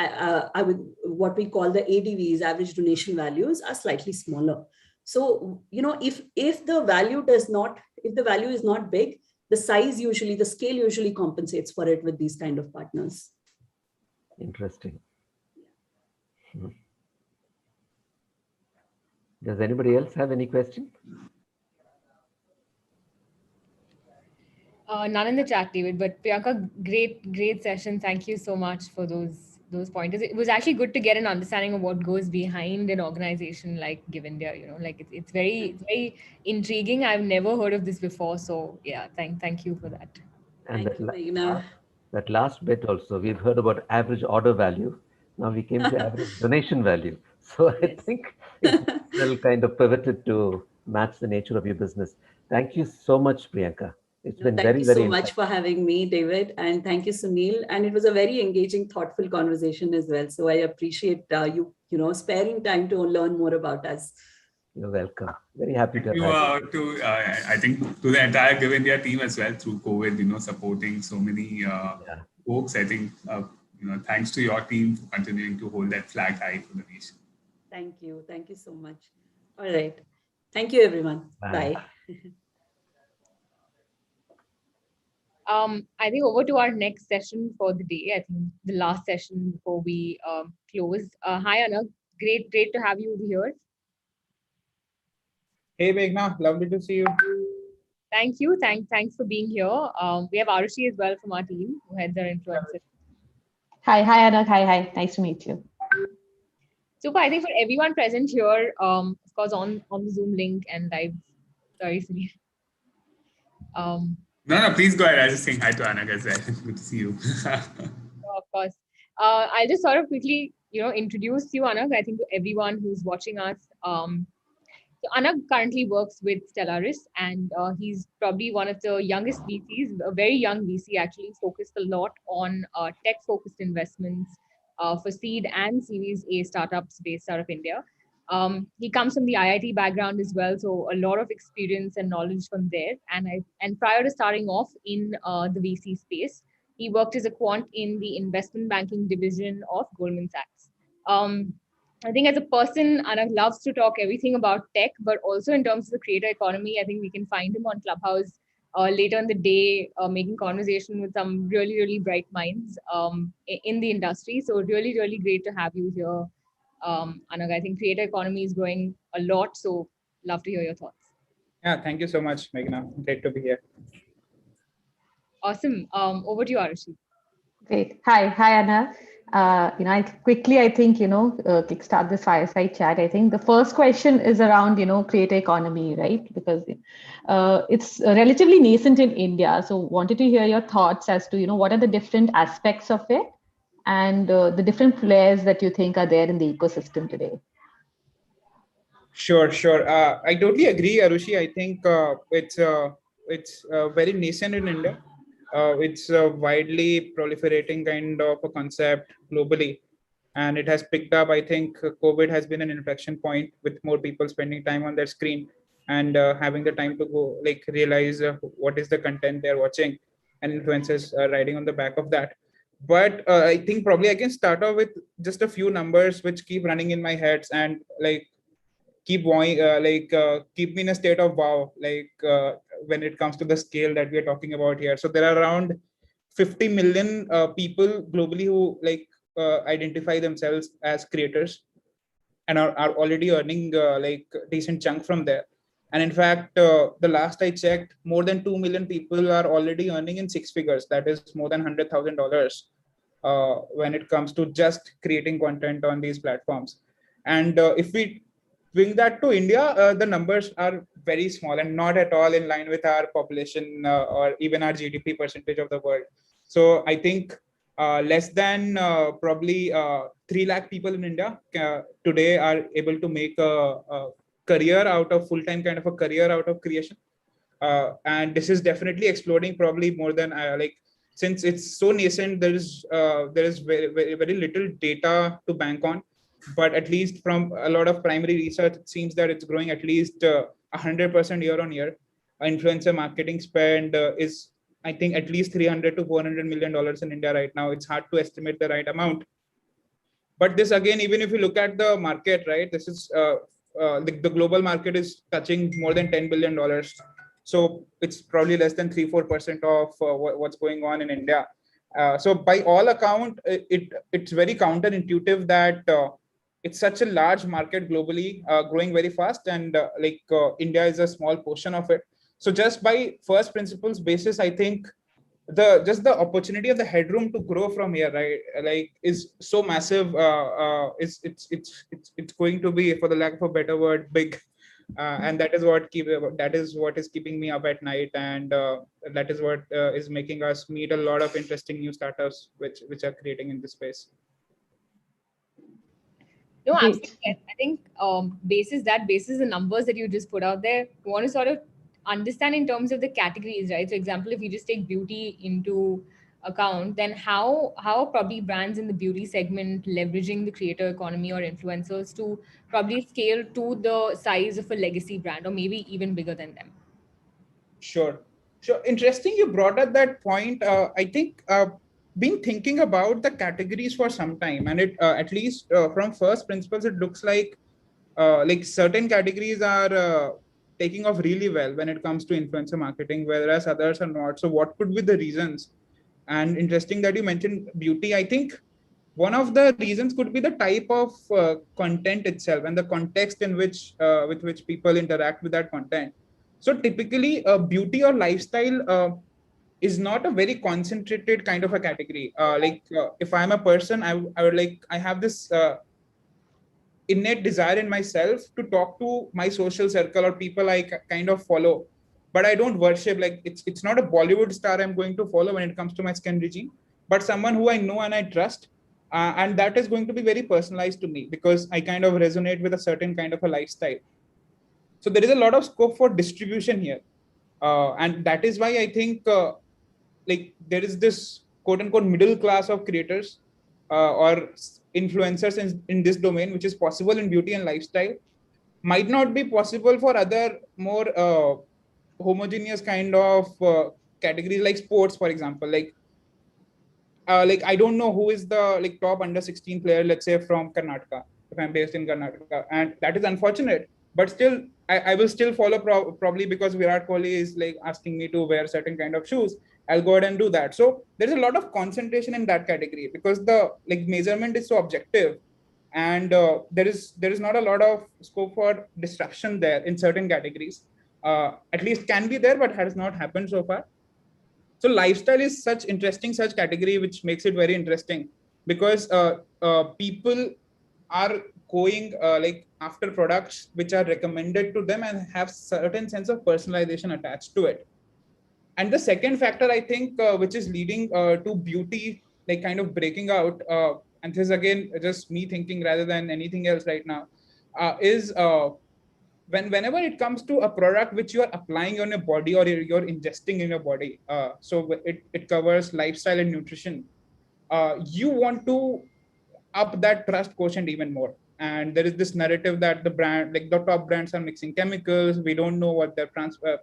what we call the ADVs, average donation values, are slightly smaller. So, if the value is not big, the scale usually compensates for it with these kind of partners. Interesting. Does anybody else have any question? None in the chat, David, but Priyanka, great session. Thank you so much for those pointers. It was actually good to get an understanding of what goes behind an organization like Give India. It's very intriguing. I've never heard of this before. So yeah, thank you for that. And that last bit also, we've heard about average order value. Now we came to average donation value. So I think it's kind of pivoted to match the nature of your business. Thank you so much, Priyanka. It's been thank you so much for having me, David, and thank you, Sunil. And it was a very engaging, thoughtful conversation as well. So I appreciate you, sparing time to learn more about us. You're welcome. Very happy to have you. I think to the entire Give India team as well through COVID, supporting so many folks. I think thanks to your team for continuing to hold that flag high for the nation. Thank you. Thank you so much. All right. Thank you, everyone. Bye. I think over to our next session for the day. I think the last session before we close. Hi, Anug. Great to have you here. Hey, Meghna. Lovely to see you. Thank you. Thanks for being here. We have Arushi as well from our team who heads our influencer. Hi, Anug. Hi. Nice to meet you. Super. I think for everyone present here, of course, on the Zoom link and live. Sorry. No, please go ahead. I was just saying hi to Anug as well. Good to see you. Of course. I'll just sort of quickly, introduce you, Anug, I think to everyone who's watching us. So Anug currently works with Stellaris, and he's probably one of the youngest VCs, a very young VC actually, focused a lot on tech-focused investments for seed and Series A startups based out of India. He comes from the IIT background as well, so a lot of experience and knowledge from there. And prior to starting off in the VC space, he worked as a quant in the investment banking division of Goldman Sachs. I think as a person, Anug loves to talk everything about tech, but also in terms of the creator economy, I think we can find him on Clubhouse later in the day, making conversation with some really, really bright minds in the industry. So really, really great to have you here. Anug, I think creator economy is growing a lot, so love to hear your thoughts. Yeah, thank you so much, Meghna. Great to be here. Awesome. Over to you, Arushi. Great. Hi, Anug. I think, kickstart this fireside chat. I think the first question is around, creator economy, right? Because it's relatively nascent in India. So wanted to hear your thoughts as to, what are the different aspects of it and the different players that you think are there in the ecosystem today. Sure. I totally agree, Arushi. I think it's very nascent in India. It's a widely proliferating kind of a concept globally, and it has picked up. I think COVID has been an inflection point with more people spending time on their screen and having the time to go realize what is the content they're watching, and influencers riding on the back of that. But I think probably I can start off with just a few numbers which keep running in my head and keep keep me in a state of wow, when it comes to the scale that we are talking about here. So there are around 50 million people globally who identify themselves as creators and are already earning decent chunk from there. And in fact, the last I checked, more than 2 million people are already earning in six figures. That is more than $100,000 when it comes to just creating content on these platforms. And if we bring that to India, the numbers are very small and not at all in line with our population or even our GDP percentage of the world. So I think less than probably 3 lakh people in India today are able to make a career out of full-time kind of a career out of creation. And this is definitely exploding, probably more than since it's so nascent, there is very, very little data to bank on. But at least from a lot of primary research, it seems that it's growing at least 100% year on year. Influencer marketing spend is, I think, at least $300 to $400 million in India right now. It's hard to estimate the right amount. But this again, even if you look at the market, right, this is the global market is touching more than $10 billion. So it's probably less than 3-4% of what's going on in India. So by all account, it's very counterintuitive that it's such a large market globally, growing very fast, and India is a small portion of it. So just by first principles basis, I think the opportunity of the headroom to grow from here, right, is so massive. It's going to be, for the lack of a better word, big. And that is what is keeping me up at night, and that is what is making us meet a lot of interesting new startups which are creating in this space. No, absolutely. I think basis the numbers that you just put out there, you want to sort of understand in terms of the categories, right? So example, if you just take beauty into account, then how are probably brands in the beauty segment leveraging the creator economy or influencers to probably scale to the size of a legacy brand or maybe even bigger than them? Sure. Interesting you brought up that point. I think been thinking about the categories for some time, and it at least from first principles, it looks like certain categories are taking off really well when it comes to influencer marketing, whereas others are not. So what could be the reasons? And interesting that you mentioned beauty. I think one of the reasons could be the type of content itself and the context in which with which people interact with that content. So typically, beauty or lifestyle is not a very concentrated kind of a category. If I'm a person, I would like, I have this innate desire in myself to talk to my social circle or people I kind of follow, but I don't worship. Like it's not a Bollywood star I'm going to follow when it comes to my skin regime, but someone who I know and I trust, and that is going to be very personalized to me because I kind of resonate with a certain kind of a lifestyle. So there is a lot of scope for distribution here, and that is why I think like there is this quote unquote middle class of creators or influencers in this domain, which is possible in beauty and lifestyle, might not be possible for other more homogeneous kind of categories like sports, for example. Like I don't know who is the like top under 16 player, let's say from Karnataka, if I'm based in Karnataka, and that is unfortunate. But still, I will still follow probably because Virat Kohli is like asking me to wear certain kind of shoes. I'll go ahead and do that. So there is a lot of concentration in that category because the like measurement is so objective, and there is not a lot of scope for disruption there in certain categories. At least can be there, but has not happened so far. So lifestyle is such category, which makes it very interesting because people are going like after products which are recommended to them and have certain sense of personalization attached to it. And the second factor, I think, which is leading to beauty, like kind of breaking out, and this is again just me thinking rather than anything else right now, is whenever it comes to a product which you are applying on your body or you're ingesting in your body, so it covers lifestyle and nutrition, you want to up that trust quotient even more. And there is this narrative that the brand, like the top brands, are mixing chemicals. We don't know what their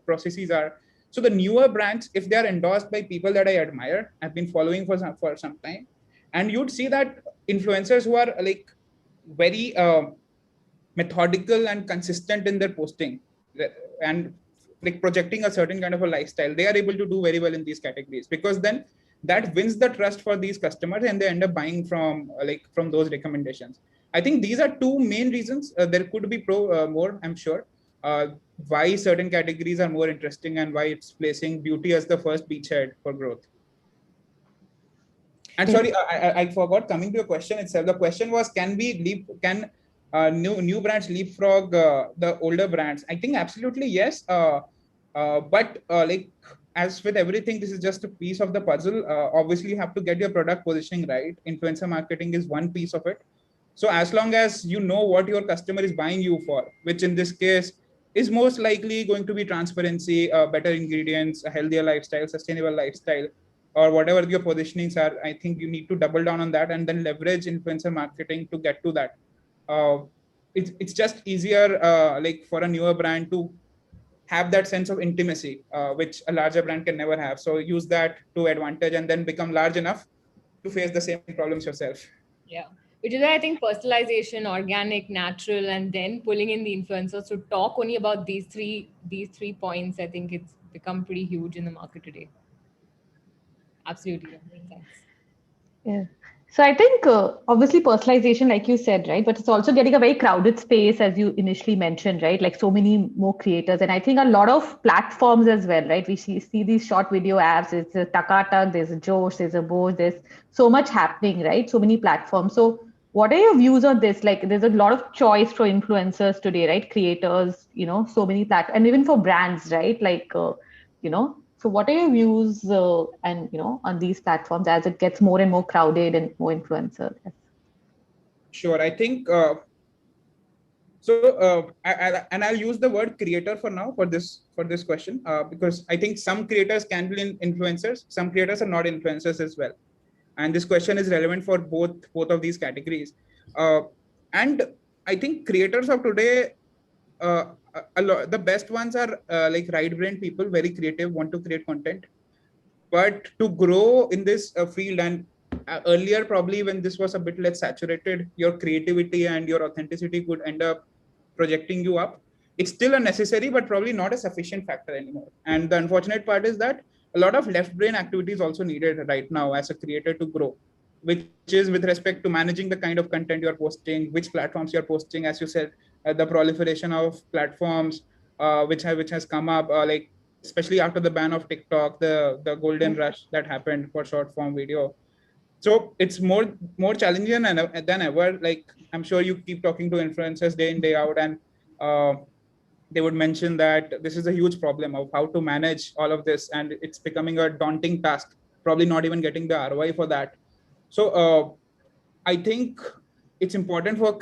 processes are. So the newer brands, if they are endorsed by people that I admire, I've been following for some time, and you'd see that influencers who are like very methodical and consistent in their posting and like projecting a certain kind of a lifestyle, they are able to do very well in these categories because then that wins the trust for these customers and they end up buying from from those recommendations. I think these are two main reasons. There could be more, I'm sure, why certain categories are more interesting and why it's placing beauty as the first beachhead for growth. And sorry, I forgot, coming to your question itself. The question was, can new brands leapfrog the older brands? I think absolutely yes. But like as with everything, this is just a piece of the puzzle. Obviously, you have to get your product positioning right. Influencer marketing is one piece of it. So as long as you know what your customer is buying you for, which in this case is most likely going to be transparency, better ingredients, a healthier lifestyle, sustainable lifestyle, or whatever your positionings are, I think you need to double down on that and then leverage influencer marketing to get to that. It's just easier like for a newer brand to have that sense of intimacy, which a larger brand can never have. So use that to advantage and then become large enough to face the same problems yourself. Yeah. Which is why I think personalization, organic, natural, and then pulling in the influencers to talk only about these three points. I think it's become pretty huge in the market today. Absolutely. Makes sense. Yeah. So I think obviously personalization, like you said, right? But it's also getting a very crowded space, as you initially mentioned, right? Like so many more creators. And I think a lot of platforms as well, right? We see these short video apps. It's a Takata, there's a Josh, there's a Bo, there's so much happening, right? So many platforms. So what are your views on this? Like there's a lot of choice for influencers today, right? Creators, so many platforms, and even for brands, right? Like, so what are your views and on these platforms as it gets more and more crowded and more influencer? Sure, I think and I'll use the word creator for now for this question because I think some creators can be influencers, some creators are not influencers as well, and this question is relevant for both of these categories. And I think creators of today, the best ones are like right-brained people, very creative, want to create content. But to grow in this field, and earlier probably when this was a bit less saturated, your creativity and your authenticity could end up projecting you up. It's still a necessary, but probably not a sufficient factor anymore. And the unfortunate part is that a lot of left brain activities also needed right now as a creator to grow, which is with respect to managing the kind of content you're posting, which platforms you're posting, as you said, the proliferation of platforms which has come up, like especially after the ban of TikTok, the golden rush that happened for short form video. So it's more challenging than ever. Like, I'm sure you keep talking to influencers day in day out, and they would mention that this is a huge problem of how to manage all of this, and it's becoming a daunting task, probably not even getting the ROI for that. So I think it's important for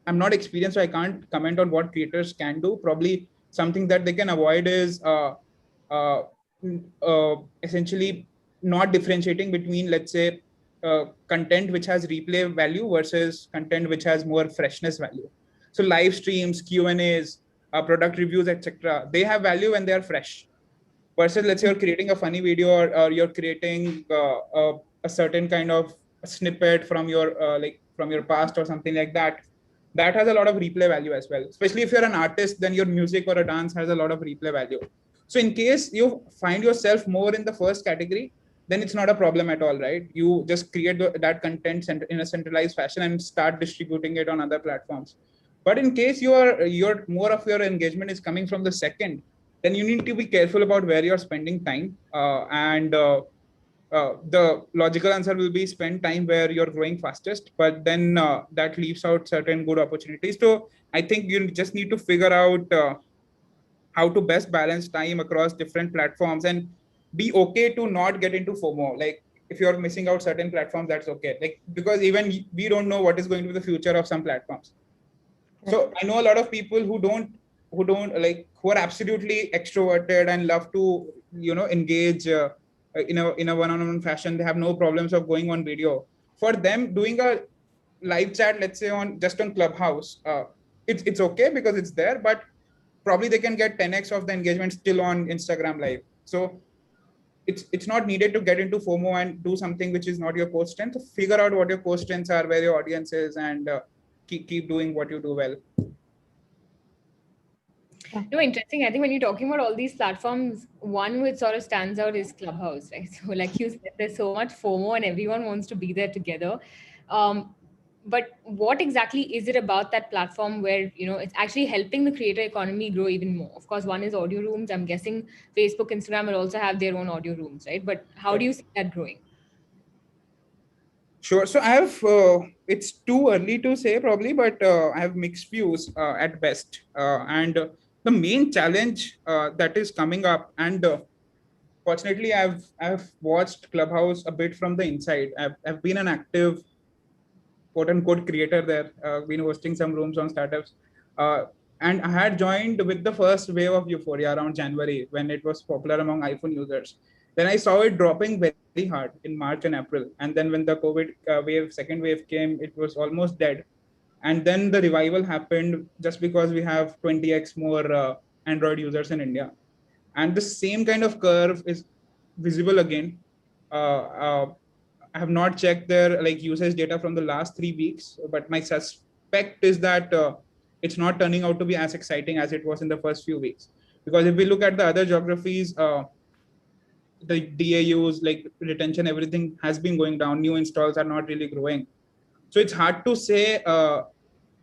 I'm not experienced, so I can't comment on what creators can do. Probably something that they can avoid is uh, essentially not differentiating between, let's say, content which has replay value versus content which has more freshness value. So live streams, Q&As, product reviews, etc., they have value when they are fresh. Versus, let's say, you're creating a funny video, or you're creating a certain kind of snippet from your from your past or something like that. That has a lot of replay value as well. Especially if you're an artist, then your music or a dance has a lot of replay value. So in case you find yourself more in the first category, then it's not a problem at all, right? You just create that content in a centralized fashion and start distributing it on other platforms. But in case your more of your engagement is coming from the second, then you need to be careful about where you're spending time. The logical answer will be spend time where you're growing fastest, but then that leaves out certain good opportunities. So I think you just need to figure out how to best balance time across different platforms, and be okay to not get into FOMO. Like, if you're missing out certain platforms, that's okay. Like, because even we don't know what is going to be the future of some platforms. So I know a lot of people who are absolutely extroverted and love to engage in a one-on-one fashion. They have no problems of going on video. For them, doing a live chat, let's say on Clubhouse, it's okay because it's there, but probably they can get 10x of the engagement still on Instagram Live. So it's not needed to get into FOMO and do something which is not your core strength. So figure out what your core strengths are, where your audience is, and keep doing what you do well. No, interesting. I think when you're talking about all these platforms, one which sort of stands out is Clubhouse, right? So like you said, there's so much FOMO and everyone wants to be there together. But what exactly is it about that platform where, it's actually helping the creator economy grow even more? Of course, one is audio rooms. I'm guessing Facebook, Instagram will also have their own audio rooms, right? But how do you see that growing? Sure. So I have, it's too early to say probably, but I have mixed views at best. And the main challenge that is coming up, and fortunately, I've watched Clubhouse a bit from the inside. I've been an active quote unquote creator there, been hosting some rooms on startups. And I had joined with the first wave of euphoria around January when it was popular among iPhone users. Then I saw it dropping very hard in March and April. And then when the COVID second wave came, it was almost dead. And then the revival happened just because we have 20x more Android users in India. And the same kind of curve is visible again. I have not checked their usage data from the last 3 weeks, but my suspect is that it's not turning out to be as exciting as it was in the first few weeks. Because if we look at the other geographies, the DAUs, like retention, everything has been going down. New installs are not really growing. So it's hard to say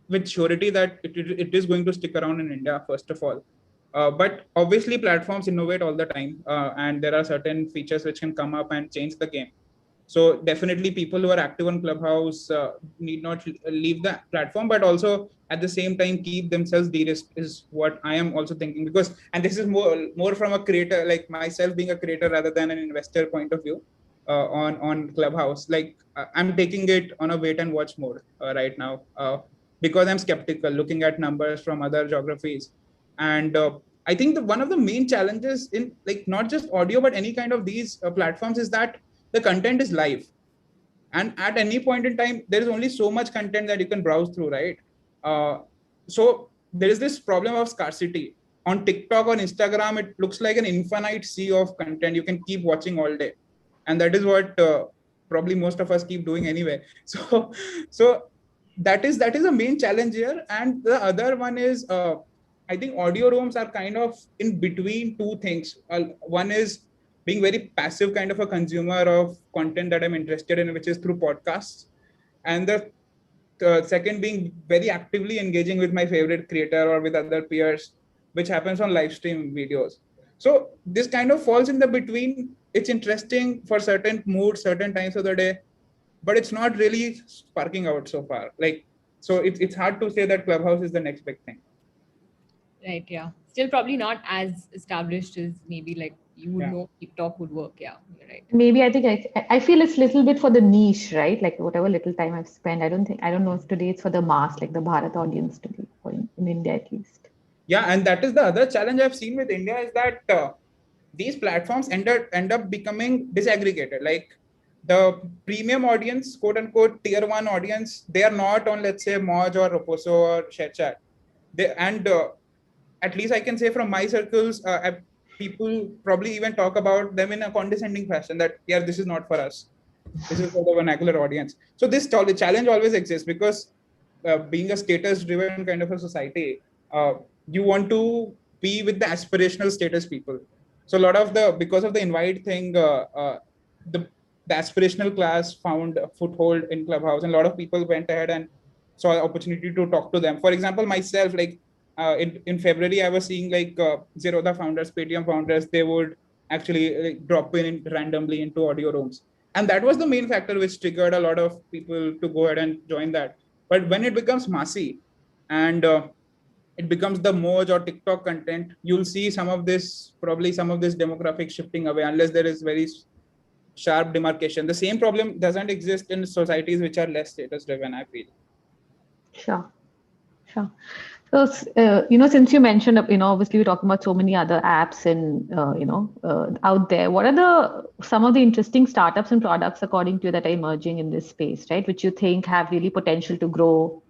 with surety that it is going to stick around in India, first of all. But obviously platforms innovate all the time, and there are certain features which can come up and change the game. So definitely people who are active on Clubhouse need not leave the platform, but also at the same time keep themselves de-risked is what I am also thinking. Because, and this is more from a creator, like myself being a creator rather than an investor point of view on Clubhouse. Like I'm taking it on a wait and watch mode right now because I'm skeptical looking at numbers from other geographies. And I think one of the main challenges in not just audio, but any kind of these platforms is that the content is live, and at any point in time there is only so much content that you can browse through, right? So there is this problem of scarcity. on TikTok or Instagram, it looks like an infinite sea of content you can keep watching all day, and that is what probably most of us keep doing anyway. So that is a main challenge here. And the other one is, I think audio rooms are kind of in between two things. One is being very passive kind of a consumer of content that I'm interested in, which is through podcasts, and the second being very actively engaging with my favorite creator or with other peers, which happens on live stream videos. So this kind of falls in the between. It's interesting for certain moods, certain times of the day, but it's not really sparking out so far. Like, so it's hard to say that Clubhouse is the next big thing. Right. Yeah. Still probably not as established as maybe like you would know TikTok would work. Yeah. You're right. Maybe I think I feel it's a little bit for the niche, right? Like whatever little time I've spent, I don't know if today it's for the mass, like the Bharat audience today, or in India at least. Yeah, and that is the other challenge I've seen with India is that these platforms end up becoming disaggregated. Like the premium audience, quote unquote, tier one audience, they are not on, let's say, Moj or Roposo or ShareChat. At least I can say from my circles, people probably even talk about them in a condescending fashion that, yeah, this is not for us. This is for the vernacular audience. So this challenge always exists because being a status-driven kind of a society, you want to be with the aspirational status people. So a lot of because of the invite thing, the aspirational class found a foothold in Clubhouse, and a lot of people went ahead and saw an opportunity to talk to them. For example, myself, like in February, I was seeing like Zerodha founders, Paytm founders, they would actually drop in randomly into audio rooms. And that was the main factor which triggered a lot of people to go ahead and join that. But when it becomes massy and it becomes the Moj or TikTok content, you'll see some of this demographic shifting away unless there is very sharp demarcation. The same problem doesn't exist in societies which are less status driven, I feel. Sure. So, since you mentioned, obviously we're talking about so many other apps and, out there, what are some of the interesting startups and products according to you that are emerging in this space, right? Which you think have really potential to grow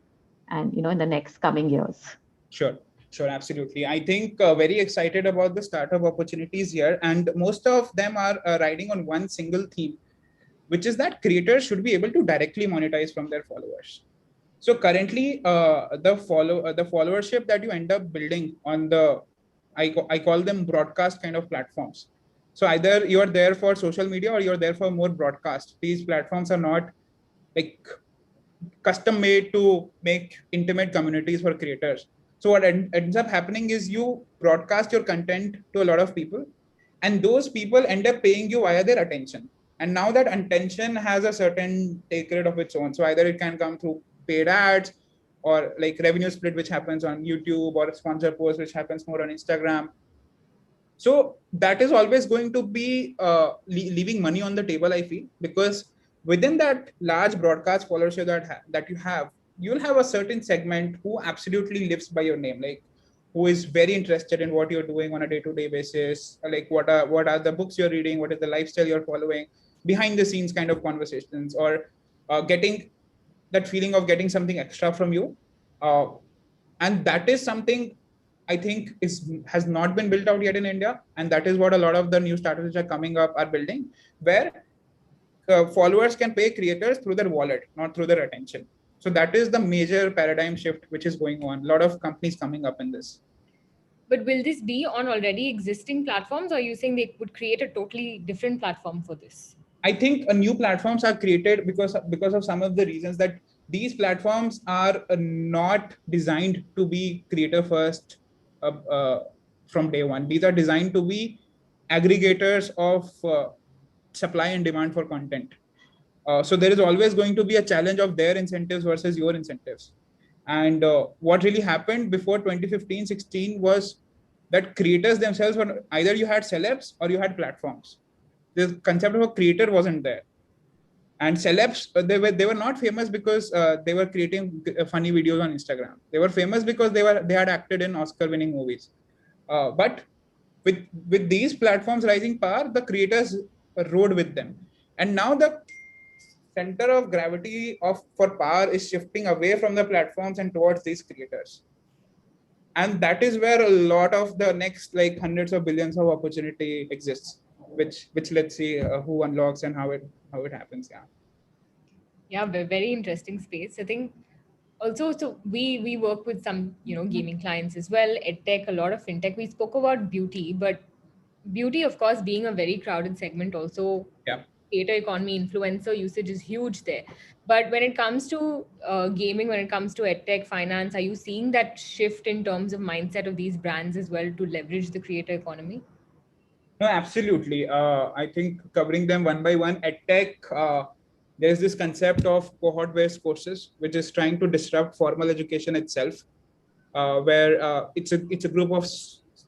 and, in the next coming years? Sure, absolutely. I think very excited about the startup opportunities here. And most of them are riding on one single theme, which is that creators should be able to directly monetize from their followers. So currently, the followership that you end up building on I call them broadcast kind of platforms. So either you're there for social media or you're there for more broadcast. These platforms are not like custom made to make intimate communities for creators. So what ends up happening is you broadcast your content to a lot of people, and those people end up paying you via their attention. And now that attention has a certain take rate of its own. So either it can come through paid ads or like revenue split, which happens on YouTube, or sponsor post, which happens more on Instagram. So that is always going to be leaving money on the table, I feel, because within that large broadcast followership that you have, you'll have a certain segment who absolutely lives by your name, like who is very interested in what you're doing on a day-to-day basis, like what are the books you're reading, what is the lifestyle you're following, behind the scenes kind of conversations, or getting that feeling of getting something extra from you. And that is something I think has not been built out yet in India. And that is what a lot of the new startups which are coming up are building, where followers can pay creators through their wallet, not through their attention. So that is the major paradigm shift which is going on. A lot of companies coming up in this. But will this be on already existing platforms, or are you saying they would create a totally different platform for this? I think new platforms are created because of some of the reasons that these platforms are not designed to be creator first from day one. These are designed to be aggregators of supply and demand for content. So there is always going to be a challenge of their incentives versus your incentives. And what really happened before 2015-16 was that creators themselves were either you had celebs or you had platforms. The concept of a creator wasn't there. And celebs, they were not famous because they were creating funny videos on Instagram. They were famous because they had acted in Oscar-winning movies. But with these platforms rising power, the creators rode with them. And now the center of gravity for power is shifting away from the platforms and towards these creators. and that is where a lot of the next like hundreds of billions of opportunity exists, which let's see who unlocks and how it happens. Yeah, very interesting space. I think also, so we work with some gaming clients as well, edtech, a lot of fintech. We spoke about beauty, but beauty, of course, being a very crowded segment, also creator economy, influencer usage is huge there. But when it comes to gaming, when it comes to edtech, finance, are you seeing that shift in terms of mindset of these brands as well to leverage the creator economy? No, absolutely. I think covering them one by one, edtech, there's this concept of cohort-based courses, which is trying to disrupt formal education itself, where it's a group of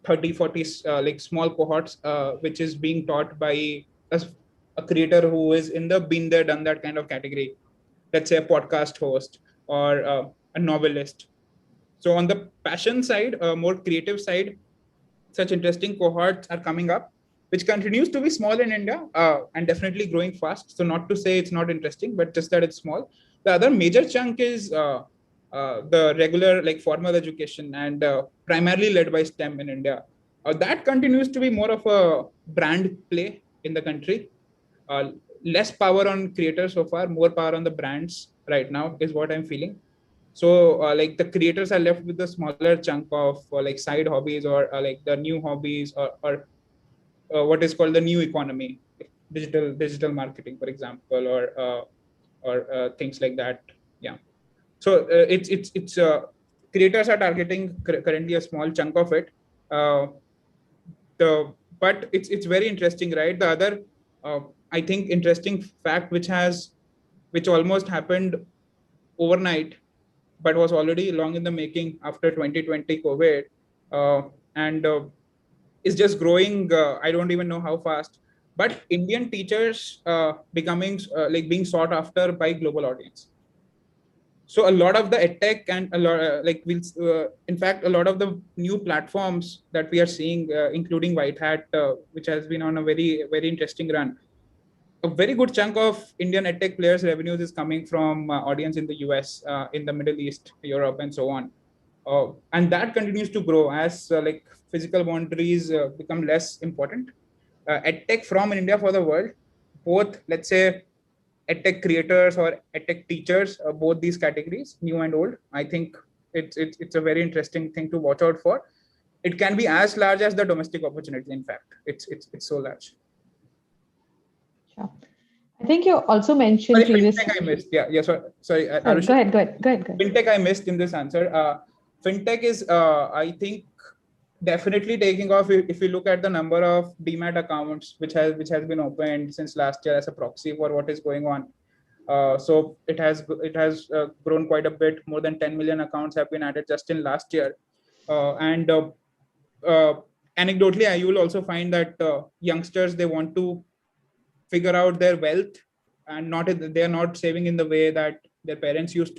30, 40 like small cohorts, which is being taught by a creator who is in the been there, done that kind of category. Let's say a podcast host or a novelist. So on the passion side, more creative side, such interesting cohorts are coming up, which continues to be small in India and definitely growing fast. So not to say it's not interesting, but just that it's small. The other major chunk is the regular like formal education and primarily led by STEM in India. That continues to be more of a brand play in the country. Less power on creators so far, more power on the brands right now is what I'm feeling. So like the creators are left with a smaller chunk of like side hobbies or like the new hobbies or what is called the new economy, digital marketing, for example, or things like that. Yeah. So it's creators are targeting currently a small chunk of it. But it's very interesting, right? The other I think interesting fact which almost happened overnight, but was already long in the making after 2020 COVID, and is just growing. I don't even know how fast, but Indian teachers becoming like being sought after by global audience. So a lot of the edtech and a lot in fact, a lot of the new platforms that we are seeing, including White Hat, which has been on a very, very interesting run. A very good chunk of Indian edtech players' revenues is coming from audience in the US, in the Middle East, Europe, and so on. And that continues to grow as like physical boundaries become less important. Edtech from India for the world, both, let's say, edtech creators or edtech teachers, both these categories, new and old. I think it's a very interesting thing to watch out for. It can be as large as the domestic opportunity. In fact, it's so large. Sure. I think you also mentioned previously. Fintech I missed. Yeah. Sorry. Go ahead. Fintech I missed in this answer. Fintech is, I think, definitely taking off. If you look at the number of demat accounts which has been opened since last year as a proxy for what is going on. So it has grown quite a bit. More than 10 million accounts have been added just in last year. And anecdotally, you will also find that youngsters, they want to figure out their wealth and they are not saving in the way that their parents used to.